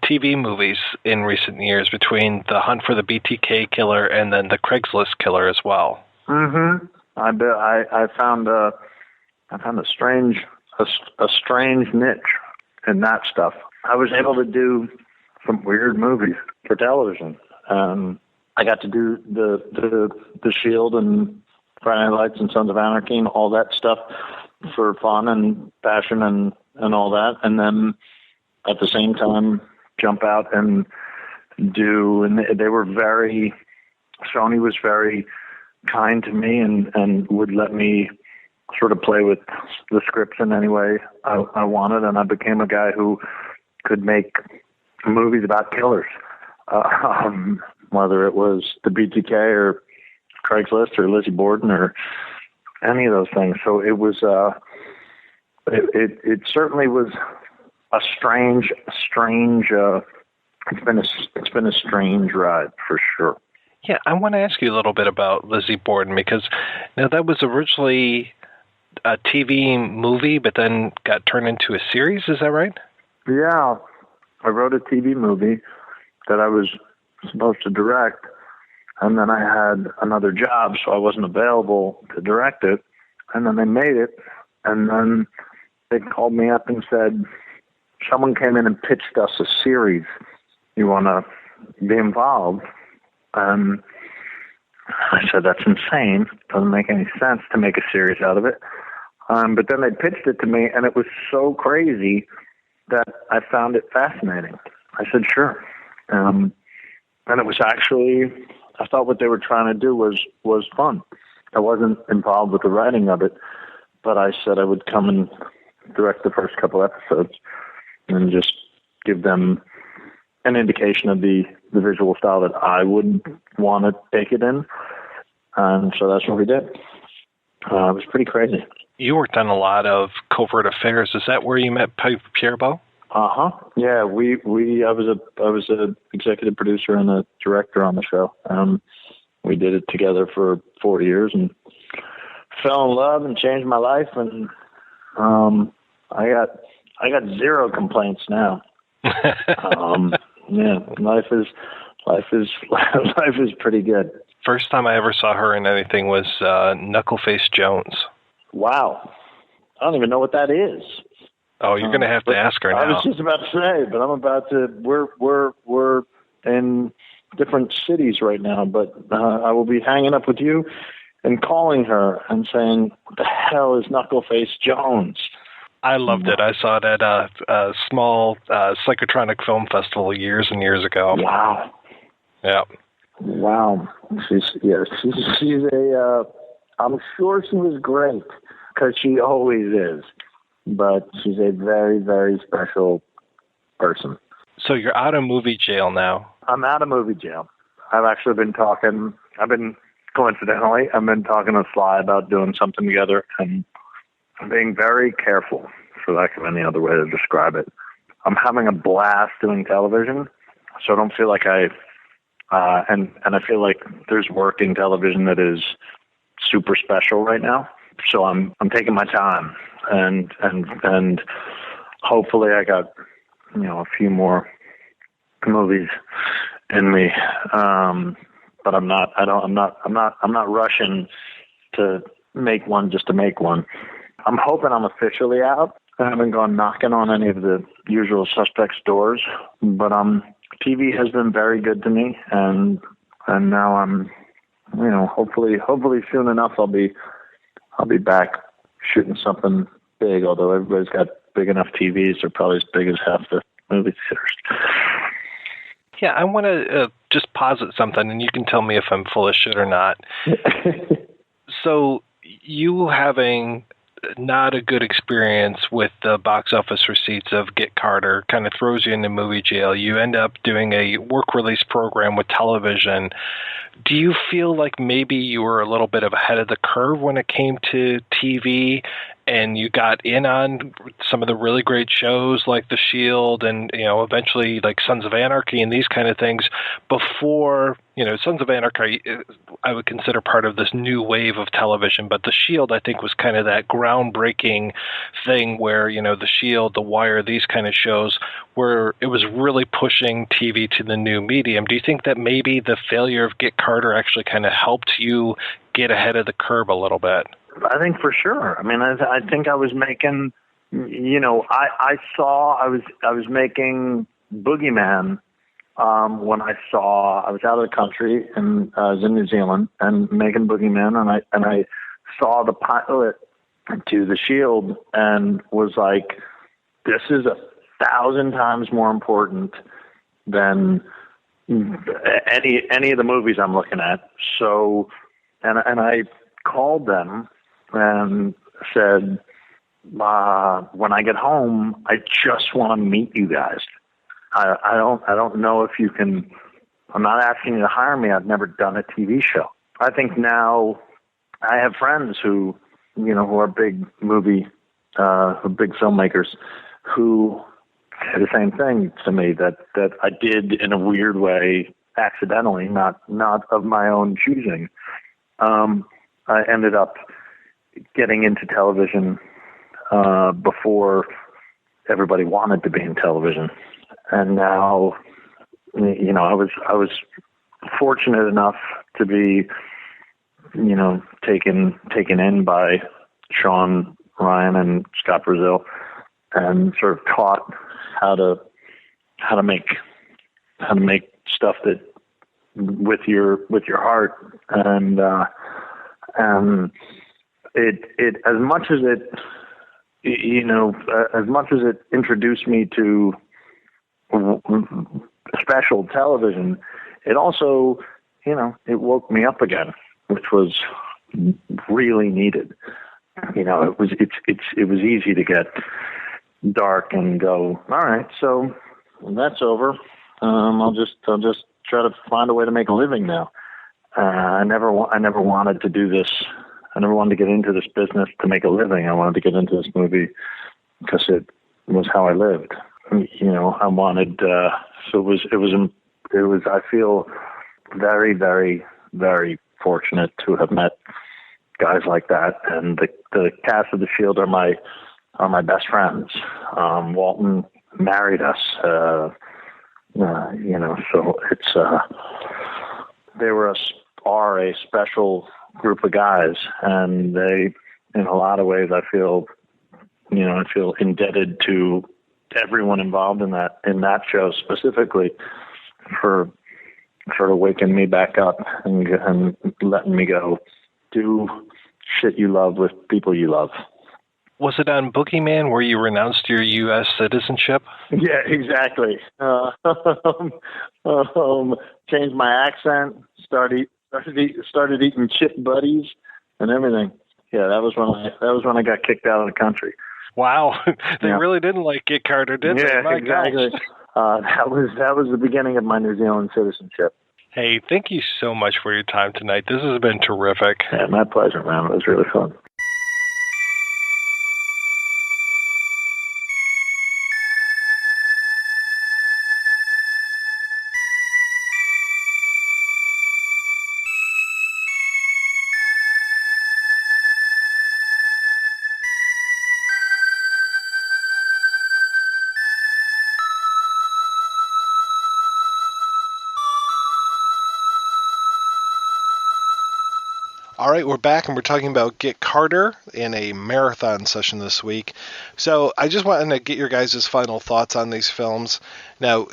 TV movies in recent years, between The Hunt for the BTK Killer and then The Craigslist Killer as well. Mm-hmm. I found a strange niche in that stuff. I was able to do some weird movies for television. I got to do the Shield and Friday Night Lights and Sons of Anarchy and all that stuff for fun and passion and all that, and then at the same time jump out and do. And they were Sony was very kind to me and would let me sort of play with the scripts in any way I wanted, and I became a guy who could make movies about killers, whether it was the BTK or Craigslist or Lizzie Borden or any of those things. So it was it certainly was a strange it's been a strange ride for sure. Yeah, I want to ask you a little bit about Lizzie Borden, because that was originally a TV movie, but then got turned into a series. Is that right? Yeah, I wrote a TV movie that I was supposed to direct, and then I had another job, so I wasn't available to direct it. And then they made it, and then they called me up and said, someone came in and pitched us a series. You want to be involved? I said, that's insane. Doesn't make any sense to make a series out of it. But then they pitched it to me, and it was so crazy that I found it fascinating. I said, sure. And it was actually, I thought what they were trying to do was fun. I wasn't involved with the writing of it, but I said I would come and direct the first couple episodes and just give them an indication of the visual style that I would want to take it in. And so that's what we did. It was pretty crazy. You worked on a lot of covert affairs. Is that where you met Pierre Beau? Uh-huh. Yeah, I was a executive producer and a director on the show. We did it together for 4 years and fell in love and changed my life. And I got zero complaints now. Yeah, life is pretty good. First time I ever saw her in anything was Knuckleface Jones. Wow, I don't even know what that is. Oh, you're going to have to ask her now. I was just about to say, but I'm about to. We're in different cities right now, but I will be hanging up with you and calling her and saying, "What the hell is Knuckleface Jones?" I loved it. I saw it at a small psychotronic film festival years and years ago. Wow. Yeah. Wow. She's a. I'm sure she was great because she always is, but she's a very, very special person. So you're out of movie jail now. I'm out of movie jail. I've actually been talking. I've been talking to Sly about doing something together, and I'm being very careful, for lack of any other way to describe it. I'm having a blast doing television, so I don't feel like and I feel like there's work in television that is super special right now. So I'm taking my time, and hopefully I got a few more movies in me. But I'm not rushing to make one just to make one. I'm hoping I'm officially out. I haven't gone knocking on any of the usual suspects' doors, but TV has been very good to me, and now I'm, hopefully soon enough I'll be back shooting something big. Although everybody's got big enough TVs, they're probably as big as half the movie theaters. Yeah, I want to just posit something, and you can tell me if I'm full of shit or not. So you having not a good experience with the box office receipts of Get Carter kind of throws you into movie jail. You end up doing a work release program with television. Do you feel like maybe you were a little bit of ahead of the curve when it came to TV, and you got in on some of the really great shows like The Shield and, eventually like Sons of Anarchy and these kind of things before, Sons of Anarchy, I would consider part of this new wave of television, but The Shield, I think, was kind of that groundbreaking thing where, The Shield, The Wire, these kind of shows where it was really pushing TV to the new medium. Do you think that maybe the failure of Get Carter actually kind of helped you get ahead of the curve a little bit? I think for sure. I mean, I think I was making, I was making Boogeyman when I was out of the country and I was in New Zealand and making Boogeyman, and I saw the pilot to The Shield and was like, this is 1,000 times more important than any of the movies I'm looking at. So, and I called them and said, when I get home, I just want to meet you guys. I don't know if you can. I'm not asking you to hire me. I've never done a TV show. I think now I have friends who are big movie, big filmmakers, who say the same thing to me that I did in a weird way, accidentally, not of my own choosing. I ended up getting into television before everybody wanted to be in television, and now, I was fortunate enough to be, taken in by Sean Ryan and Scott Brazil, and sort of taught how to make stuff that with your heart, and it as much as it introduced me to special television, it also, it woke me up again, which was really needed. It was easy to get dark and go, all right, so that's over. I'll just try to find a way to make a living now. I never wanted to do this. I never wanted to get into this business to make a living. I wanted to get into this movie because it was how I lived. I wanted. So it was. I feel very, very, very fortunate to have met guys like that, and the cast of The Shield are my best friends. Walton married us. So it's they are a special group of guys, and they, in a lot of ways, I feel indebted to everyone involved in that show specifically for sort of waking me back up and letting me go do shit you love with people you love. Was it on Boogeyman where you renounced your U.S. citizenship? Yeah, exactly. Changed my accent, started eating chip buddies and everything. Yeah, that was when I got kicked out of the country. Wow, they really didn't like Get Carter, did they? Yeah, exactly. That was the beginning of my New Zealand citizenship. Hey, thank you so much for your time tonight. This has been terrific. Yeah, my pleasure, man. It was really fun. All right, we're back, and we're talking about Get Carter in a marathon session this week. So I just wanted to get your guys' final thoughts on these films. Now,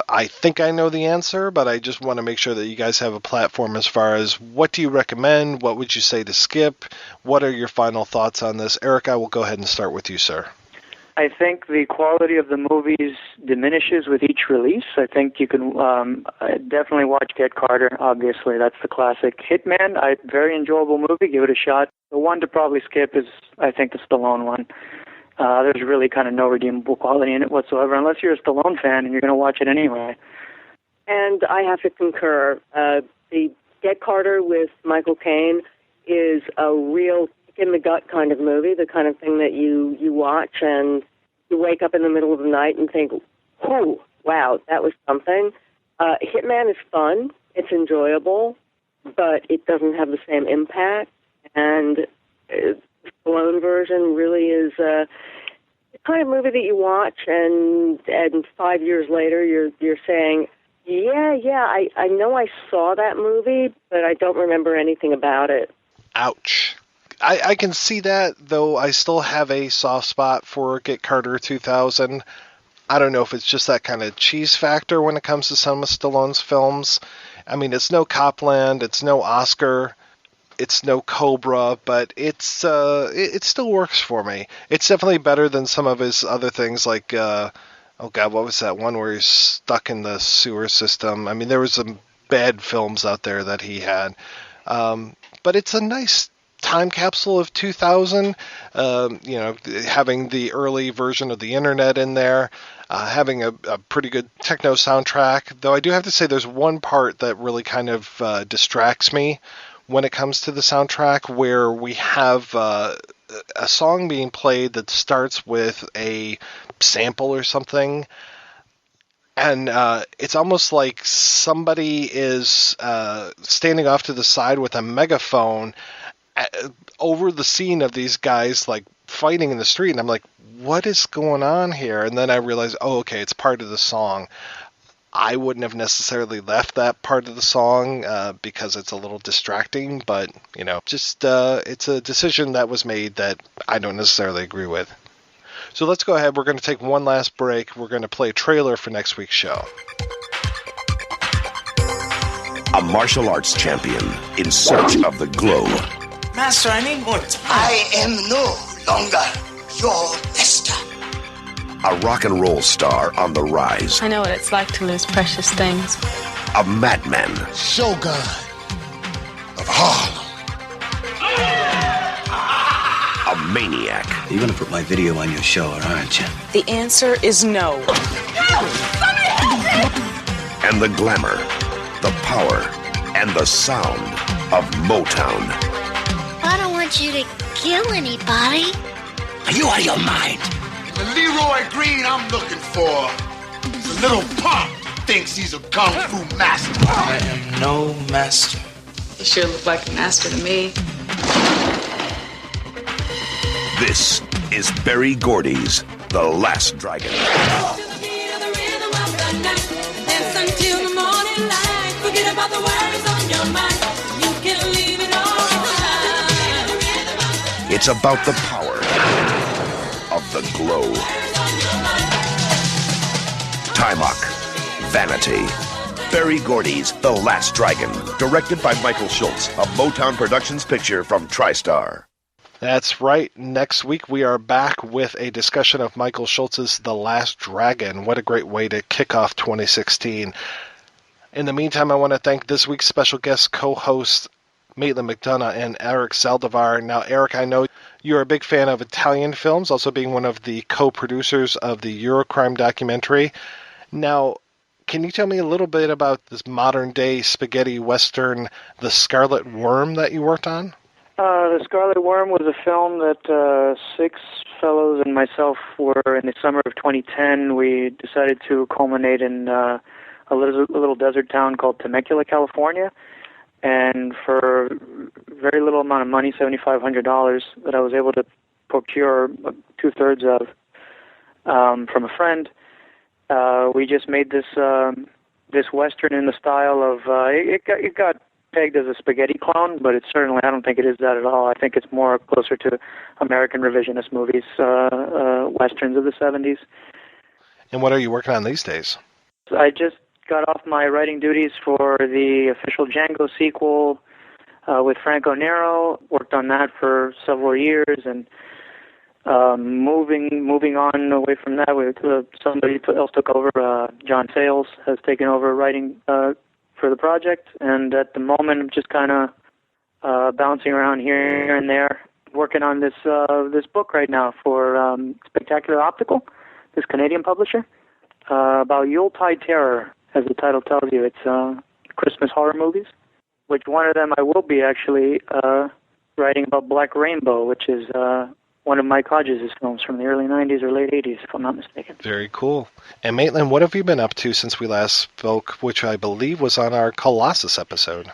I think I know the answer, but I just want to make sure that you guys have a platform as far as what do you recommend, what would you say to skip, what are your final thoughts on this? Eric, I will go ahead and start with you, sir. I think the quality of the movies diminishes with each release. I think you can definitely watch Get Carter. Obviously, that's the classic. Hitman, very enjoyable movie. Give it a shot. The one to probably skip is, I think, the Stallone one. There's really kind of no redeemable quality in it whatsoever, unless you're a Stallone fan and you're going to watch it anyway. And I have to concur. The Get Carter with Michael Caine is a real in the gut kind of movie, the kind of thing that you watch and you wake up in the middle of the night and think, oh, wow, that was something. Hitman is fun. It's enjoyable, but it doesn't have the same impact. And the Stallone version really is the kind of movie that you watch and 5 years later you're saying, yeah, I know I saw that movie, but I don't remember anything about it. Ouch. I can see that, though I still have a soft spot for Get Carter 2000. I don't know if it's just that kind of cheese factor when it comes to some of Stallone's films. I mean, it's no Copland, it's no Oscar, it's no Cobra, but it still works for me. It's definitely better than some of his other things like, oh God, what was that one where he's stuck in the sewer system? I mean, there was some bad films out there that he had. But it's a nice time capsule of 2000, having the early version of the internet in there, having a pretty good techno soundtrack, though I do have to say there's one part that really kind of distracts me when it comes to the soundtrack, where we have a song being played that starts with a sample or something, and it's almost like somebody is standing off to the side with a megaphone over the scene of these guys like fighting in the street, and I'm like, what is going on here? And then I realized, oh, okay, it's part of the song. I wouldn't have necessarily left that part of the song because it's a little distracting, but it's a decision that was made that I don't necessarily agree with. So let's go ahead. We're going to take one last break. We're going to play a trailer for next week's show. A martial arts champion in search of the glow. Master, I need more time. I am no longer your master. A rock and roll star on the rise. I know what it's like to lose precious things. A madman. Shogun of Harlem. A maniac. You're gonna put my video on your show, aren't you? The answer is no. And the glamour, the power, and the sound of Motown. I don't want you to kill anybody. Are you out of your mind? The Leroy Green I'm looking for is a little punk who thinks he's a kung fu master. I am no master. You sure look like a master to me. This is Barry Gordy's The Last Dragon. It's about the power of the glow. Timok, Vanity. Barry Gordy's The Last Dragon, directed by Michael Schultz, a Motown Productions picture from TriStar. That's right. Next week we are back with a discussion of Michael Schultz's The Last Dragon. What a great way to kick off 2016. In the meantime, I want to thank this week's special guest co-hosts Maitland McDonagh and Eric Zaldivar. Now, Eric, I know you're a big fan of Italian films, also being one of the co-producers of the Eurocrime documentary. Now, can you tell me a little bit about this modern-day spaghetti western, The Scarlet Worm, that you worked on? The Scarlet Worm was a film that 6 fellows and myself were in the summer of 2010. We decided to culminate in a little desert town called Temecula, California. And for very little amount of money, $7,500, that I was able to procure 2/3 of from a friend, we just made this western in the style of it got pegged as a spaghetti clone, but it's certainly, I don't think it is that at all. I think it's more closer to American revisionist movies, westerns of the 70s. And what are you working on these days? I just got off my writing duties for the official Django sequel with Franco Nero. Worked on that for several years, and moving on away from that, somebody else took over. John Sayles has taken over writing for the project, and at the moment I'm just kind of bouncing around here and there, working on this book right now for Spectacular Optical, this Canadian publisher, about Yuletide Terror, as the title tells you. It's Christmas horror movies, which one of them I will be actually writing about Black Rainbow, which is one of Mike Hodges' films from the early 90s or late 80s, if I'm not mistaken. Very cool. And Maitland, what have you been up to since we last spoke, which I believe was on our Colossus episode?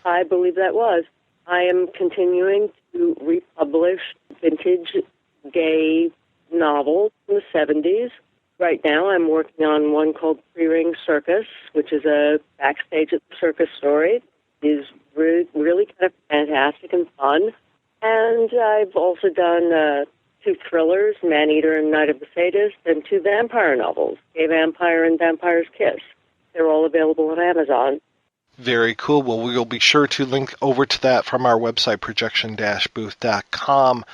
I believe that was. I am continuing to republish vintage gay novels from the 70s. Right now I'm working on one called Three-Ring Circus, which is a backstage at the circus story. It is really kind of fantastic and fun. And I've also done 2 thrillers, Man-Eater and Night of the Sadist, and 2 vampire novels, Gay Vampire and Vampire's Kiss. They're all available on Amazon. Very cool. Well, we will be sure to link over to that from our website, projection-booth.com.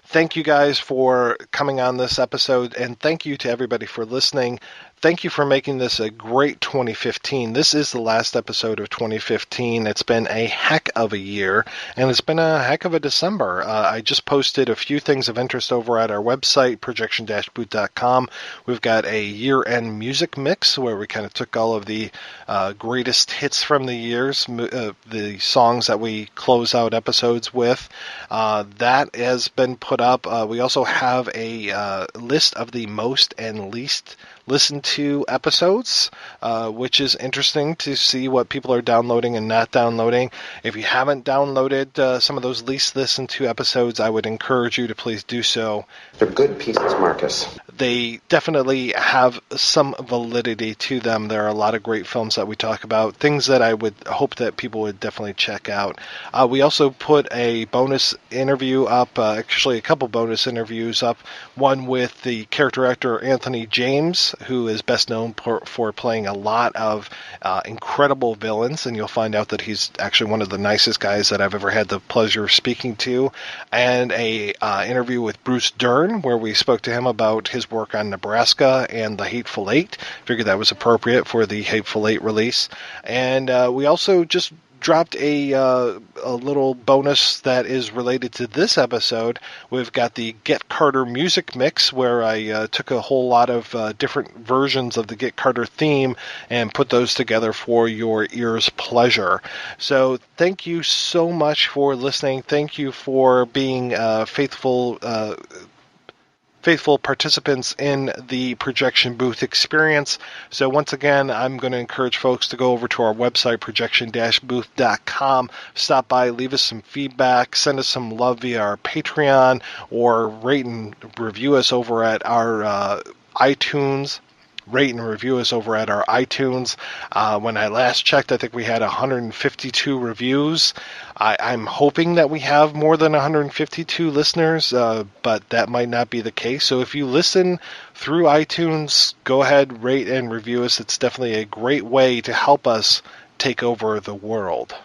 Thank you guys for coming on this episode, and thank you to everybody for listening. Thank you for making this a great 2015. This is the last episode of 2015. It's been a heck of a year, and it's been a heck of a December. I just posted a few things of interest over at our website, projection-booth.com. We've got a year-end music mix where we kind of took all of the greatest hits from the years, the songs that we close out episodes with. That has been put up. We also have a list of the most and least listened to episodes, which is interesting to see what people are downloading and not downloading. If you haven't downloaded some of those least listened to episodes, I would encourage you to please do so. They're good pieces, Marcus. they definitely have some validity to them. There are a lot of great films that we talk about, things that I would hope that people would definitely check out. We also put a bonus interview up, actually a couple bonus interviews up, one with the character actor Anthony James, who is best known for playing a lot of incredible villains, and you'll find out that he's actually one of the nicest guys that I've ever had the pleasure of speaking to, and a interview with Bruce Dern, where we spoke to him about his work on Nebraska and the Hateful Eight. Figured that was appropriate for the Hateful Eight release. And we also just dropped a little bonus that is related to this episode. We've got the Get Carter music mix, where I took a whole lot of different versions of the Get Carter theme and put those together for your ear's pleasure. So thank you so much for listening. Thank you for being faithful participants in the projection booth experience. So once again, I'm going to encourage folks to go over to our website, projection-booth.com. Stop by, leave us some feedback, send us some love via our Patreon, or rate and review us over at our iTunes. Rate and review us over at our iTunes. When I last checked, I think we had 152 reviews. I'm hoping that we have more than 152 listeners, but that might not be the case. So if you listen through iTunes, go ahead, rate and review us. It's definitely a great way to help us take over the world.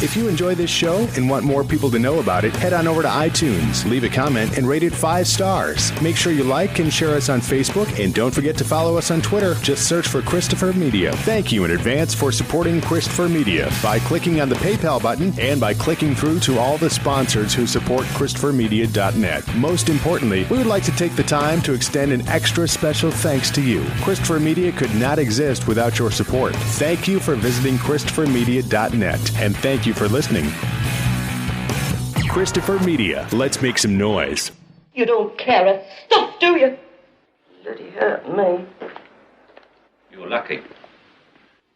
If you enjoy this show and want more people to know about it, head on over to iTunes, leave a comment, and rate it 5 stars. Make sure you like and share us on Facebook, and don't forget to follow us on Twitter. Just search for Christopher Media. Thank you in advance for supporting Christopher Media by clicking on the PayPal button and by clicking through to all the sponsors who support ChristopherMedia.net. Most importantly, we would like to take the time to extend an extra special thanks to you. Christopher Media could not exist without your support. Thank you for visiting ChristopherMedia.net, and thank you for listening. Christopher Media. Let's make some noise. You don't care a stuff, do you? Bloody hurt me. You're lucky.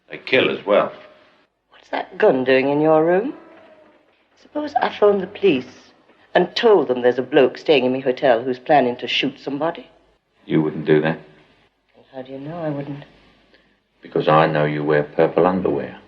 They kill as well. What's that gun doing in your room? Suppose I phoned the police and told them there's a bloke staying in my hotel who's planning to shoot somebody. You wouldn't do that? How do you know I wouldn't? Because I know you wear purple underwear.